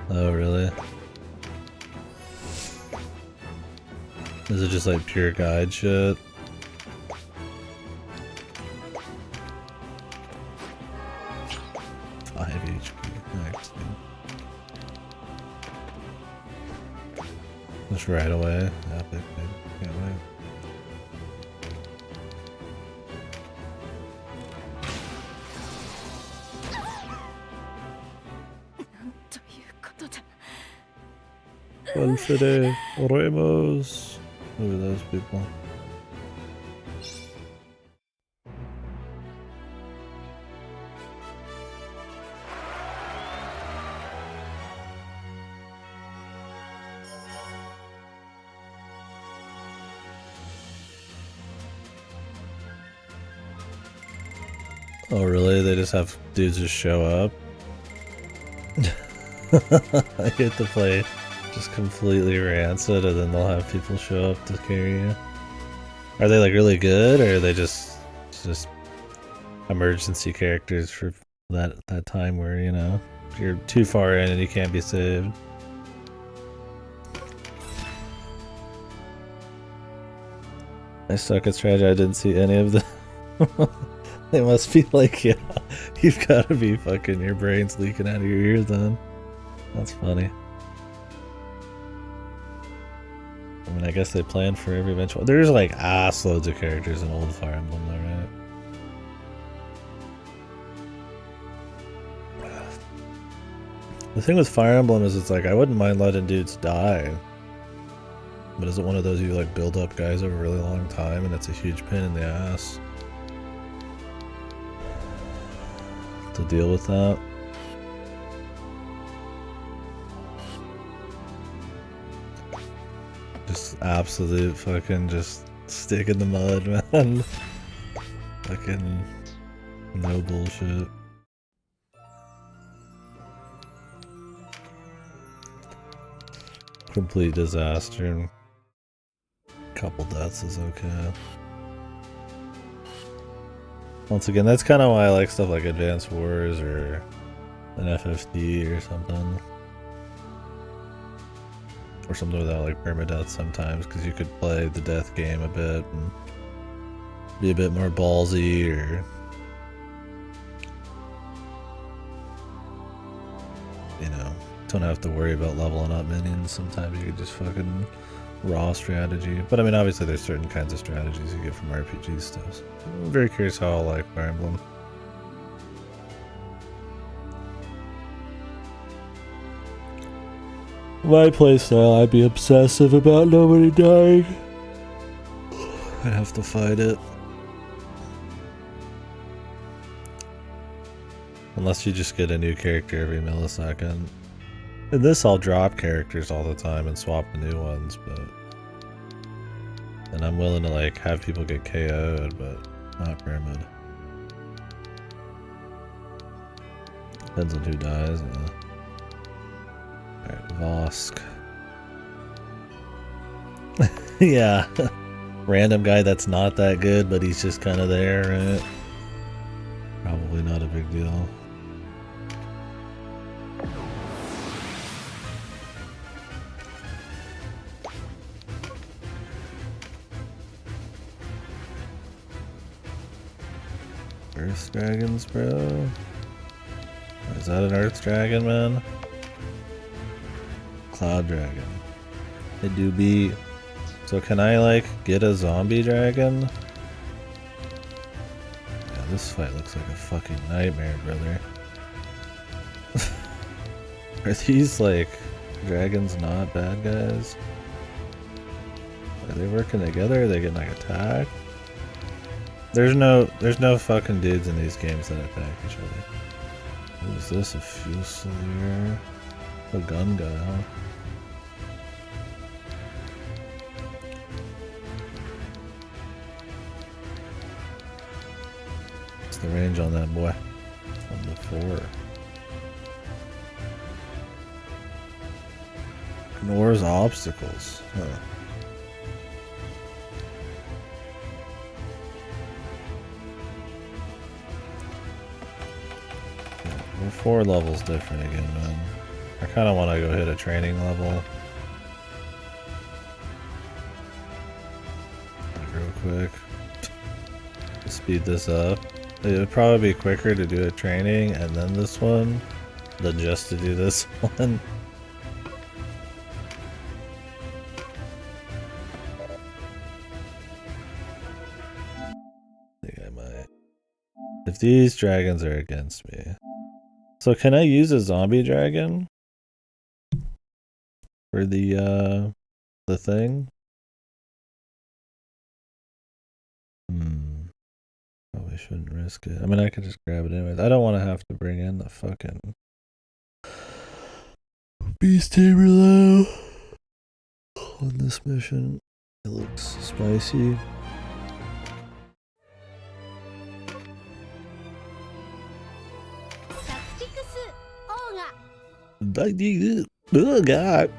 Oh, really? Is it just like pure guide shit? Just right away. Epic, dude. Can't wait. Confide, oremos. Who are those people? Oh really? They just have dudes just show up? I get to play just completely rancid and then they'll have people show up to carry you. Are they like really good, or are they just emergency characters for that time where, you know, you're too far in and you can't be saved? I suck at strategy. I didn't see any of them. They must be like, yeah, you've got to be fucking, your brain's leaking out of your ears then. That's funny. I mean, I guess they plan for every eventual. There's like ass loads of characters in old Fire Emblem though, right? The thing with Fire Emblem is it's like, I wouldn't mind letting dudes die. But is it one of those you like build up guys over a really long time and it's a huge pain in the ass to deal with that? Just absolute fucking just stick in the mud, man. Fucking no bullshit. Complete disaster. Couple deaths is okay. Once again, that's kind of why I like stuff like Advanced Wars or an FFD or something. Or something without like permadeath sometimes, because you could play the death game a bit and be a bit more ballsy, or you know, don't have to worry about leveling up minions. Sometimes you could just fucking raw strategy. But I mean, obviously there's certain kinds of strategies you get from RPG stuff. So I'm very curious how I'll like Fire Emblem. My playstyle, I'd be obsessive about nobody dying. I'd have to fight it. Unless you just get a new character every millisecond. In this, I'll drop characters all the time and swap the new ones, but... And I'm willing to like have people get KO'd, but not pyramid. Depends on who dies. Alright, Vosk. Yeah. Random guy that's not that good, but he's just kind of there, right? Probably not a big deal. Earth dragons, bro? Is that an earth dragon, man? Cloud dragon. They do be. So can I like get a zombie dragon? Yeah, this fight looks like a fucking nightmare, brother. Are these like dragons not bad guys? Are they working together? Are they getting like attacked? There's no fucking dudes in these games that attack each other. What is this? A Fusilier? A gun guy, huh? What's the range on that boy? On the 4. Ignores obstacles. Huh. We're 4 levels different again, man. I kind of want to go hit a training level. Like real quick. To speed this up. It would probably be quicker to do a training and then this one than just to do this one. I think I might. If these dragons are against me. So can I use a zombie dragon for the thing? Probably shouldn't risk it. I mean, I could just grab it anyways. I don't want to have to bring in the fucking beast tamer though on this mission. It looks spicy. Oh god.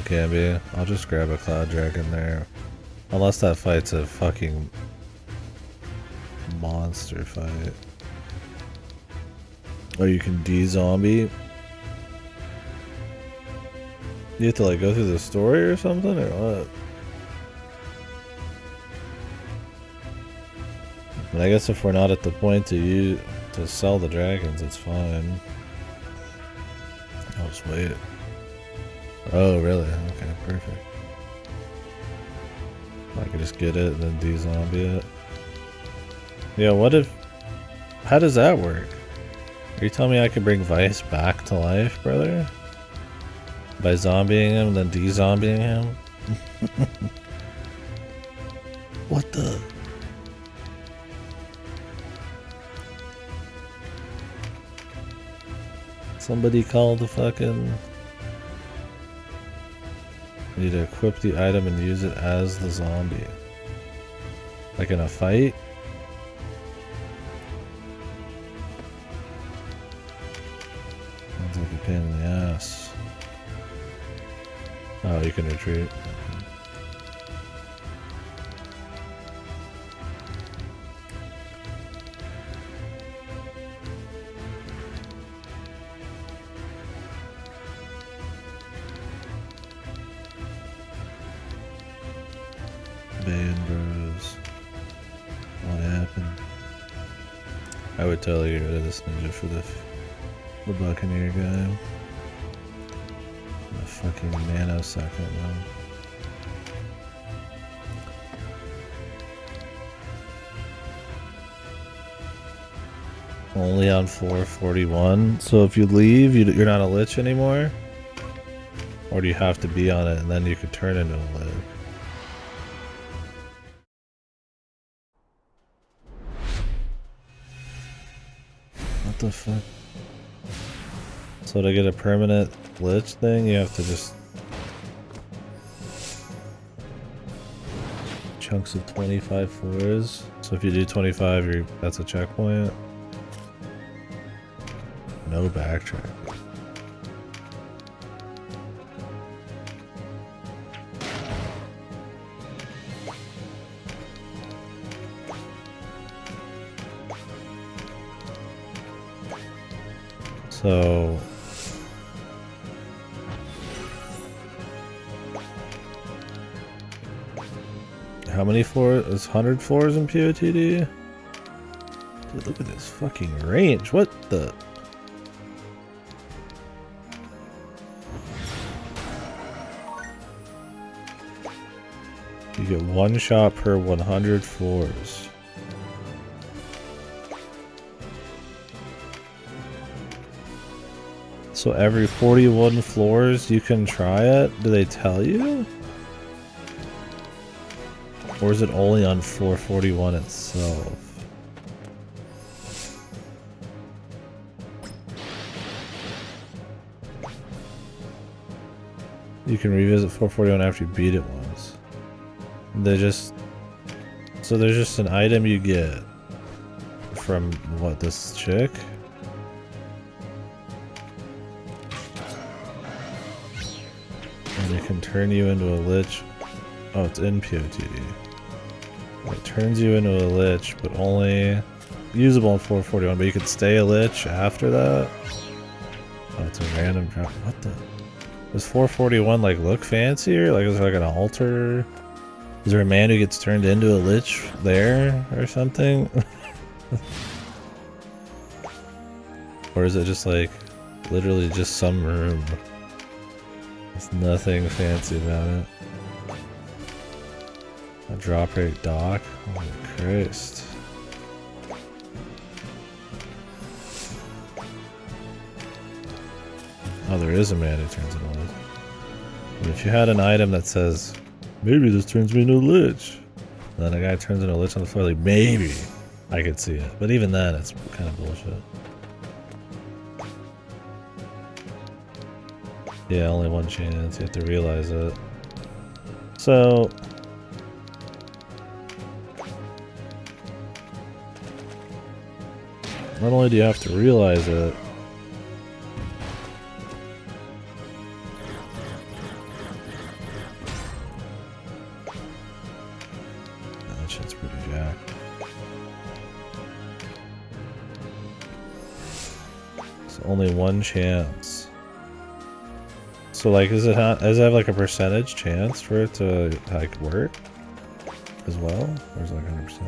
Okay, I'll just grab a cloud dragon there. Unless that fight's a fucking monster fight. Or you can de-zombie. You have to like go through the story or something or what? But I guess if we're not at the point to sell the dragons, it's fine. I'll just wait. Oh, really? Okay, perfect. I could just get it and then de-zombie it. Yeah, what if... How does that work? Are you telling me I could bring Vice back to life, brother? By zombieing him, then de-zombieing him? What the... Somebody call the fucking... You need to equip the item and use it as the zombie. Like in a fight? Sounds like a pain in the ass. Oh, you can retreat. I would totally get rid of this ninja for the Buccaneer guy. A fucking nanosecond, man. Only on 441. So if you leave, you're not a lich anymore? Or do you have to be on it and then you could turn into a lich? What the fuck? So to get a permanent lich thing, you have to just chunks of 25 floors. So if you do 25, that's a checkpoint. No backtrack. So how many floors? Is 100 floors in POTD? Dude, look at this fucking range. What the? You get one shot per 100 floors. So every 41 floors you can try it? Do they tell you? Or is it only on floor 41 itself? You can revisit floor 41 after you beat it once. They just... So there's just an item you get from, what, this chick? And it can turn you into a lich. Oh, it's in POTD. It turns you into a lich, but only usable in 441, but you could stay a lich after that. Oh, it's a random drop. What the? Does 441 like look fancier? Like, is there like an altar? Is there a man who gets turned into a lich there or something? Or is it just like literally just some room? There's nothing fancy about it. A drop rate dock? Holy Christ. Oh, there is a man who turns into a lich. But if you had an item that says, maybe this turns me into a lich, and then a guy turns into a lich on the floor, like, maybe I could see it. But even then, it's kind of bullshit. Yeah, only one chance. You have to realize it. So... not only do you have to realize it, that shit's pretty jacked. It's only one chance. So like, does it have like a percentage chance for it to like work as well, or is it like 100%?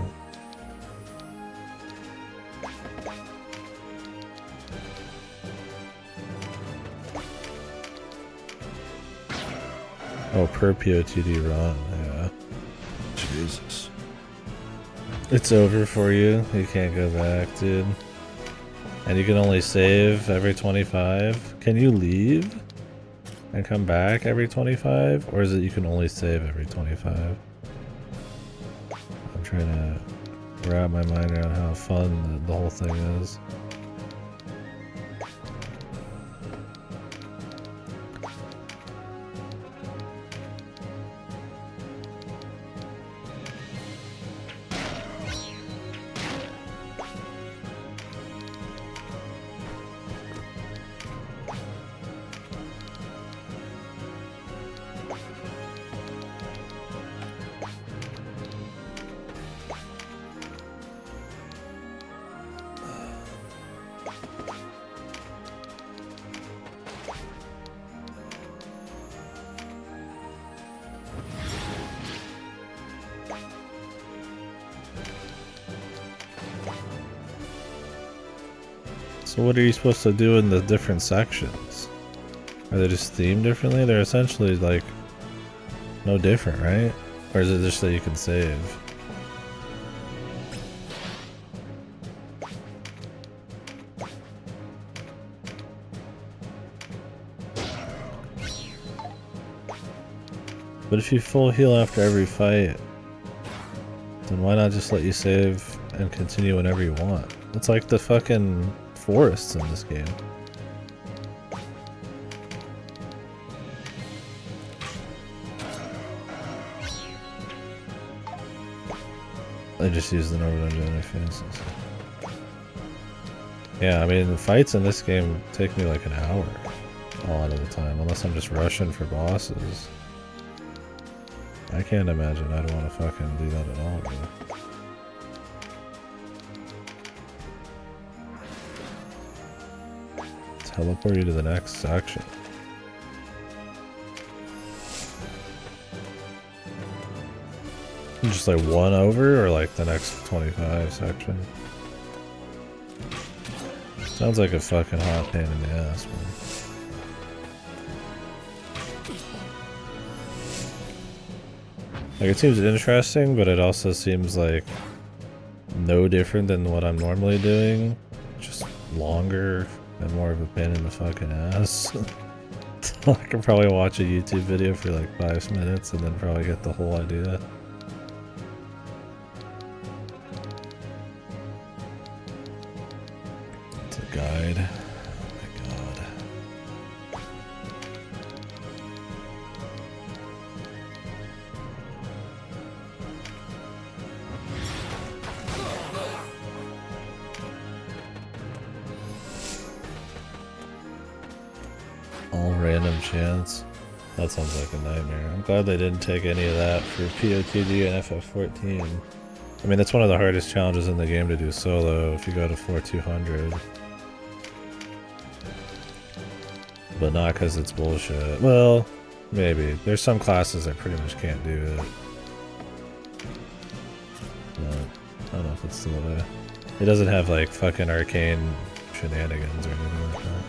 Oh, per POTD run, yeah. Jesus. It's over for you. You can't go back, dude. And you can only save every 25. Can you leave and come back every 25? Or is it you can only save every 25? I'm trying to wrap my mind around how fun the whole thing is. So what are you supposed to do in the different sections? Are they just themed differently? They're essentially like no different, right? Or is it just that you can save? But if you full heal after every fight, then why not just let you save and continue whenever you want? It's like the fucking forests in this game. I just use the normal interface. Yeah, I mean, the fights in this game take me like an hour a lot of the time, unless I'm just rushing for bosses. I can't imagine I'd want to fucking do that at all, really. Teleport you to the next section. Just like one over, or like the next 25 section? Sounds like a fucking hot pain in the ass, man. Like, it seems interesting, but it also seems like no different than what I'm normally doing. Just longer and more of a pain in the fucking ass. So I could probably watch a YouTube video for like 5 minutes and then probably get the whole idea. It's a guide. Oh my god. All random chance. That sounds like a nightmare. I'm glad they didn't take any of that for POTD and FF14. I mean, that's one of the hardest challenges in the game to do solo if you go to 4200. But not because it's bullshit. Well, maybe. There's some classes that pretty much can't do it. But I don't know if it's still there. It doesn't have like fucking arcane shenanigans or anything like that.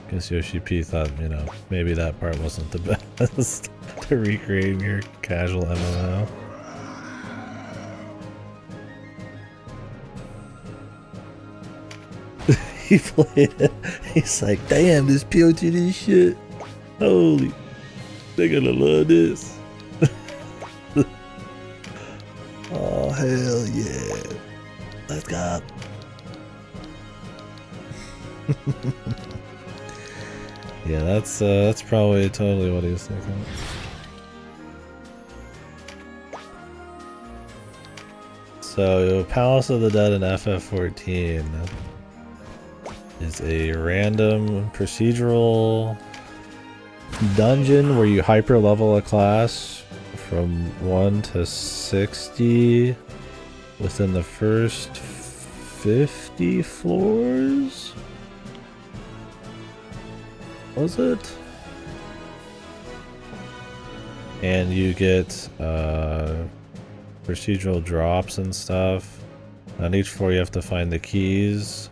Guess Yoshi P thought, you know, maybe that part wasn't the best to recreate your casual MMO. He played it. He's like, damn, this POTD shit. Holy, they're gonna love this. Oh, hell yeah. Let's go. Yeah, that's probably totally what he was thinking. So, Palace of the Dead in FF14 is a random procedural dungeon where you hyper level a class from 1 to 60 within the first 50 floors? Was it? And you get procedural drops and stuff. On each floor you have to find the keys.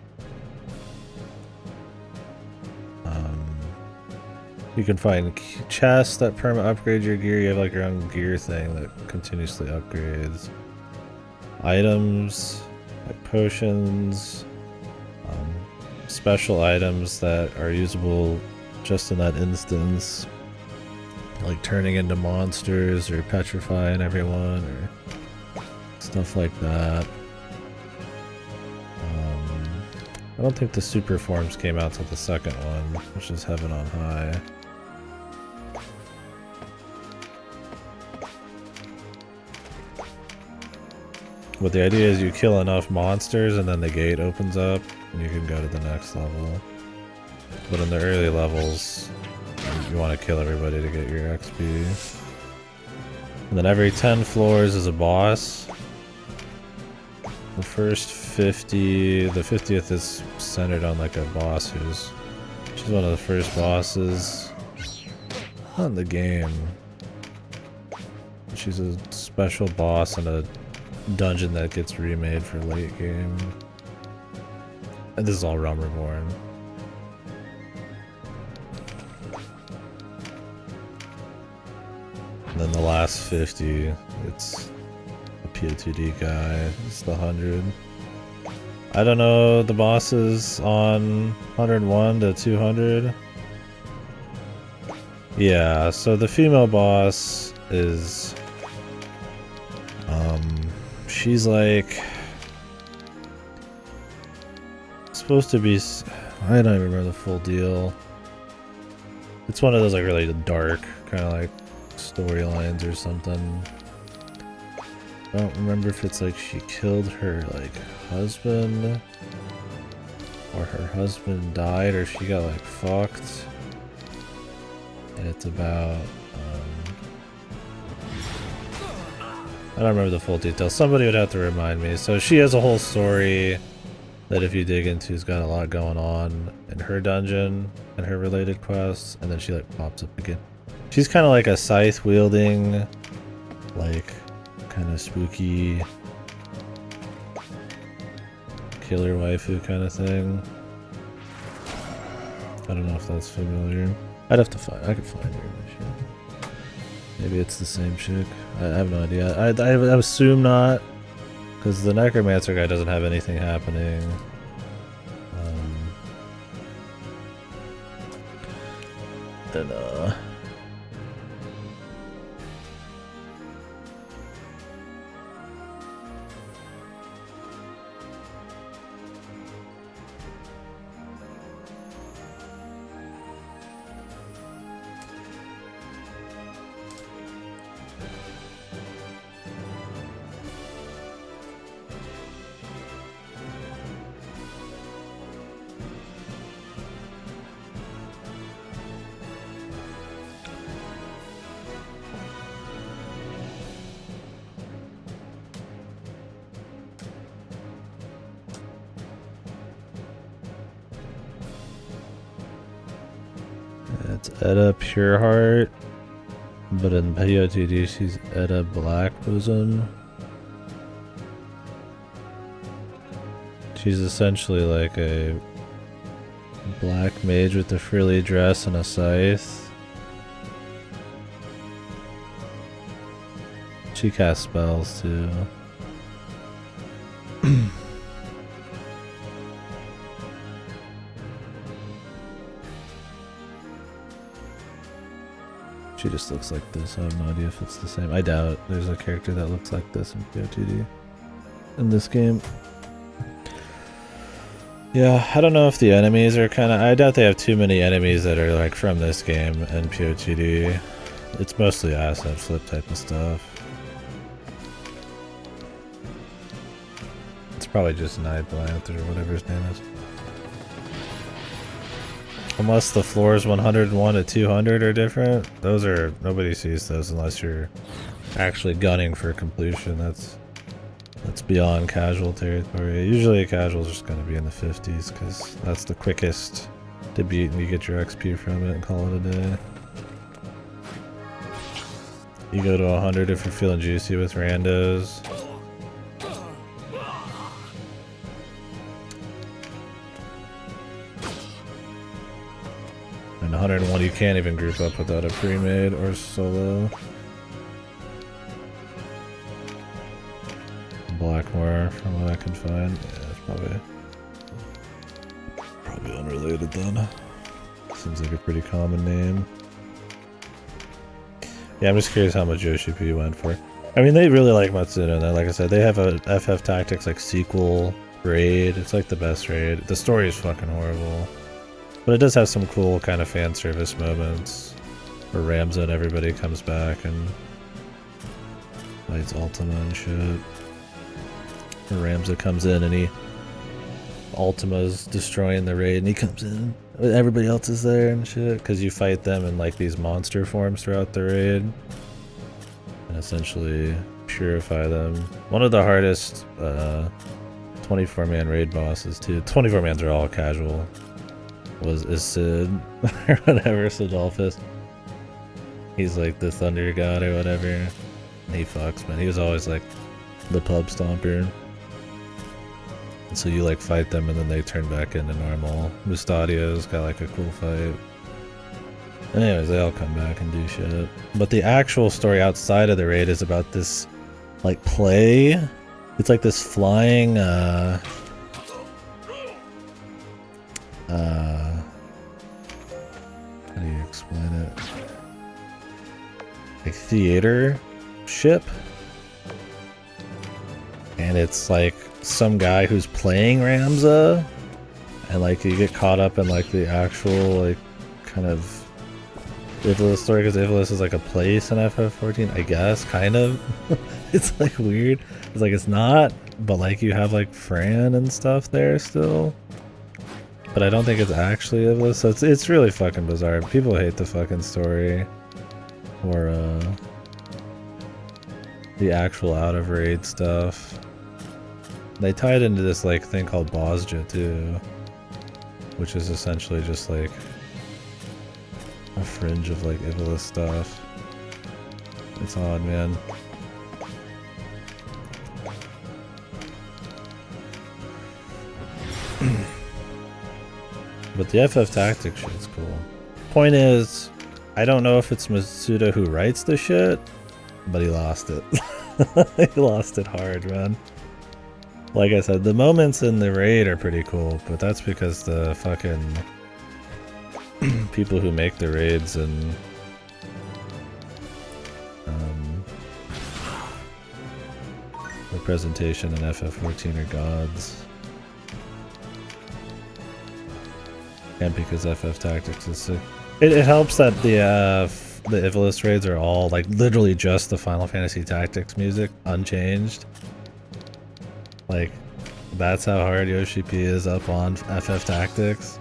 You can find chests that perma upgrade your gear. You have like your own gear thing that continuously upgrades. Items, like potions, special items that are usable just in that instance, like turning into monsters or petrifying everyone or stuff like that. I don't think the super forms came out till the second one, which is Heaven on High. But the idea is you kill enough monsters and then the gate opens up and you can go to the next level. But in the early levels, you want to kill everybody to get your XP. And then every 10 floors is a boss. The first 50, the 50th is centered on like a boss she's one of the first bosses on the game. She's a special boss in a dungeon that gets remade for late game. And this is all Ogre Reborn. And then the last 50, it's a POTD guy. It's the 100. I don't know the bosses on 101 to 200. Yeah, so the female boss is she's like supposed to be, I don't even remember the full deal. It's one of those like really dark kind of like storylines or something. I don't remember if it's like she killed her like husband or her husband died or she got like fucked. And it's about I don't remember the full details. Somebody would have to remind me. So she has a whole story that if you dig into has got a lot going on in her dungeon and her related quests, and then she like pops up again. She's kind of like a scythe wielding, like kind of spooky killer waifu kind of thing. I don't know if that's familiar. I'd have to find. I could find her. Maybe it's the same chick. I have no idea. I assume not, because the necromancer guy doesn't have anything happening. And it's Edda Pureheart, but in POTD she's Edda Blackbosom. She's essentially like a black mage with a frilly dress and a scythe. She casts spells too. She just looks like this. I have no idea if it's the same. I doubt there's a character that looks like this in POTD in this game. Yeah, I don't know if the enemies are kind of... I doubt they have too many enemies that are like from this game and POTD. It's mostly asset flip type of stuff. It's probably just Nightblanth or whatever his name is. Unless the floors 101 to 200 are different. Those are... Nobody sees those unless you're actually gunning for completion. That's beyond casual territory. Usually casual's just going to be in the 50s because that's the quickest to beat and you get your XP from it and call it a day. You go to 100 if you're feeling juicy with randos. And 101 you can't even group up without a pre-made or solo. Blackmore, from what I can find. Yeah, it's probably unrelated then. Seems like a pretty common name. Yeah, I'm just curious how much Yoshi P went for. I mean, they really like Matsuno, and like I said, they have a FF Tactics like sequel raid. It's like the best raid. The story is fucking horrible. But it does have some cool kind of fan service moments where Ramza and everybody comes back and fights Ultima and shit. Where Ramza comes in and Ultima's destroying the raid and he comes in. Everybody else is there and shit because you fight them in like these monster forms throughout the raid and essentially purify them. One of the hardest 24-man raid bosses too. 24-mans are all casual. Is Sid or whatever, Sidolphus. He's like the thunder god or whatever. And he fucks, man. He was always like the pub stomper. And so you like fight them and then they turn back into normal. Mustadio's got like a cool fight. Anyways, they all come back and do shit. But the actual story outside of the raid is about this like play. It's like this flying how do you explain it? Like theater ship. And it's like some guy who's playing Ramza. And like you get caught up in like the actual like kind of Ivalice story, because Ivalice is like a place in FF14, I guess, kind of. It's like weird. It's like it's not, but like you have like Fran and stuff there still. But I don't think it's actually Ivalice, so it's really fucking bizarre. People hate the fucking story. Or the actual out of raid stuff. They tie it into this like thing called Bosja too, which is essentially just like a fringe of like Ivalice stuff. It's odd, man. But the FF Tactics shit's cool. Point is, I don't know if it's Masuda who writes the shit, but he lost it. He lost it hard, man. Like I said, the moments in the raid are pretty cool, but that's because the fucking people who make the raids and the presentation in FF14 are gods. And because FF Tactics is sick. It helps that the Ivalice raids are all like literally just the Final Fantasy Tactics music, unchanged. Like, that's how hard Yoshi P is up on FF Tactics.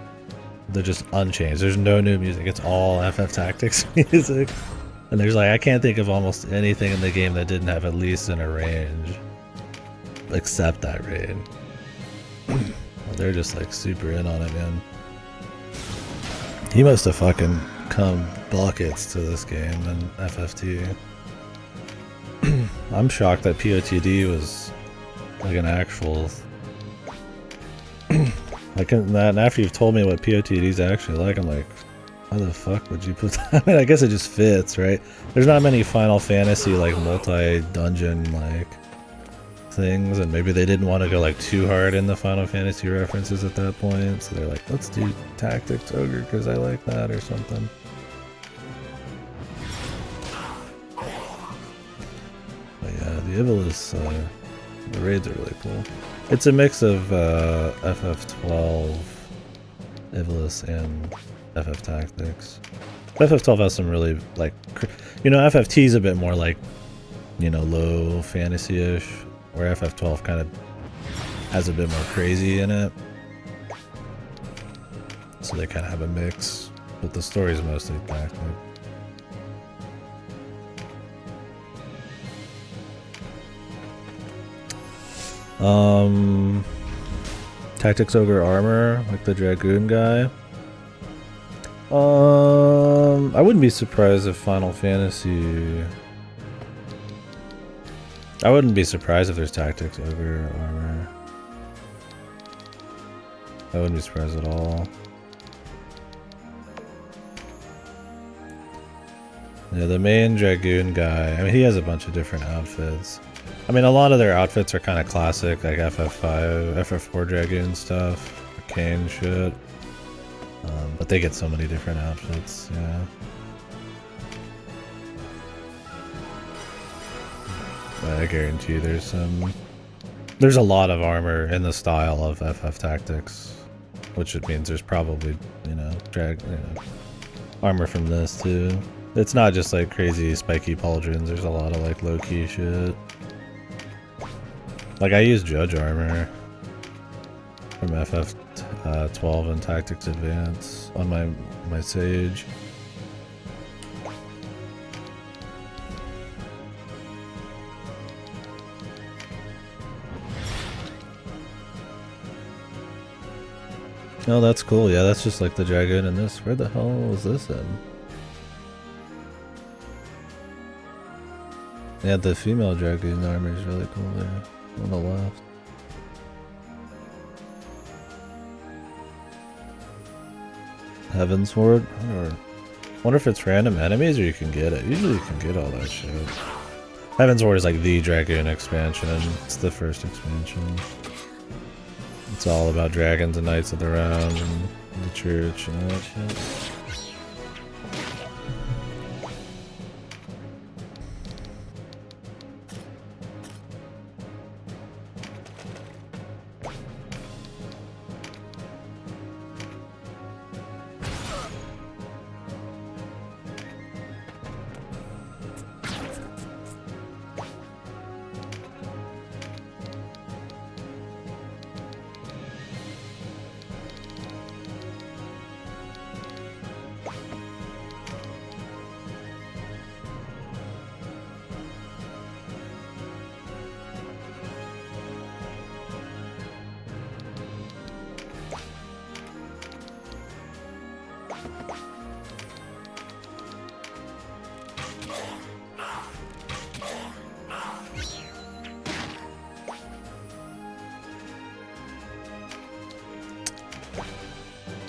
They're just unchanged. There's no new music. It's all FF Tactics music. And there's like, I can't think of almost anything in the game that didn't have at least an arrange. Except that raid. They're just like super in on it, man. He must have fucking come buckets to this game in FFT. I'm shocked that POTD was like an actual... like, and after you've told me what POTD is actually like, I'm like, how the fuck would you put that? I mean, I guess it just fits, right? There's not many Final Fantasy like multi-dungeon like things, and maybe they didn't want to go like too hard in the Final Fantasy references at that point, so they're like, let's do Tactics Ogre because I like that or something. But yeah, the Ivalice, the raids are really cool. It's a mix of FF12, Ivalice, and FF Tactics. FF12 has some really like, you know, FFT is a bit more like, you know, low fantasy-ish. Where FF12 kind of has a bit more crazy in it. So they kind of have a mix, but the story is mostly tactic. Tactics Ogre armor, like the Dragoon guy. I wouldn't be surprised if Final Fantasy... I wouldn't be surprised if there's Tactics Ogre armor. I wouldn't be surprised at all. Yeah, the main Dragoon guy, I mean, he has a bunch of different outfits. I mean, a lot of their outfits are kind of classic, like FF5, FF4 Dragoon stuff, Arcane shit. But they get so many different outfits, yeah. I guarantee there's a lot of armor in the style of FF Tactics, which means there's probably, you know, armor from this too. It's not just like crazy spiky pauldrons, there's a lot of like low-key shit. Like I use Judge armor from FF12 and Tactics Advance on my Sage. Oh, that's cool. Yeah, that's just like the Dragoon in this. Where the hell was this in? Yeah, the female Dragoon armor is really cool there on the left. Heaven's Ward? Wonder if it's random enemies or you can get it. Usually you can get all that shit. Heaven's Ward is like the Dragoon expansion. It's the first expansion. It's all about dragons and knights of the round and the church and all that shit.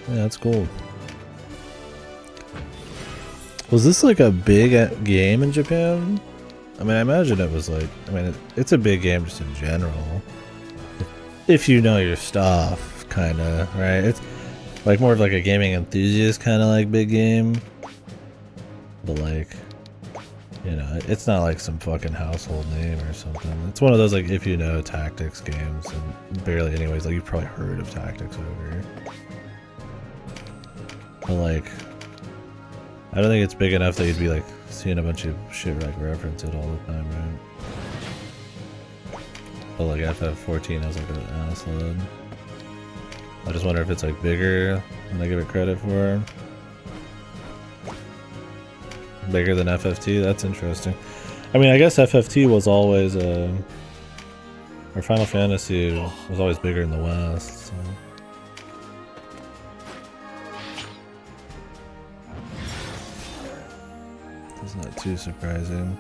Yeah, that's cool. Was this like a big game in Japan? I mean, I imagine it was like, I mean, it's a big game just in general. If you know your stuff, kind of, right? It's like more of like a gaming enthusiast kind of like big game. But like, you know, it's not like some fucking household name or something. It's one of those like if you know tactics games, and barely anyways, like you've probably heard of Tactics Ogre. But like, I don't think it's big enough that you'd be like seeing a bunch of shit like reference it all the time, right? But like FF14 has like an ass load. I just wonder if it's like bigger than I give it credit for. Bigger than FFT? That's interesting. I mean, I guess FFT was always or Final Fantasy was always bigger in the West, so. It's not too surprising.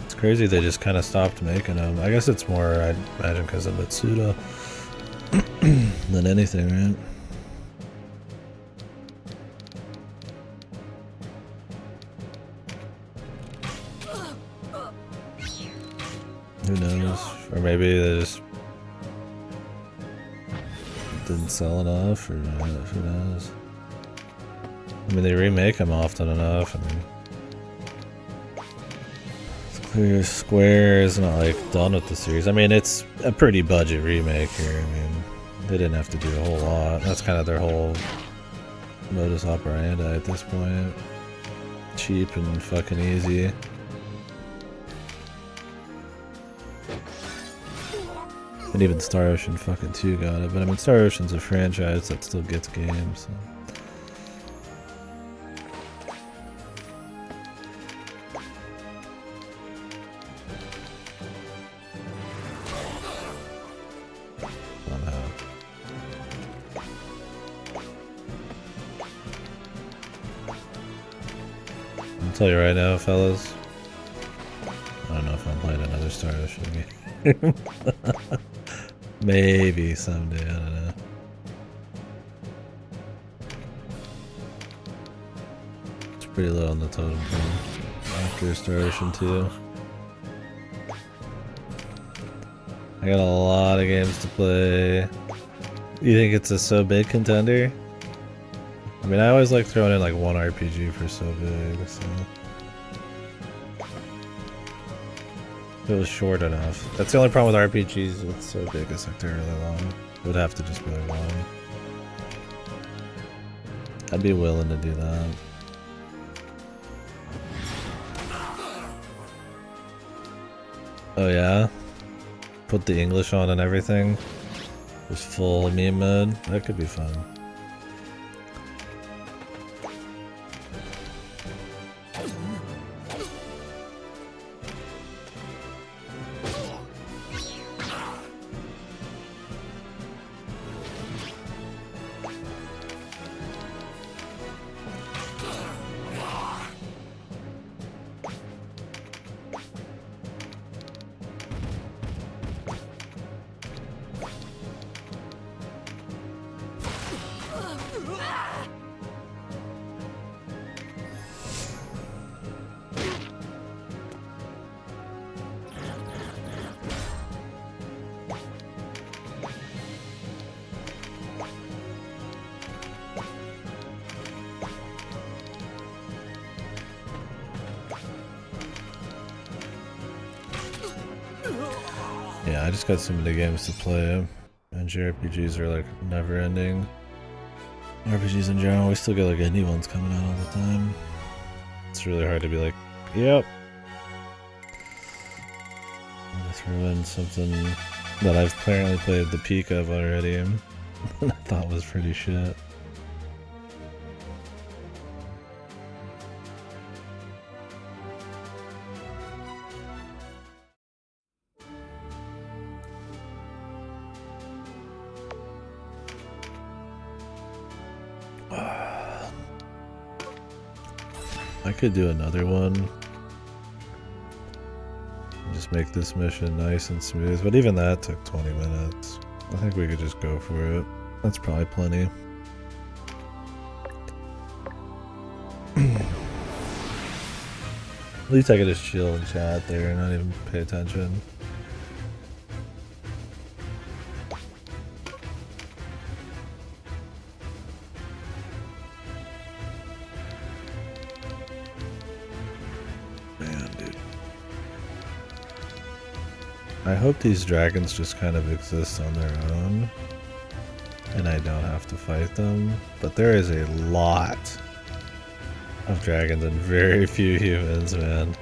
It's crazy they just kind of stopped making them. I guess it's more, I'd imagine, because of Matsuda than anything, right? Who knows? Or maybe they just didn't sell enough, or who knows? I mean, they remake them often enough. I mean, it's clear Square is not like done with the series. I mean, it's a pretty budget remake here. I mean, they didn't have to do a whole lot. That's kind of their whole modus operandi at this point. Cheap and fucking easy. And even Star Ocean fucking 2 got it. But I mean, Star Ocean's a franchise that still gets games, so. Somehow. I'll tell you right now, fellas. I don't know if I'm playing another Star Ocean game. Maybe someday, I don't know. It's pretty low on the totem pole after Star Ocean 2. I got a lot of games to play. You think it's a so big contender? I mean, I always like throwing in like one RPG for so big, so. It was short enough. That's the only problem with RPGs with so big is like they're really long. It would have to just be like long. I'd be willing to do that. Oh yeah? Put the English on and everything. Just full meme mode. That could be fun. Yeah, I just got so many games to play, and JRPGs are like never ending. RPGs in general, we still get like indie ones coming out all the time. It's really hard to be like, yep. I'm gonna throw in something that I've apparently played the peak of already, and I thought was pretty shit. I could do another one. Just make this mission nice and smooth, but even that took 20 minutes. I think we could just go for it. That's probably plenty. At least I could just chill and chat there and not even pay attention. Man, dude. I hope these dragons just kind of exist on their own and I don't have to fight them, but there is a lot of dragons and very few humans, man.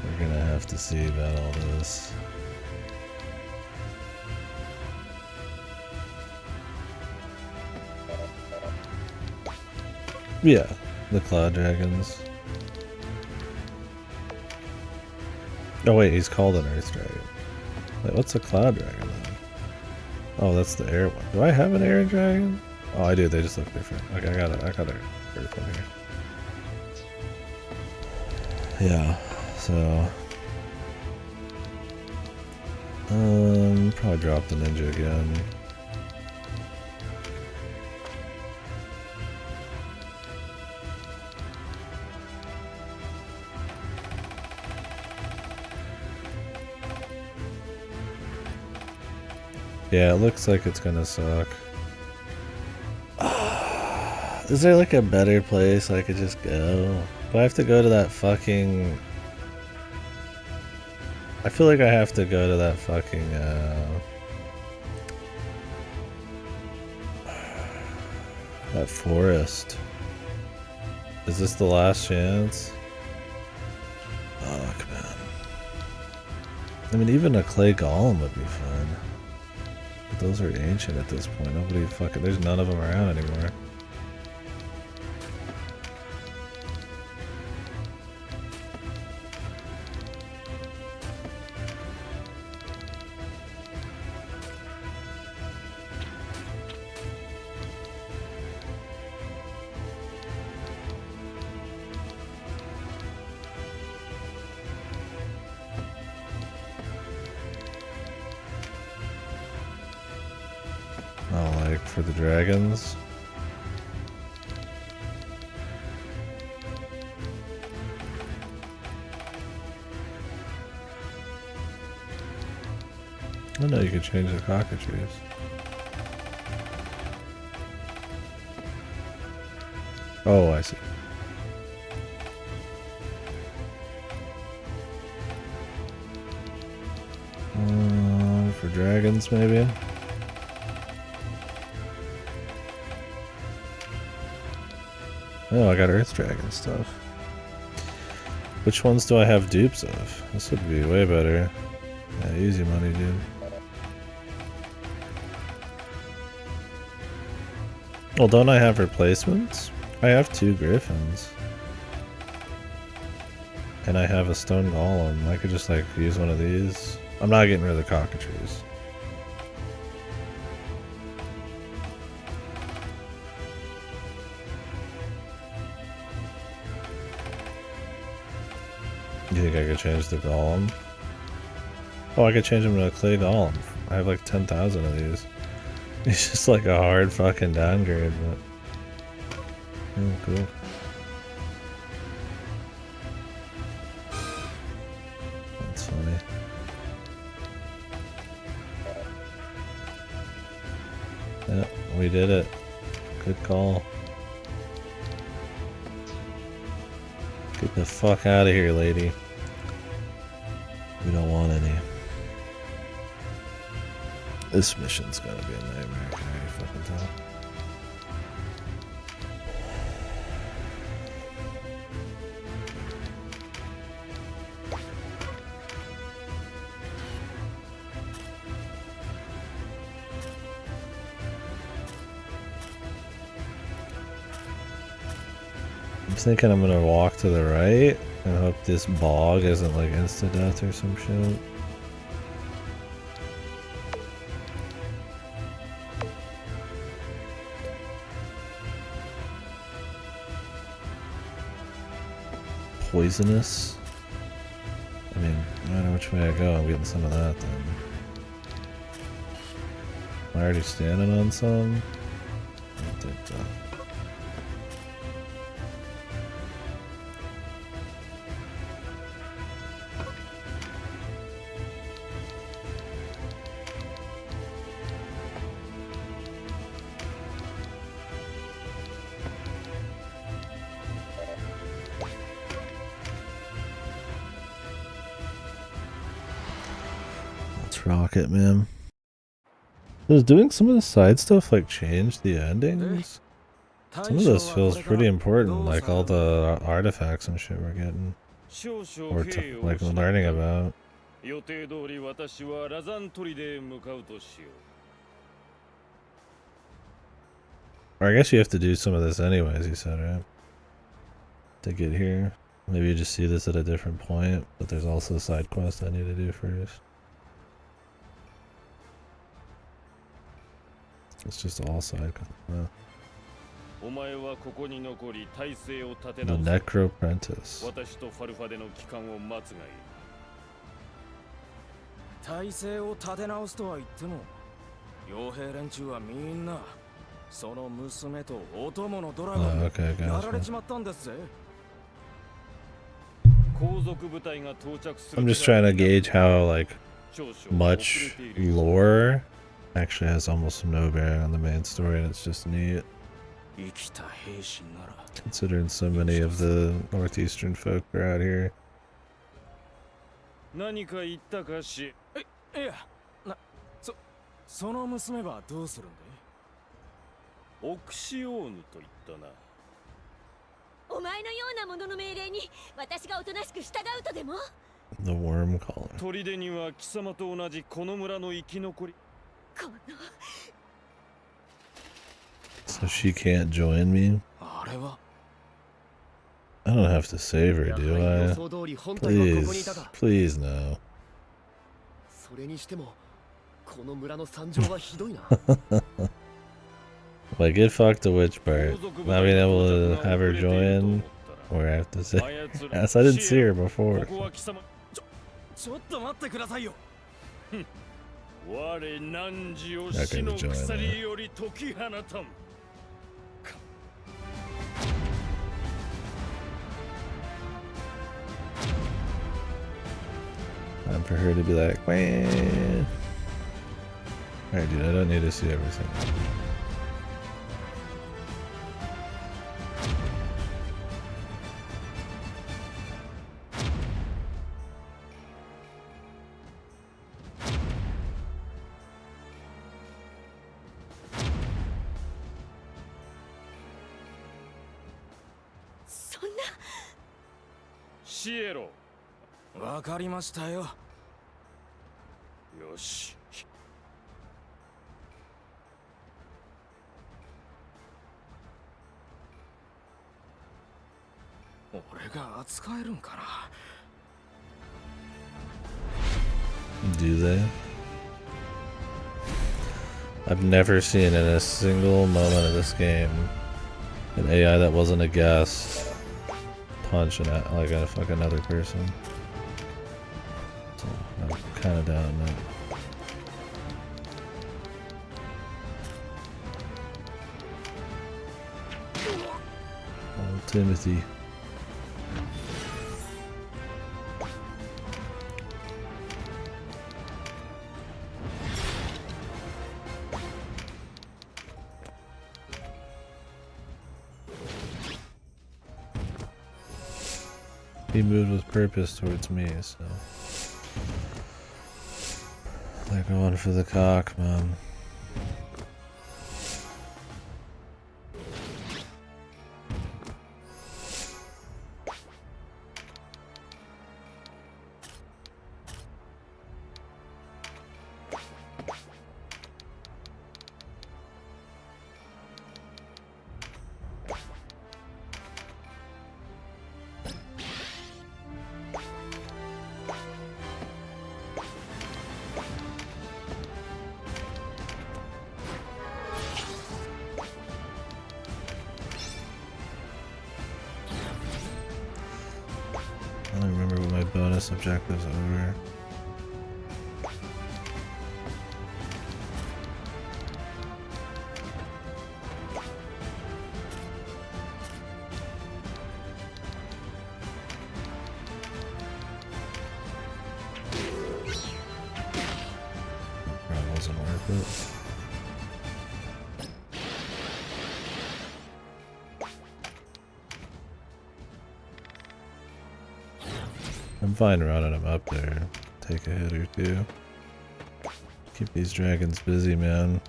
We're gonna have to see about all this. Yeah, the cloud dragons. Oh wait, he's called an earth dragon. Wait, what's a cloud dragon then? Oh, that's the air one. Do I have an air dragon? Oh, I do. They just look different. Okay, I got an earth one here. Yeah. So, probably drop the ninja again. Yeah, it looks like it's gonna suck. Is there like a better place I could just go? Do I have to go to that fucking... I feel like I have to go to that fucking, that forest. Is this the last chance? Fuck, man. I mean, even a clay golem would be fun. But those are ancient at this point. Nobody fucking... There's none of them around anymore. Oh, like for the dragons? I know you could change the cockatrice. Oh, I see. For dragons, maybe? Oh, I got Earth Dragon stuff. Which ones do I have dupes of? This would be way better. Yeah, easy money, dude. Well, don't I have replacements? I have 2 griffins. And I have a stone golem. I could just like use one of these. I'm not getting rid of the cockatrice. You think I could change the golem? Oh, I could change him to a clay golem. I have like 10,000 of these. He's just like a hard fucking downgrade, but... Oh, cool. That's funny. Yeah, we did it. Good call. Get the fuck out of here, lady. We don't want any. This mission's gonna be a nightmare, can I fucking tell? I'm thinking I'm gonna walk to the right and hope this bog isn't like insta-death or some shit. poisonous. I mean, no matter which way I go, I'm getting some of that then. Am I already standing on some? I don't think so. Rocket, man. Does doing some of the side stuff like change the endings? Some of this feels pretty important, like all the artifacts and shit we're getting. Or like learning about. Or I guess you have to do some of this anyways, you said, right? To get here. Maybe you just see this at a different point, but there's also a side quest I need to do first. It's just all side. The Necroprentice. 体制を立て直すとは言っても、傭兵連中はみんなその娘とお供のドラゴンにやられちまったんですぜ。I'm just trying to gauge how like much lore actually has almost no bearing on the main story, and it's just neat. Considering so many of the northeastern folk are out here. 何か言ったかし。いや、その娘はどうするんだい？オクシオーヌと言ったな。お前のような者の命令に私がおとなしく従うとでも？ The worm collar. 砦には貴様と同じこの村の生き残り。So she can't join me? I don't have to save her, do I? Please, please no. Like, get fucked the witch part. Not being able to have her join, or I have to say, yes, I didn't see her before. Not gonna join her. Time for her to be like, wah. Alright, dude, I don't need to see everything. Shiero. わかりましたよ。よし。俺が扱えるんかな。Do they? I've never seen in a single moment of this game an AI that wasn't a guess punch like a fuck another person. So I'm kind of down that. Oh, Timothy. He moved with purpose towards me, so they're going for the cock, man. bonus objectives over. Probably wasn't worth it. I'm fine running them up there. Take a hit or two. Keep these dragons busy, man.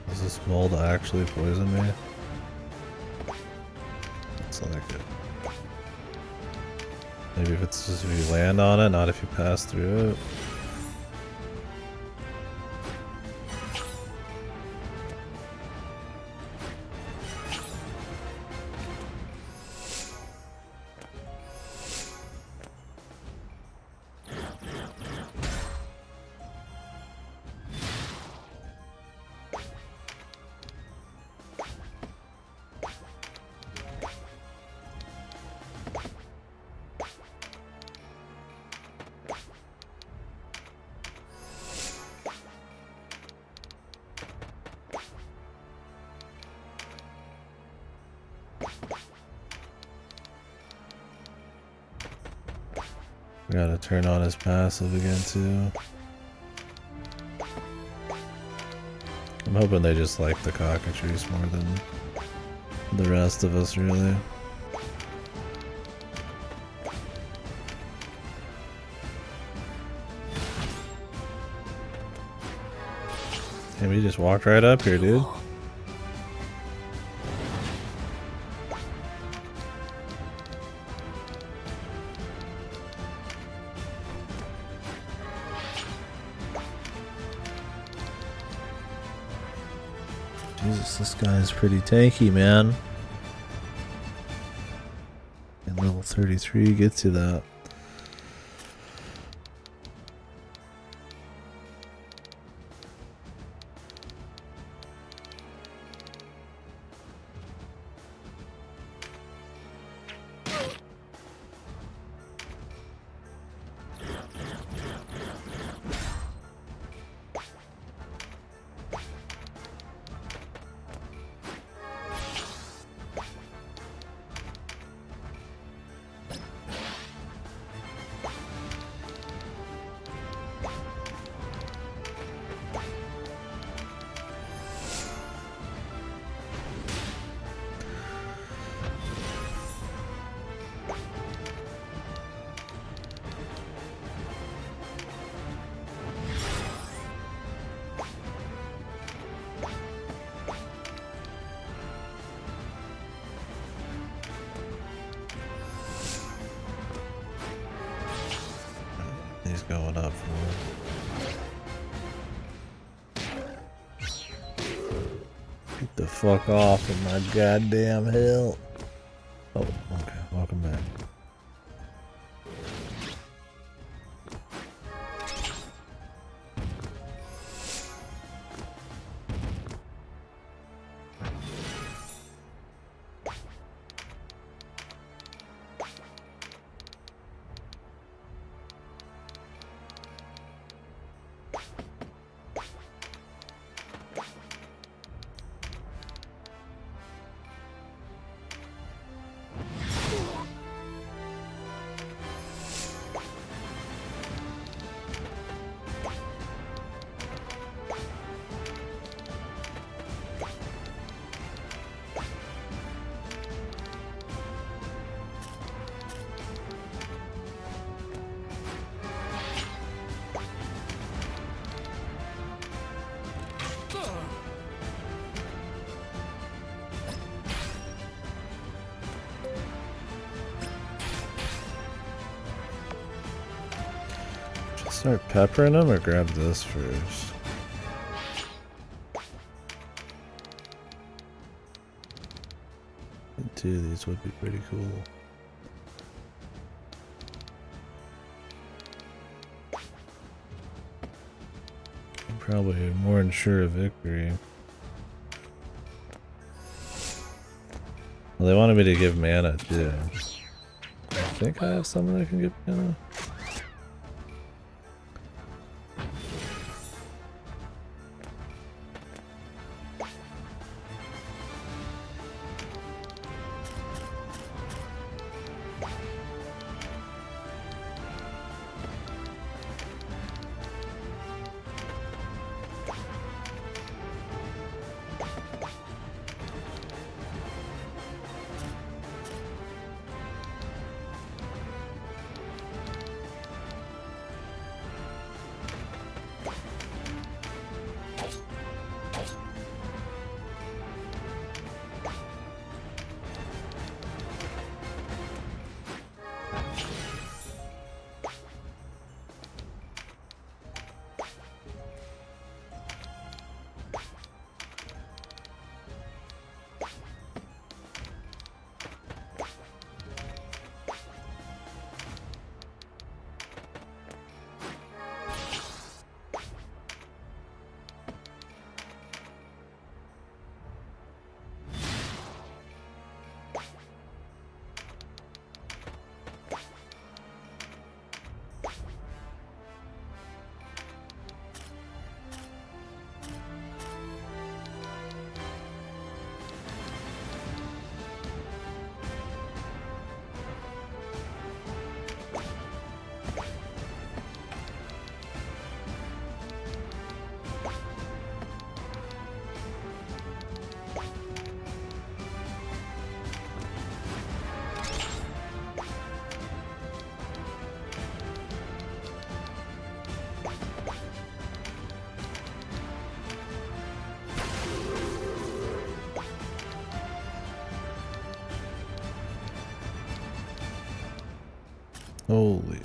Is this mold actually poison me? Looks like it. Maybe if it's just if you land on it, not if you pass through it. We gotta turn on his passive again too. I'm hoping they just like the cockatrice more than the rest of us, really. Damn, he just walked right up here, dude. Jesus, this guy is pretty tanky, man. And level 33 gets you that. He's going up for it. Get the fuck off of my goddamn hill. Oh, okay. Welcome back. Start peppering them or grab this first? Two of these would be pretty cool. I'm probably more unsure of victory. Well, they wanted me to give mana too. I think I have something that can give mana. Holy.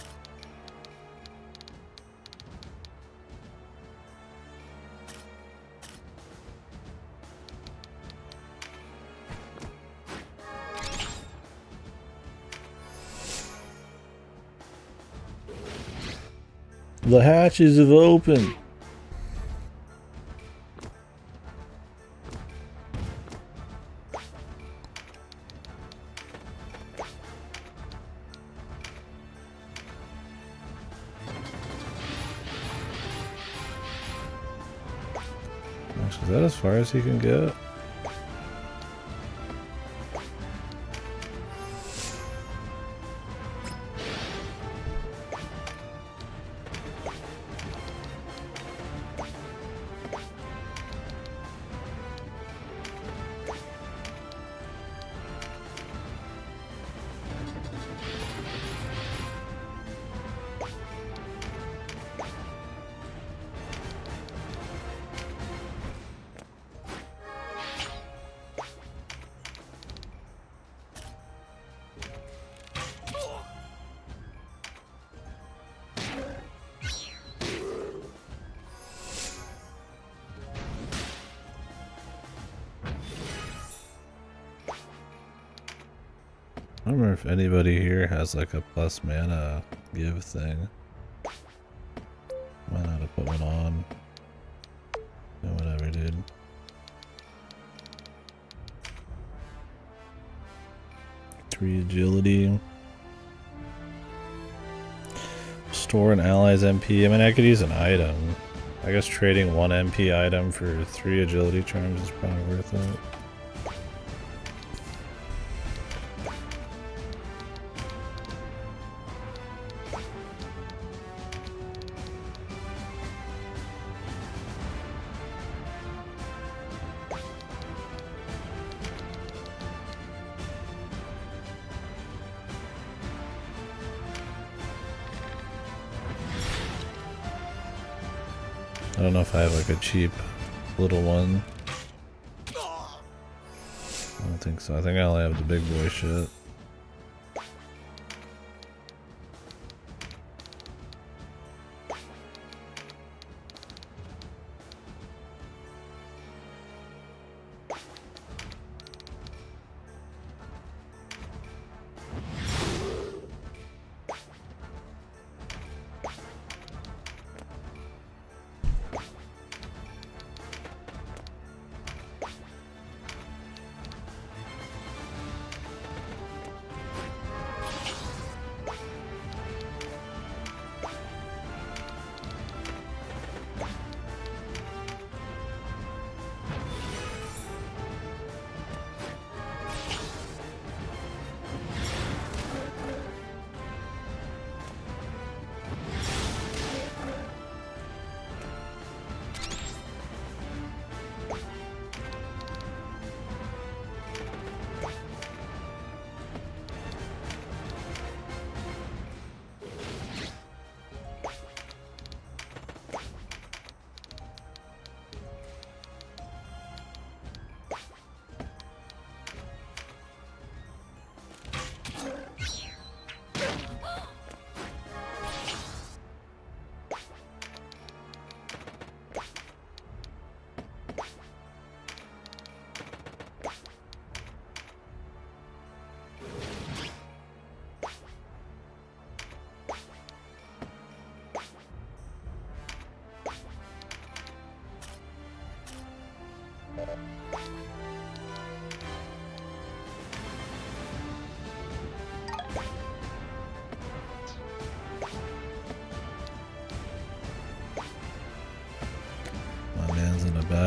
The hatches have opened. Is that as far as he can get? I don't remember if anybody here has like a plus mana give thing. Might have to put one on. Yeah, whatever, dude. Three agility. Store an ally's MP. I mean, I could use an item. I guess trading one MP item for 3 agility charms is probably worth it. I don't know if I have like a cheap little one. I don't think so. I think I only have the big boy shit.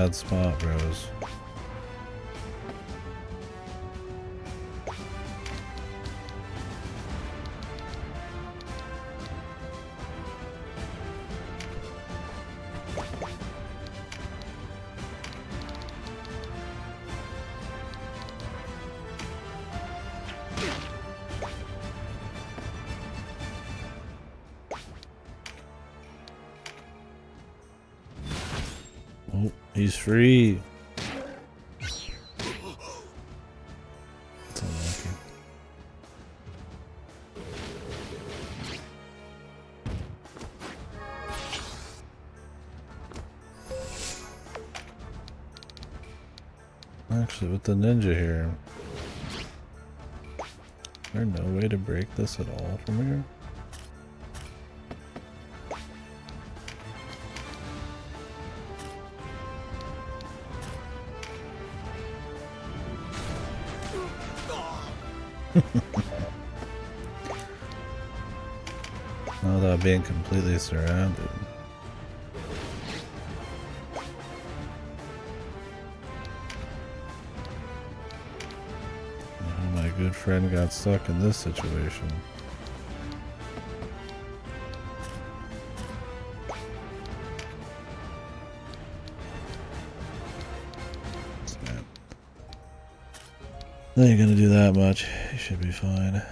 bad spot, bros. Oh, he's free. That's unlucky. Actually, with the ninja here, is there no way to break this at all from here? Now without being completely surrounded. Oh, my good friend got stuck in this situation. Snap. They ain't gonna do that much. He should be fine.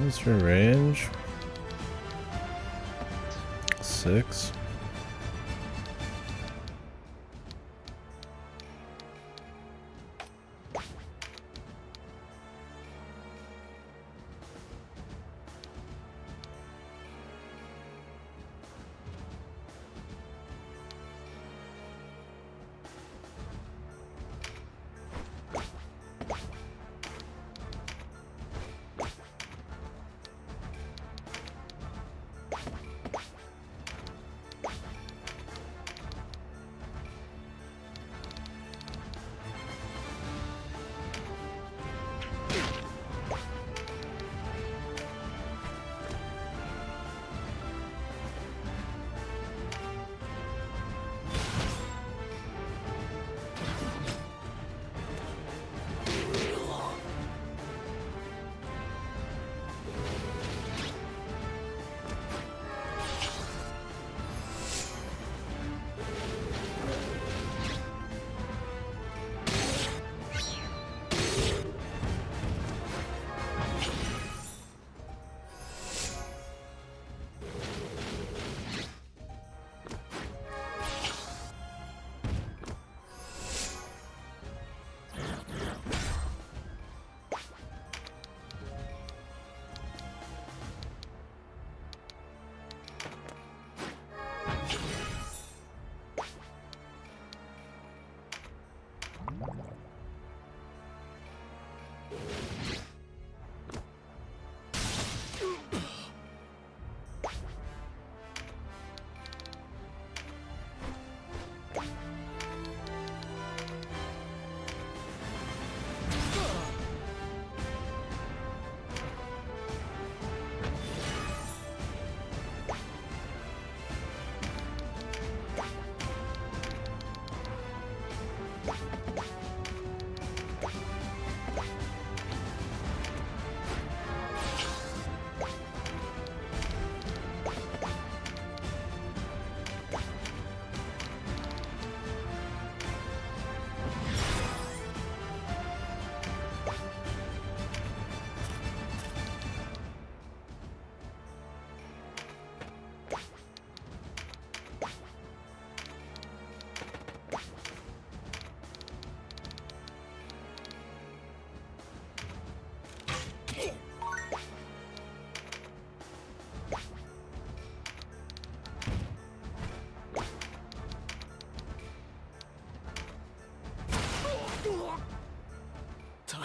What's your range? 6.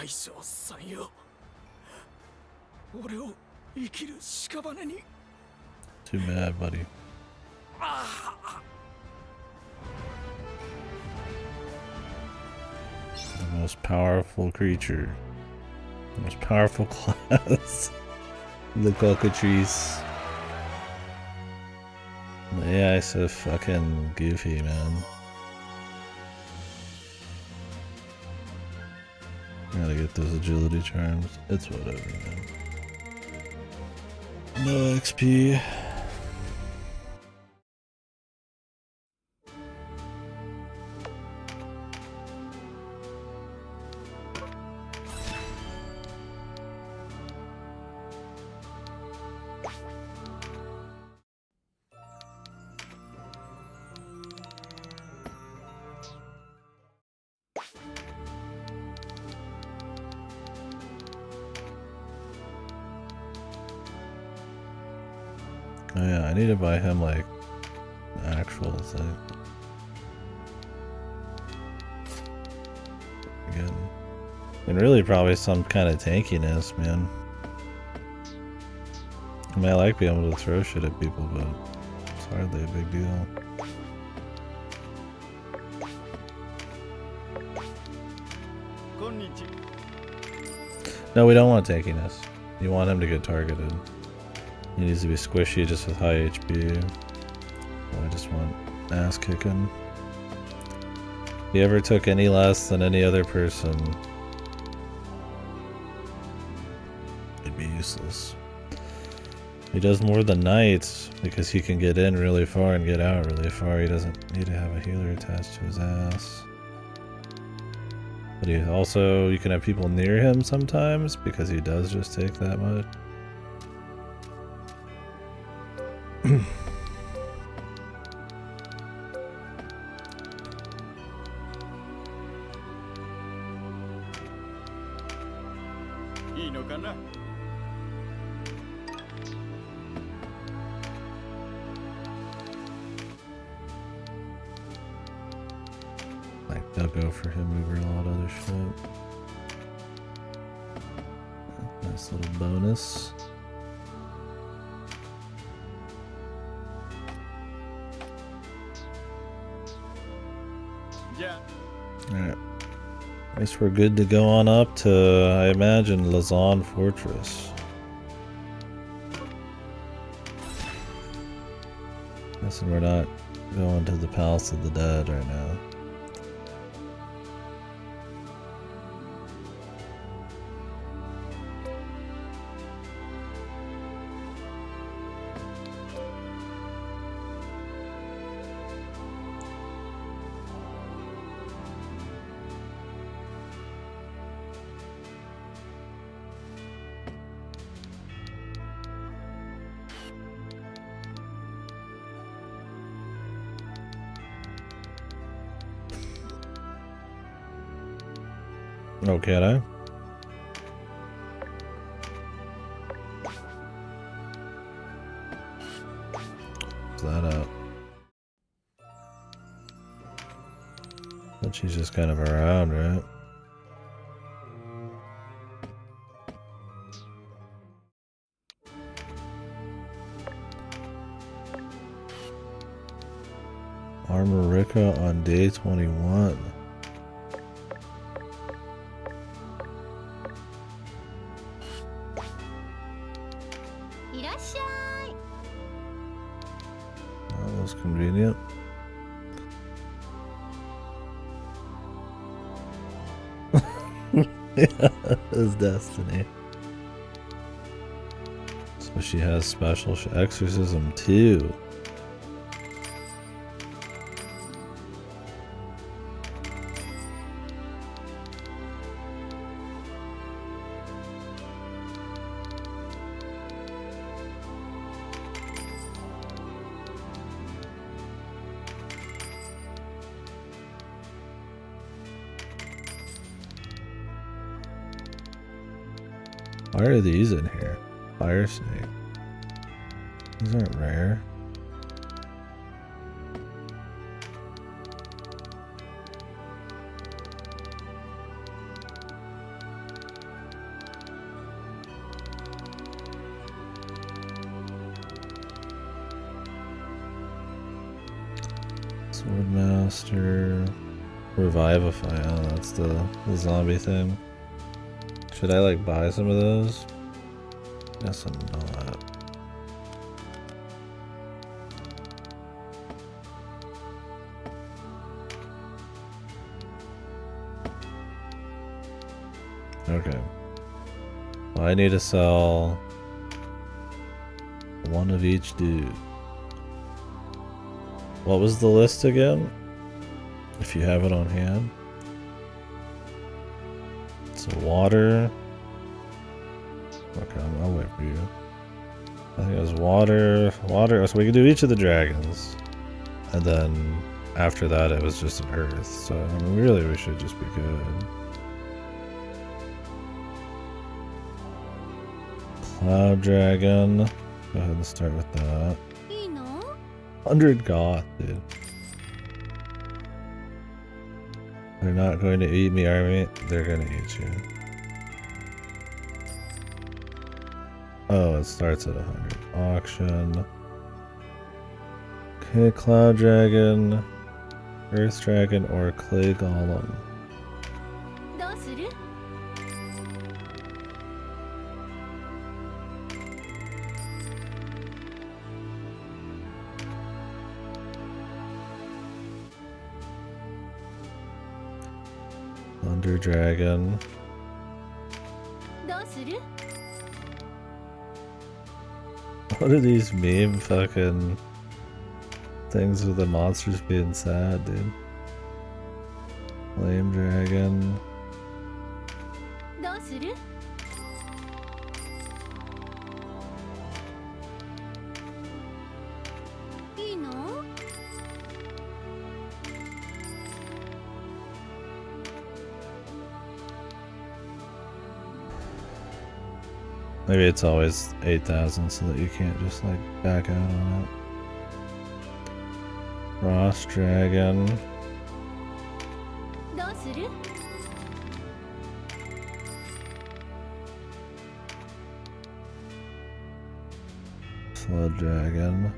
大将さんよ。俺を生きる屍に。Too mad, buddy. The most powerful creature. The most powerful class. The cockatrice. The AI is so fucking goofy, man. Gotta get those agility charms. It's whatever, man. No XP. Oh yeah, I need to buy him like an actual thing. Again. And really probably some kind of tankiness, man. I mean, I like being able to throw shit at people, but it's hardly a big deal. No, we don't want tankiness. You want him to get targeted. He needs to be squishy just with high HP. Oh, I just want ass kicking. If he ever took any less than any other person, he'd be useless. He does more than knights because he can get in really far and get out really far. He doesn't need to have a healer attached to his ass. But he also, you can have people near him sometimes because he does just take that much. Like, they'll go for him over a lot of other shit. Nice little bonus. Yeah. Alright. I guess we're good to go on up to, I imagine, Lausanne Fortress. Guessing we're not going to the Palace of the Dead right now. Oh, can I? What's that up? But she's just kind of around, right? Armorica on day 21. That was convenient. Yeah, it's destiny. So she has special exorcism too. Why are these in here? Fire snake. These aren't rare. Swordmaster. Revivify. Oh, that's the zombie thing. Should I like buy some of those? Guess I'm not. Okay. Well, I need to sell one of each dude. What was the list again? If you have it on hand. So water. Okay, I'll wait for you. I think it was water. So we can do each of the dragons. And then after that it was just an earth. So I mean, really we should just be good. Cloud dragon. Go ahead and start with that. 100 goth, dude. They're not going to eat me, army. They're gonna eat you. Oh, it starts at 100. Auction. Okay, cloud dragon, earth dragon, or clay golem. Thunder dragon. What are these meme fucking things with the monsters being sad, dude? Flame dragon. Maybe it's always 8,000 so that you can't just like back out on it. Frost dragon. Flood dragon.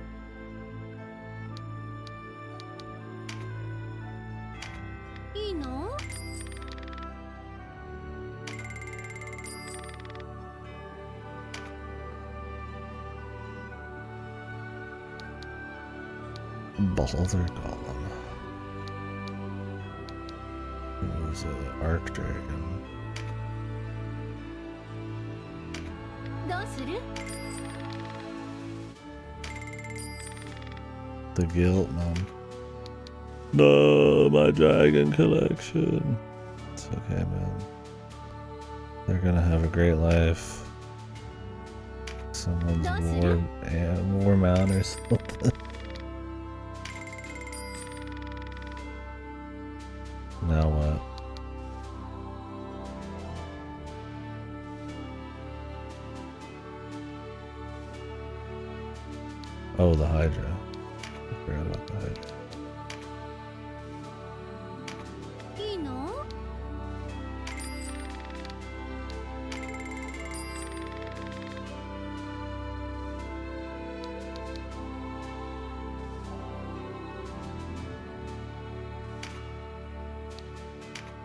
Balder golem. Who's an arc dragon? The guilt mom. No, my dragon collection. It's okay, man. They're gonna have a great life. Someone's war mount or something. Now what? Oh, the Hydra. I forgot about the Hydra.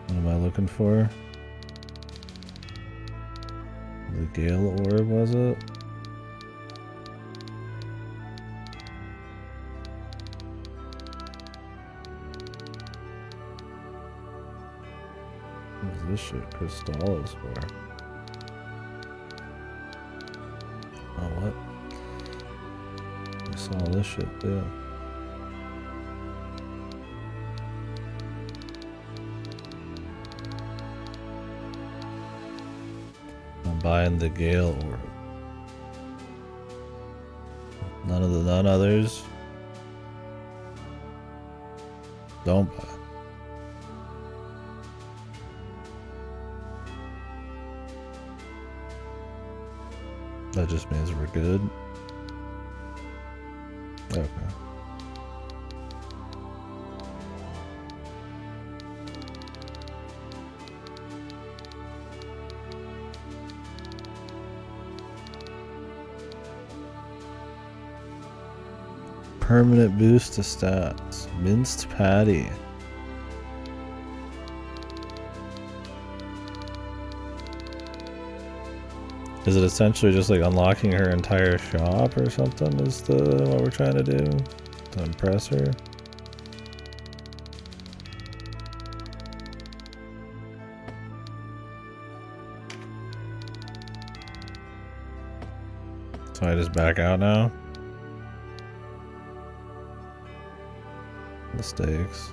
What am I looking for? The Gale Orb, was it? What is this shit? Crystallis for? Oh, what? I saw this shit too. Buying the Gale Orb. None others. Don't buy. That just means we're good. Okay. Permanent boost to stats. Minced patty. Is it essentially just like unlocking her entire shop or something is what we're trying to do to impress her? So I just back out now? Mistakes.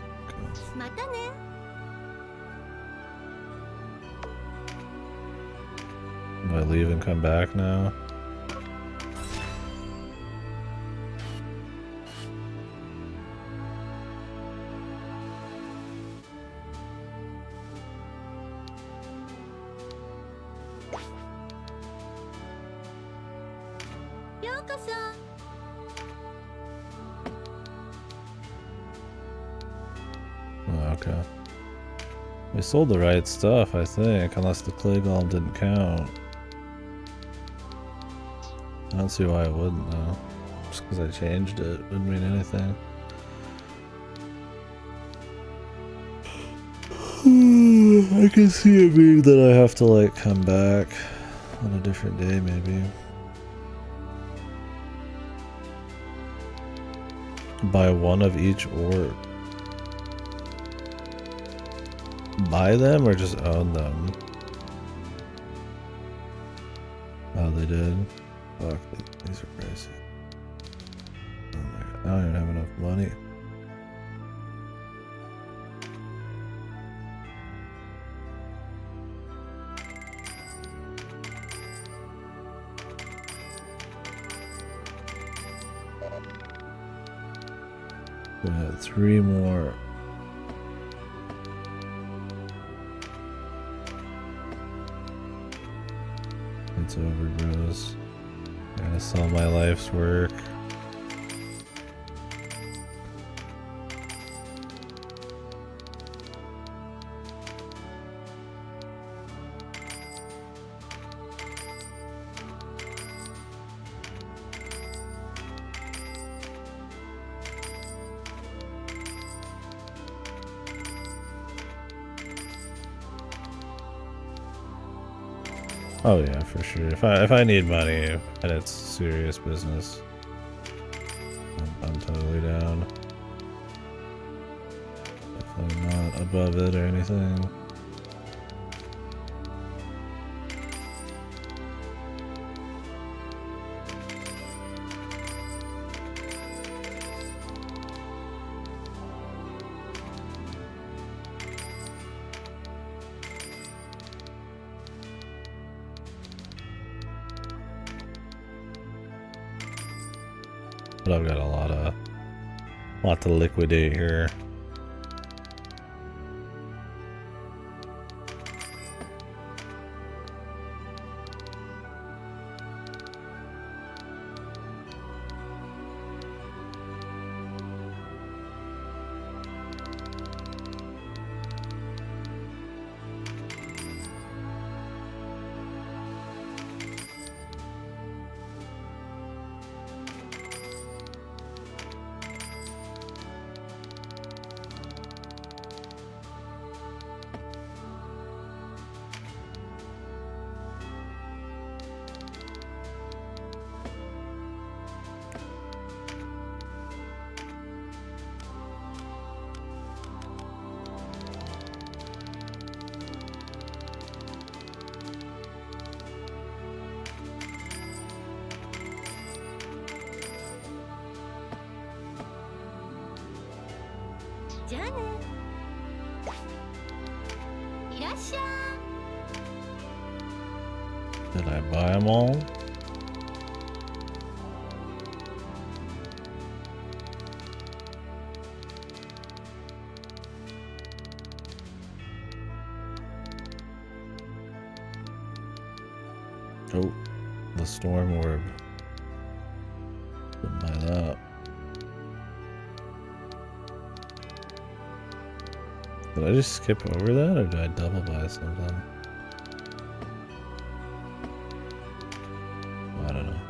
Do I leave and come back now? Oh, okay. We sold the right stuff, I think, unless the clay golem didn't count. I don't see why it wouldn't though. Just because I changed it wouldn't mean anything. I can see it being that I have to like come back on a different day maybe. Buy one of each orb. Buy them or just own them? Oh, they did? Fuck, these are pricey. Oh my god, I don't even have enough money. We got 3 more. It's over, bros. I'm gonna sell my life's work. Oh yeah, for sure. If I need money and it's serious business, I'm totally down. Definitely not above it or anything. But I've got a lot to liquidate here. Did I buy them all? Oh, the storm orb. Didn't buy that. Did I just skip over that or did I double buy something? I don't know.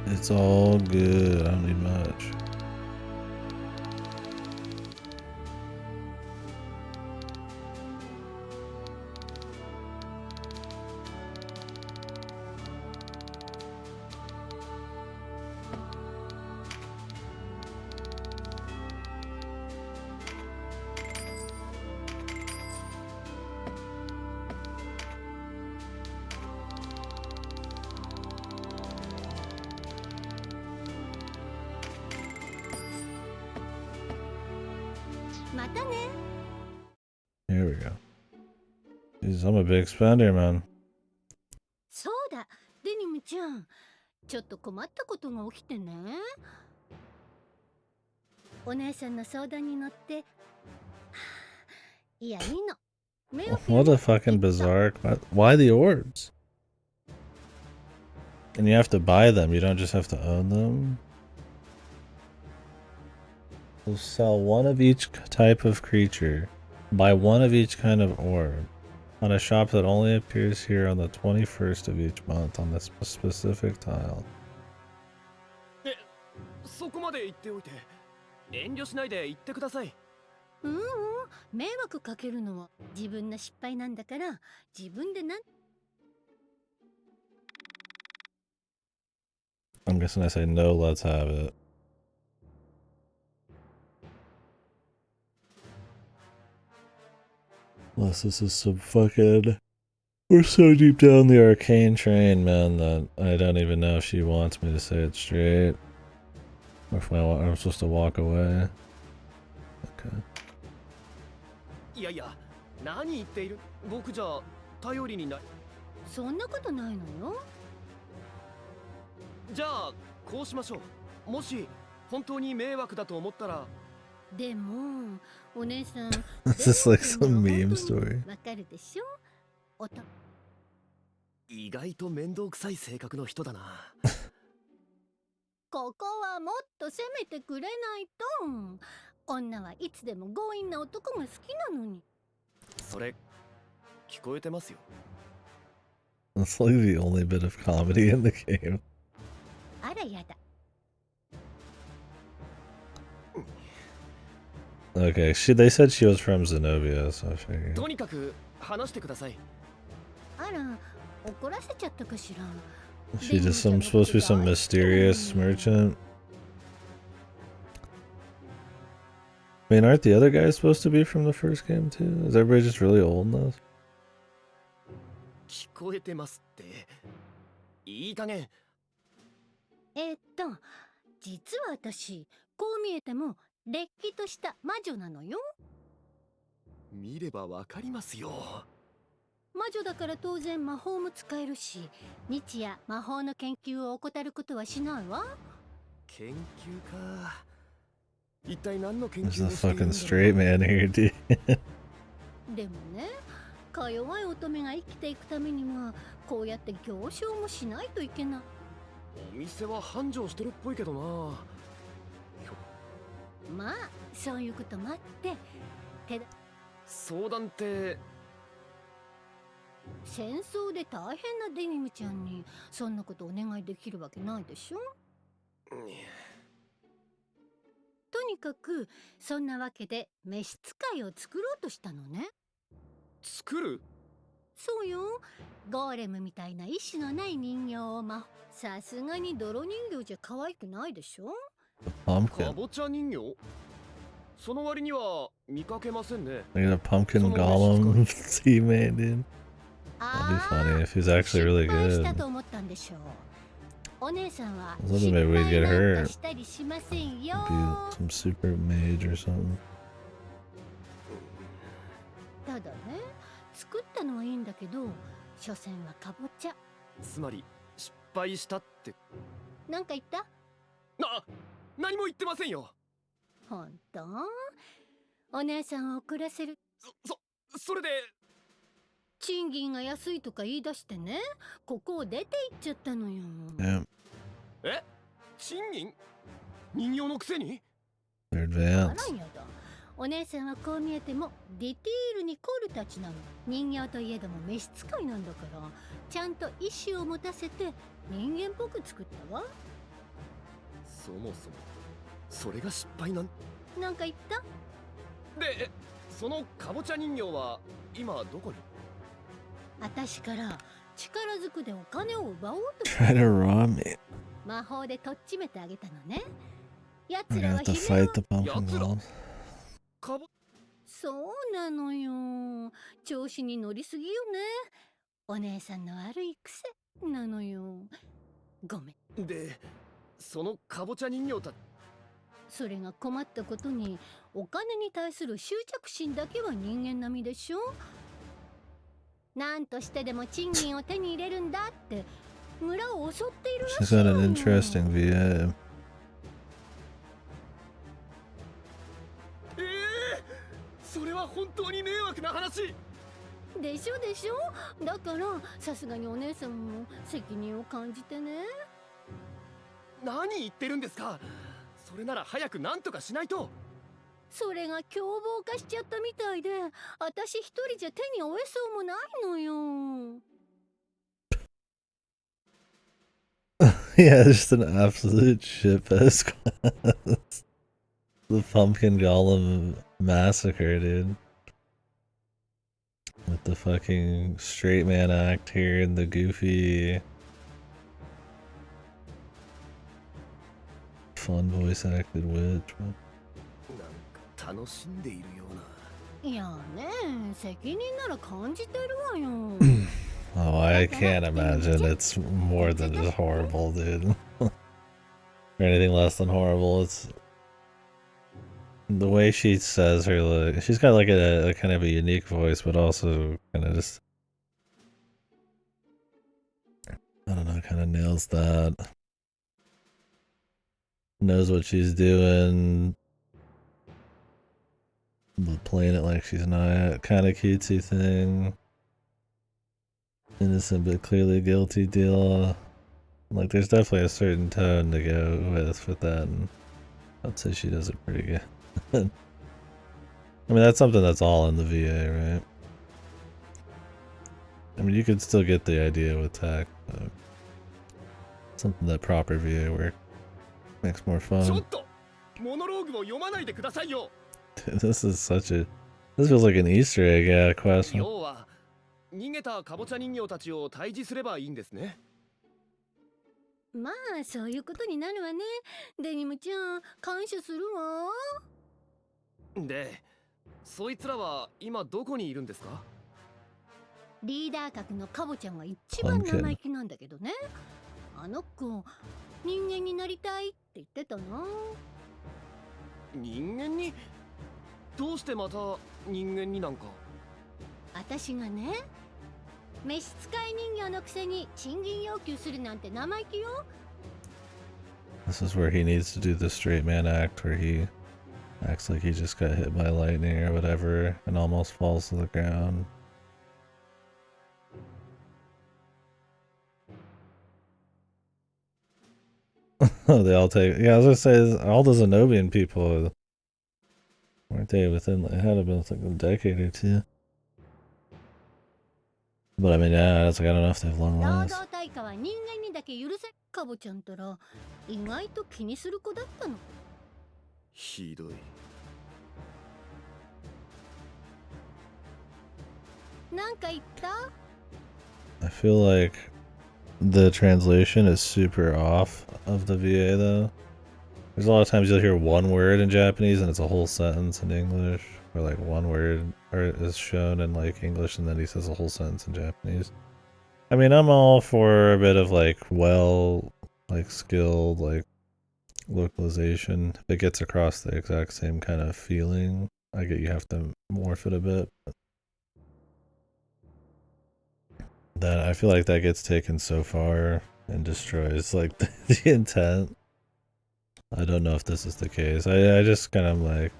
It's all good. I don't need much. Here we go. Jeez, I'm a big spender, man. そうだ、デニムちゃん。ちょっと困ったことが起きてね。お姉さんの相談に乗って。いや、いいの。 What a fucking bizarre. Why the orbs? And you have to buy them, you don't just have to own them? We'll sell one of each type of creature. Buy one of each kind of orb. On a shop that only appears here on the 21st of each month on this specific tile. そこまで言っておいて。遠慮しないで言ってください。迷惑かけるのは自分の失敗なんだから自分でなん。 I'm guessing I say no, let's have it. Unless this is some fucking... We're so deep down the arcane train, man, that I don't even know if she wants me to say it straight. Or if I'm supposed to walk away. Okay. いやいや、何言っている。僕じゃ頼りにない。そんなことないのよ。じゃあこうしましょう。もし本当に迷惑だと思ったら。でもお姉さん。This is like some meme story. わかるでしょ。意外と面倒くさい性格の人だな。ここはもっと攻めてくれないと。女はいつでも強引な男が好きなのに。それ聞こえてますよ。That's like the only bit of comedy in the game. あらやだ。Okay, they said she was from Zenobia, so I figured. とにかく話してください。あら、怒らせちゃったかしら。She just supposed to be some mysterious merchant. I mean, aren't the other guys supposed to be from the first game too? Is everybody just really old in this? 聞こえてますって。いい加減。実は私、こう見えてもれっきとした魔女なのよ。見ればわかりますよ。魔女だから当然魔法も使えるし、日夜魔法の研究を怠ることはしないわ。研究か。一体何の研究を There's a しているんだろう。 fucking straight man here, dude. でもね、か弱い乙女が生きていくためにはこうやって行商もしないといけない。お店は繁盛してるっぽいけどな。まあそういうこともあって相談って。戦争で大変なデニムちゃんにそんなことお願いできるわけないでしょ。とにかくそんなわけで召使いを作ろうとしたのね。作る？そうよ。ゴーレムみたいな意志のない人形をさすがに泥人形じゃ可愛くないでしょ。かぼちゃ人形？その割には見かけませんね。Like a pumpkin golem he made, dude. That'd be funny if he's actually really good. したと思ったんでしょう。お姉さんは Maybe we'd get hurt. したりしませんよ。 Be some super mage or something. ただね、作ったのはいいんだけど、所詮はかぼちゃ。つまり失敗したって。なんか言った？何も言ってませんよ。本当？お姉さんを怒らせる。それで。賃金が安いとか言い出してね、ここを出て行っちゃったのよ。え？賃金？人形のくせに？ They're あら advanced. やだ。お姉さんはこう見えてもディティールに凝るたちなの。人形といえども召使いなんだから、ちゃんと意志を持たせて人間っぽく作ったわ。そもそもそれが失敗なんなんか言った？で、そのカボチャ人形は今どこに？私から力ずくでお金を奪おうと Try to rob me. 魔法でとっちめてあげたのね。奴 We're ら gonna は have to 悲鳴を fight the pumpkin dolls. カボそうなのよ。調子に乗りすぎよね。お姉さんの悪い癖なのよ。ごめん。で、そのカボチャ人形たそれが困ったことに、お金に対する執着心だけは人間並みでしょ。なんとしてでも賃金を手に入れるんだって村を襲っているらしい She's got の an よ。 interesting VA. それは本当に迷惑な話。でしょでしょ。だからさすがにお姉さんも責任を感じてね。何言ってるんですか。それなら早く何とかしないと。それが凶暴化しちゃったみたいで、私一人じゃ手に負えそうもないのよ。Yeah, just an absolute shitpost class. The Pumpkin Golem massacre, dude. With the fucking straight man act here and the goofy fun voice acted witch. なんか楽しんでいるような。いやね、責任なら感じてるわよ。Oh, I can't imagine it's more than just horrible, dude. Or anything less than horrible. It's the way she says her, like, she's got like a kind of a unique voice, but also kind of just, I don't know, kind of nails that. Knows what she's doing, but playing it like she's not, kind of cutesy thing. Innocent but clearly guilty deal. Like, there's definitely a certain tone to go with that, and I'd say she does it pretty good. I mean, that's something that's all in the VA, right? I mean, you could still get the idea with tech, but something that proper VA work makes more fun. ちょっとモノローグを読まないでくださいよ。 Dude, this is such a... This feels like an Easter egg, yeah, question. 要は逃げたカボチャ人形たちを退治すればいいんですね。まあそういうことになるわね。デニムちゃん、感謝するわ。で、そいつらは今どこにいるんですか？リーダー格のカボちゃんが一番生意気なんだけどね。あの子、人間になりたいって言ってたな。人間に？どうしてまた人間になんか？私がね、召使い人形のくせに賃金要求するなんて生意気よ。 This is where he needs to do the straight man act, where he acts like he just got hit by lightning or whatever and almost falls to the ground. They all take... Yeah, I was gonna say, all the Zenobian people, weren't they within... It had to have been like a decade or two. But I mean, yeah, it's like, I don't know if they have long 労 lives. 働対価は人間にだけ許せ。カボちゃんたら意外と気にする子だったの。ひどい。なんか言った？ I feel like the translation is super off of the VA though. There's a lot of times you'll hear one word in Japanese and it's a whole sentence in English, or like one word is shown in like English and then he says a whole sentence in Japanese. I mean, I'm all for a bit of like skilled like localization. If it gets across the exact same kind of feeling, I get you have to morph it a bit. But that I feel like that gets taken so far and destroys like the intent. I don't know if this is the case. I just kind of like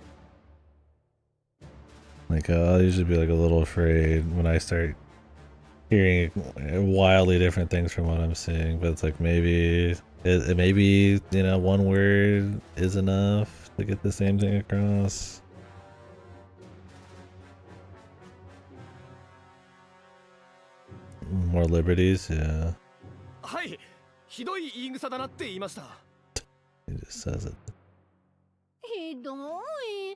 I'll usually be like a little afraid when I start hearing wildly different things from what I'm seeing, but it's like maybe maybe, you know, one word is enough to get the same thing across. More liberties, yeah. はい、ひどい言い草だなって言いました。He just says it. ひどい。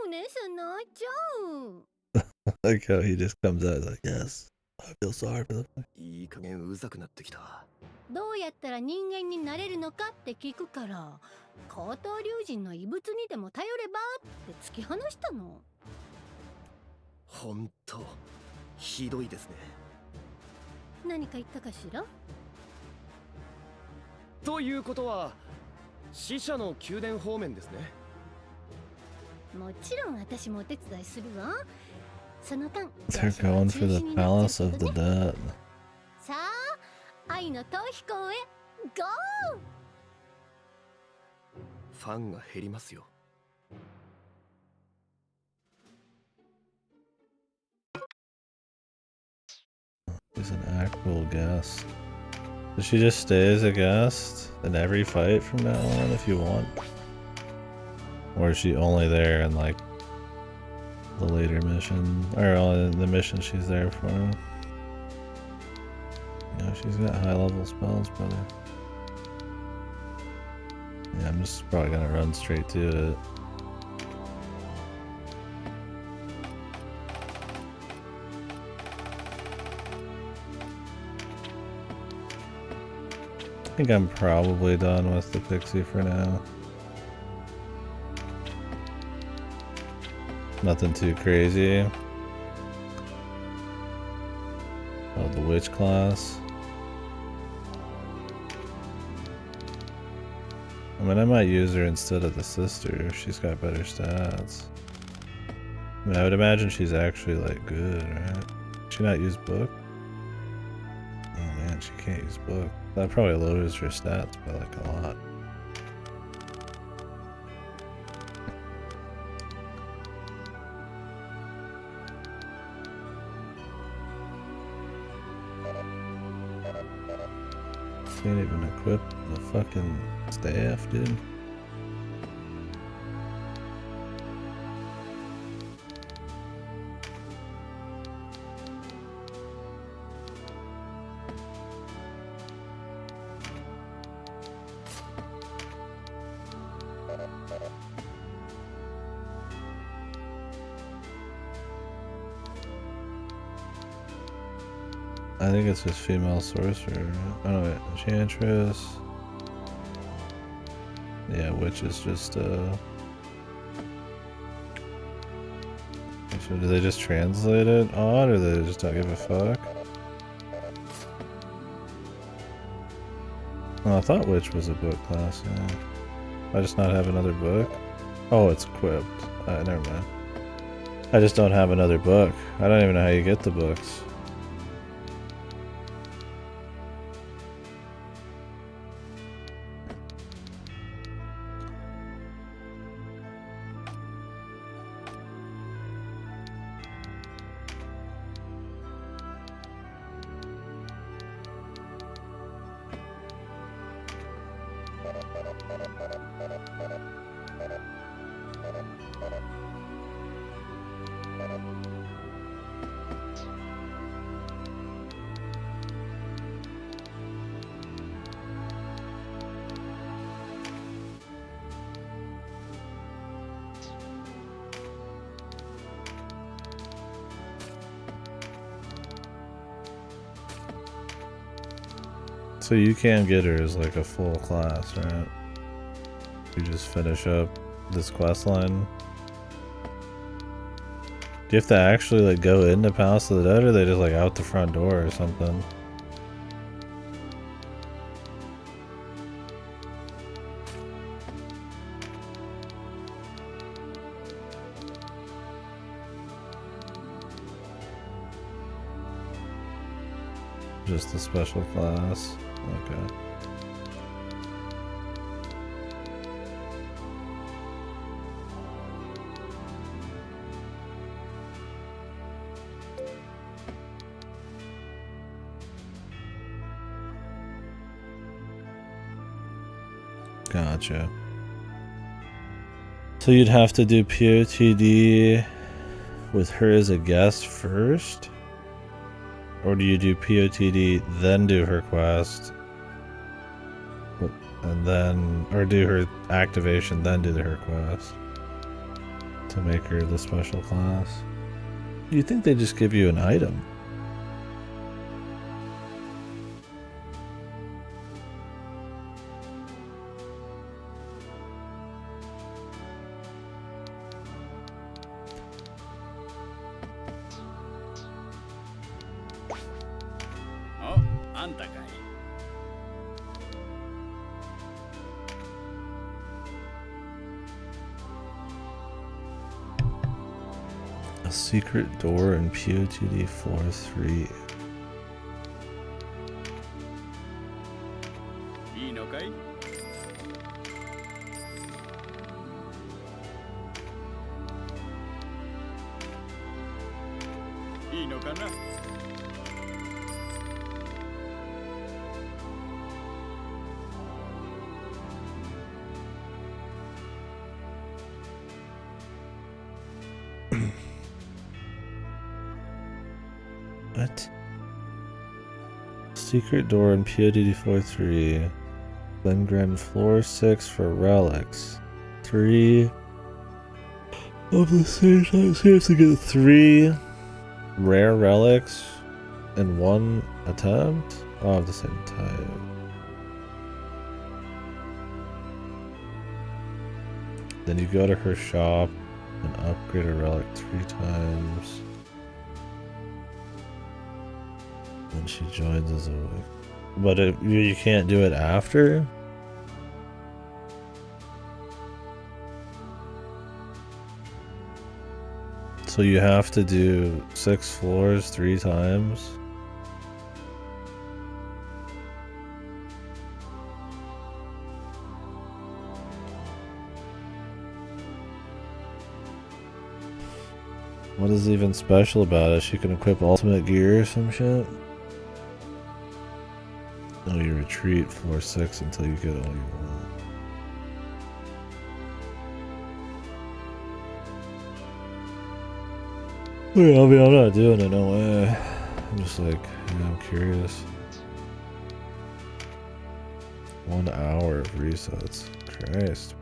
お姉さん泣いちゃう。 Like how he just comes out like, yes, I feel sorry for them. いい加減うざくなってきた。どうやったら人間になれるのかって聞くから、高等龍神の異物にでも頼ればって突き放したの。ほんとひどいですね。何か言ったかしら？ということは死者の宮殿方面ですね。もちろん私もお手伝いするわ。その間 They're going for the palace of the dead. さあ、愛の逃避行へゴー。ファンが減りますよ。She's an actual guest. Does she just stay as a guest in every fight from now on if you want? Or is she only there in like the later mission, or on the mission she's there for? Yeah, she's got high level spells, brother. Yeah, I'm just probably gonna run straight to it. I think I'm probably done with the pixie for now. Nothing too crazy. Oh, the witch class. I mean, I might use her instead of the sister if she's got better stats. I mean, I would imagine she's actually like good, right? Can she not use book? Oh man, she can't use book. That probably lowers her stats by like a lot. Can't even equip the fucking staff, dude. I think it's just female sorcerer. Oh no, wait, enchantress. Yeah, witch is just so do they just translate it odd, or they just don't give a fuck? Oh, I thought witch was a book class, yeah. I just not have another book? Oh, it's equipped. Never mind. I just don't have another book. I don't even know how you get the books. So you can get her as like a full class, right? You just finish up this quest line. Do you have to actually like go into Palace of the Dead, or are they just like out the front door or something? Just a special class. Okay. Gotcha. So you'd have to do POTD with her as a guest first? Or do you do POTD, then do her quest? and then, or do her activation, then do her quest to make her the special class. You think they just give you an item? A secret door in POTD floor 3. What? Secret door in POTD floor 3. Then grand floor 6 for relics. 3 of the same time. So you have to get 3 rare relics in 1 attempt? All of the same type. Then you go to her shop and upgrade a relic 3 times. And she joins as a wick. But you can't do it after? So you have to do 6 floors 3 times? What is even special about it? She can equip ultimate gear or some shit? No, you retreat floor 6 until you get all you want. Yeah, I mean, I'm not doing it, no way. I'm just like, yeah, I'm curious. 1 hour of resets. Christ.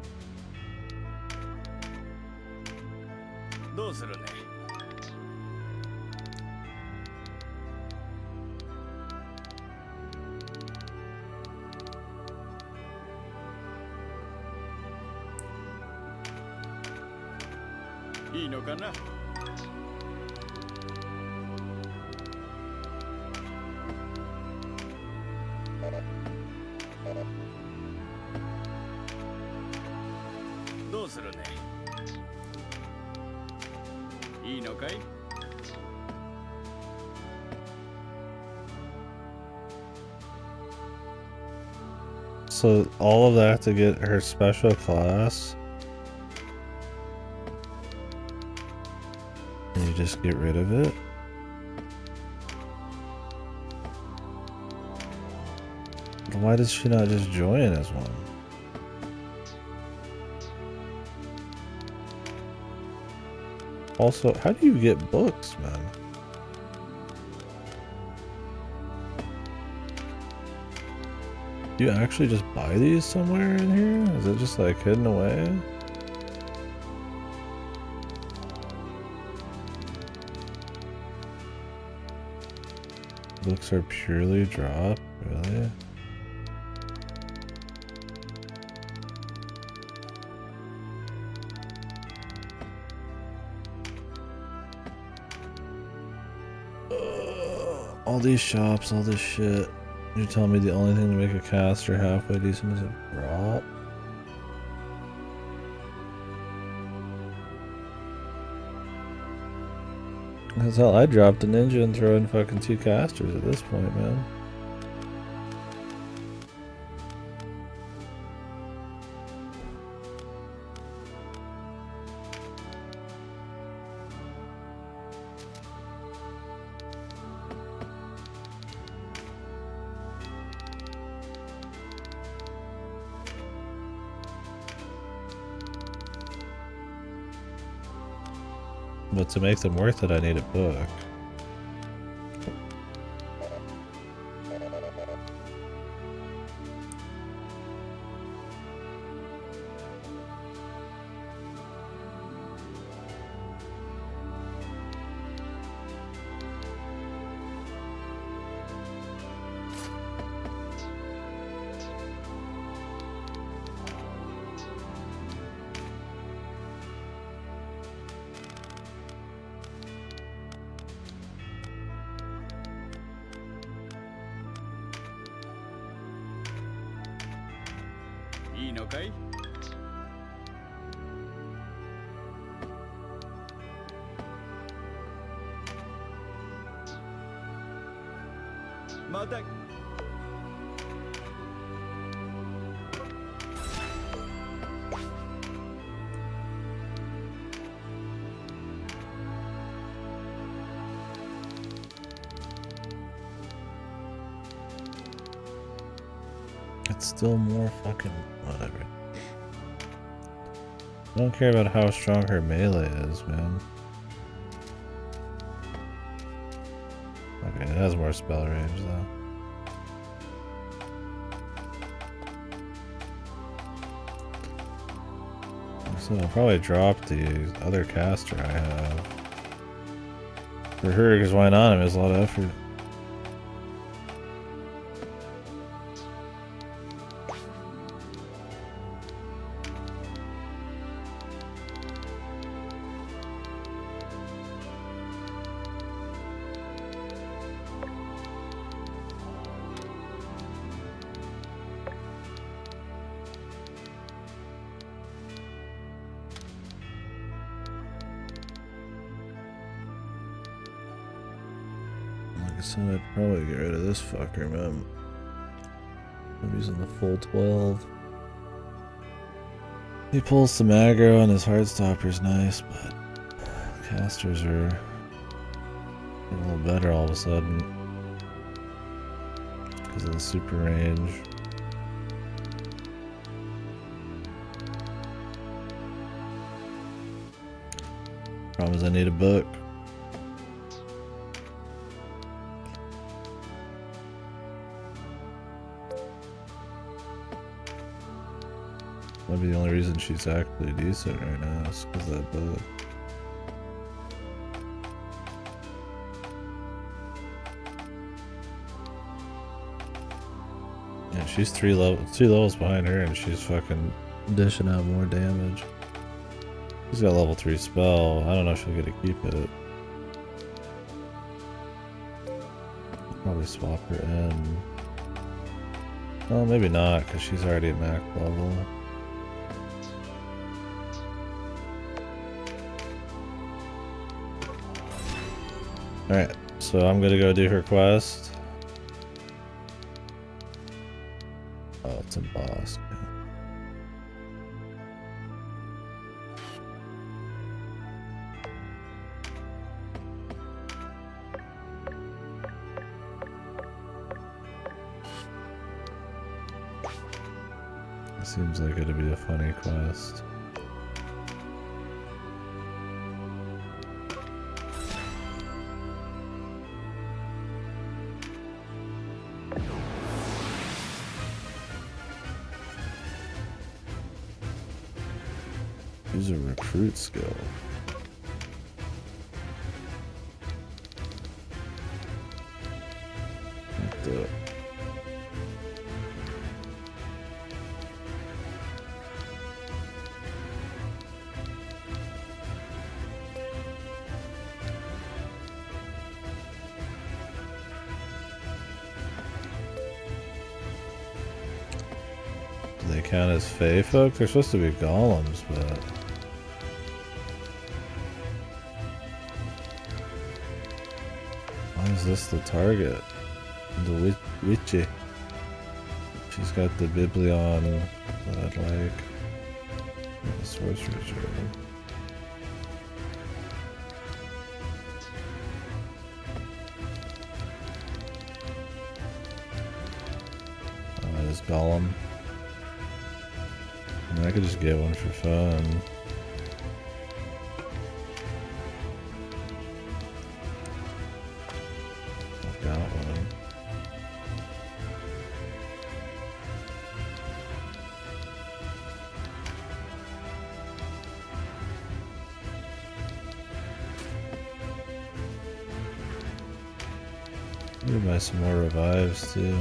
So all of that to get her special class, and you just get rid of it? Why does she not just join as one? Also, how do you get books, man? Do you actually just buy these somewhere in here? Is it just like hidden away? Books are purely drop, really? All these shops, all this shit. You're telling me the only thing to make a caster halfway decent is a drop? That's how I dropped a ninja and throw in fucking 2 casters at this point, man. But to make them worth it, I need a book. いいのかい？また。It's still more fucking whatever. I don't care about how strong her melee is, man. Okay, it has more spell range though. So I'll probably drop the other caster I have. For her, because why not? It was a lot of effort. I said I'd probably get rid of this fucker, man. I'm using the full 12. He pulls some aggro and his Heartstopper's nice, but casters are a little better all of a sudden because of the super range. Problem is I need a book. That'd be the only reason she's actually decent right now is because of that book. Yeah, she's 2 levels behind her and she's fucking dishing out more damage. She's got level 3 spell. I don't know if she'll get to keep it. I'll probably swap her in. Well, maybe not because she's already at max level. Alright, so I'm gonna go do her quest. Oh, it's a boss. It seems like it'd be a funny quest. Use a recruit skill. What the? Do they count as Fey folk? They're supposed to be golems, but why is this the target? The witchy. She's got the Biblion that I'd like. The sorcery shard. This golem. I mean, I could just get one for fun. I've got one. Maybe buy some more revives too.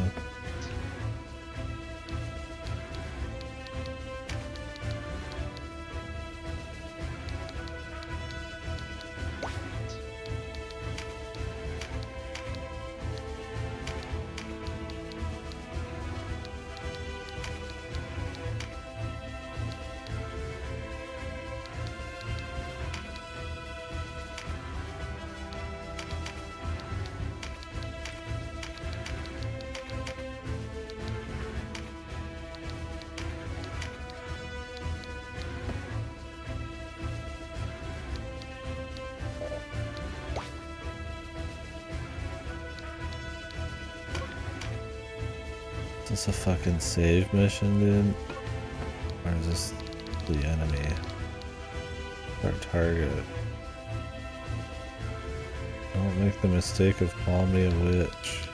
Is this a fucking save mission, dude? Or is this the enemy? Our target. Don't make the mistake of calling me a witch.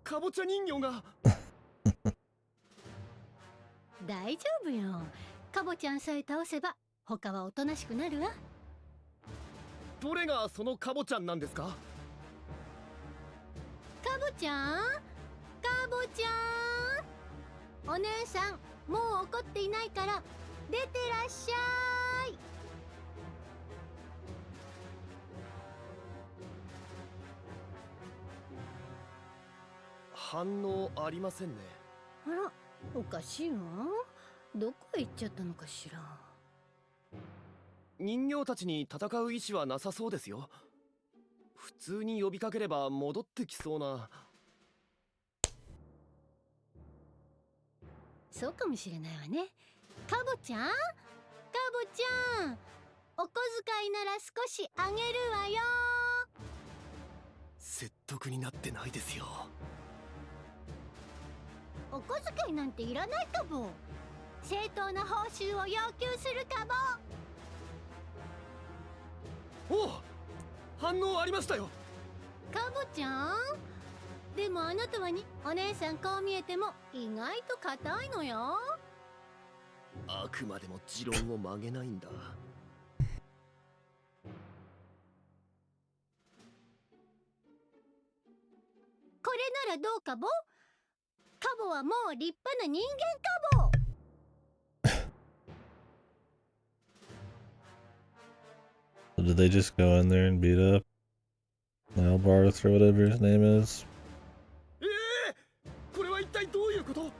かぼちゃ人形が大丈夫よ。かぼちゃんさえ倒せば他はおとなしくなるわ。どれがそのかぼちゃんなんですか？かぼちゃん、かぼちゃん、お姉さんもう怒っていないから出てらっしゃい。反応ありませんね。あら、おかしいわ。どこへ行っちゃったのかしら。人形たちに戦う意志はなさそうですよ。普通に呼びかければ戻ってきそうな。そうかもしれないわね。かぼちゃん、かぼちゃん、お小遣いなら少しあげるわよ。説得になってないですよ。お小遣いなんていらないかぼ。正当な報酬を要求するかぼ。おお、反応ありましたよ。かぼちゃん、でもあなたはにお姉さんこう見えても意外と硬いのよ。あくまでも持論を曲げないんだ。これならどうかぼ。カボはもう立派な人間カボ。So did they just go in there and beat up Malbarth or whatever his name is? これは一体どういうこと？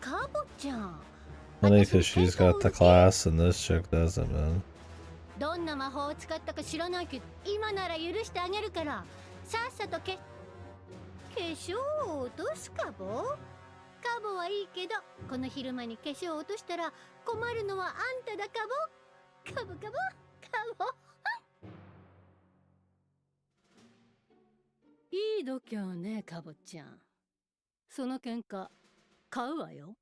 カボちゃん。Funny because she's got the class and this chick doesn't, man. どんな魔法を使ったか知らないけど、今なら許してあげるから、さっさと化粧を落とすかぼ。カボはいいけど、この昼間に化粧を落としたら困るのはあんただかぼ。カボカボカボ。いい度胸ね、カボちゃん。その喧嘩買うわよ。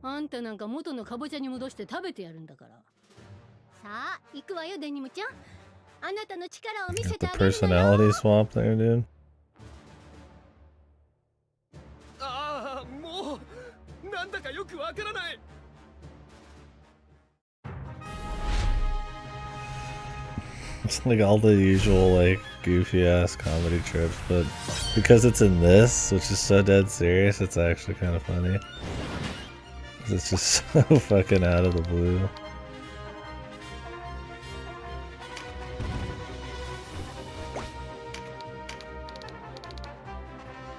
あんたなんか元のカボチャに戻して食べてやるんだから。さあ行くわよ、デニムちゃん。あなたの力を見せてあげるのよ。 The personality swap there, dude. ああ、もうなんだかよくわからない。It's like all the usual like goofy ass comedy tropes, but because it's in this, which is so dead serious, it's actually kind of funny. It's just so fucking out of the blue.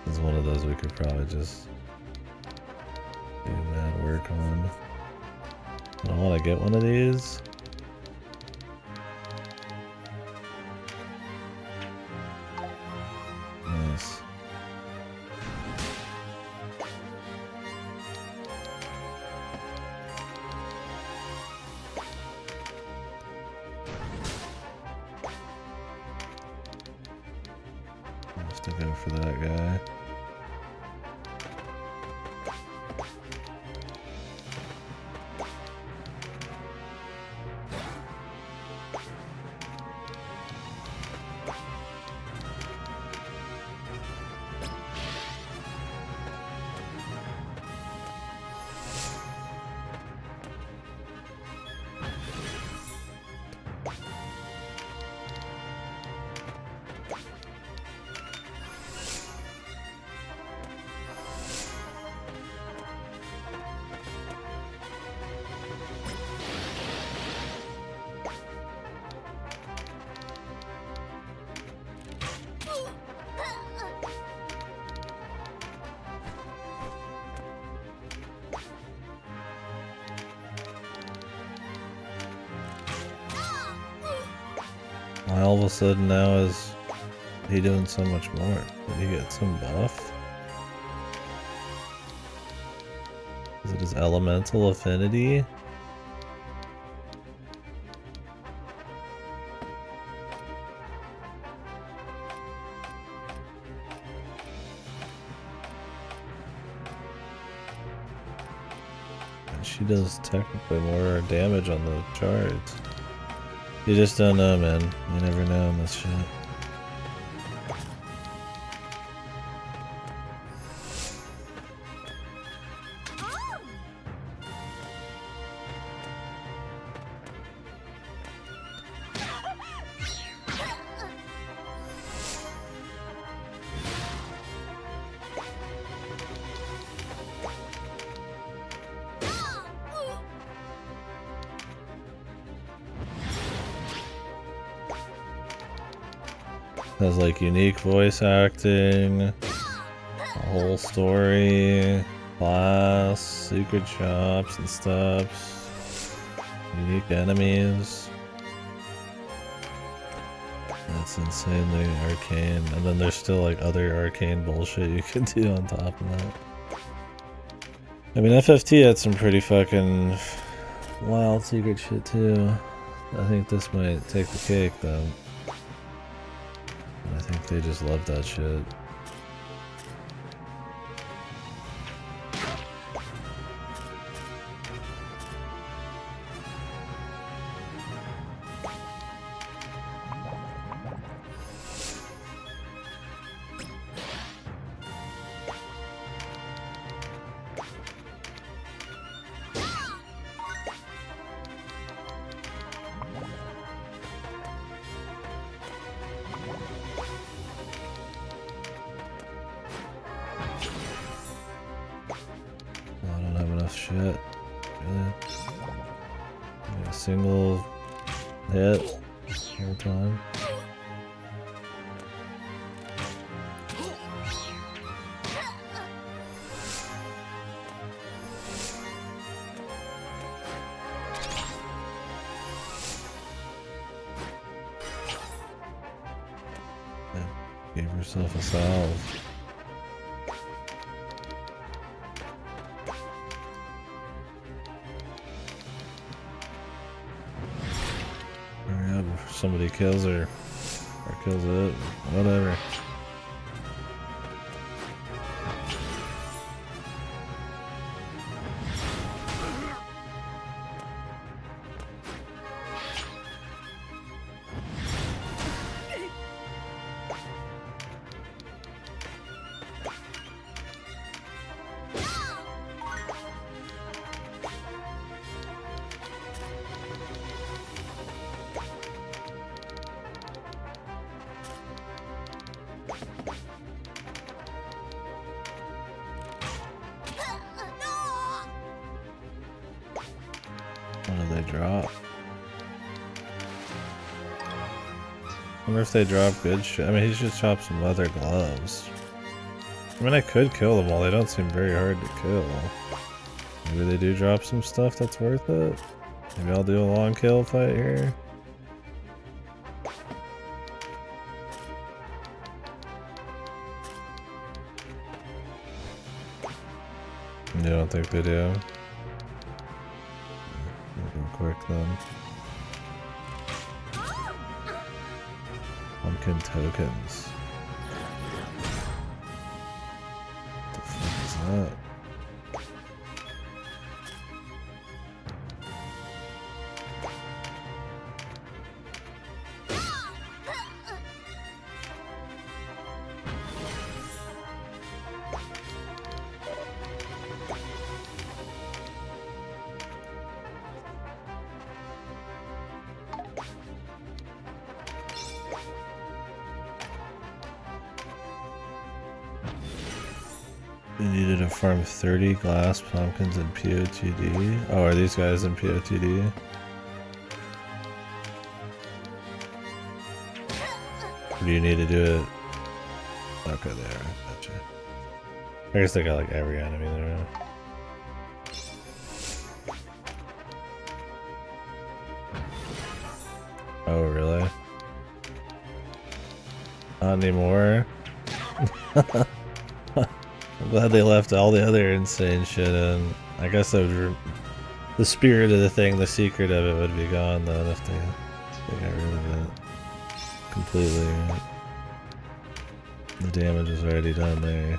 It's one of those we could probably just do mad work on. I don't want to get one of these. Nice. I'll have to go for that guy. Why all of a sudden now is he doing so much more? Did he get some buff? Is it his elemental affinity? She does technically more damage on the charts. You just don't know, man. You never know on this shit. Has like unique voice acting, a whole story, class, secret shops and stuff, unique enemies. That's insanely arcane. And then there's still like other arcane bullshit you can do on top of that. I mean, FFT had some pretty fucking wild secret shit too. I think this might take the cake though. I think they just love that shit. Shit. Really? Like a single hit all time. Yeah. Gave herself a salve. Somebody kills her or kills it, whatever. What do they drop? I wonder if they drop good shit. I mean, he should drop some leather gloves. I mean, I could kill them all. They don't seem very hard to kill. Maybe they do drop some stuff that's worth it. Maybe I'll do a long kill fight here. You don't think they do? We'll go quick then. Pumpkin tokens. What the fuck is that? You needed to farm 30 glass pumpkins in POTD. Oh, are these guys in POTD? Or do you need to do it? Okay, they are. Gotcha. I guess they got like every enemy there. Oh, really? Not anymore. I'm glad they left all the other insane shit in. I guess that would the spirit of the thing, the secret of it would be gone then if they got rid of it completely. Right? The damage is already done there.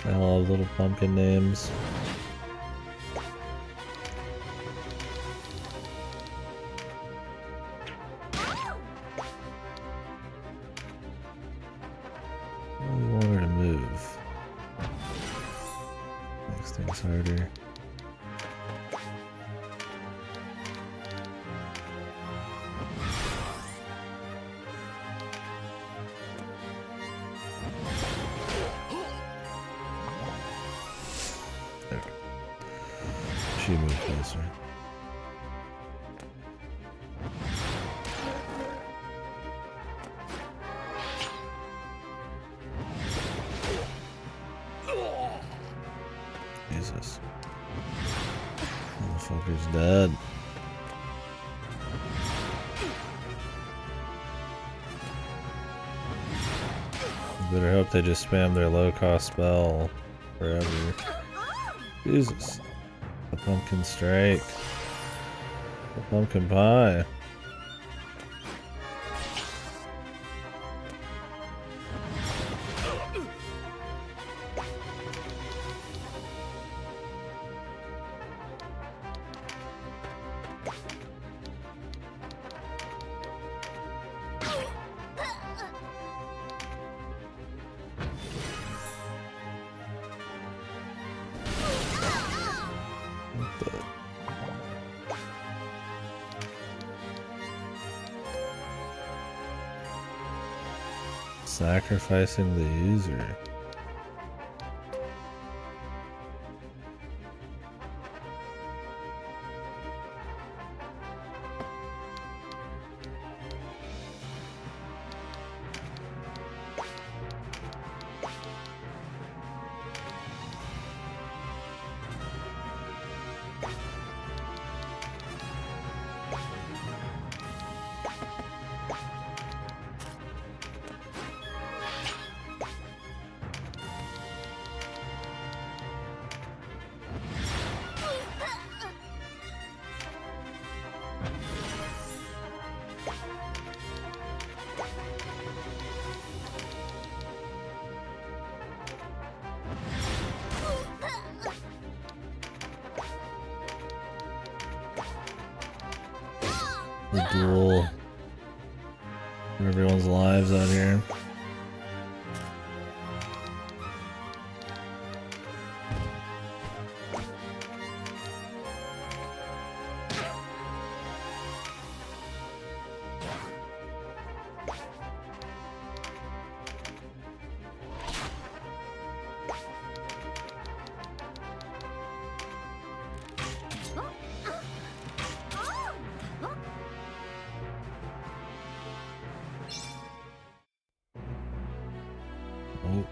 I love little pumpkin names. We want her to move. Makes things harder. She moved closer. Jesus. Motherfucker's dead. Better hope they just spam their low-cost spell forever. Jesus. The pumpkin strike. The pumpkin pie. Sacrificing the user. The duel for everyone's lives out here. Oh.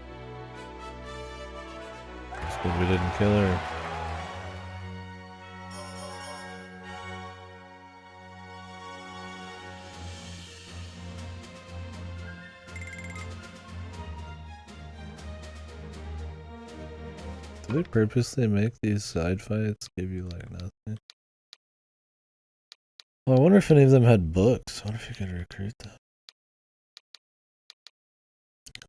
It's good we didn't kill her. Do they purposely make these side fights give you like nothing? Well, I wonder if any of them had books. I wonder if you could recruit them.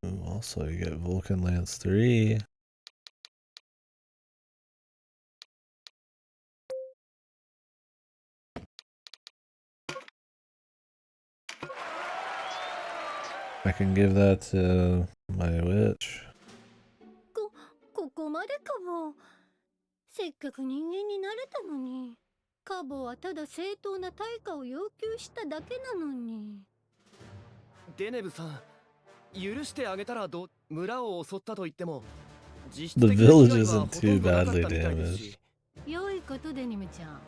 Ooh, also, you get Vulcan Lance 3. I can give that to my witch. ここまでかも。せっかく人間になれたのに。カボはただ正当な対価を要求しただけなのに。デネブさん、許してあげたら村を襲ったと言っても、実質 The 的な village 被害は isn't ほと too んどなかった badly みたいです damaged. し。良いことでニムちゃん。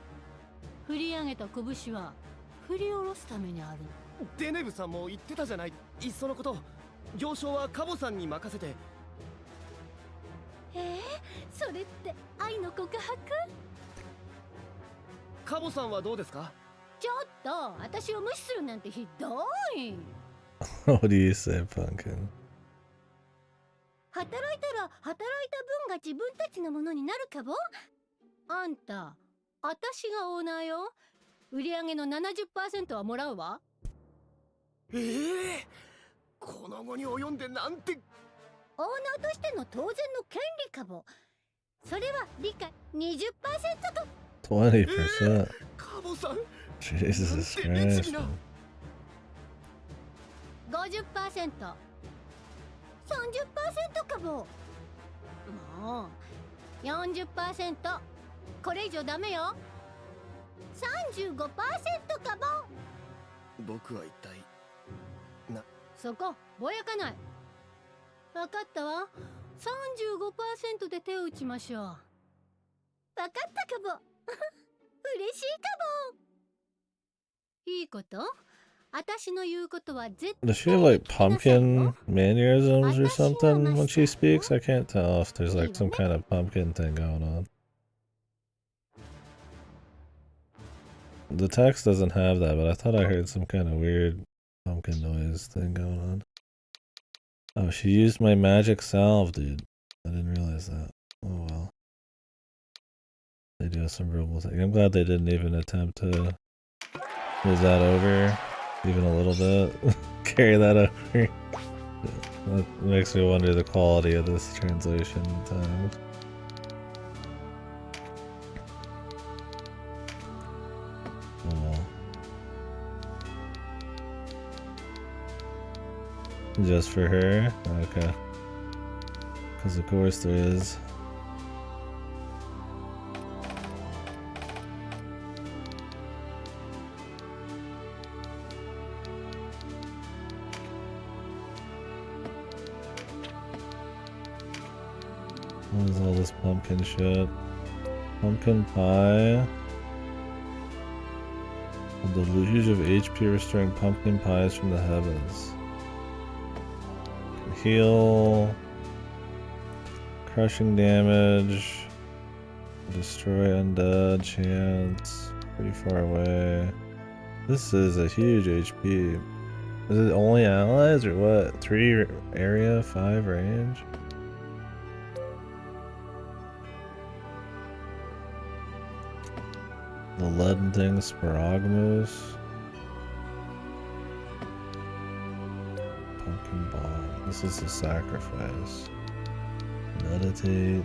振り上げた拳は振り下ろすためにある。デネブさんも言ってたじゃない。いっそのこと、行商はカボさんに任せて。それって愛の告白？カボさんはどうですか？ちょっと私を無視するなんてひどい。 What do you say, Pumpkin? 働いたら働いた分が自分たちのものになるかも。あんた、私がオーナーよ。売り上げの 70% はもらうわ。この後に及んでなんて。オーナーとしての当然の権利かも。それは理解 20% と。 20%? カボさん Jesus Christ. 50%、30% かも。もう 40%。 これ以上ダメよ。 35% かも。僕は一体そこぼやかない。分かったわ。 35% で手を打ちましょう。分かったかも。嬉しいかも。いいこと。私の言うことは絶対 Does she have like pumpkin mannerisms or something when she speaks? I can't tell if there's like some kind of pumpkin thing going on. The text doesn't have that, but I thought I heard some kind of weird pumpkin noise thing going on. Oh, she used my magic salve, dude. I didn't realize that. Oh well. They do have some verbal thing. I'm glad they didn't even attempt to move that over. Even a little bit. Carry that over. That makes me wonder the quality of this translation time. Oh well. Just for her? Okay. Because of course there is. What is all this pumpkin shit? Pumpkin pie. A deluge of HP restoring pumpkin pies from the heavens. Can heal. Crushing damage. Destroy undead chance. Pretty far away. This is a huge HP. Is it only allies or what? 3 area, 5 range? The leaden thing, Sparagmus. Pumpkin bomb. This is a sacrifice. Meditate.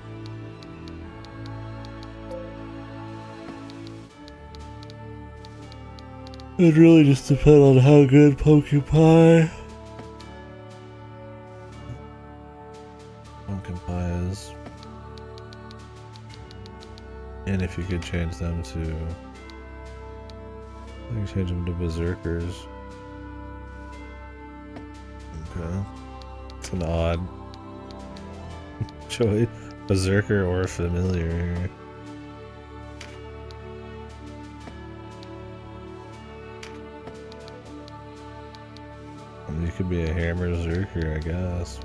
It really just depends on how good pumpkin pie is. And if you could change them to, I can change them to berserkers. Okay, it's an odd choice, berserker or familiar here. I mean, you could be a hammer berserker, I guess.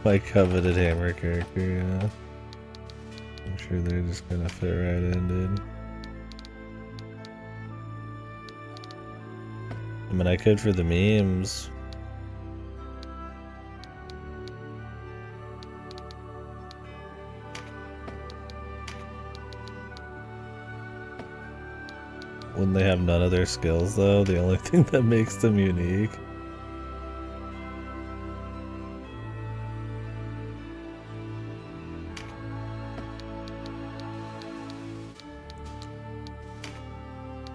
My coveted hammer character, yeah. I'm sure they're just gonna fit right in, dude. I mean, I could for the memes. Wouldn't they have none of their skills, though? The only thing that makes them unique?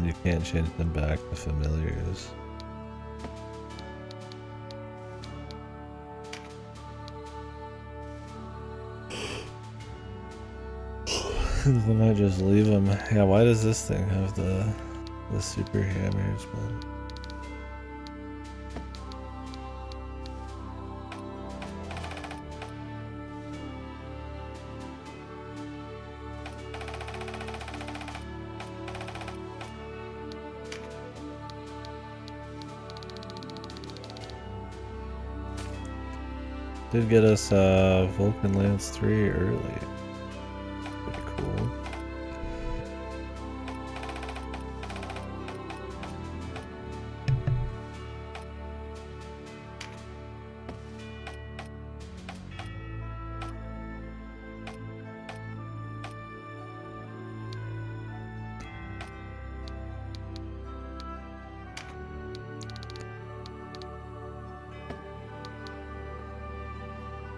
You can't change them back to familiars. Why not just leave them? Yeah, why does this thing have the super hammers, man? Did get us Vulcan Lance 3 early. Pretty cool.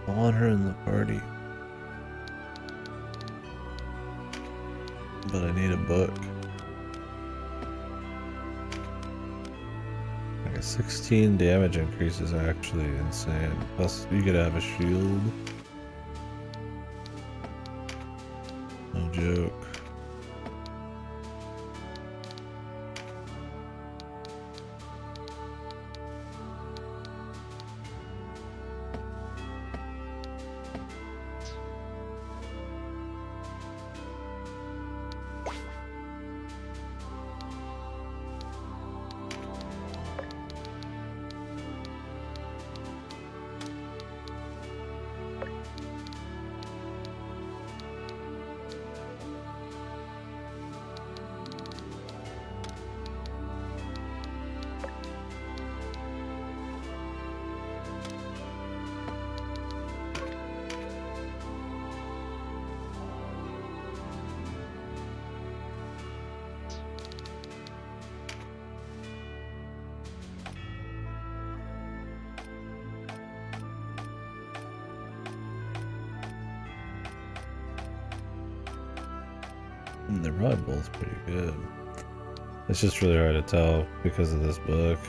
Honor in the party. But I need a book. Like a 16 damage increase is actually insane. Plus you could have a shield. No joke. And they're probably both pretty good. It's just really hard to tell because of this book.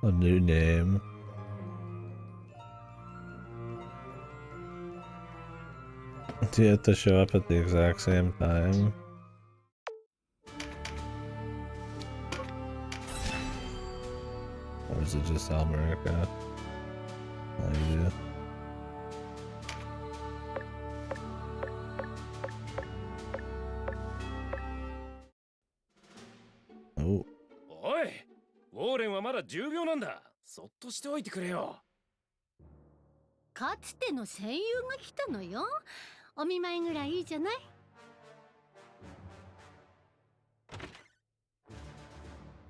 A new name. Do you have to show up at the exact same time? Or is it just Almerica? Oh, you do. Oh. おい、ウォーレンはまだ10秒なんだ。そっとしておいてくれよ。かつての戦友が来たのよ。お見舞いぐらいいいじゃない。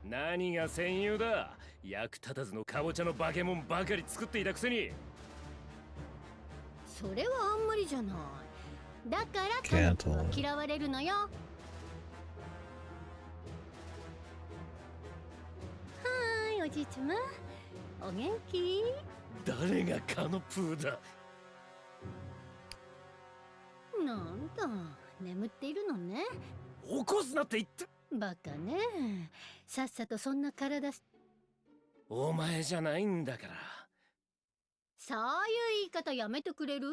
何が戦友だ。役立たずのカボチャのバケモンばかり作っていたくせに。それはあんまりじゃない。だから家族は嫌われるのよ。はーい、おじいちゃま。お元気？誰がカノプーだ。なんだ、眠っているのね。起こすなって言った。バカね。さっさとそんな体す。お前じゃないんだから。そういう言い方やめてくれる？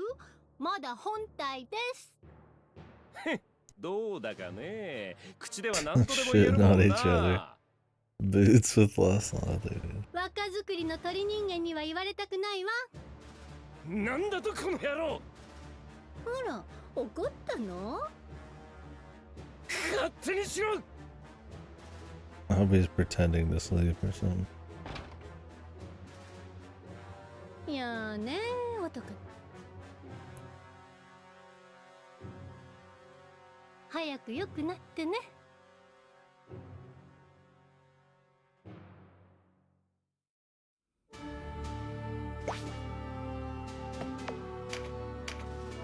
まだ本体です。どうだかね。口では何とでも言えるもんな。Boots with less leather. 若作りの鳥人間には言われたくないわ。なんだとこの野郎。あら、怒ったの？勝手にしろ。I hope he's pretending to sleep or something. いやーねー、男。早く良くなってね。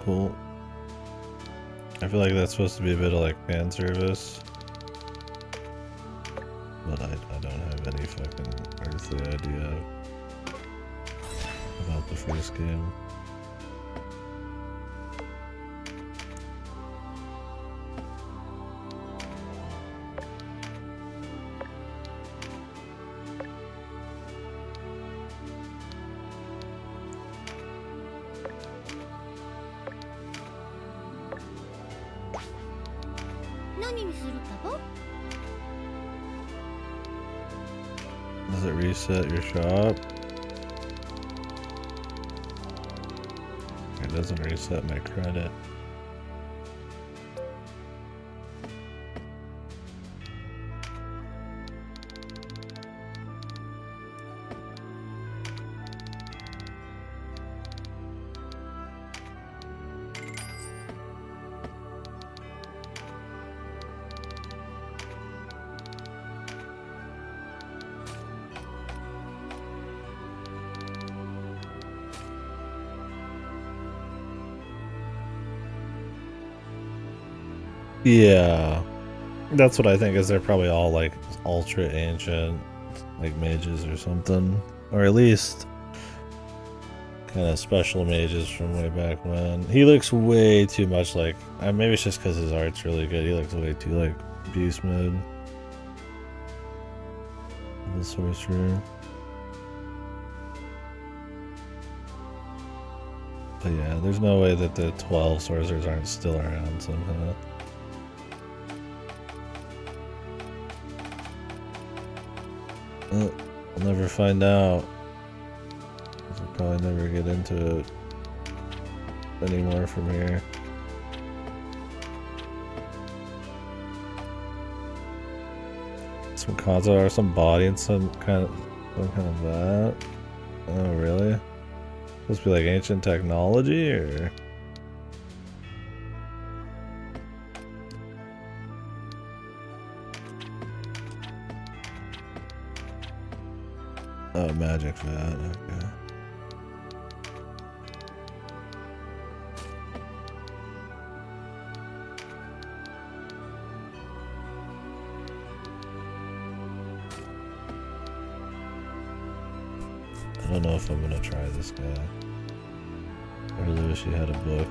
Cool. I feel like that's supposed to be a bit of like fan service. But I don't have any fucking earthly idea about the first game. Does it reset your shop? doesn't reset my credit. Yeah, that's what I think. Is they're probably all like ultra ancient, like mages or something, or at least kind of special mages from way back when. He looks way too much like. Maybe it's just because his art's really good. He looks way too like beast mode. The sorcerer. But yeah, there's no way that the 12 sorcerers aren't still around somehow. We'll never find out. We'll probably never get into it anymore from here. Some console or some body and some kind of that. Oh really? Supposed to be like ancient technology or? Oh, magic vat, okay. I don't know if I'm gonna try this guy. I really wish he had a book.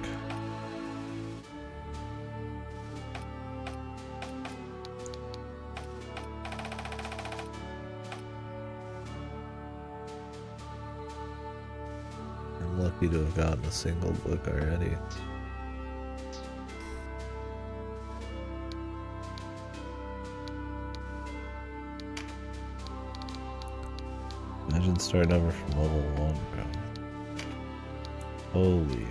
I'm lucky to have gotten a single book already. Imagine starting over from level 1, bro. Holy.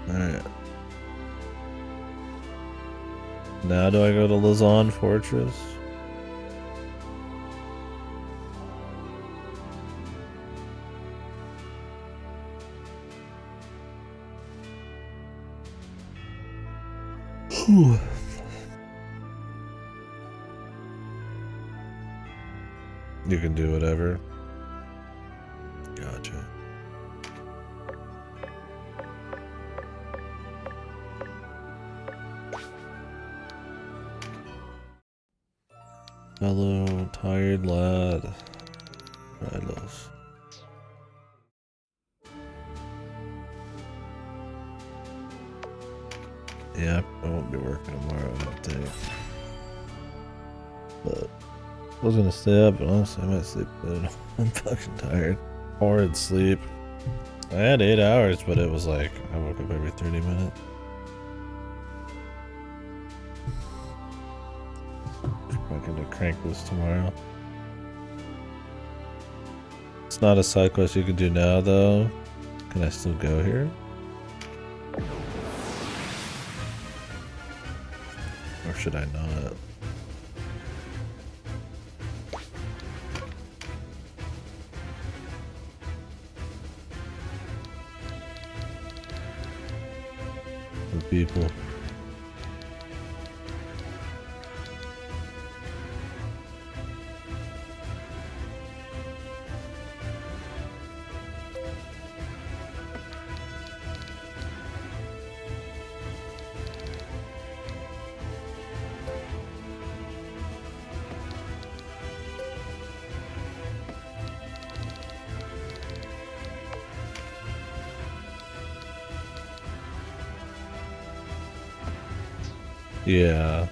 Alright. Now do I go to Lausanne Fortress? Whew. You can do whatever. Gotcha. Hello, tired lad. Ridos. Yeah, I won't be working tomorrow, I don't think. But I was gonna stay up, but honestly, I might sleep good. I'm fucking tired. Horrid sleep. I had 8 hours, but it was like, I woke up every 30 minutes. I'm gonna crank this tomorrow. It's not a side quest you can do now, though. Can I still go here? Or should I not? The people. Yeah.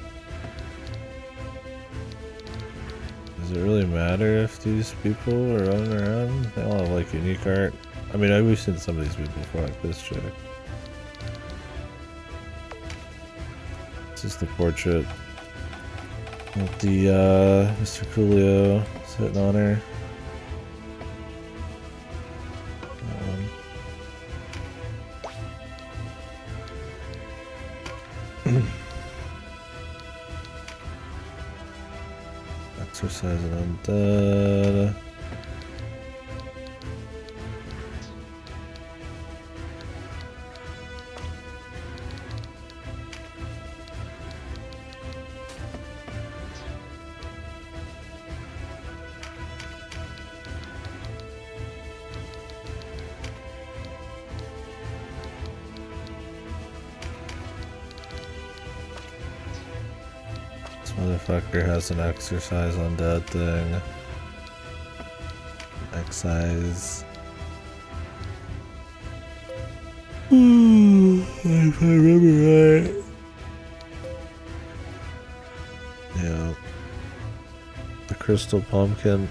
Does it really matter if these people are running around? They all have like unique art. I mean, we've seen some of these people before, like this chick. This is the portrait With the Mr. Coolio sitting on her. Exercising undead. Motherfucker has an exercise undead thing. Excise. If I remember right. Yeah. The crystal pumpkin.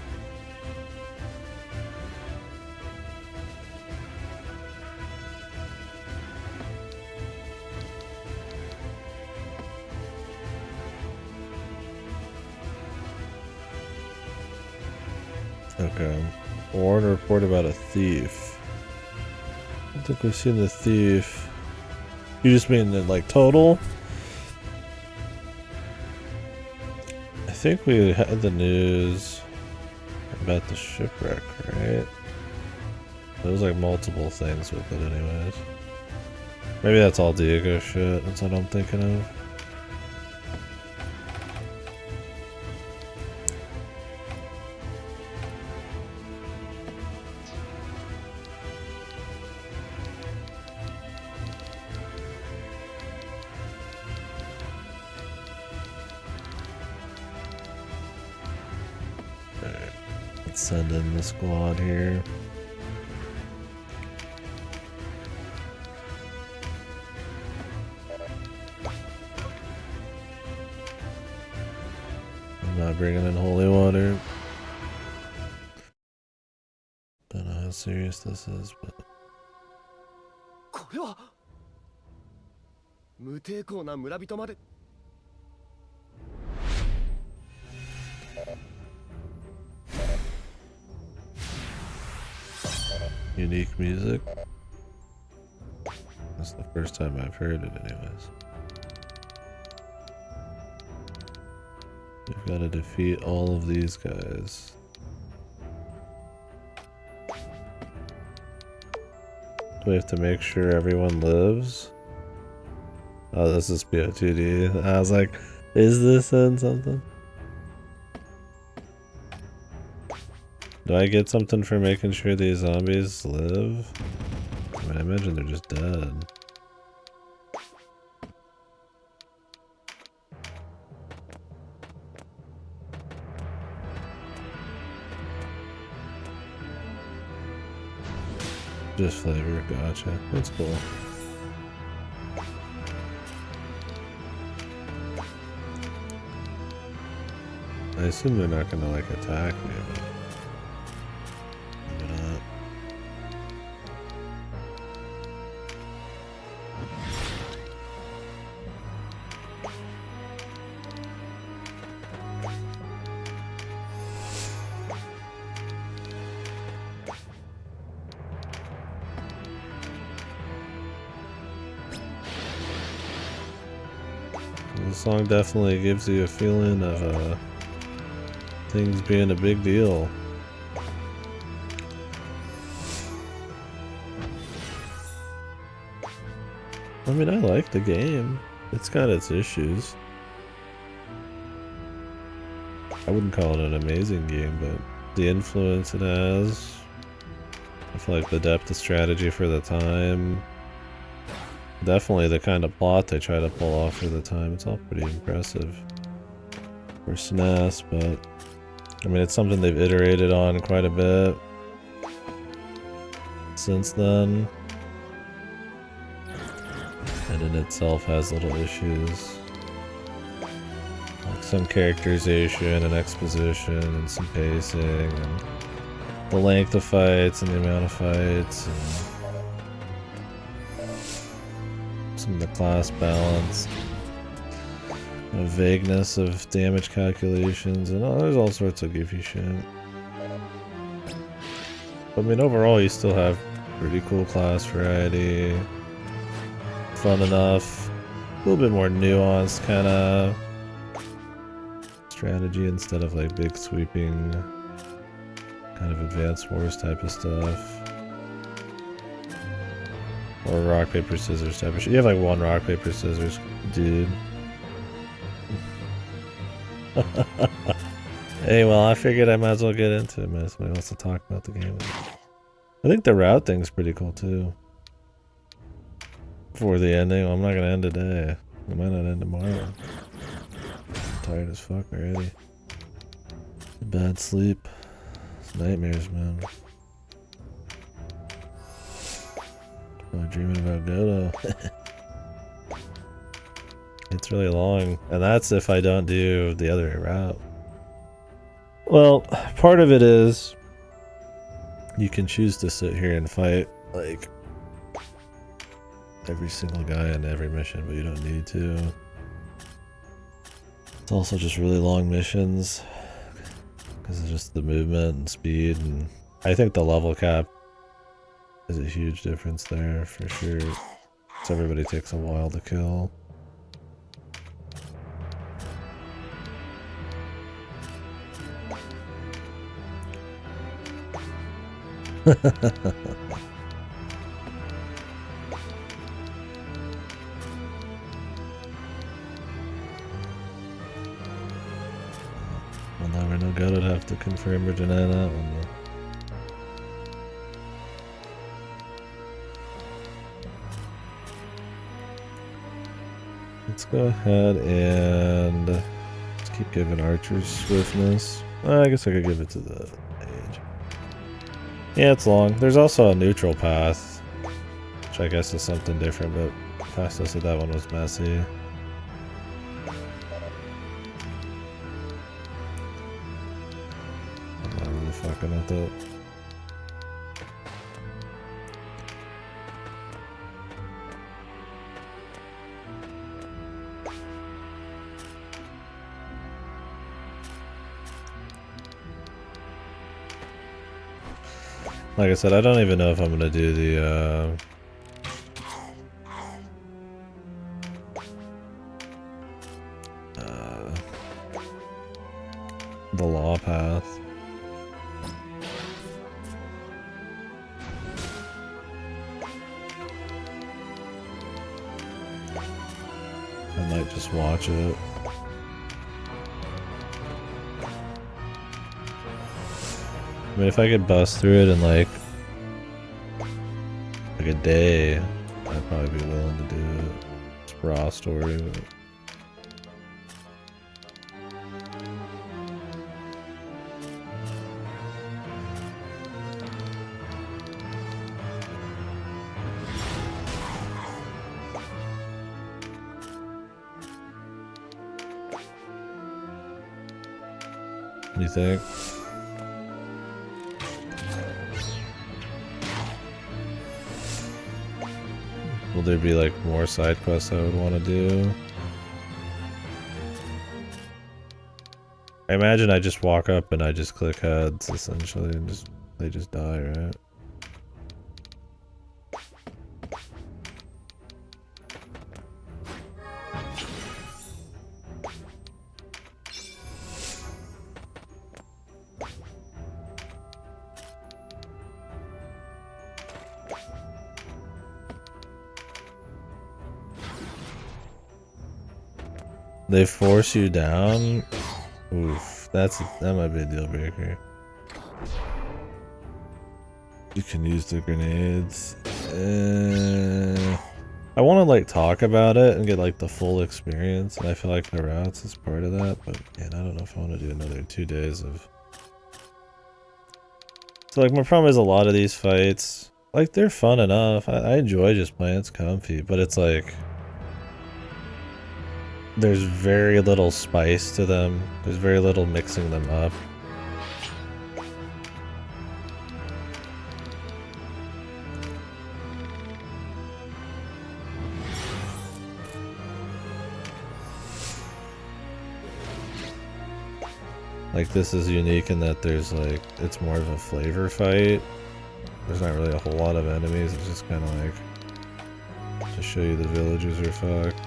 Okay. Warren report about a thief. I don't think we've seen the thief. You just mean the, like, total? I think we had the news about the shipwreck, right? There was like multiple things with it anyways. Maybe that's all Diego shit. That's what I'm thinking of. Send in the squad here. I'm not bringing in holy water. Don't know how serious this is, but これは無抵抗な村人まで unique music. That's the first time I've heard it anyways. We've got to defeat all of these guys. Do we have to make sure everyone lives? Oh, this is PO2D. I was like, is this in something? Do I get something for making sure these zombies live? I mean, I imagine they're just dead. Just flavor, gotcha. That's cool. I assume they're not gonna like attack me. The song definitely gives you a feeling of things being a big deal. I mean, I like the game. It's got its issues. I wouldn't call it an amazing game, but the influence it has, I feel like the depth of strategy for the time, definitely the kind of plot they try to pull off for the time, it's all pretty impressive for SNES, but I mean, it's something they've iterated on quite a bit since then, and in itself has little issues, like some characterization and exposition and some pacing and the length of fights and the amount of fights and some of the class balance. vagueness of damage calculations, and there's all sorts of goofy shit. I mean, overall, you still have pretty cool class variety. Fun enough. A little bit more nuanced kind of strategy instead of like big sweeping kind of advanced wars type of stuff. Or rock, paper, scissors type of shit. You have like one rock, paper, scissors dude. Hey, well, I figured I might as well get into it, man. Somebody wants to talk about the game. I think the route thing's pretty cool too. For the ending, well, I'm not gonna end today. I might not end tomorrow. I'm tired as fuck already. Bad sleep. It's nightmares, man. Probably dreaming about Godo. It's really long, and that's if I don't do the other route. Well, part of it is you can choose to sit here and fight like every single guy in every mission, but you don't need to. It's also just really long missions because it's just the movement and speed, and I think the level cap is a huge difference there for sure. So everybody takes a while to kill. Well, never know. God would have to confirm or deny that one though. Let's go ahead and let's keep giving archers swiftness. I guess I could give it to the age. Yeah, it's long. There's also a neutral path, which I guess is something different, but Fasto said that one was messy. I'm not really fucking with it. Like I said, I don't even know if I'm gonna do the law path. I might just watch it. I mean, if I could bust through it in like a day, I'd probably be willing to do it. It's raw story. But... What do you think? Will there be like more side quests I would want to do? I imagine I just walk up and I just click heads essentially and just they just die, right? They force you down? Oof, that might be a deal breaker. You can use the grenades. I want to like talk about it and get like the full experience, and I feel like the routes is part of that, but man, I don't know if I want to do another 2 days of... So like my problem is a lot of these fights, like they're fun enough. I enjoy just playing, it's comfy, but it's like... There's very little spice to them. There's very little mixing them up. Like, this is unique in that there's like, it's more of a flavor fight. There's not really a whole lot of enemies, it's just kind of like to show you the villagers are fucked.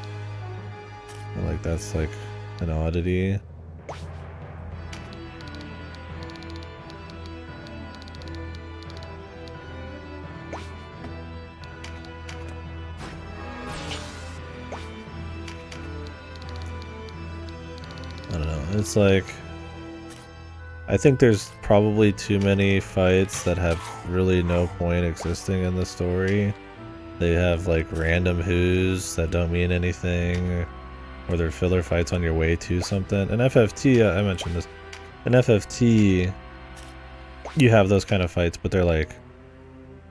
And like, that's like an oddity. I don't know, it's like, I think there's probably too many fights that have really no point existing in the story. They have like random who's that don't mean anything, or they're filler fights on your way to something. In FFT, I mentioned this, in FFT, you have those kind of fights, but they're like,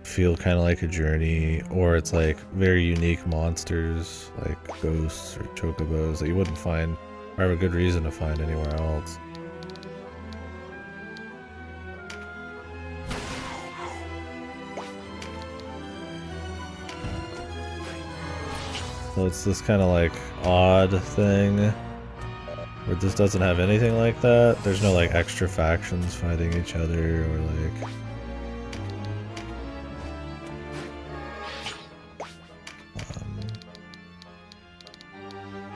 feel kind of like a journey, or it's like very unique monsters, like ghosts or chocobos that you wouldn't find, or have a good reason to find anywhere else. So it's this kind of like odd thing where this doesn't have anything like that. There's no like extra factions fighting each other or like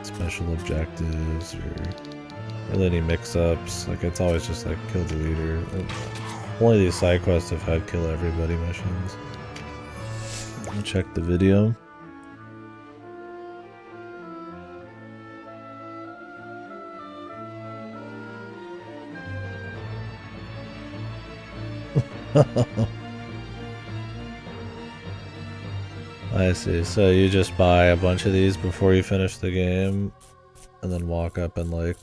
special objectives or really any mix-ups. Like, it's always just like kill the leader. Only these side quests have had kill everybody missions. I'll check the video. I see. So you just buy a bunch of these before you finish the game, and then walk up and like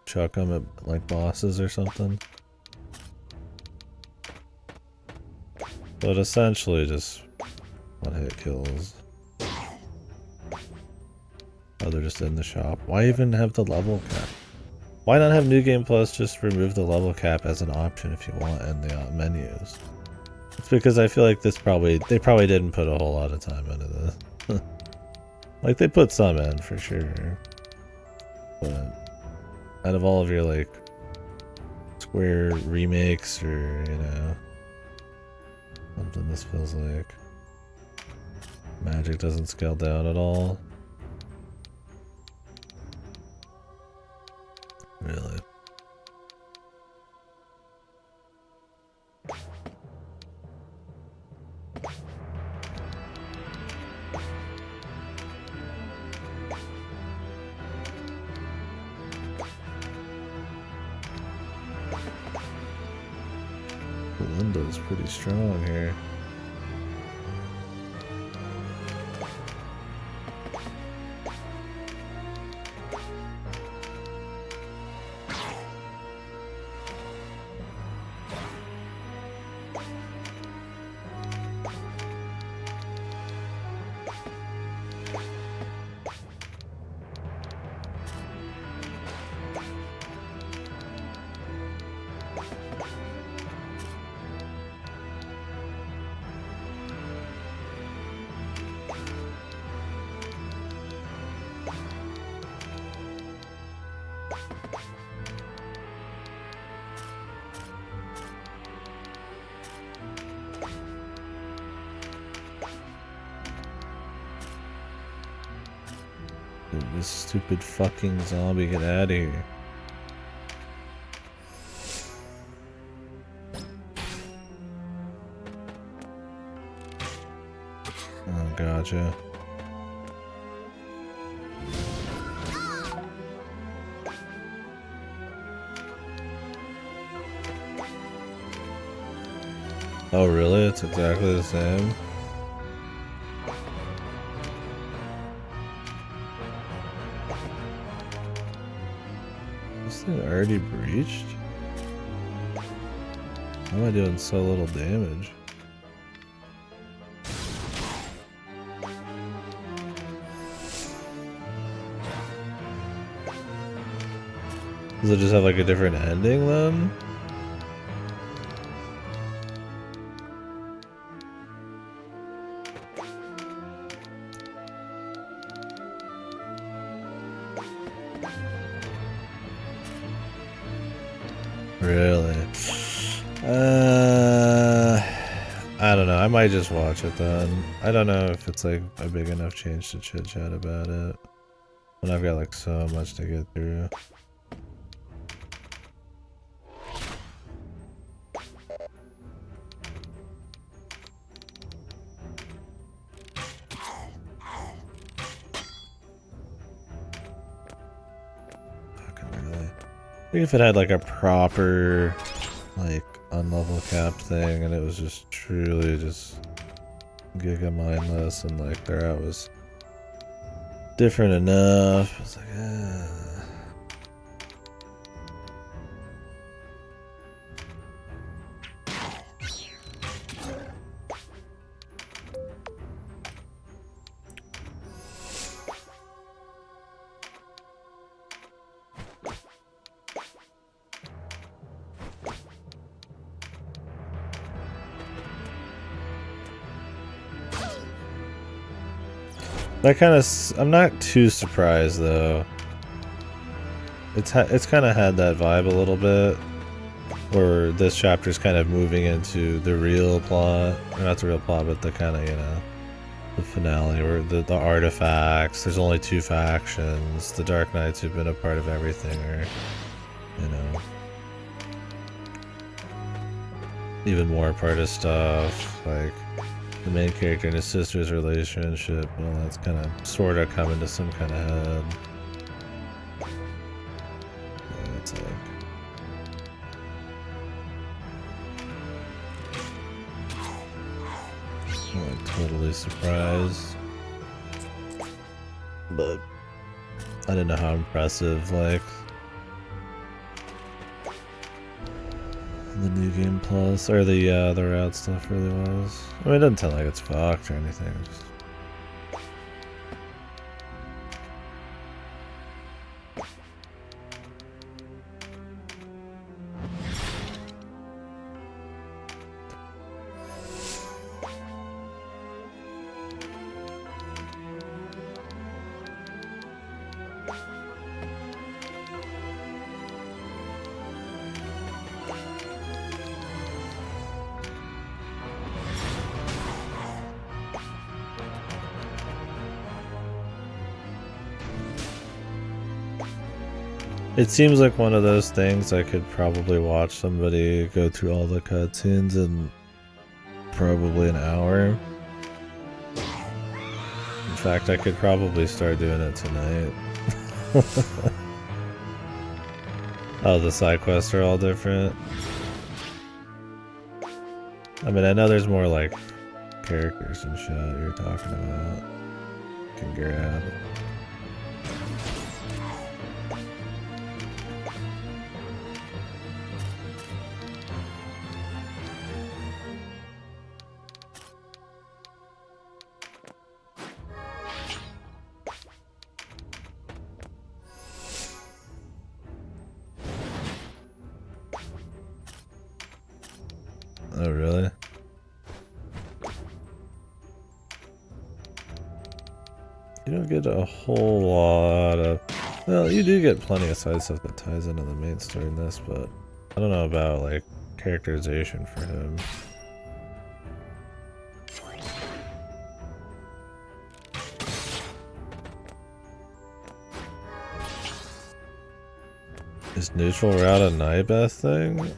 chuck them at like bosses or something. But essentially just one-hit kills. Oh, they're just in the shop. Why even have the level cap? Why not have New Game Plus just remove the level cap as an option if you want in the menus? It's because I feel like they probably didn't put a whole lot of time into this. Like, they put some in for sure. But out of all of your like Square remakes or, you know, something, this feels like magic doesn't scale down at all. Really? Belinda's pretty strong here. Dude, this stupid fucking zombie, get out of here. Oh, gotcha. Oh, really? It's exactly the same? This thing already breached? Why am I doing so little damage? Does it just have like a different ending then? Really? I don't know. I might just watch it then. I don't know if it's like a big enough change to chit chat about it. When I've got like so much to get through. I think if it had like a proper like unlevel cap thing and it was just truly just giga mindless and like their out was different enough. It's like that kind of, I'm not too surprised though. It's kind of had that vibe a little bit, where this chapter's kind of moving into the real plot, or not the real plot, but the kind of, you know, the finale, where the artifacts. There's only 2 factions. The Dark Knights who've been a part of everything, or you know, even more part of stuff like. The main character and his sister's relationship, and all that's kind of sort of coming to some kind of head. Yeah, it's like I'm like totally surprised, but I didn't know how impressive like the new game plus or the route stuff really was. I mean, it doesn't sound like it's fucked or anything. Just... It seems like one of those things I could probably watch somebody go through all the cutscenes in probably an hour. In fact, I could probably start doing it tonight. Oh, the side quests are all different. I mean, I know there's more like characters and shit you're talking about. Can grab. Oh, really? You don't get a whole lot of... Well, you do get plenty of side stuff that ties into the main story in this, but I don't know about, like, characterization for him. Is neutral route a Nibeth thing?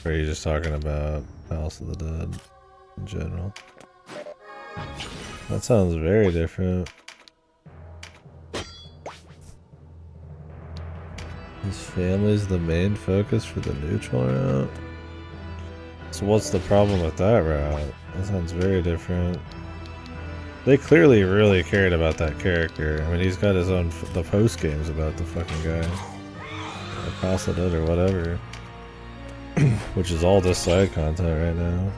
Or are you just talking about House of the Dead in general? That sounds very different. His family's the main focus for the neutral route? So what's the problem with that route? That sounds very different. They clearly really cared about that character. I mean, he's got his own, the post games about the fucking guy. Or House of the Dead or whatever. Which is all this side content right now.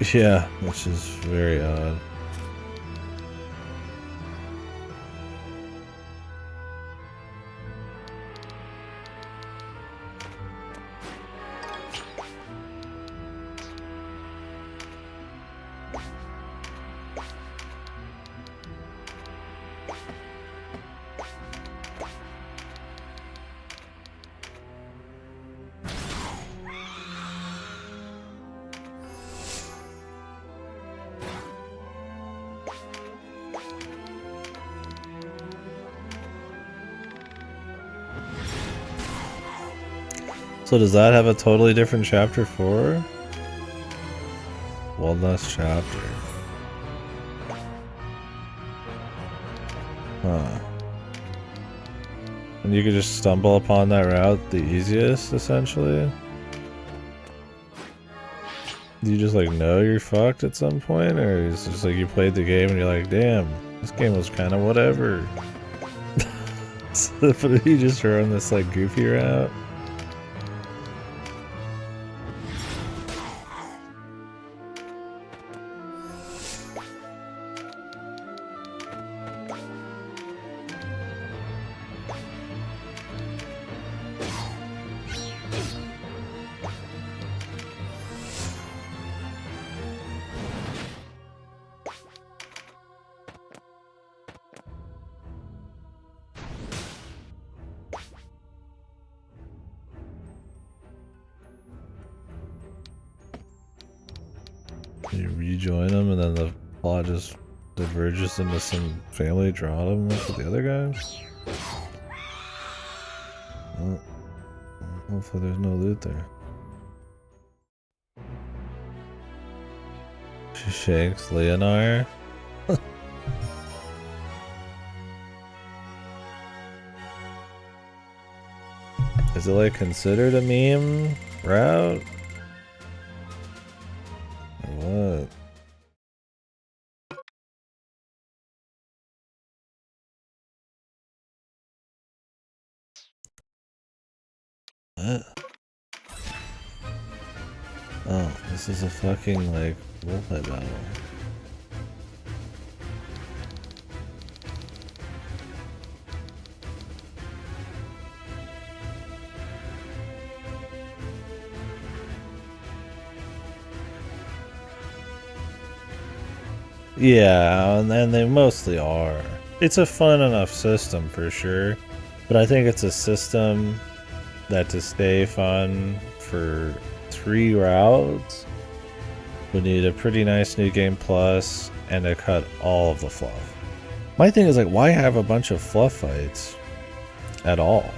Yeah, which is very odd. So does that have a totally different chapter 4? One less chapter. Huh. And you could just stumble upon that route the easiest, essentially? Do you just like know you're fucked at some point? Or is it just like you played the game and you're like, damn, this game was kind of whatever. So, but you just run this like goofy route? You rejoin them and then the plot just diverges into some family drama with the other guys? Well, hopefully there's no loot there. She shakes Leonard. Is it like considered a meme route? Or what? What? Oh, this is a fucking like roleplay battle. Yeah, and they mostly are. It's a fun enough system for sure, but I think it's a system that to stay fun for 3 routes would need a pretty nice new game plus and to cut all of the fluff. My thing is like, why have a bunch of fluff fights at all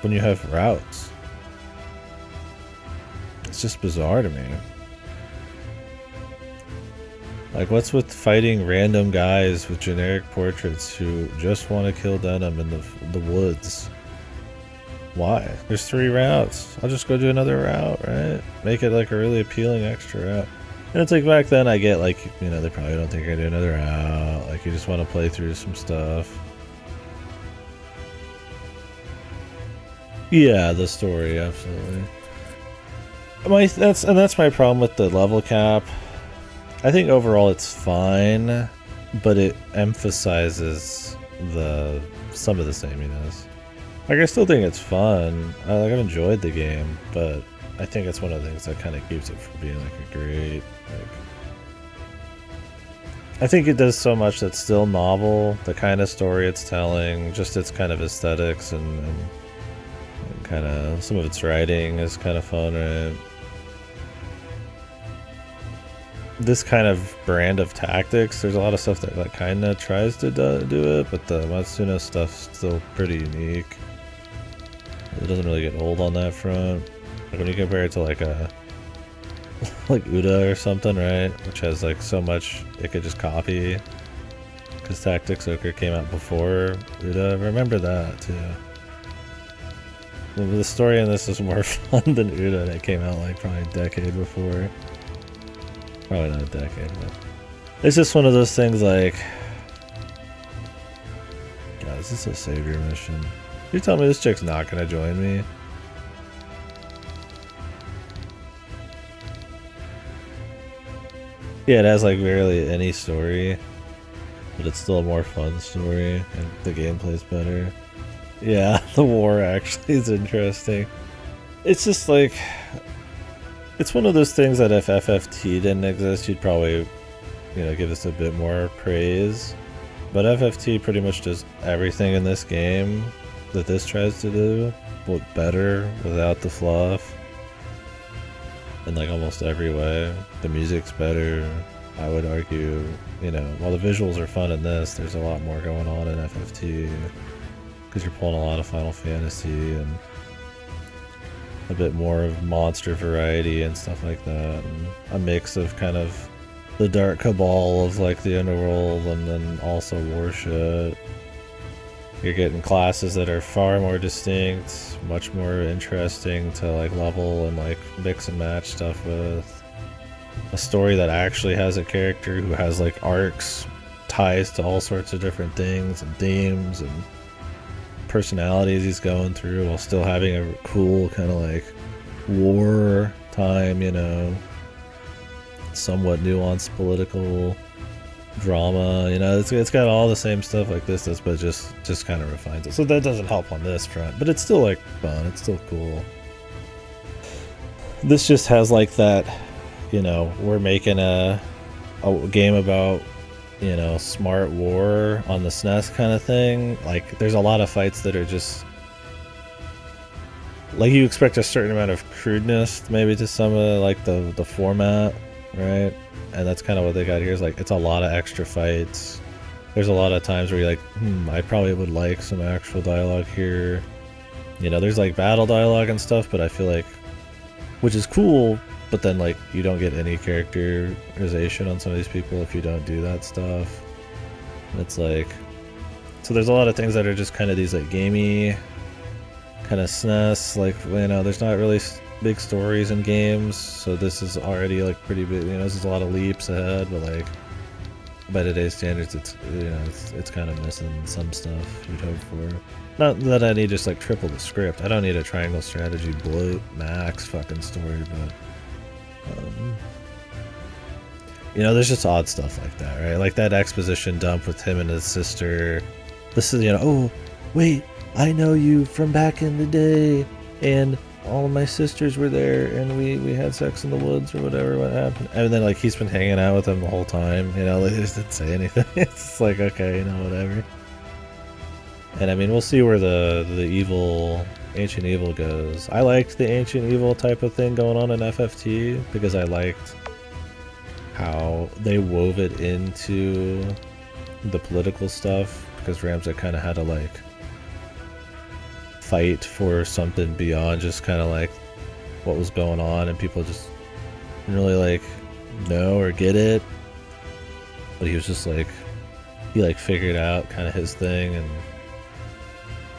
when you have routes? It's just bizarre to me. Like, what's with fighting random guys with generic portraits who just want to kill Denim in the woods? Why? There's 3 routes. I'll just go do another route, right? Make it like a really appealing extra route. And it's like back then I get like, you know, they probably don't think I do another route. Like, you just want to play through some stuff. Yeah, the story, absolutely. That's my problem with the level cap. I think overall it's fine, but it emphasizes some of the sameness. Like, I still think it's fun. I've enjoyed the game, but I think it's one of the things that kind of keeps it from being like a great. I think it does so much that's still novel. The kind of story it's telling, just its kind of aesthetics and kind of some of its writing is kind of fun, right? This kind of brand of tactics, there's a lot of stuff that like kind of tries to do it, but the Matsuno stuff's still pretty unique. It doesn't really get old on that front. Like when you compare it to like a like Uda or something, right? Which has like so much it could just copy. Because Tactics Ogre came out before Uda. Remember that too. The story in this is more fun than Uda, and it came out like probably a decade before. Probably not a decade, but it's just one of those things like, God, is this a savior mission? You tell me this chick's not gonna join me? Yeah, it has like barely any story, but it's still a more fun story, and the gameplay's better. Yeah, the war actually is interesting. It's just like, it's one of those things that if FFT didn't exist, you'd probably, you know, give this a bit more praise. But FFT pretty much does everything in this game that this tries to do, but better without the fluff. In like almost every way. The music's better, I would argue. You know, while the visuals are fun in this, there's a lot more going on in FFT. Because you're pulling a lot of Final Fantasy and a bit more of monster variety and stuff like that. And a mix of kind of the dark cabal of like the underworld and then also war shit. You're getting classes that are far more distinct, much more interesting to like level and like mix and match stuff with. A story that actually has a character who has like arcs, ties to all sorts of different things and themes and personalities he's going through while still having a cool kind of like war time, you know, somewhat nuanced political drama, you know, it's got all the same stuff like this does, but just kind of refines it. So that doesn't help on this front, but it's still like fun, it's still cool. This just has like that, you know, we're making a game about, you know, smart war on the SNES kind of thing. Like there's a lot of fights that are just like you expect a certain amount of crudeness maybe to some of like the format, right? And that's kind of what they got here, is like it's a lot of extra fights. There's a lot of times where you're like, I probably would like some actual dialogue here. You know, there's like battle dialogue and stuff, but I feel like, which is cool, but then like you don't get any characterization on some of these people if you don't do that stuff. And it's like, so there's a lot of things that are just kind of these like gamey, kind of SNES, like, you know, there's not really big stories in games, so this is already like pretty big, you know, this is a lot of leaps ahead, but like by today's standards it's, you know, it's kind of missing some stuff you'd hope for. Not that I need just like triple the script, I don't need a triangle strategy bloat max fucking story, but you know, there's just odd stuff like that, right? Like that exposition dump with him and his sister. This is, you know, oh wait, I know you from back in the day, and all of my sisters were there, and we had sex in the woods or whatever, what happened. And then like he's been hanging out with them the whole time, you know, they just didn't say anything. It's just like, okay, you know, whatever. And I mean, we'll see where the evil, ancient evil goes. I liked the ancient evil type of thing going on in FFT because I liked how they wove it into the political stuff, because Ramsey kind of had to like fight for something beyond just kind of like what was going on, and people just didn't really like know or get it, but he was just like, he like figured out kind of his thing and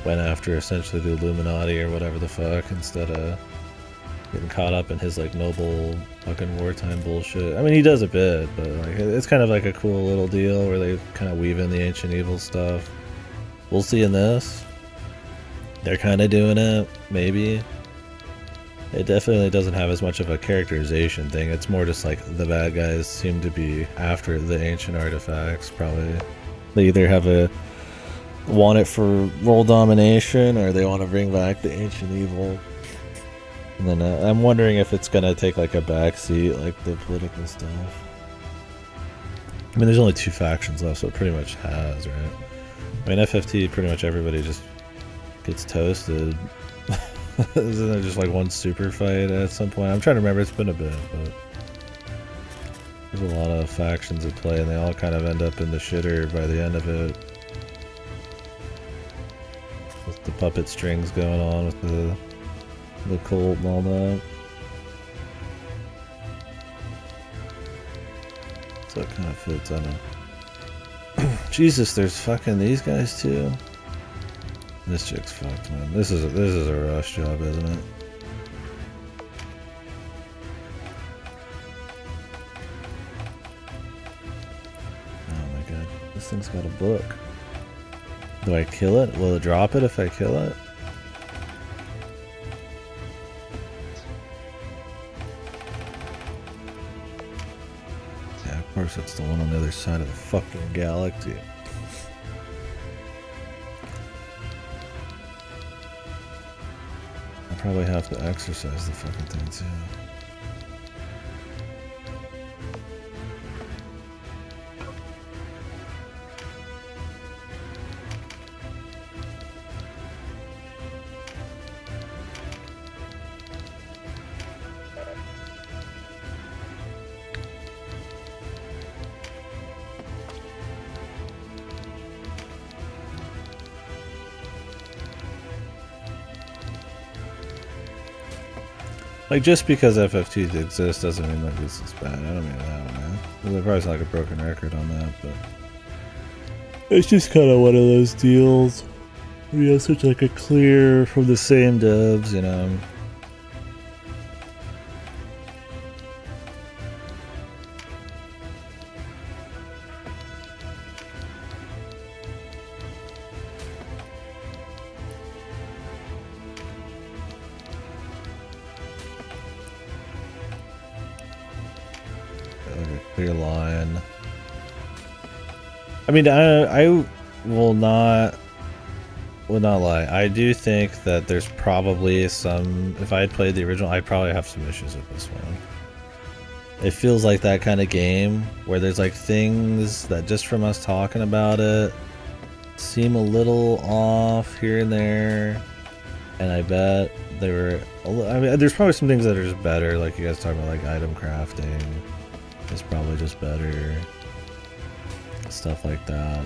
went after essentially the Illuminati or whatever the fuck, instead of getting caught up in his like noble fucking wartime bullshit. I mean, he does a bit, but like it's kind of like a cool little deal where they kind of weave in the ancient evil stuff. We'll see in this. They're kind of doing it, maybe. It definitely doesn't have as much of a characterization thing. It's more just like the bad guys seem to be after the ancient artifacts, probably. They either have want it for world domination, or they want to bring back the ancient evil. And then I'm wondering if it's gonna take like a backseat, like the political stuff. I mean, there's only 2 factions left, so it pretty much has, right? I mean, FFT, pretty much everybody just gets toasted. Isn't there just like one super fight at some point? I'm trying to remember, it's been a bit, but there's a lot of factions at play, and they all kind of end up in the shitter by the end of it. With the puppet strings going on with the cult and all that. So it kind of fits, I don't know. Jesus, there's fucking these guys too. This chick's fucked, man. This is a rush job, isn't it? Oh my god, this thing's got a book. Do I kill it? Will it drop it if I kill it? Yeah, course, it's the one on the other side of the fucking galaxy. I probably have to exercise the fucking thing too. Like, just because FFTs exist doesn't mean like this is bad. I don't mean that, man. There's probably like a broken record on that, but it's just kind of one of those deals. We have such like a clear from the same devs, you know. Clear line. I mean, I will not lie. I do think that there's probably some. If I had played the original, I'd probably have some issues with this one. It feels like that kind of game where there's like things that just from us talking about it seem a little off here and there, and I bet they were. I mean, there's probably some things that are just better, like you guys talking about, like item crafting. It's probably just better, stuff like that.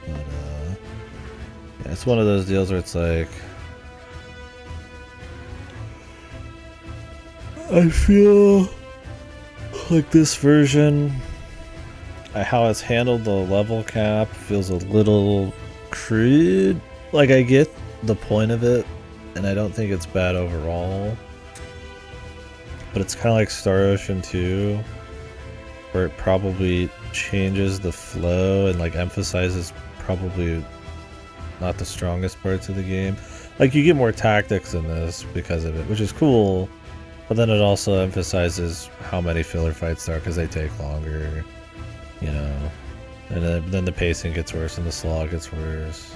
Yeah, it's one of those deals where it's like, I feel like this version, how it's handled the level cap feels a little crude. Like, I get the point of it, and I don't think it's bad overall. But it's kind of like Star Ocean 2, where it probably changes the flow and like emphasizes probably not the strongest parts of the game. Like, you get more tactics in this because of it, which is cool. But then it also emphasizes how many filler fights there are because they take longer. You know, and then the pacing gets worse and the slog gets worse.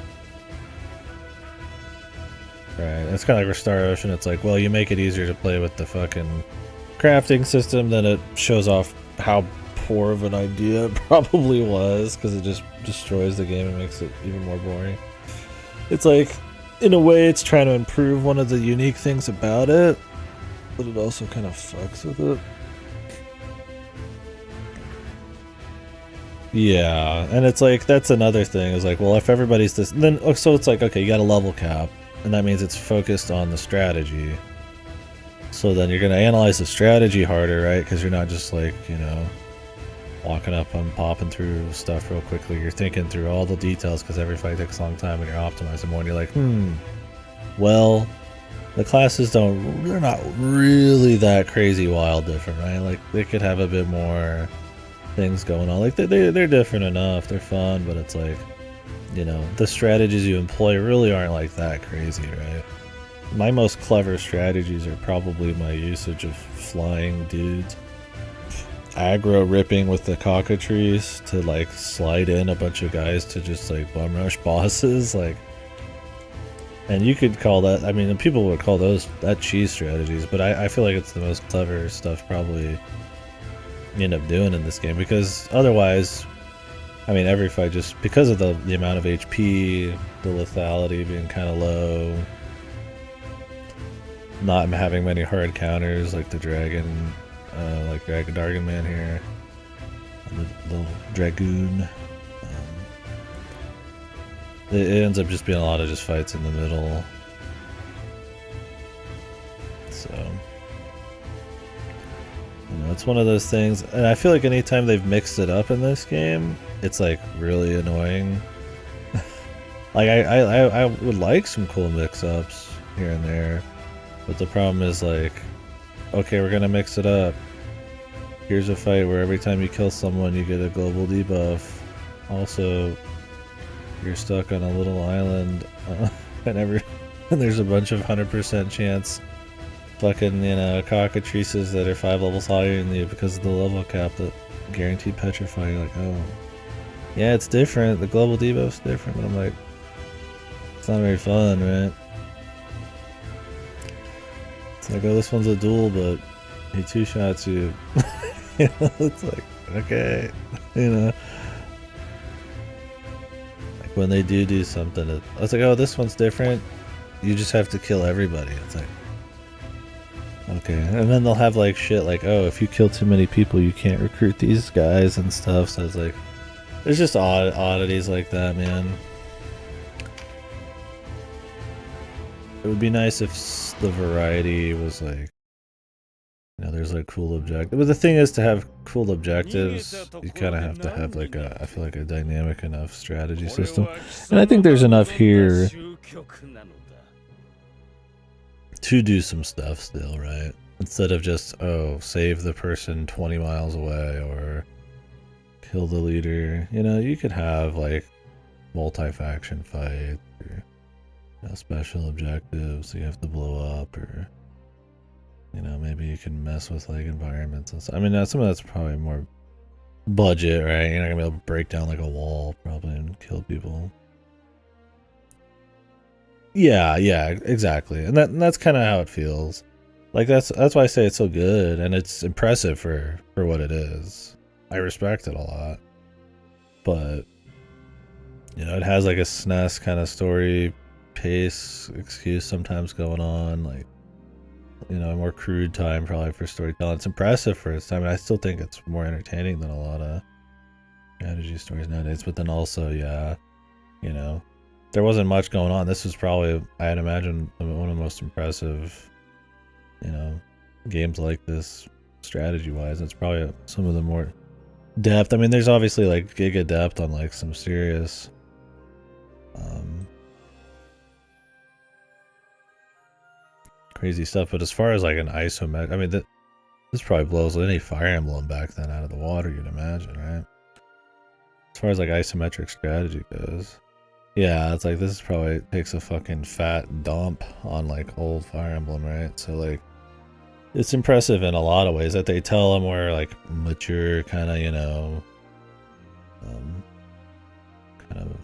Right, it's kind of like with Star Ocean. It's like, well, you make it easier to play with the fucking crafting system, then it shows off how poor of an idea it probably was because it just destroys the game and makes it even more boring. It's like, in a way, it's trying to improve one of the unique things about it, but it also kind of fucks with it. Yeah, and it's like, that's another thing, is like, well, if everybody's this, then, so it's like, okay, you got a level cap, and that means it's focused on the strategy. So then you're going to analyze the strategy harder, right? Because you're not just like, you know, walking up and popping through stuff real quickly. You're thinking through all the details because every fight takes a long time, and you're optimizing more, and you're like, well, the classes they're not really that crazy wild different, right? Like, they could have a bit more things going on. Like, they're different enough, they're fun, but it's like, you know, the strategies you employ really aren't like that crazy, right? My most clever strategies are probably my usage of flying dudes, aggro ripping with the cockatrice to like slide in a bunch of guys to just like bum rush bosses, like, and you could call that, I mean, people would call that cheese strategies, but I feel like it's the most clever stuff probably you end up doing in this game, because otherwise, I mean, every fight, just because of the amount of HP, the lethality being kind of low, not having many hard counters like the dragon, like Dragon Man here, the little dragoon, it ends up just being a lot of just fights in the middle. So, you know, it's one of those things, and I feel like anytime they've mixed it up in this game, it's like really annoying. Like, I would like some cool mix-ups here and there, but the problem is like, okay, we're gonna mix it up. Here's a fight where every time you kill someone you get a global debuff. Also, you're stuck on a little island and there's a bunch of 100% chance fucking, you know, cockatrices that are 5 levels higher than you because of the level cap that guaranteed petrify. You're like, oh, yeah, it's different. The global debuff's different. But I'm like, it's not very fun, right? It's like, oh, this one's a duel, but he 2-shots you. You know, it's like, okay, you know. Like when they do something, I was like, oh, this one's different. You just have to kill everybody. It's like, okay. And then they'll have like shit like, oh, if you kill too many people, you can't recruit these guys and stuff. So it's like, there's just oddities like that, man. It would be nice if the variety was like, you know, there's like cool objectives. But the thing is, to have cool objectives, you kind of have to have like I feel like a dynamic enough strategy system. And I think there's enough here to do some stuff still, right? Instead of just, oh, save the person 20 miles away or kill the leader. You know, you could have like multi-faction fight or, you know, special objectives you have to blow up, or, you know, maybe you can mess with like environments and stuff. I mean, some of that's probably more budget, right? You're not gonna be able to break down like a wall probably and kill people. Yeah, exactly. And that's kind of how it feels. Like that's why I say it's so good and it's impressive for what it is. I respect it a lot. But, you know, it has like a SNES kind of story pace excuse sometimes going on, like, you know, a more crude time probably for storytelling. It's impressive for its time, and I still think it's more entertaining than a lot of strategy stories nowadays. But then also, yeah, you know, there wasn't much going on. This was probably, I'd imagine, one of the most impressive, you know, games like this strategy-wise. It's probably some of the more depth. I mean, there's obviously like giga depth on like some serious crazy stuff, but as far as like an isometric, I mean, this probably blows any Fire Emblem back then out of the water, you'd imagine, right? As far as like isometric strategy goes, yeah, it's like this is probably takes a fucking fat dump on like old Fire Emblem, right? So like, it's impressive in a lot of ways that they tell a more like mature kind of, you know, kind of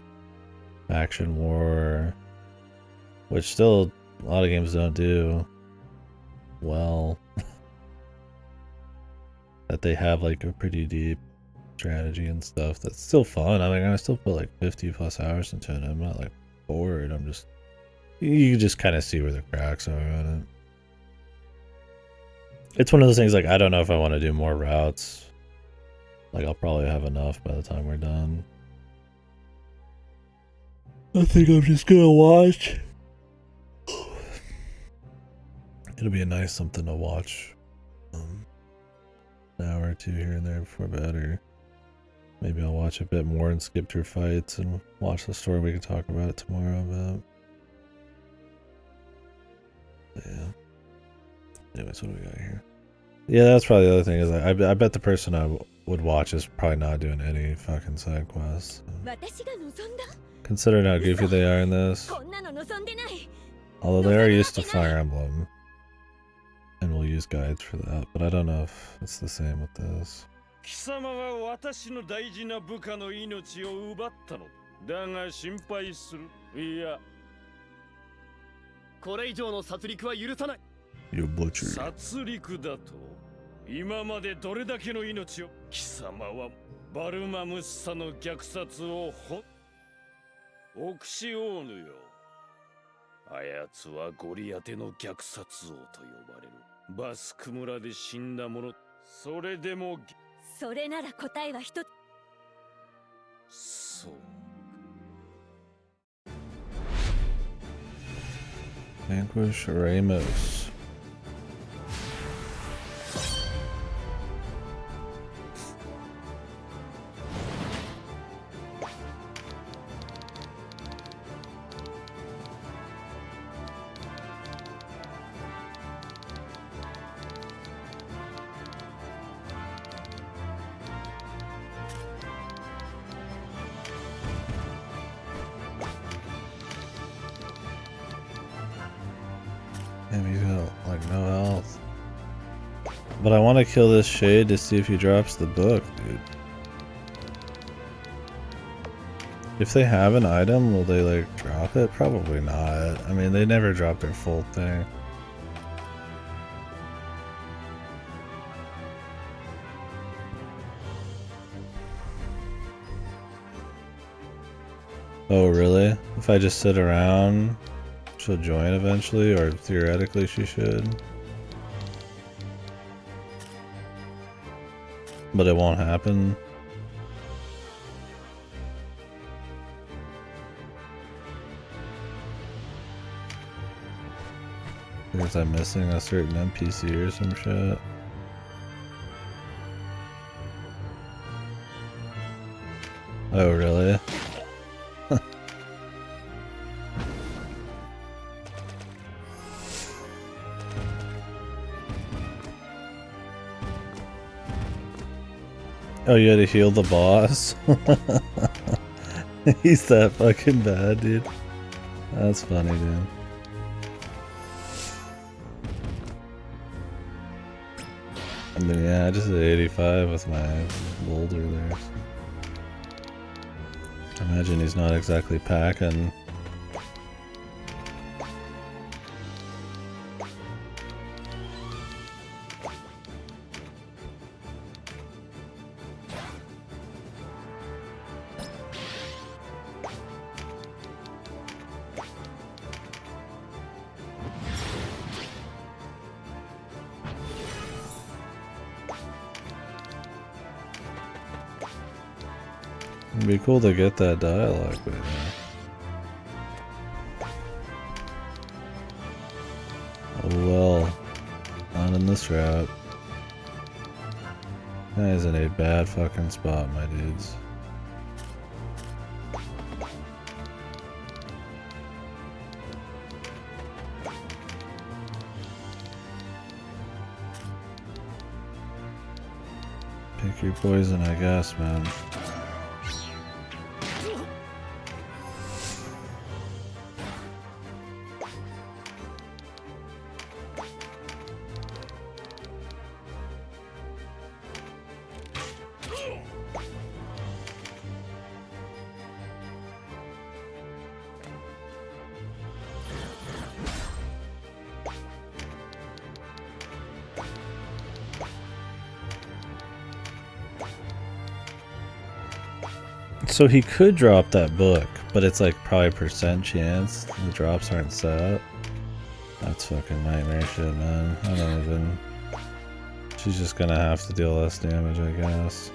action war, which still a lot of games don't do well. That they have like a pretty deep strategy and stuff that's still fun. I mean, I still put like 50+ hours into it. I'm not like bored. I'm just, you just kind of see where the cracks are on it. It's one of those things like, I don't know if I want to do more routes. Like, I'll probably have enough by the time we're done. I think I'm just gonna watch. It'll be a nice something to watch. An hour or two here and there before bed, or maybe I'll watch a bit more and skip through fights and watch the story. We can talk about it tomorrow about. Yeah. Anyways, what do we got here? Yeah, that's probably the other thing is I bet the person I would watch is probably not doing any fucking side quests. Considering how goofy they are in this. Although they are used to Fire Emblem. And we'll use guides for that, but I don't know if it's the same with this. 貴様は私の大事な部下の命を奪ったのだが心配する。いや、これ以上の殺戮は許さない。You butcher. 殺戮だと今までどれだけの命を貴様はバルマムッサの虐殺をオクシオーヌよ。あやつはゴリアテの虐殺王と呼ばれる。バスク村で死んだ者。それでもそれなら答えは一つ。そう。Vanquish Ramos. Damn, he's got like no health. But I want to kill this shade to see if he drops the book, dude. If they have an item, will they like drop it? Probably not. I mean, they never drop their full thing. Oh, really? If I just sit around, she'll join eventually, or theoretically she should. But it won't happen. Because I'm missing a certain NPC or some shit. Oh, really? Oh, you had to heal the boss? He's that fucking bad, dude. That's funny, dude. I mean, yeah, I just did 85 with my boulder there. I imagine he's not exactly packing. It'd be cool to get that dialogue, but yeah. Oh well, not in this route. That is in a bad fucking spot, my dudes. Pick your poison, I guess, man. So he could drop that book, but it's like probably % chance. The drops aren't set. That's fucking nightmare shit, man. I don't even... She's just gonna have to deal less damage, I guess.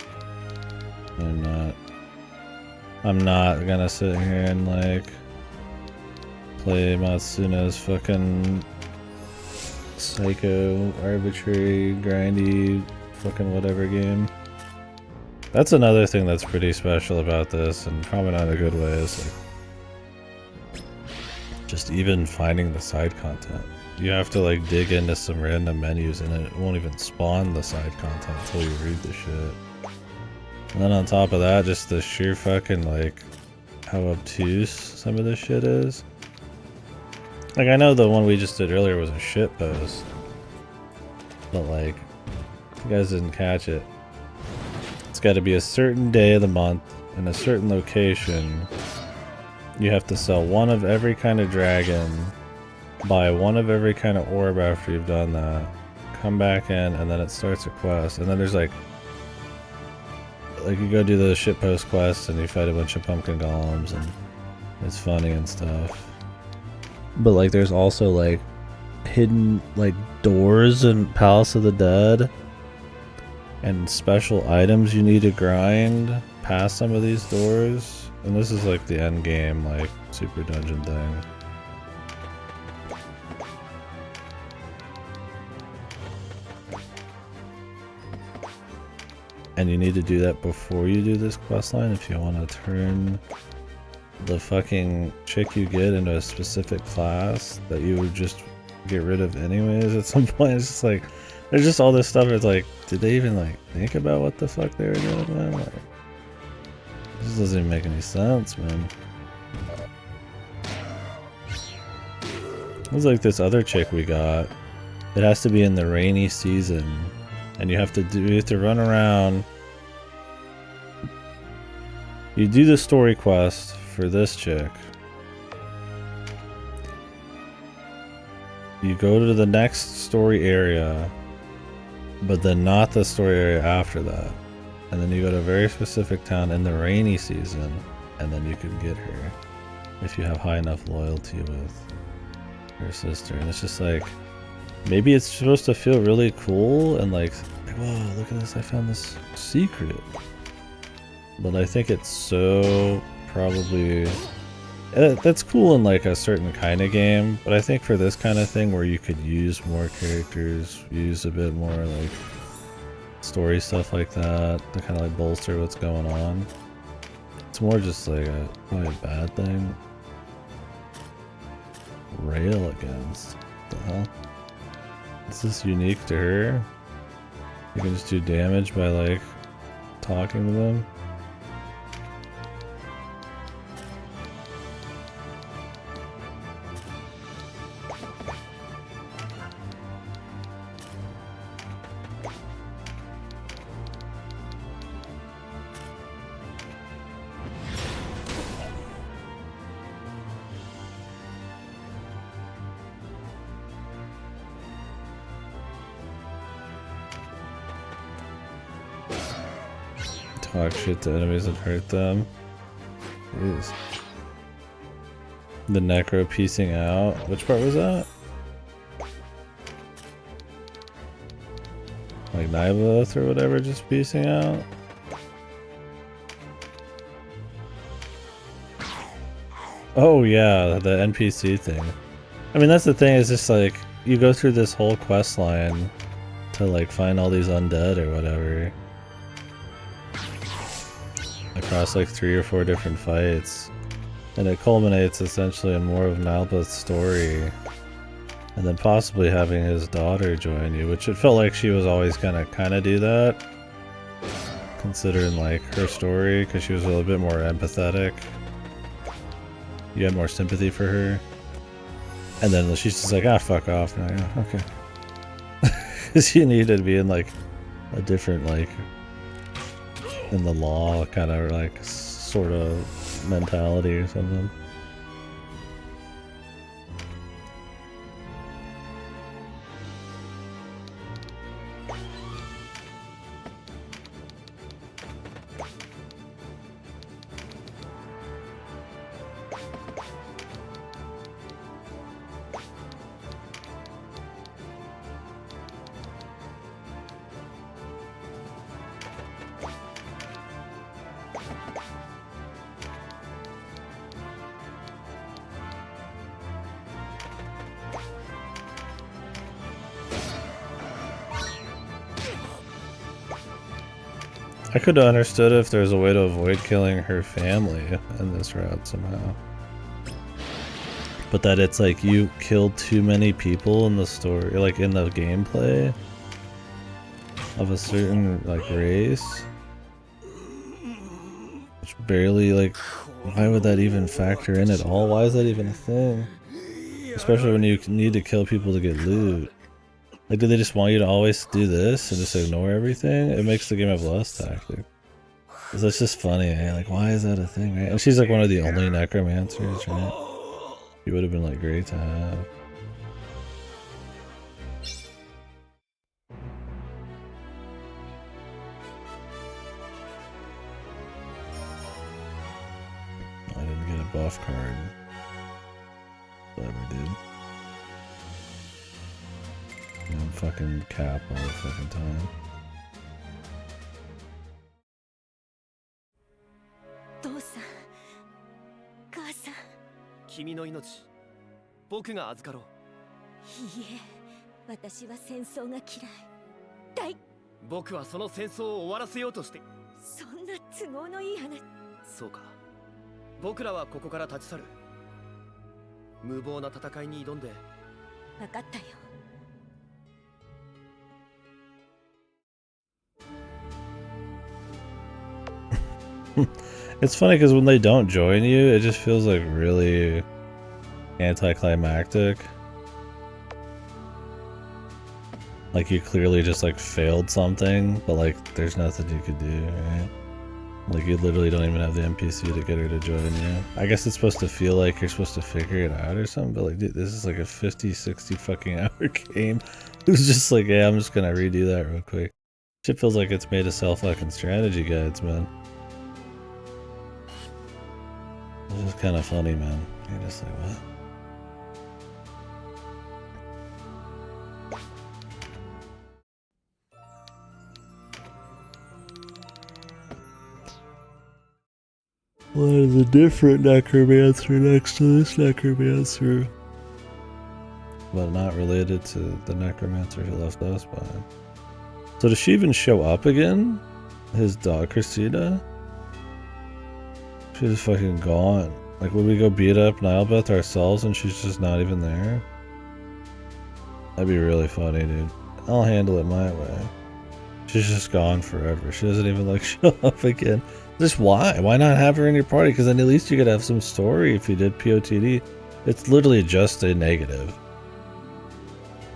I'm not gonna sit here and like play Matsuna's fucking psycho, arbitrary, grindy, fucking whatever game. That's another thing that's pretty special about this, and probably not in a good way, is like just even finding the side content. You have to like dig into some random menus and it won't even spawn the side content until you read the shit. And then on top of that, just the sheer fucking like how obtuse some of this shit is. Like I know the one we just did earlier was a shit post, but like you guys didn't catch it. It's got to be a certain day of the month in a certain location. You have to sell one of every kind of dragon, buy one of every kind of orb after you've done that, come back in, and then it starts a quest. And then there's like you go do the shitpost quest and you fight a bunch of pumpkin golems and it's funny and stuff. But like there's also like hidden like doors in Palace of the Dead and special items you need to grind past some of these doors. And this is like the end game, like super dungeon thing. And you need to do that before you do this questline if you want to turn the fucking chick you get into a specific class that you would just get rid of anyways at some point. It's just like, there's just all this stuff. It's like, did they even like think about what the fuck they were doing, man? Like, this doesn't even make any sense, man. It's like this other chick we got. It has to be in the rainy season, and you have to run around. You do the story quest for this chick. You go to the next story area, but then not the story area after that. And then you go to a very specific town in the rainy season, and then you can get her if you have high enough loyalty with her sister. And it's just like, maybe it's supposed to feel really cool and like whoa, look at this, I found this secret. But I think it's so probably that's cool in like a certain kind of game, but I think for this kind of thing where you could use more characters, use a bit more like story stuff like that to kind of like bolster what's going on, it's more just like probably a bad thing. Rail against, what the hell? Is this unique to her? You can just do damage by like talking to them. Talk shit to enemies and hurt them. Jeez. The necro piecing out. Which part was that? Like Nyboth or whatever, just piecing out? Oh yeah, the NPC thing. I mean, that's the thing, is just like, you go through this whole quest line to like find all these undead or whatever. Across like 3 or 4 different fights, and it culminates essentially in more of Nyboth's story, and then possibly having his daughter join you, which it felt like she was always gonna kind of do that, considering like her story, because she was a little bit more empathetic. You had more sympathy for her, and then she's just like, ah, fuck off. And I'm like, oh, okay, because you needed to be in like a different like in the law kind of like sort of mentality or something. I could have understood if there's a way to avoid killing her family in this route somehow. But that it's like you killed too many people in the story, like in the gameplay of a certain like race. Which barely like, why would that even factor in at all? Why is that even a thing? Especially when you need to kill people to get loot. Like, do they just want you to always do this and just ignore everything? It makes the game have less tactic. It's just funny, eh? Like, why is that a thing, right? And she's like one of the only necromancers, right? She would have been like great to have. I didn't get a buff card. Whatever, dude. I'm fucking cap all the fucking time. 父さん、母さん。君の命、僕が預かろう。いいえ、私は戦争が嫌い。僕はその戦争を終わらせようとして。そんな都合のいい話。そうか。僕らはここから立ち去る。無謀な戦いに挑んで。分かったよ。It's funny because when they don't join you, it just feels like really anticlimactic. Like you clearly just like failed something, but like there's nothing you could do, right? Like you literally don't even have the NPC to get her to join you. I guess it's supposed to feel like you're supposed to figure it out or something, but like dude, this is like a 50, 60 fucking hour game. It was just like, yeah, I'm just gonna redo that real quick. Shit feels like it's made to sell fucking strategy guides, man. It's just kind of funny, man. You're just like, what? What is a different necromancer next to this necromancer? But not related to the necromancer who left us behind. So does she even show up again? His dog, Christina? She's just fucking gone. Like, would we go beat up Nilebeth ourselves and she's just not even there? That'd be really funny, dude. I'll handle it my way. She's just gone forever. She doesn't even like show up again. Just why? Why not have her in your party? Because then at least you could have some story if you did POTD. It's literally just a negative.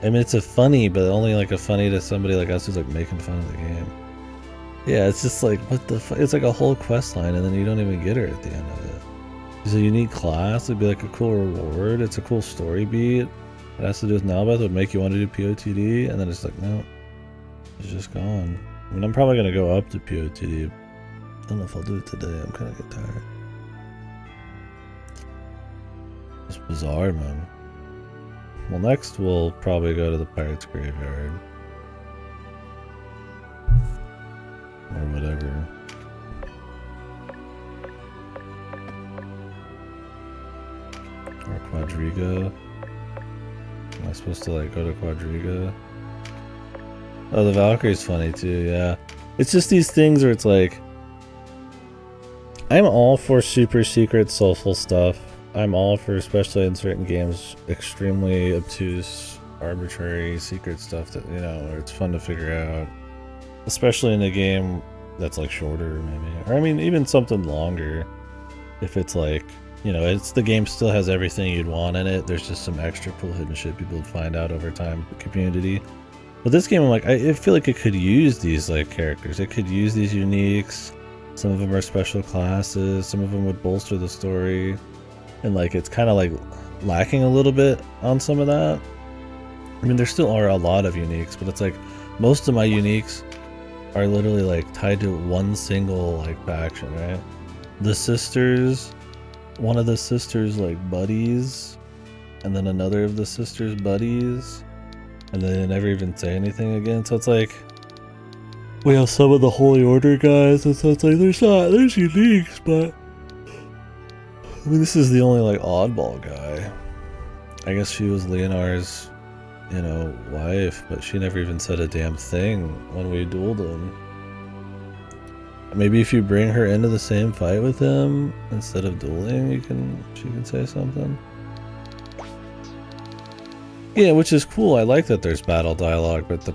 I mean, it's a funny, but only like a funny to somebody like us who's like making fun of the game. Yeah, it's just like, what the fuck? It's like a whole quest line and then you don't even get her at the end of it. It's a unique class. It'd be like a cool reward. It's a cool story beat. It has to do with Nalbeth. It would make you want to do POTD. And then it's like, no, it's just gone. I mean, I'm probably going to go up to POTD. I don't know if I'll do it today. I'm kind of get tired. It's bizarre, man. Well, next we'll probably go to the Pirates Graveyard. Or whatever. Or Quadriga. Am I supposed to like go to Quadriga? Oh, the Valkyrie's funny too, yeah. It's just these things where it's like, I'm all for super secret soulful stuff. I'm all for, especially in certain games, extremely obtuse, arbitrary, secret stuff that, you know, where it's fun to figure out. Especially in a game that's like shorter, maybe. Or I mean, even something longer. If it's like, you know, it's the game still has everything you'd want in it. There's just some extra cool hidden shit people would find out over time, the community. But this game, I'm like, I feel like it could use these like characters. It could use these uniques. Some of them are special classes. Some of them would bolster the story. And like, it's kind of like lacking a little bit on some of that. I mean, there still are a lot of uniques, but it's like most of my uniques are literally like tied to one single like faction, right? The sisters, one of the sisters like buddies, and then another of the sisters buddies, and then they never even say anything again. So it's like, we have some of the Holy Order guys, and so it's like there's uniques, but I mean, this is the only like oddball guy. I guess she was Leonar's, you know, wife, but she never even said a damn thing when we dueled him. Maybe if you bring her into the same fight with him instead of dueling, she can say something. Yeah, which is cool. I like that there's battle dialogue, but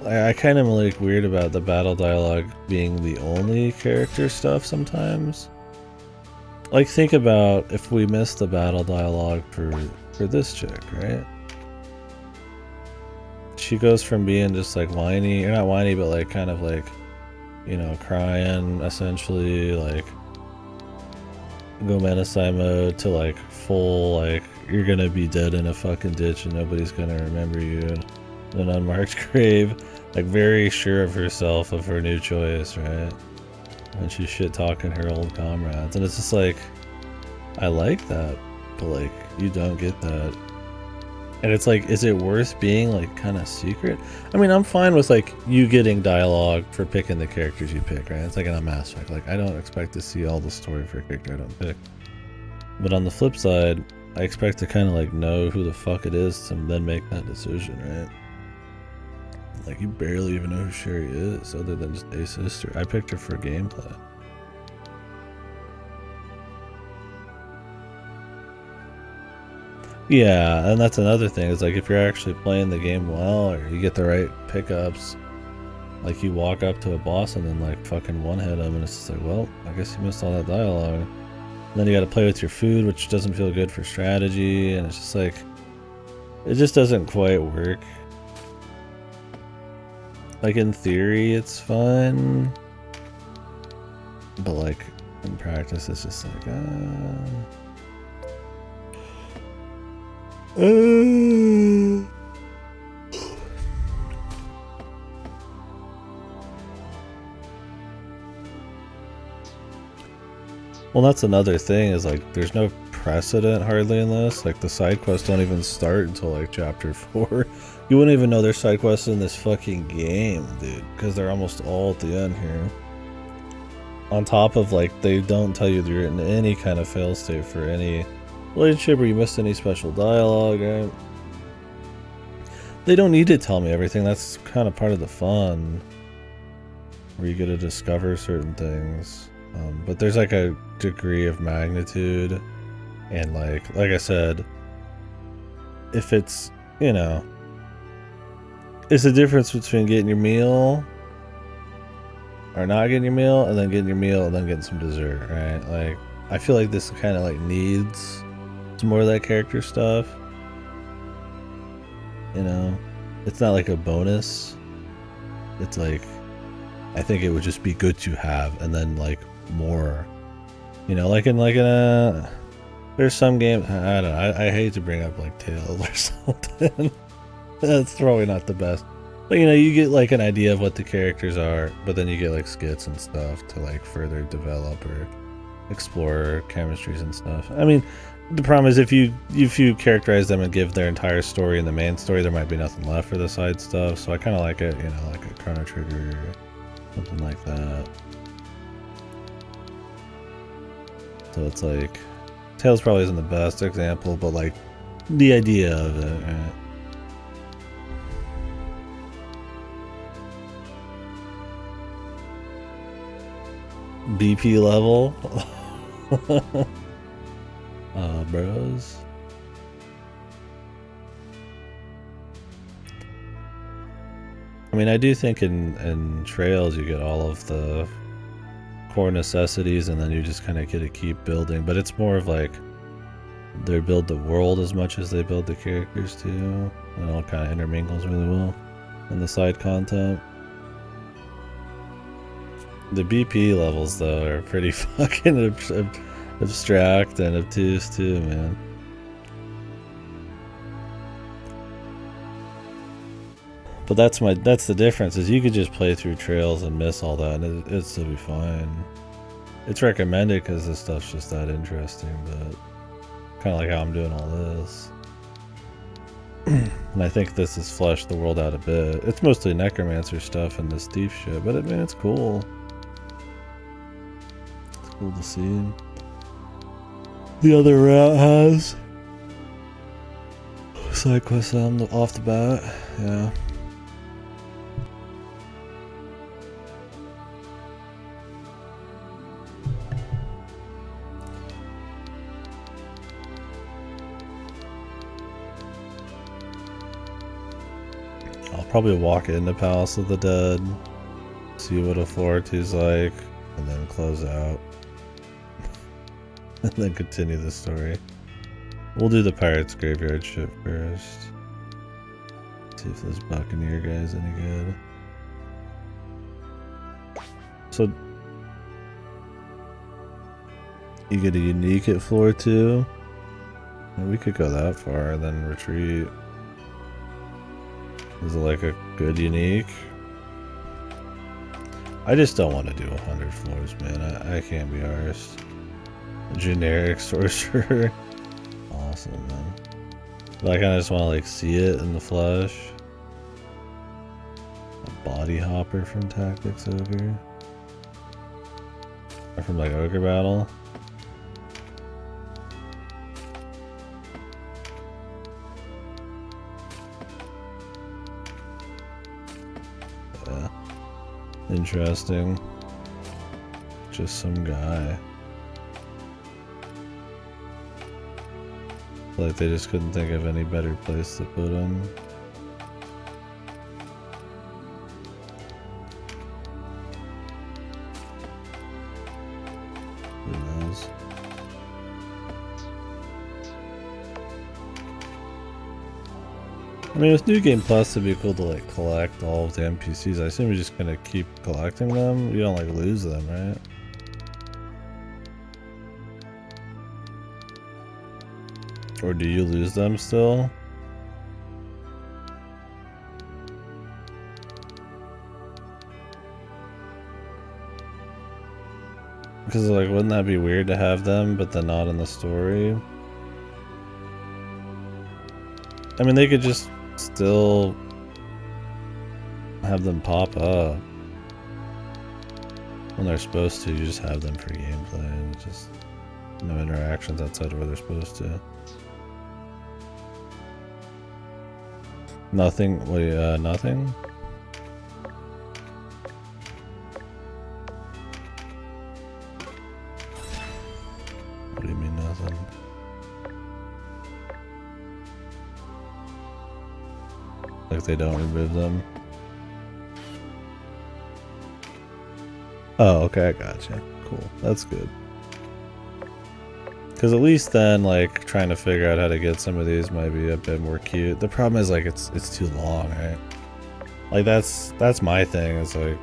I kind of like weird about the battle dialogue being the only character stuff sometimes. Like, think about if we missed the battle dialogue for this chick, right? She goes from being just like whiny, or not whiny, but like kind of like, you know, crying essentially, like Gomenosai mode, to like full like you're gonna be dead in a fucking ditch and nobody's gonna remember you in an unmarked grave. Like very sure of herself, of her new choice, right? And she's shit talking her old comrades, and it's just like, I like that, but like you don't get that. And it's like, is it worth being like kind of secret? I mean, I'm fine with like you getting dialogue for picking the characters you pick, right? It's like in a Mass Effect. Like I don't expect to see all the story for a character I don't pick. But on the flip side, I expect to kind of like know who the fuck it is to then make that decision, right? Like you barely even know who Sherry is other than just a sister. I picked her for gameplay. Yeah, and that's another thing. Is like if you're actually playing the game well, or you get the right pickups, like you walk up to a boss and then like fucking one-hit him, and it's just like, well, I guess you missed all that dialogue. And then you got to play with your food, which doesn't feel good for strategy, and it's just like, it just doesn't quite work. Like in theory, it's fun, but like in practice, it's just like, Well, that's another thing is like there's no precedent hardly in this. Like the side quests don't even start until like chapter 4. You wouldn't even know there's side quests in this fucking game, dude, because they're almost all at the end here. On top of like they don't tell you you're in any kind of fail state for any relationship or you missed any special dialogue, right? They don't need to tell me everything. That's kind of part of the fun, where you get to discover certain things. But there's like a degree of magnitude, and like I said, if it's, you know, it's the difference between getting your meal or not getting your meal and then getting your meal and then getting some dessert, right? Like I feel like this kind of like needs some more of that character stuff, you know. It's not like a bonus, it's like I think it would just be good to have, and then like more, you know, like in a there's some games, I don't know, I hate to bring up like Tales or something. That's probably not the best, but you know, you get like an idea of what the characters are, but then you get like skits and stuff to like further develop or explore chemistries and stuff. I mean, the problem is if you characterize them and give their entire story in the main story, there might be nothing left for the side stuff. So I kind of like it, you know, like a Chrono Trigger or something like that. So it's like Tales probably isn't the best example, but like the idea of it, right? BP level. Bros. I mean, I do think in Trails you get all of the core necessities and then you just kind of get to keep building, but it's more of like they build the world as much as they build the characters too, and it all kind of intermingles really well in the side content. The BP levels though are pretty fucking abstract and obtuse too, man. But that's the difference, is you could just play through Trails and miss all that and it'd still be fine. It's recommended because this stuff's just that interesting, but kind of like how I'm doing all this. And I think this has fleshed the world out a bit. It's mostly necromancer stuff and this thief shit, but I mean, it's cool. It's cool to see. The other route has side quests off the bat, yeah. I'll probably walk into Palace of the Dead, see what a floor 2's like, and then close out. And then continue the story. We'll do the Pirates Graveyard shit first. See if this Buccaneer guy's any good. So you get a unique at floor 2. And we could go that far and then retreat. Is it like a good unique? I just don't want to do 100 floors, man. I can't be arsed. Generic sorcerer. Awesome, man. But I kind of just want to like see it in the flesh. A body hopper from Tactics Ogre. Or from like Ogre Battle. Yeah. Interesting. Just some guy. Like they just couldn't think of any better place to put him. Who knows? I mean, with New Game Plus, it'd be cool to like collect all of the NPCs. I assume you're just gonna keep collecting them. You don't like lose them, right? Or do you lose them still? Because like, wouldn't that be weird to have them, but then not in the story? I mean, they could just still have them pop up when they're supposed to. You just have them for gameplay and just no interactions outside of where they're supposed to. Nothing. Wait, nothing? What do you mean nothing? Like they don't remove them? Oh, okay, I gotcha. Cool. That's good. Because at least then, like, trying to figure out how to get some of these might be a bit more cute. The problem is, like, it's too long, right? Like, that's my thing. It's like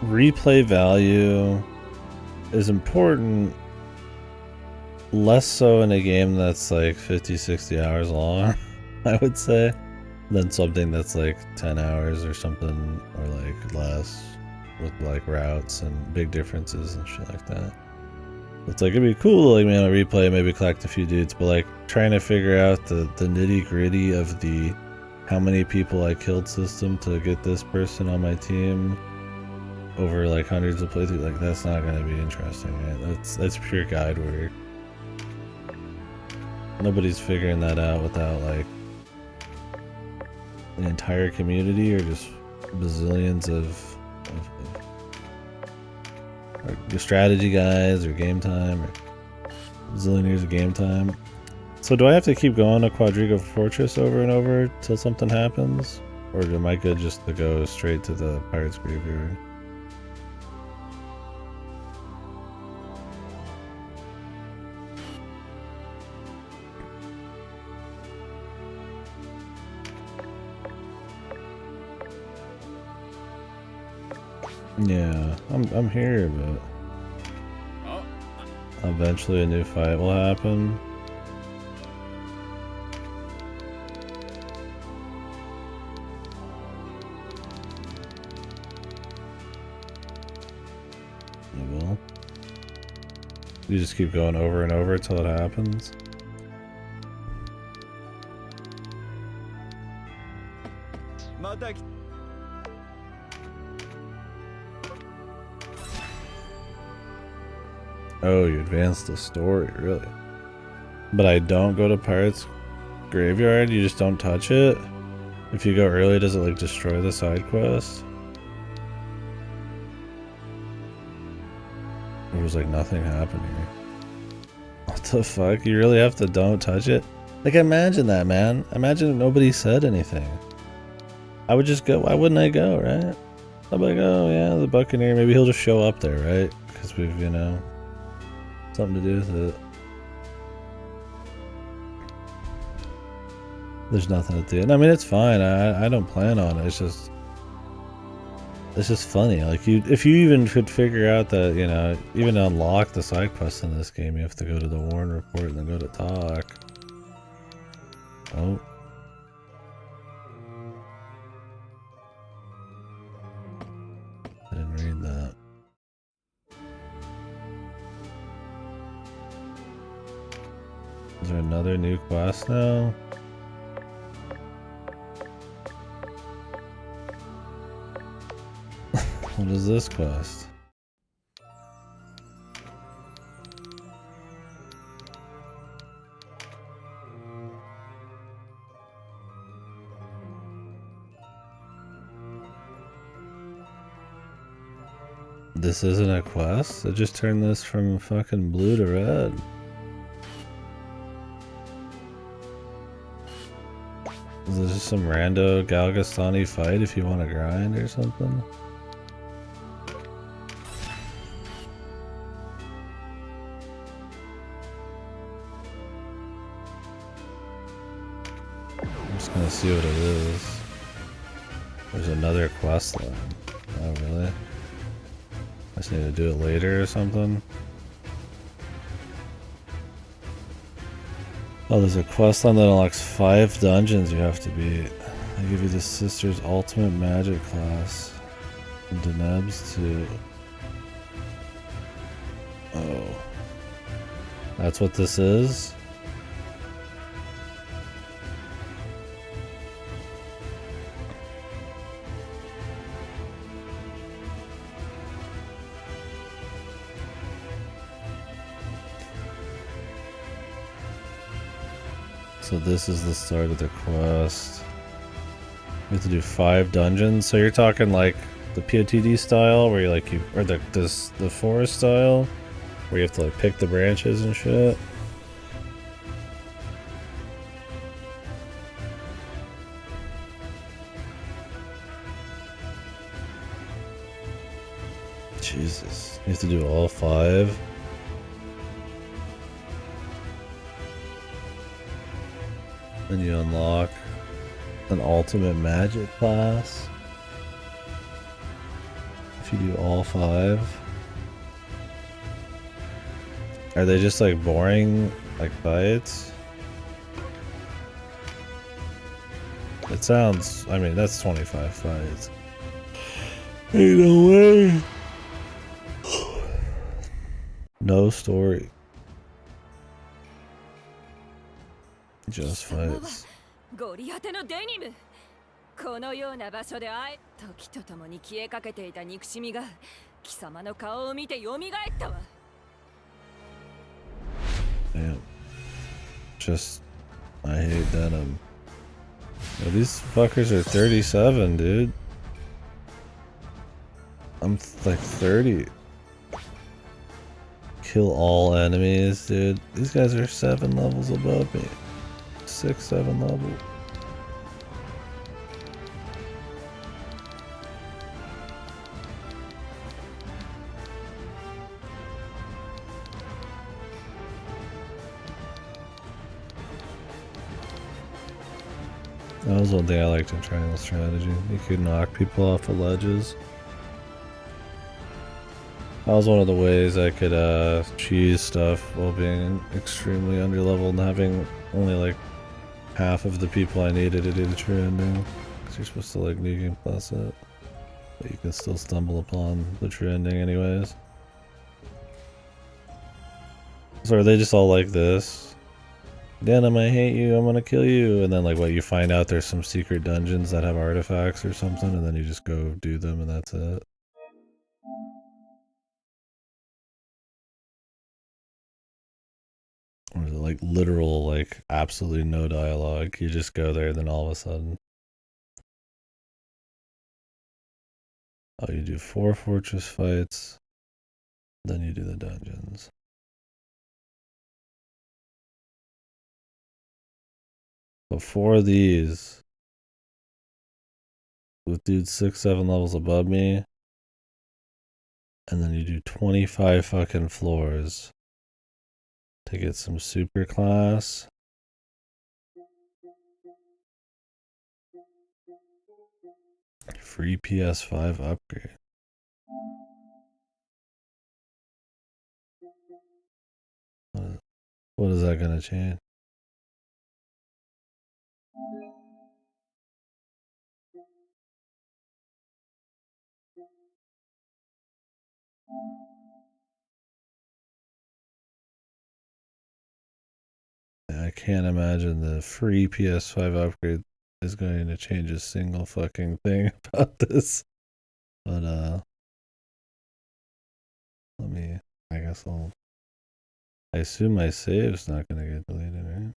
replay value is important, less so in a game that's like 50-60 hours long, I would say, than something that's like 10 hours or something, or like less, with like routes and big differences and shit like that. It's like, it'd be cool to like be able to replay, maybe collect a few dudes, but like trying to figure out the nitty gritty of the how many people I killed system to get this person on my team over like hundreds of playthroughs, like that's not going to be interesting, right? That's pure guide work. Nobody's figuring that out without like the entire community or just bazillions of or strategy guys or game time or bazillion years of game time. So do I have to keep going to Quadriga Fortress over and over till something happens? Or am I good just to go straight to the Pirate's Graveyard? Yeah, I'm here, but eventually a new fight will happen. It will. You just keep going over and over until it happens. Oh, you advance the story, really? But I don't go to Pirate's Graveyard? You just don't touch it? If you go early, does it like destroy the side quest? There was like nothing happening here. What the fuck? You really have to don't touch it? Like, imagine that, man. Imagine if nobody said anything. I would just go. Why wouldn't I go, right? I'm like, oh yeah, the Buccaneer. Maybe he'll just show up there, right? Because we've, you know, something to do with it. There's nothing at the end. I mean, it's fine. I don't plan on it. It's just funny. Like, if you even could figure out that, you know, even to unlock the side quests in this game, you have to go to the Warren report and then go to talk. Oh. I didn't read that. Is there another new quest now? What is this quest? This isn't a quest? I just turned this from fucking blue to red. Is this just some rando Galgastani fight if you want to grind or something? just gonna see what it is. There's another quest line. Oh, really? I just need to do it later or something? Oh, there's a quest line that unlocks 5 dungeons you have to beat. They give you the Sister's Ultimate Magic class. And Deneb's too. Oh. That's what this is? So this is the start of the quest. You have to do 5 dungeons. So you're talking like the POTD style, where or the forest style, where you have to like pick the branches and shit. Jesus, you have to do all 5. Then you unlock an ultimate magic class if you do all 5. Are they just like boring like fights? It sounds, I mean, that's 25 fights. Ain't no way. No story. Just fights. ゴリアテのデニム。このような場所で時とともに消えかけていた憎しみが貴様の顔を見て蘇ったわ。Damn. Just, I hate denim. Yo, these fuckers are 37, dude. I'm like 30. Kill all enemies, dude. These guys are 7 levels above me. 6, 7 level. That was one thing I liked in Triangle Strategy. You could knock people off of ledges. That was one of the ways I could cheese stuff while being extremely underleveled and having only like half of the people I needed to do the true ending. Because you're supposed to like nuke and plus it. But you can still stumble upon the true ending anyways. So are they just all like this? Denim, I hate you, I'm gonna kill you. And then like what, you find out there's some secret dungeons that have artifacts or something, and then you just go do them and that's it. Or is it like literal, like absolutely no dialogue? You just go there, then all of a sudden. Oh, you do 4 fortress fights, then you do the dungeons. So 4 of these with dudes 6, 7 levels above me, and then you do 25 fucking floors to get some super class. Free PS5 upgrade. What is that gonna change? I can't imagine the free PS5 upgrade is going to change a single fucking thing about this. But let me, I guess I assume my save's not gonna get deleted, right?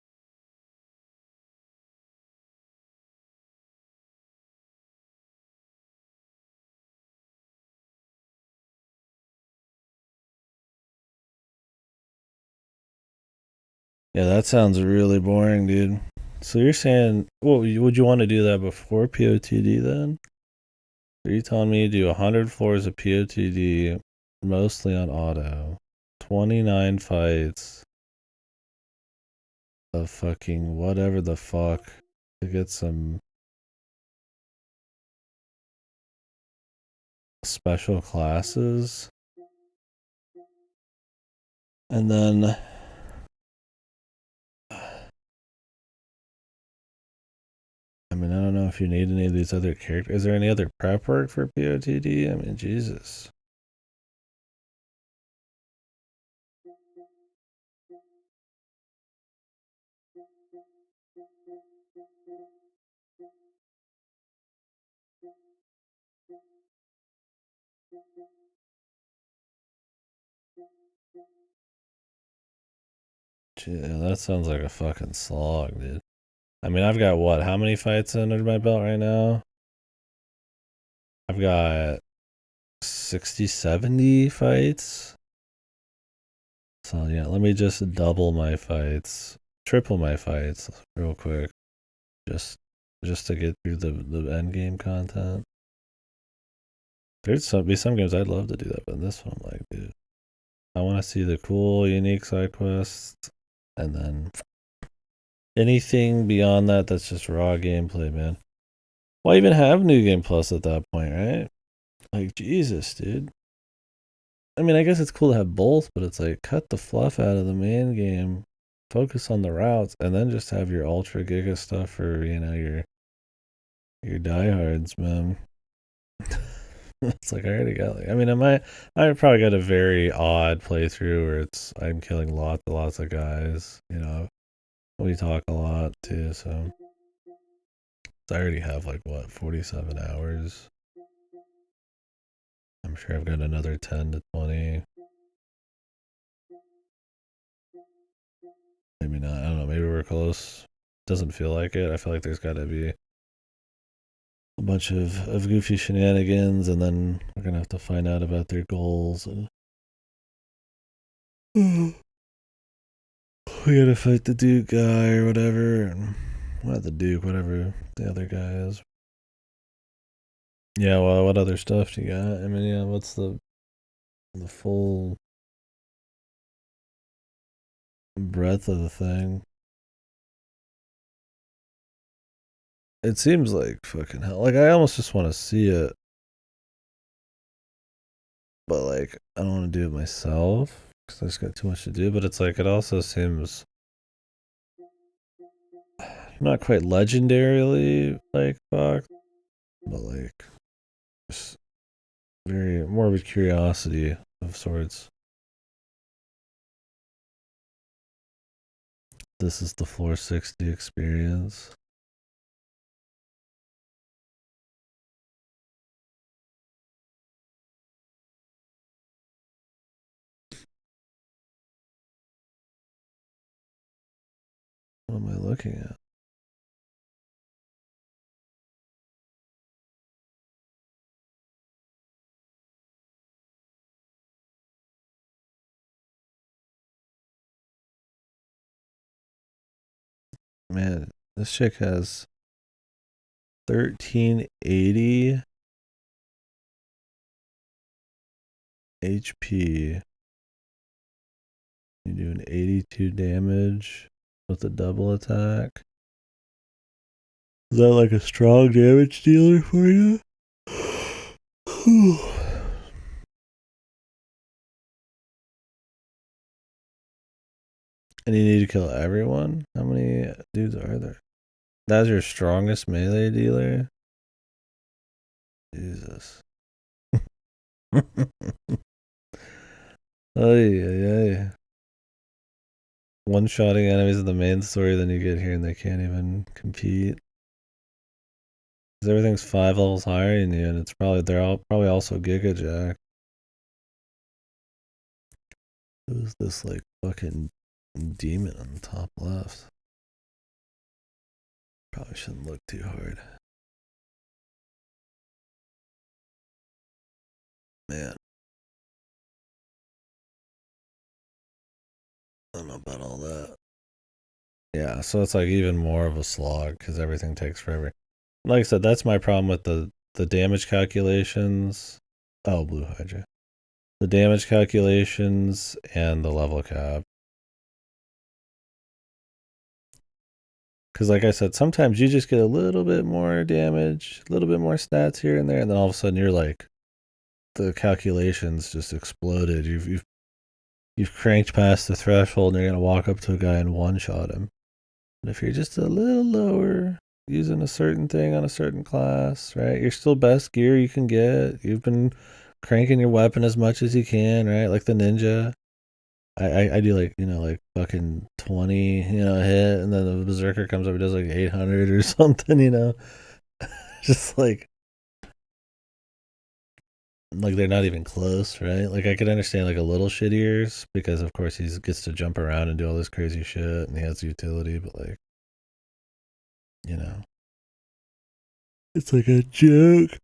Yeah, that sounds really boring, dude. So you're saying, well, would you want to do that before POTD then? Are you telling me to do 100 floors of POTD, mostly on auto, 29 fights of fucking whatever the fuck to get some special classes. And then I mean, I don't know if you need any of these other characters. Is there any other prep work for POTD? I mean, Jesus. Gee, that sounds like a fucking slog, dude. I mean, I've got what? How many fights under my belt right now? I've got 60, 70 fights. So yeah, let me just double my fights, triple my fights real quick. Just to get through the end game content. There's some games I'd love to do that, but in this one I'm like, dude, I want to see the cool, unique side quests, and then anything beyond that that's just raw gameplay, man. Why even have New Game Plus at that point, right? Like, Jesus, dude. I mean, I guess it's cool to have both, but it's like, cut the fluff out of the main game, focus on the routes, and then just have your Ultra Giga stuff for, you know, your diehards, man. It's like, I already got, like, I mean, I probably got a very odd playthrough where I'm killing lots of guys, you know. We talk a lot, too, so. I already have, like, what, 47 hours? I'm sure I've got another 10 to 20. Maybe not. I don't know. Maybe we're close. Doesn't feel like it. I feel like there's got to be a bunch of goofy shenanigans, and then we're going to have to find out about their goals. And we got to fight the Duke guy or whatever. And not the Duke, whatever the other guy is. Yeah, well, what other stuff do you got? I mean, yeah, what's the full breadth of the thing? It seems like fucking hell. Like, I almost just want to see it. But, like, I don't want to do it myself because I just got too much to do. But it's like, it also seems not quite legendarily, like, fucked. But, like, just very morbid curiosity of sorts. This is the floor 60 experience. What am I looking at? Man, this chick has 1380 HP. You do an 82 damage with a double attack. Is that like a strong damage dealer for you? And you need to kill everyone? How many dudes are there? That's your strongest melee dealer? Jesus. Ay. One-shotting enemies in the main story, then you get here and they can't even compete. Because everything's 5 levels higher than you, and it's they're probably also Giga Jack. Who's this, like, fucking demon on the top left? Probably shouldn't look too hard. Man. I don't know about all that. Yeah, so it's like even more of a slog because everything takes forever. Like I said, that's my problem with the damage calculations. Oh, Blue Hydra. The damage calculations and the level cap. Because like I said, sometimes you just get a little bit more damage, a little bit more stats here and there, and then all of a sudden you're like, the calculations just exploded. You've cranked past the threshold, and you're gonna walk up to a guy and one shot him. And if you're just a little lower, using a certain thing on a certain class, right? You're still best gear you can get. You've been cranking your weapon as much as you can, right? Like the ninja. I do like, like fucking 20, hit, and then the berserker comes up and does like 800 or something, just like they're not even close, right? Like I could understand like a little shittier because of course he gets to jump around and do all this crazy shit and he has utility, but like, it's like a joke.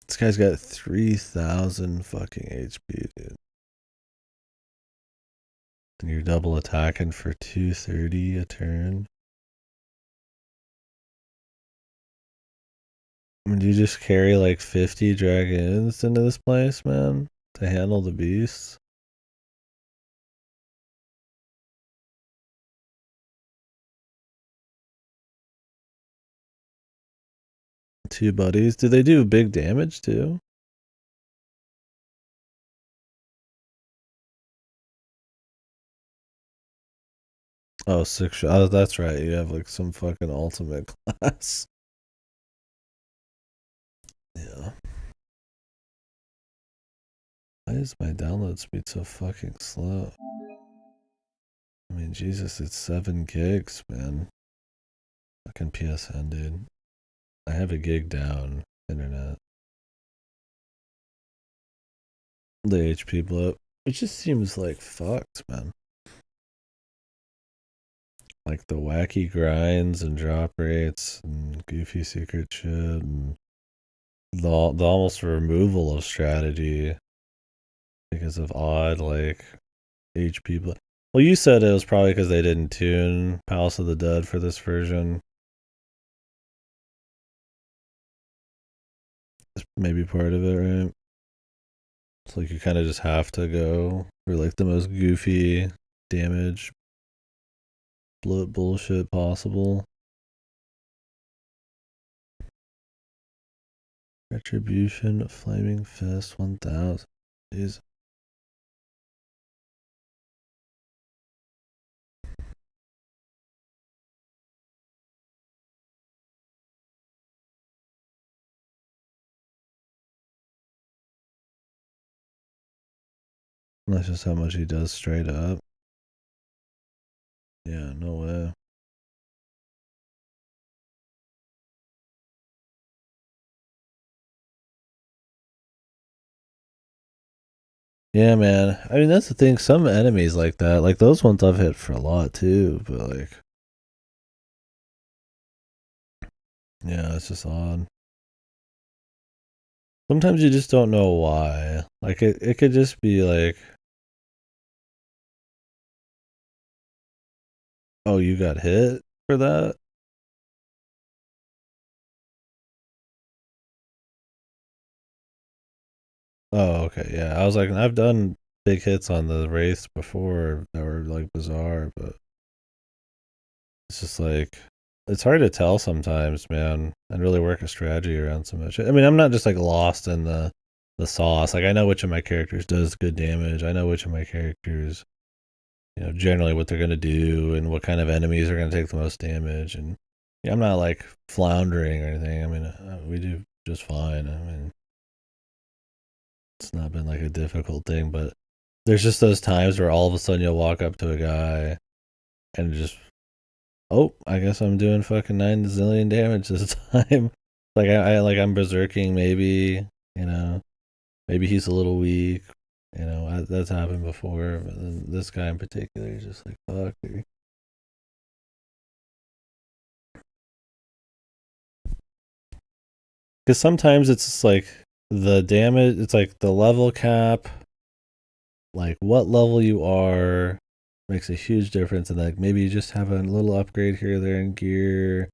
This guy's got 3,000 fucking HP, dude. And you're double attacking for 230 a turn. I mean, do you just carry like 50 dragons into this place, man, to handle the beasts? Two buddies. Do they do big damage too? Oh, 6. Oh, that's right. You have like some fucking ultimate class. Yeah. Why is my download speed so fucking slow? I mean, Jesus, it's 7 gigs, man. Fucking PSN, dude. I have a gig down internet. The HP blip. It just seems like fucked, man. Like the wacky grinds and drop rates and goofy secret shit and the almost removal of strategy because of odd like HP blip. Well, you said it was probably because they didn't tune Palace of the Dead for this version. It's maybe part of it, right? It's like you kind of just have to go for like the most goofy damage bullshit possible. Retribution, Flaming Fist, 1000. Jeez. That's just how much he does straight up. Yeah, no way. Yeah, man. I mean, that's the thing. Some enemies like that, like those ones I've hit for a lot too, but like, yeah, it's just odd. Sometimes you just don't know why. Like, it could just be like, oh, you got hit for that? Oh, okay, yeah. I was like, I've done big hits on the race before that were like bizarre, but it's just like, it's hard to tell sometimes, man, and really work a strategy around so much. I mean, I'm not just like lost in the sauce. Like, I know which of my characters does good damage. I know which of my characters, generally what they're going to do and what kind of enemies are going to take the most damage. And yeah, I'm not like floundering or anything. I mean, we do just fine. I mean, it's not been like a difficult thing, but there's just those times where all of a sudden you'll walk up to a guy and just, oh, I guess I'm doing fucking 9 zillion damage this time. Like I'm berserking maybe, maybe he's a little weak, that's happened before, but then this guy in particular is just like, fuck, dude. Because sometimes it's just like the damage, it's like the level cap, like what level you are makes a huge difference. And like maybe you just have a little upgrade here or there in gear,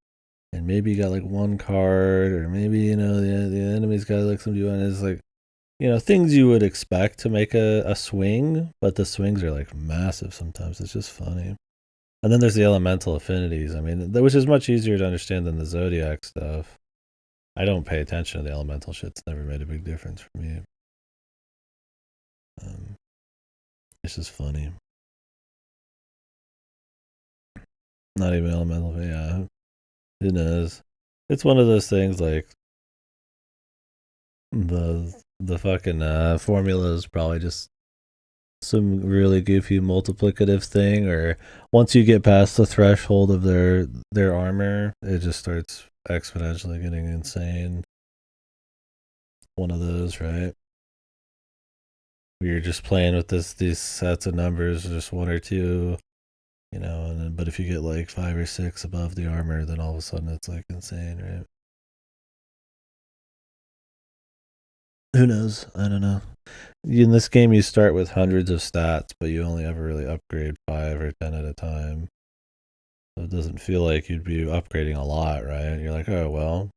and maybe you got like one card, or maybe, the enemy's got like some UI, and it's like, you know, things you would expect to make a swing, but the swings are like massive sometimes. It's just funny. And then there's the elemental affinities. I mean, which is much easier to understand than the zodiac stuff. I don't pay attention to the elemental shit. It's never made a big difference for me. It's just funny. Not even elemental, but yeah. It is. It's one of those things like the fucking formula is probably just some really goofy multiplicative thing, or once you get past the threshold of their armor, it just starts exponentially getting insane. One of those, right? You're just playing with these sets of numbers, just one or two, you know, and then, but if you get like 5 or 6 above the armor, then all of a sudden it's like insane, right? Who knows? I don't know. In this game, you start with hundreds of stats, but you only ever really upgrade 5 or 10 at a time. So it doesn't feel like you'd be upgrading a lot, right? You're like, oh, well,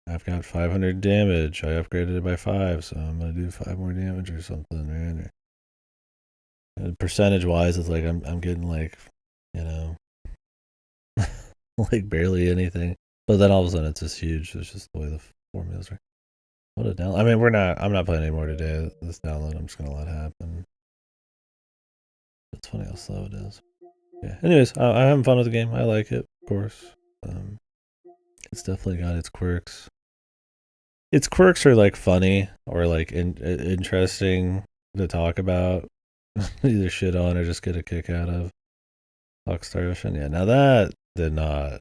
I've got 500 damage. I upgraded it by 5, so I'm going to do 5 more damage or something, right? And percentage-wise, it's like I'm getting like, you know, like barely anything. But then all of a sudden it's just huge. It's just the way the formulas are. What a download. I mean, I'm not playing anymore today. This download, I'm just going to let happen. It's funny how slow it is. Yeah. Anyways, I'm having fun with the game. I like it, of course. It's definitely got its quirks. Its quirks are like funny or like interesting to talk about, either shit on or just get a kick out of. Rockstar Ocean, yeah. Now that did not.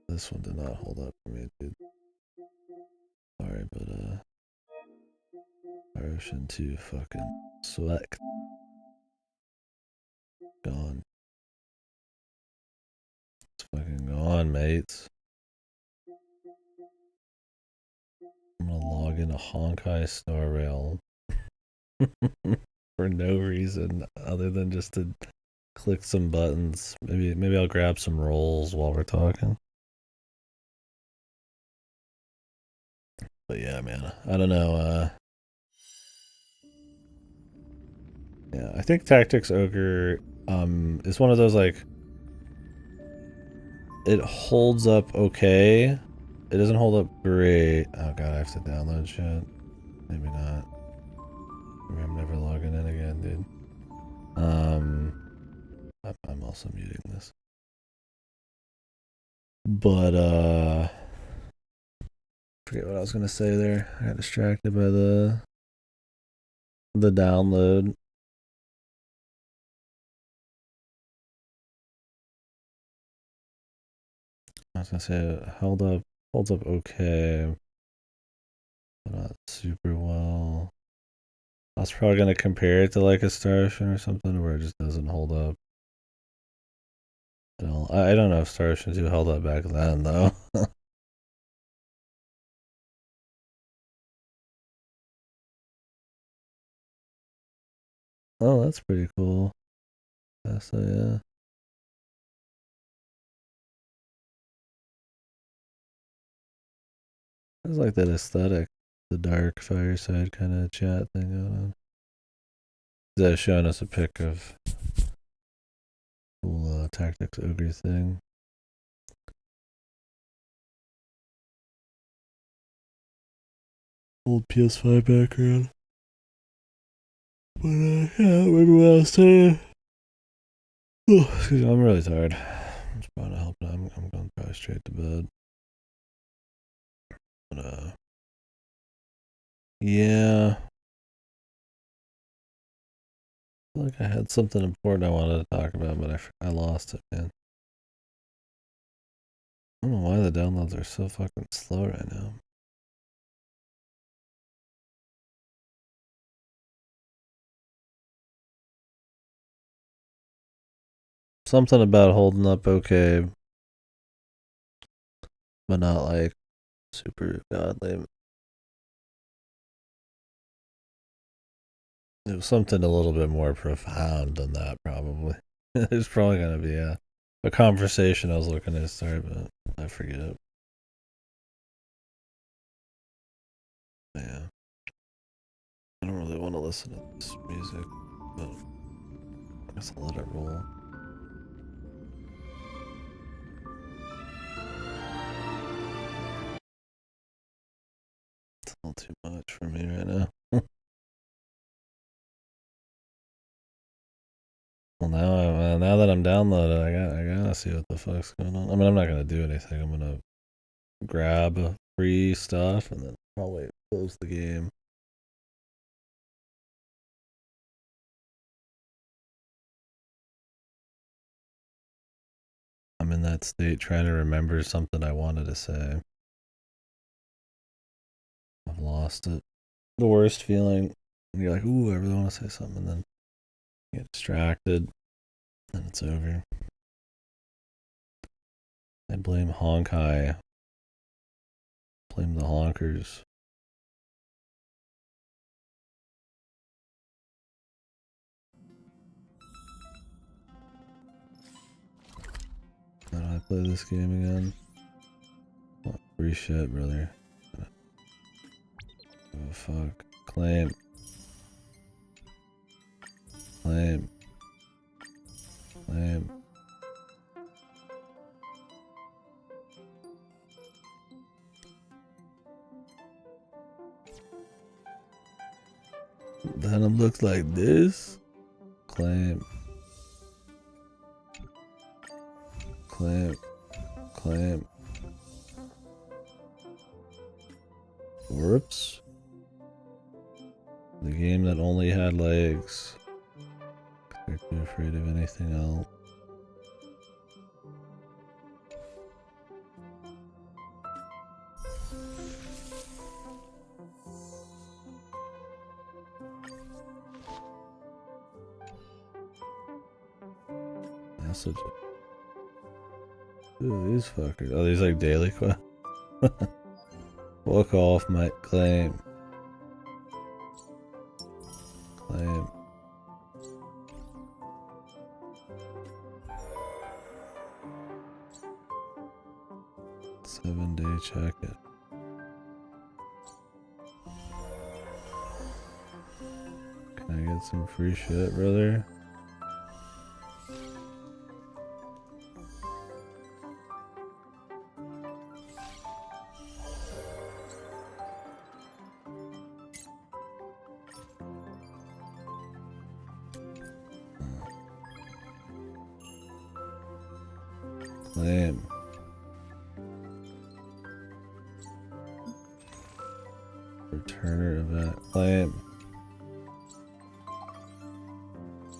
This one did not hold up for me, dude. Sorry, but Star Ocean 2 fucking select. Gone. It's fucking gone, mates. I'm gonna log into Honkai Star Rail for no reason other than just to click some buttons. Maybe I'll grab some rolls while we're talking. But yeah, man, I don't know. Yeah, I think Tactics Ogre is one of those like it holds up okay. It doesn't hold up great. Oh god, I have to download shit. Maybe not. Maybe I'm never logging in again, dude. I'm also muting this. But forget what I was gonna say there. I got distracted by the download. I was gonna say it holds up okay, but not super well. I was probably gonna compare it to like a Star Ocean or something where it just doesn't hold up. I don't know if Star Ocean 2 held up back then though. Oh, that's pretty cool. Yeah, so yeah. I just like that aesthetic, the dark fireside kind of chat thing going on. They're showing us a pic of cool Tactics Ogre thing. Old PS5 background. But yeah, I don't remember what I was saying. Oh, excuse me, I'm really tired. I'm just about to help now. I'm going probably straight to bed. But yeah. I feel like I had something important I wanted to talk about, but I lost it, man. I don't know why the downloads are so fucking slow right now. Something about holding up okay, but not like super godly. It was something a little bit more profound than that, probably. There's probably gonna be a conversation I was looking to start, but I forget. Yeah. I don't really want to listen to this music, but I guess I'll let it roll. It's all too much for me right now. Well, now that I'm downloaded, I gotta see what the fuck's going on. I mean, I'm not gonna do anything. I'm gonna grab free stuff and then probably close the game. I'm in that state trying to remember something I wanted to say. I've lost it. The worst feeling when you're like, ooh, I really want to say something, and then you get distracted, and it's over. I blame Honkai. Blame the honkers. How do I play this game again? Oh, free shit, brother. Oh, fuck. Claim. Claim. Claim. Then it looks like this. Claim. Claim. Claim. Whoops. The game that only had legs. They're too afraid of anything else. Message. Ooh, these fuckers. Oh, these like daily quests. Walk off, mate. Claim. Claim. Seven-day check-in. Can I get some free shit, brother? Claim. Returner event. Claim.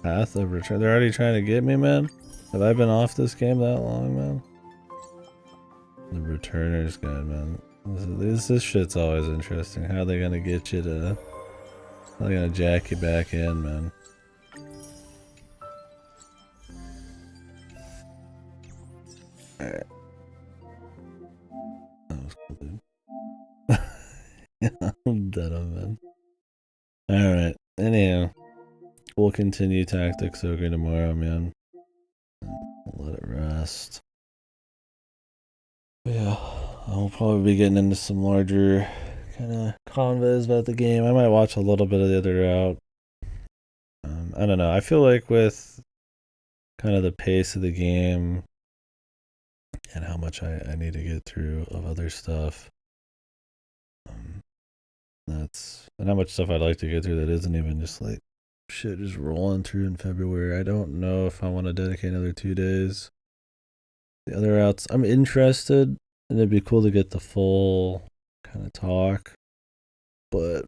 Path of return. They're already trying to get me, man? Have I been off this game that long, man? The returner's guide, man. This shit's always interesting. How are they gonna get you to... How are they gonna jack you back in, man? Alright. That was cool, dude. I'm dead on, man. Alright. Anyhow. We'll continue Tactics Ogre tomorrow, man. I'll let it rest. But yeah, I'll probably be getting into some larger kind of convos about the game. I might watch a little bit of the other route. I don't know. I feel like with kind of the pace of the game and how much I need to get through of other stuff, and how much stuff I'd like to get through that isn't even just like shit just rolling through in February. I don't know if I want to dedicate another 2 days. The other routes, I'm interested, and it'd be cool to get the full kind of talk, but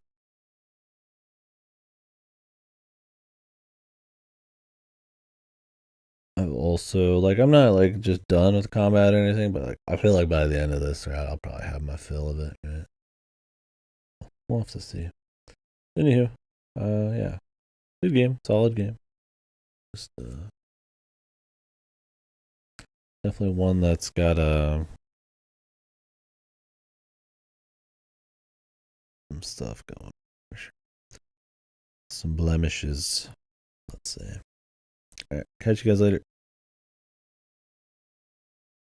I've also, like, I'm not like just done with combat or anything, but like I feel like by the end of this route I'll probably have my fill of it, right? We'll have to see. Anywho, yeah, good game, solid game. Just definitely one that's got some stuff going for sure. Some blemishes, let's say. Alright, catch you guys later.